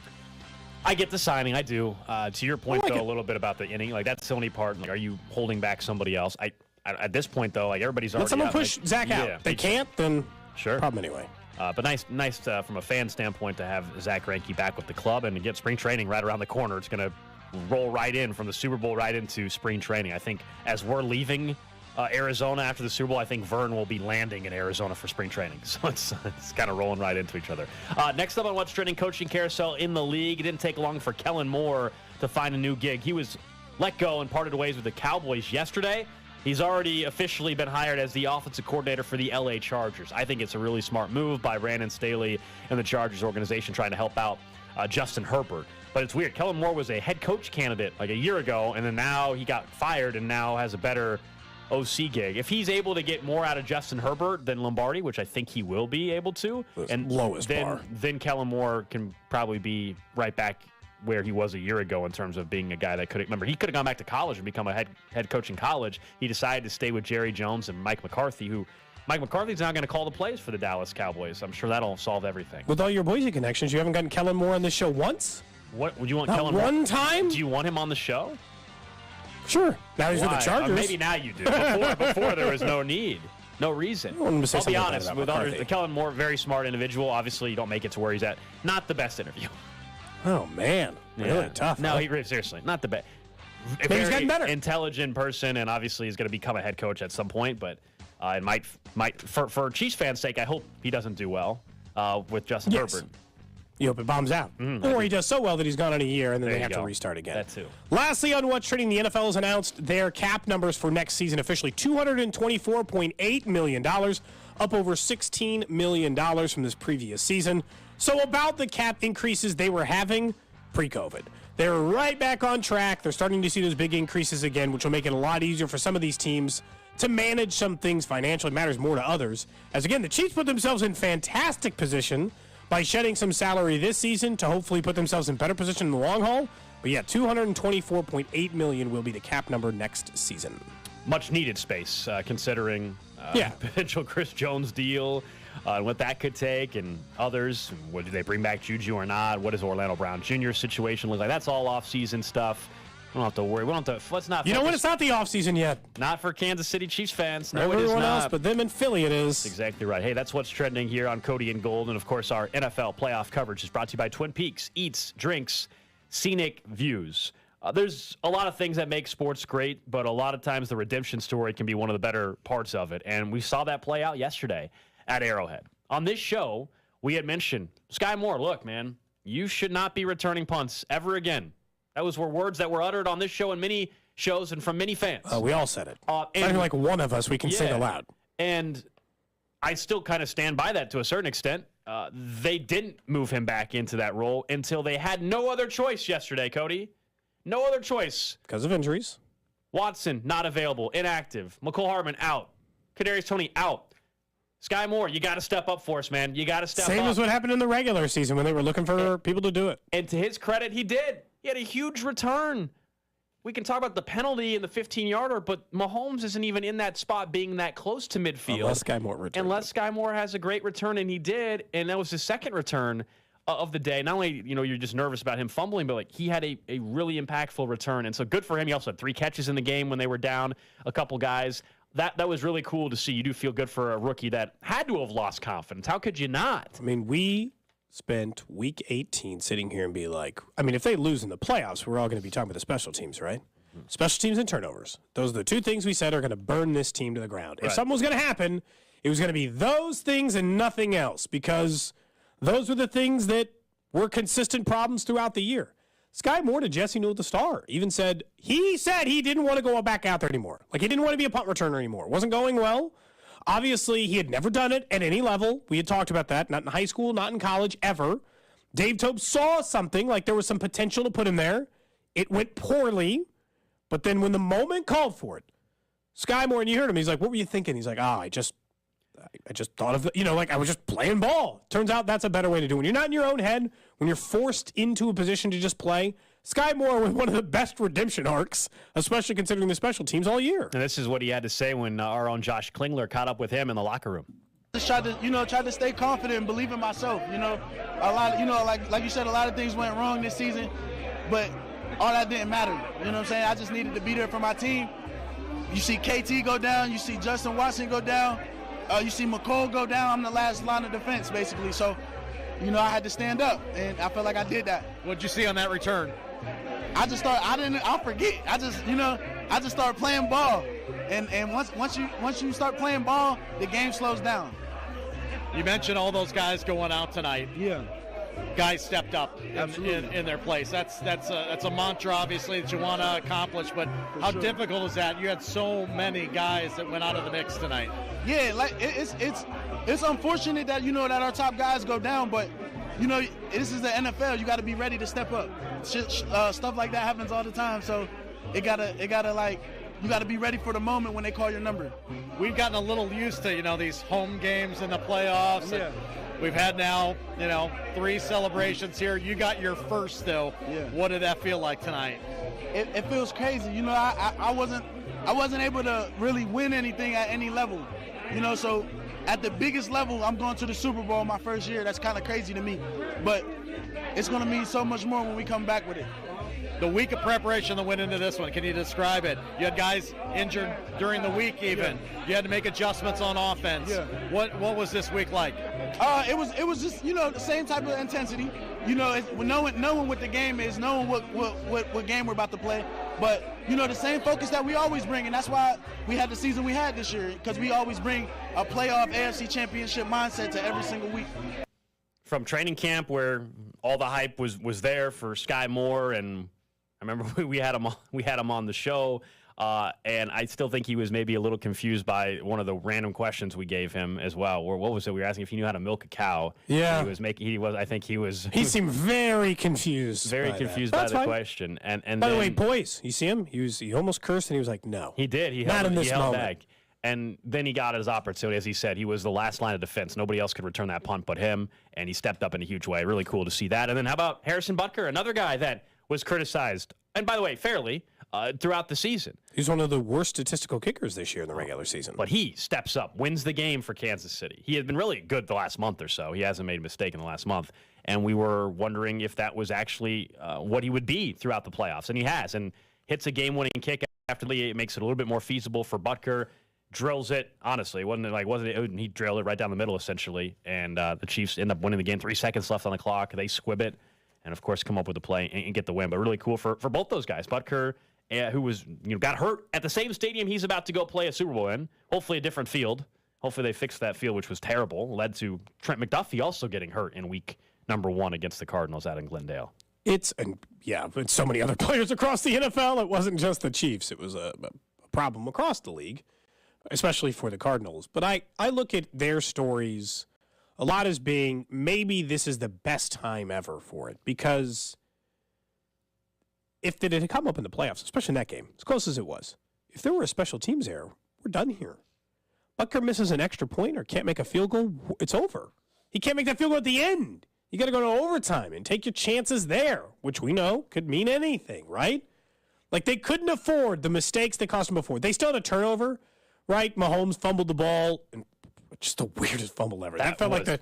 Speaker 3: I get the signing. I do. To your point, though, a little bit about the inning. Like, that's the only part. Like, are you holding back somebody else? At this point, though, like, everybody's already
Speaker 4: Let someone
Speaker 3: out.
Speaker 4: push Zach out.
Speaker 3: Yeah,
Speaker 4: They can't, then
Speaker 3: sure.
Speaker 4: Problem anyway.
Speaker 3: But nice from a fan standpoint to have Zach Greinke back with the club and to get spring training right around the corner. It's going to roll right in from the Super Bowl right into spring training. I think as we're leaving Arizona after the Super Bowl, I think Vern will be landing in Arizona for spring training. So it's kind of rolling right into each other. Next up on What's Trending, coaching carousel in the league. It didn't take long for Kellen Moore to find a new gig. He was let go and parted ways with the Cowboys yesterday. He's already officially been hired as the offensive coordinator for the LA Chargers. I think it's a really smart move by Brandon Staley and the Chargers organization trying to help out Justin Herbert. But it's weird. Kellen Moore was a head coach candidate like a year ago, and then now he got fired and now has a better OC gig. If he's able to get more out of Justin Herbert than Lombardi, which I think he will be able to, and
Speaker 4: lowest bar.
Speaker 3: Then Kellen Moore can probably be right back where he was a year ago in terms of being a guy that could remember he could have gone back to college and become a head coach in college. He decided to stay with Jerry Jones and Mike McCarthy, who Mike McCarthy's now going to call the plays for the Dallas Cowboys. I'm sure that'll solve everything.
Speaker 4: With all your Boise connections, you haven't gotten Kellen Moore on this show once?
Speaker 3: What would you want?
Speaker 4: Not
Speaker 3: Kellen
Speaker 4: one
Speaker 3: Moore?
Speaker 4: time?
Speaker 3: Do you want him on the show?
Speaker 4: Sure. Now he's with the Chargers.
Speaker 3: Maybe now you do. Before there was no need. No reason.
Speaker 4: I'll
Speaker 3: be honest. With Kellen Moore, very smart individual. Obviously, you don't make it to where he's at. Not the best interview.
Speaker 4: Oh, man. Really tough.
Speaker 3: No,
Speaker 4: huh?
Speaker 3: seriously, not the best.
Speaker 4: Maybe he's getting better.
Speaker 3: Intelligent person, and obviously he's going to become a head coach at some point. But it might for Chiefs fans' sake, I hope he doesn't do well with Justin Herbert.
Speaker 4: You hope it bombs out. Or he does so well that he's gone in a year and then they have to restart again.
Speaker 3: That too.
Speaker 4: Lastly, on What's Trending, the NFL has announced their cap numbers for next season officially. $224.8 million, up over $16 million from this previous season. So about the cap increases they were having pre-COVID. They're right back on track. They're starting to see those big increases again, which will make it a lot easier for some of these teams to manage some things financially. It matters more to others. As again, the Chiefs put themselves in fantastic position by shedding some salary this season to hopefully put themselves in better position in the long haul. But yeah, $224.8 million will be the cap number next season.
Speaker 3: Much needed space, considering potential Chris Jones deal, what that could take, and others. What do they bring back Juju or not? What does Orlando Brown Jr.'s situation look like? That's all off-season stuff. We don't have to worry. We don't have to. Let's not.
Speaker 4: You know what? It's not the offseason yet.
Speaker 3: Not for Kansas City Chiefs fans. No,
Speaker 4: everyone
Speaker 3: it is not.
Speaker 4: else but them in Philly, it is.
Speaker 3: That's exactly right. Hey, that's what's trending here on Cody and Gold. And, of course, our NFL playoff coverage is brought to you by Twin Peaks Eats, Drinks, Scenic Views. There's a lot of things that make sports great, but a lot of times the redemption story can be one of the better parts of it. And we saw that play out yesterday at Arrowhead. On this show, we had mentioned, Sky Moore, look, man, you should not be returning punts ever again. That were words that were uttered on this show and many shows and from many fans.
Speaker 4: We all said it. Not even like one of us we can say aloud.
Speaker 3: And I still kind of stand by that to a certain extent. They didn't move him back into that role until they had no other choice yesterday, Cody. No other choice.
Speaker 4: Because of injuries.
Speaker 3: Watson, not available, inactive. McCole Hardman, out. Kadarius Toney, out. Sky Moore, you got to step up for us, man. You got to step up.
Speaker 4: Same as what happened in the regular season when they were looking for people to do it.
Speaker 3: And to his credit, he did. He had a huge return. We can talk about the penalty in the 15-yarder, but Mahomes isn't even in that spot being that close to midfield.
Speaker 4: Unless Sky Moore returned.
Speaker 3: Unless Sky Moore has a great return, and he did, and that was his second return of the day. Not only, you're just nervous about him fumbling, but like he had a really impactful return. And so good for him. He also had 3 catches in the game when they were down a couple guys. That was really cool to see. You do feel good for a rookie that had to have lost confidence. How could you not?
Speaker 4: I mean, we spent week 18 sitting here and be like, I mean, if they lose in the playoffs, we're all going to be talking about the special teams, right? Special teams and turnovers. Those are the two things we said are going to burn this team to the ground. If something was going to happen, it was going to be those things and nothing else, because those were the things that were consistent problems throughout the year. Sky Moore to Jesse Newell at the Star even said he didn't want to go back out there anymore. Like, he didn't want to be a punt returner anymore. It wasn't going well. Obviously, he had never done it at any level. We had talked about that. Not in high school, not in college, ever. Dave Tope saw something, like there was some potential to put him there. It went poorly. But then when the moment called for it, Sky Moore, and you heard him, he's like, what were you thinking? He's like, I just thought of, I was just playing ball. Turns out that's a better way to do it. When you're not in your own head, when you're forced into a position to just play, Sky Moore with one of the best redemption arcs, especially considering the special teams all year.
Speaker 3: And this is what he had to say when our own Josh Klingler caught up with him in the locker room.
Speaker 5: Just tried to stay confident and believe in myself. A lot, like you said, a lot of things went wrong this season, but all that didn't matter. You know what I'm saying? I just needed to be there for my team. You see KT go down, you see Justin Watson go down, you see McCole go down. I'm the last line of defense, basically. So, I had to stand up, and I felt like I did that.
Speaker 6: What'd you see on that return?
Speaker 5: I forget. I just started playing ball. And once you start playing ball, the game slows down.
Speaker 6: You mentioned all those guys going out tonight.
Speaker 5: Yeah.
Speaker 6: Guys stepped up in their place. That's a mantra, obviously, that you want to accomplish. But how difficult is that? You had so many guys that went out of the mix tonight.
Speaker 5: Yeah, like it's unfortunate that that our top guys go down, but this is the NFL. You got to be ready to step up. Stuff like that happens all the time, so you got to be ready for the moment when they call your number.
Speaker 6: We've gotten a little used to these home games in the playoffs. Yeah. We've had now 3 celebrations here. You got your first though. Yeah. What did that feel like tonight?
Speaker 5: It feels crazy. I wasn't able to really win anything at any level. So at the biggest level, I'm going to the Super Bowl my first year. That's kind of crazy to me, but it's going to mean so much more when we come back with it.
Speaker 6: The week of preparation that went into this one, can you describe it? You had guys injured during the week even. Yeah. You had to make adjustments on offense. Yeah. What was this week like?
Speaker 5: It was just the same type of intensity. Knowing what the game is, knowing what game we're about to play. But the same focus that we always bring, and that's why we had the season we had this year, because we always bring a playoff AFC championship mindset to every single week.
Speaker 3: From training camp, where all the hype was there for Sky Moore, and I remember we had him on the show, and I still think he was maybe a little confused by one of the random questions we gave him as well. Or what was it? We were asking if he knew how to milk a cow.
Speaker 4: Yeah,
Speaker 3: He
Speaker 4: seemed very confused.
Speaker 3: Very confused by the question. And
Speaker 4: by the way, boys, you see him? He almost cursed, and he was like, "No."
Speaker 3: He did. He held back. And then he got his opportunity. As he said, he was the last line of defense. Nobody else could return that punt but him, and he stepped up in a huge way. Really cool to see that. And then how about Harrison Butker, another guy that was criticized, and by the way, fairly, throughout the season.
Speaker 4: He's one of the worst statistical kickers this year in the regular season.
Speaker 3: But he steps up, wins the game for Kansas City. He had been really good the last month or so. He hasn't made a mistake in the last month. And we were wondering if that was actually what he would be throughout the playoffs. And he has. And hits a game-winning kick after it makes it a little bit more feasible for Butker. Drills it, honestly. He drilled it right down the middle, essentially. And the Chiefs end up winning the game. 3 seconds left on the clock. They squib it. And, of course, come up with the play and get the win. But really cool for both those guys. Butker, who was got hurt at the same stadium he's about to go play a Super Bowl in. Hopefully a different field. Hopefully they fixed that field, which was terrible. Led to Trent McDuffie also getting hurt in week number 1 against the Cardinals out in Glendale.
Speaker 4: It's so many other players across the NFL. It wasn't just the Chiefs. It was a problem across the league, especially for the Cardinals. But I look at their stories a lot as being maybe this is the best time ever for it, because if it had come up in the playoffs, especially in that game, as close as it was, if there were a special teams error, we're done here. Butker misses an extra point or can't make a field goal, it's over. He can't make that field goal at the end. You got to go to overtime and take your chances there, which we know could mean anything, right? Like, they couldn't afford the mistakes that cost them before. They still had a turnover, right? Mahomes fumbled the ball, and just the weirdest fumble ever. That felt like the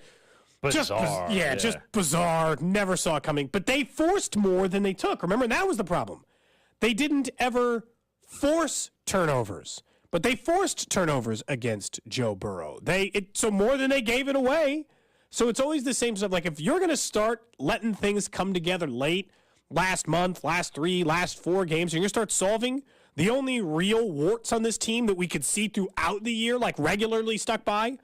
Speaker 3: bizarre.
Speaker 4: Just bizarre. Never saw it coming. But they forced more than they took. Remember, that was the problem. They didn't ever force turnovers, but they forced turnovers against Joe Burrow. So more than they gave it away. So it's always the same stuff. Like, if you're going to start letting things come together late, last month, last 4 games, and you're going to start solving the only real warts on this team that we could see throughout the year, like regularly stuck by,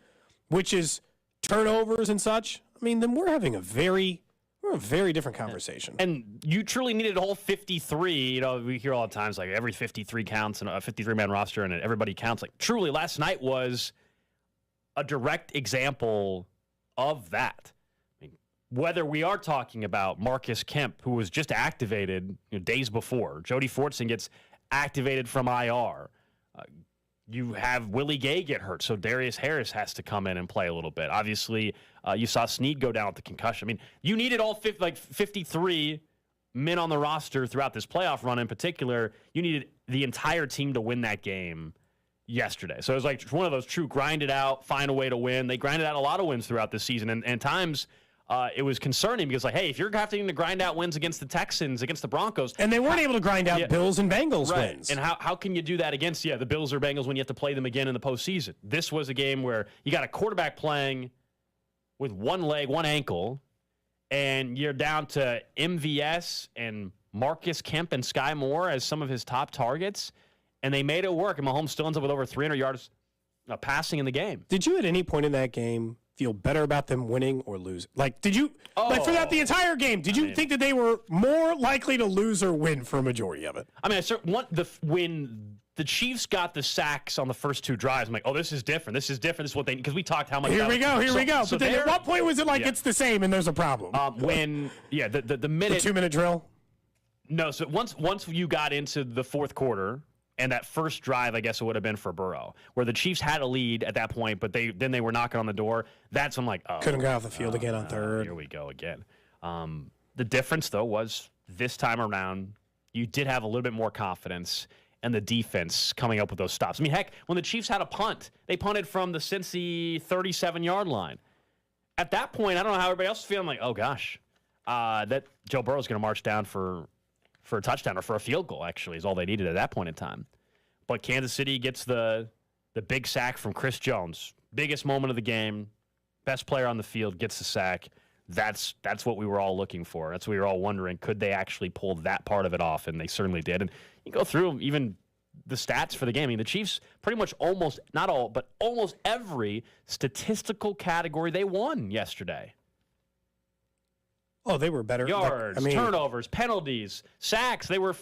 Speaker 4: which is turnovers and such, I mean, then we're having a very different conversation.
Speaker 3: And you truly needed a whole 53. You know, we hear all the times, like, every 53 counts, and a 53-man roster, and everybody counts. Like, truly, last night was a direct example of that. I mean, whether we are talking about Marcus Kemp, who was just activated days before, Jody Fortson gets activated from IR. You have Willie Gay get hurt, so Darius Harris has to come in and play a little bit. Obviously, you saw Snead go down with the concussion. I mean, you needed all 53 men on the roster throughout this playoff run in particular. You needed the entire team to win that game yesterday. So it was like one of those true grind it out, find a way to win. They grinded out a lot of wins throughout this season, and times it was concerning because, like, hey, if you're having to grind out wins against the Texans, against the Broncos.
Speaker 4: And they weren't able to grind out Bills and Bengals wins.
Speaker 3: And how can you do that against, the Bills or Bengals when you have to play them again in the postseason? This was a game where you got a quarterback playing with one leg, one ankle, and you're down to MVS and Marcus Kemp and Sky Moore as some of his top targets, and they made it work, and Mahomes still ends up with over 300 yards passing in the game.
Speaker 4: Did you at any point in that game feel better about them winning or losing? Like, did you, like, throughout the entire game, did you think that they were more likely to lose or win for a majority of it?
Speaker 3: I mean, when the Chiefs got the sacks on the first 2 drives, I'm like, oh, this is different. This is what they, because we talked how much.
Speaker 4: Here we go.
Speaker 3: So
Speaker 4: but then at what point was it like it's the same and there's a problem?
Speaker 3: The minute.
Speaker 4: The 2-minute drill?
Speaker 3: No, so once you got into the fourth quarter, and that first drive, I guess it would have been for Burrow, where the Chiefs had a lead at that point, but then they were knocking on the door. That's when I'm like, oh.
Speaker 4: Couldn't get off the field again on third.
Speaker 3: Here we go again. The difference, though, was this time around, you did have a little bit more confidence and the defense coming up with those stops. I mean, heck, when the Chiefs had a punt, they punted from the Cincy 37-yard line. At that point, I don't know how everybody else is feeling. I'm like, oh, gosh, that Joe Burrow's going to march down for a touchdown or for a field goal, actually, is all they needed at that point in time. But Kansas City gets the big sack from Chris Jones. Biggest moment of the game. Best player on the field gets the sack. That's what we were all looking for. That's what we were all wondering. Could they actually pull that part of it off? And they certainly did. And you go through even the stats for the game. I mean, the Chiefs pretty much almost, not all, but almost every statistical category they won yesterday.
Speaker 4: Oh, they were better.
Speaker 3: Yards, turnovers, penalties, sacks. They had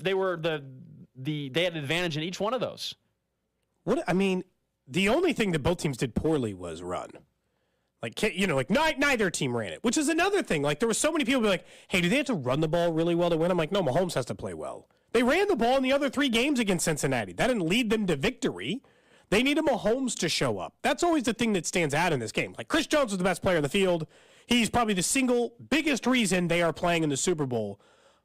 Speaker 3: an advantage in each one of those.
Speaker 4: The only thing that both teams did poorly was run. Neither team ran it, which is another thing. Like, there were so many people be like, hey, do they have to run the ball really well to win? I'm like, no, Mahomes has to play well. They ran the ball in the other 3 games against Cincinnati. That didn't lead them to victory. They needed Mahomes to show up. That's always the thing that stands out in this game. Like, Chris Jones was the best player on the field. He's probably the single biggest reason they are playing in the Super Bowl.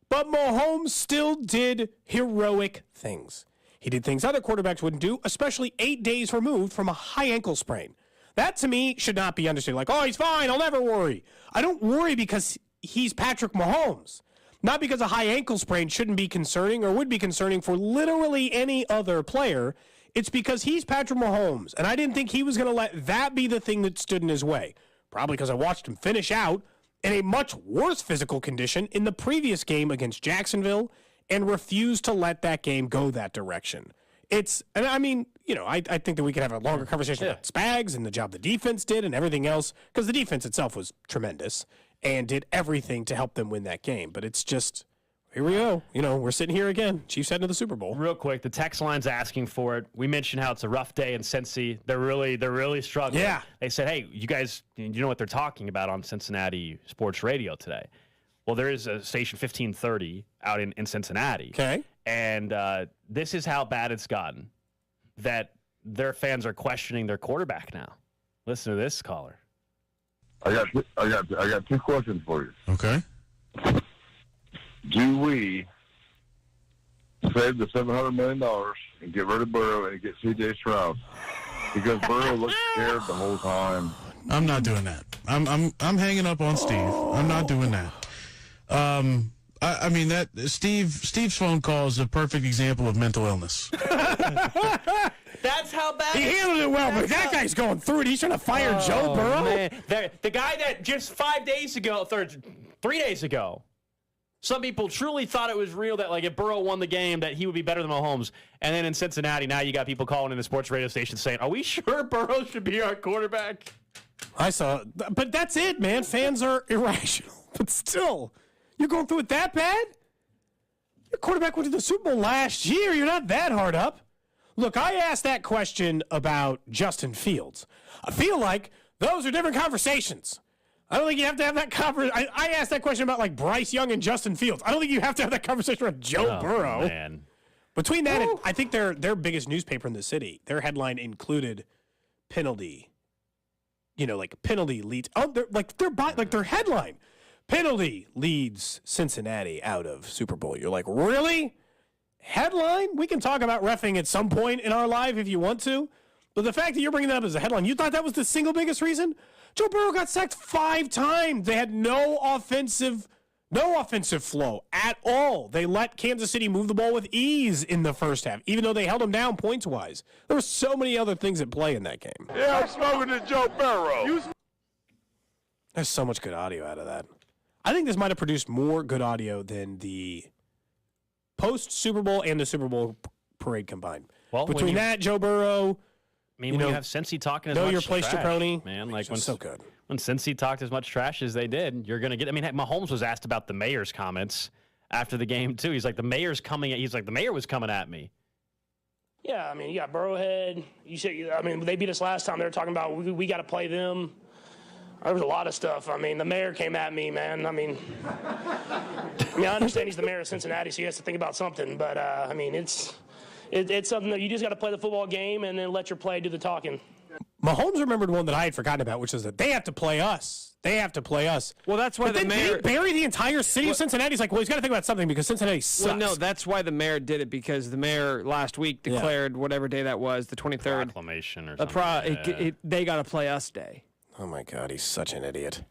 Speaker 4: But Mahomes still did heroic things. He did things other quarterbacks wouldn't do, especially 8 days removed from a high ankle sprain. That, to me, should not be understood. Like, oh, he's fine, I'll never worry. I don't worry because he's Patrick Mahomes. Not because a high ankle sprain shouldn't be concerning or would be concerning for literally any other player. It's because he's Patrick Mahomes, and I didn't think he was going to let that be the thing that stood in his way. Probably because I watched him finish out in a much worse physical condition in the previous game against Jacksonville and refused to let that game go that direction. I think that we could have a longer conversation about Spags and the job the defense did and everything else, because the defense itself was tremendous and did everything to help them win that game. But it's just, here we go. We're sitting here again. Chiefs heading to the Super Bowl.
Speaker 3: Real quick, the text line's asking for it. We mentioned how it's a rough day in Cincy. They're really struggling.
Speaker 4: Yeah.
Speaker 3: They said, hey, you guys, you know what they're talking about on Cincinnati sports radio today. Well, there is a station 1530 out in Cincinnati.
Speaker 4: Okay.
Speaker 3: And this is how bad it's gotten, that their fans are questioning their quarterback now. Listen to this caller.
Speaker 2: I got 2 questions for you.
Speaker 31: Okay.
Speaker 2: Do we save the $700 million and get rid of Burrow and get C.J. Stroud? Because Burrow looked scared the whole time.
Speaker 31: I'm not doing that. I'm hanging up on Steve. I'm not doing that. That Steve's phone call is a perfect example of mental illness.
Speaker 3: That's how bad.
Speaker 4: He handled it well, but that guy's going through it. He's trying to fire Joe Burrow.
Speaker 3: Man. The guy that just 3 days ago, some people truly thought it was real that, like, if Burrow won the game, that he would be better than Mahomes. And then in Cincinnati, now you got people calling in the sports radio station saying, are we sure Burrow should be our quarterback?
Speaker 4: I saw, but that's it, man. Fans are irrational. But still, you're going through it that bad? Your quarterback went to the Super Bowl last year. You're not that hard up. Look, I asked that question about Justin Fields. I feel like those are different conversations. I don't think you have to have that conversation. I asked that question about, like, Bryce Young and Justin Fields. I don't think you have to have that conversation about Joe Burrow.
Speaker 3: Man.
Speaker 4: Between that and I think their biggest newspaper in the city, their headline included penalty. You know, like penalty leads. Oh, their headline. Penalty leads Cincinnati out of Super Bowl. You're like, really? Headline? We can talk about reffing at some point in our life if you want to. But the fact that you're bringing that up as a headline, you thought that was the single biggest reason? Joe Burrow got sacked 5 times. They had no offensive flow at all. They let Kansas City move the ball with ease in the first half, even though they held them down points-wise. There were so many other things at play in that game.
Speaker 2: Yeah, I'm smoking to Joe Burrow.
Speaker 4: There's so much good audio out of that. I think this might have produced more good audio than the post-Super Bowl and the Super Bowl parade combined.
Speaker 3: Well,
Speaker 4: between that, Joe Burrow...
Speaker 3: I mean, when you have Cincy talking as much
Speaker 4: your place,
Speaker 3: trash,
Speaker 4: Jabroni.
Speaker 3: Man, like when
Speaker 4: so good.
Speaker 3: When Cincy talked as much trash as they did, you're gonna get. I mean, Mahomes was asked about the mayor's comments after the game too. He's like, the mayor's coming. He's like, the mayor was coming at me.
Speaker 8: Yeah, I mean, you got Burrowhead. You said, I mean, they beat us last time. They were talking about we got to play them. There was a lot of stuff. I mean, the mayor came at me, man. I mean, I understand he's the mayor of Cincinnati, so he has to think about something. But I mean, it's something that you just got to play the football game and then let your play do the talking.
Speaker 4: Mahomes remembered one that I had forgotten about, which is that they have to play us. They have to play us.
Speaker 9: Well, that's why the mayor...
Speaker 4: Did he bury the entire city of Cincinnati? He's like, well, he's got to think about something because Cincinnati sucks.
Speaker 9: Well, no, that's why the mayor did it, because the mayor last week declared whatever day that was, the 23rd.
Speaker 3: Proclamation or something.
Speaker 9: They got to play us day.
Speaker 4: Oh, my God, he's such an idiot.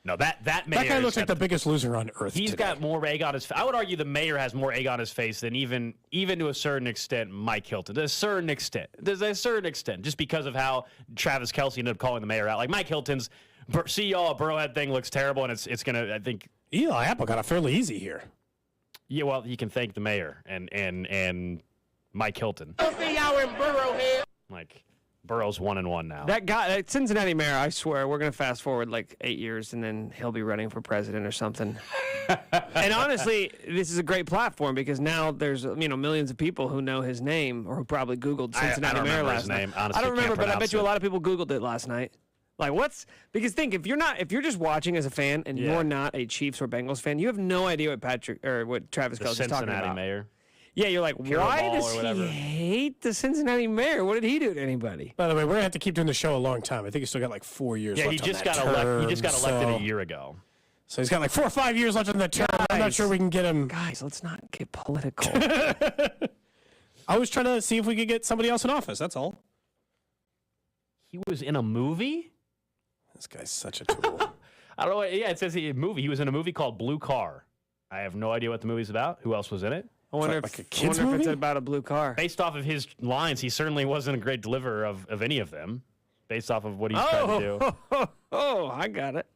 Speaker 3: No, that mayor...
Speaker 4: That guy looks like the biggest loser on earth
Speaker 3: He's
Speaker 4: today.
Speaker 3: got more egg on his face. I would argue the mayor has more egg on his face than even to a certain extent Mike Hilton. There's a certain extent. Just because of how Travis Kelce ended up calling the mayor out. Like, Mike Hilton's Burrowhead thing looks terrible, and it's going to, I think...
Speaker 4: Eli Apple got it fairly easy here.
Speaker 3: Yeah, well, you can thank the mayor and Mike Hilton.
Speaker 8: I'll see y'all in Burrowhead.
Speaker 3: Like... Burrow's 1-1 now.
Speaker 9: That guy, that Cincinnati mayor, I swear, we're going to fast forward like 8 years and then he'll be running for president or something. And honestly, this is a great platform because now there's millions of people who know his name or who probably Googled Cincinnati mayor last night.
Speaker 3: Honestly,
Speaker 9: I don't remember, but I bet you a lot of people Googled it last night. Like, because think, if you're just watching as a fan and you're not a Chiefs or Bengals fan, you have no idea what Travis Kelce is talking about.
Speaker 3: Cincinnati mayor.
Speaker 9: Yeah, you're like, why does he hate the Cincinnati mayor? What did he do to anybody?
Speaker 4: By the way, we're going to have to keep doing the show a long time. I think he's still got like 4 years left.
Speaker 3: Yeah, he just got elected a year ago.
Speaker 4: So he's got like 4 or 5 years left on the term. I'm not sure we can get him.
Speaker 9: Guys, let's not get political.
Speaker 4: I was trying to see if we could get somebody else in office. That's all.
Speaker 3: He was in a movie?
Speaker 4: This guy's such a tool.
Speaker 3: I don't know. Yeah, it says a movie. He was in a movie called Blue Car. I have no idea what the movie's about. Who else was in it?
Speaker 9: I wonder if it's about a blue car.
Speaker 3: Based off of his lines, he certainly wasn't a great deliverer of any of them. Based off of what he's trying to do.
Speaker 9: Oh, I got it.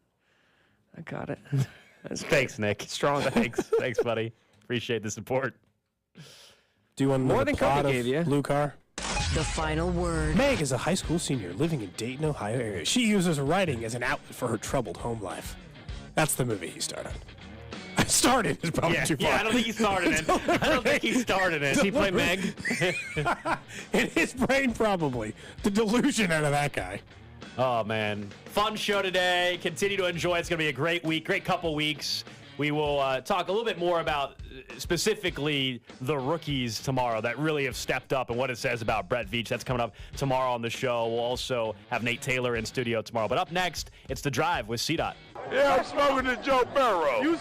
Speaker 3: Thanks, Nick.
Speaker 9: Strong.
Speaker 3: Thanks, buddy. Appreciate the support.
Speaker 4: Do you want
Speaker 9: more than
Speaker 4: plot
Speaker 9: Cody
Speaker 4: of
Speaker 9: gave you?
Speaker 4: Blue Car?
Speaker 19: The final word.
Speaker 4: Meg is a high school senior living in Dayton, Ohio area. She uses writing as an outlet for her troubled home life. That's the movie he starred on. Started is probably too far.
Speaker 3: Yeah, I don't think he started it. He played Meg.
Speaker 4: In his brain, probably. The delusion out of that guy.
Speaker 3: Oh, man. Fun show today. Continue to enjoy. It's going to be a great week, great couple weeks. We will talk a little bit more about specifically the rookies tomorrow that really have stepped up and what it says about Brett Veach. That's coming up tomorrow on the show. We'll also have Nate Taylor in studio tomorrow. But up next, it's The Drive with C-Dot.
Speaker 2: Yeah, I'm smoking to Joe Burrow.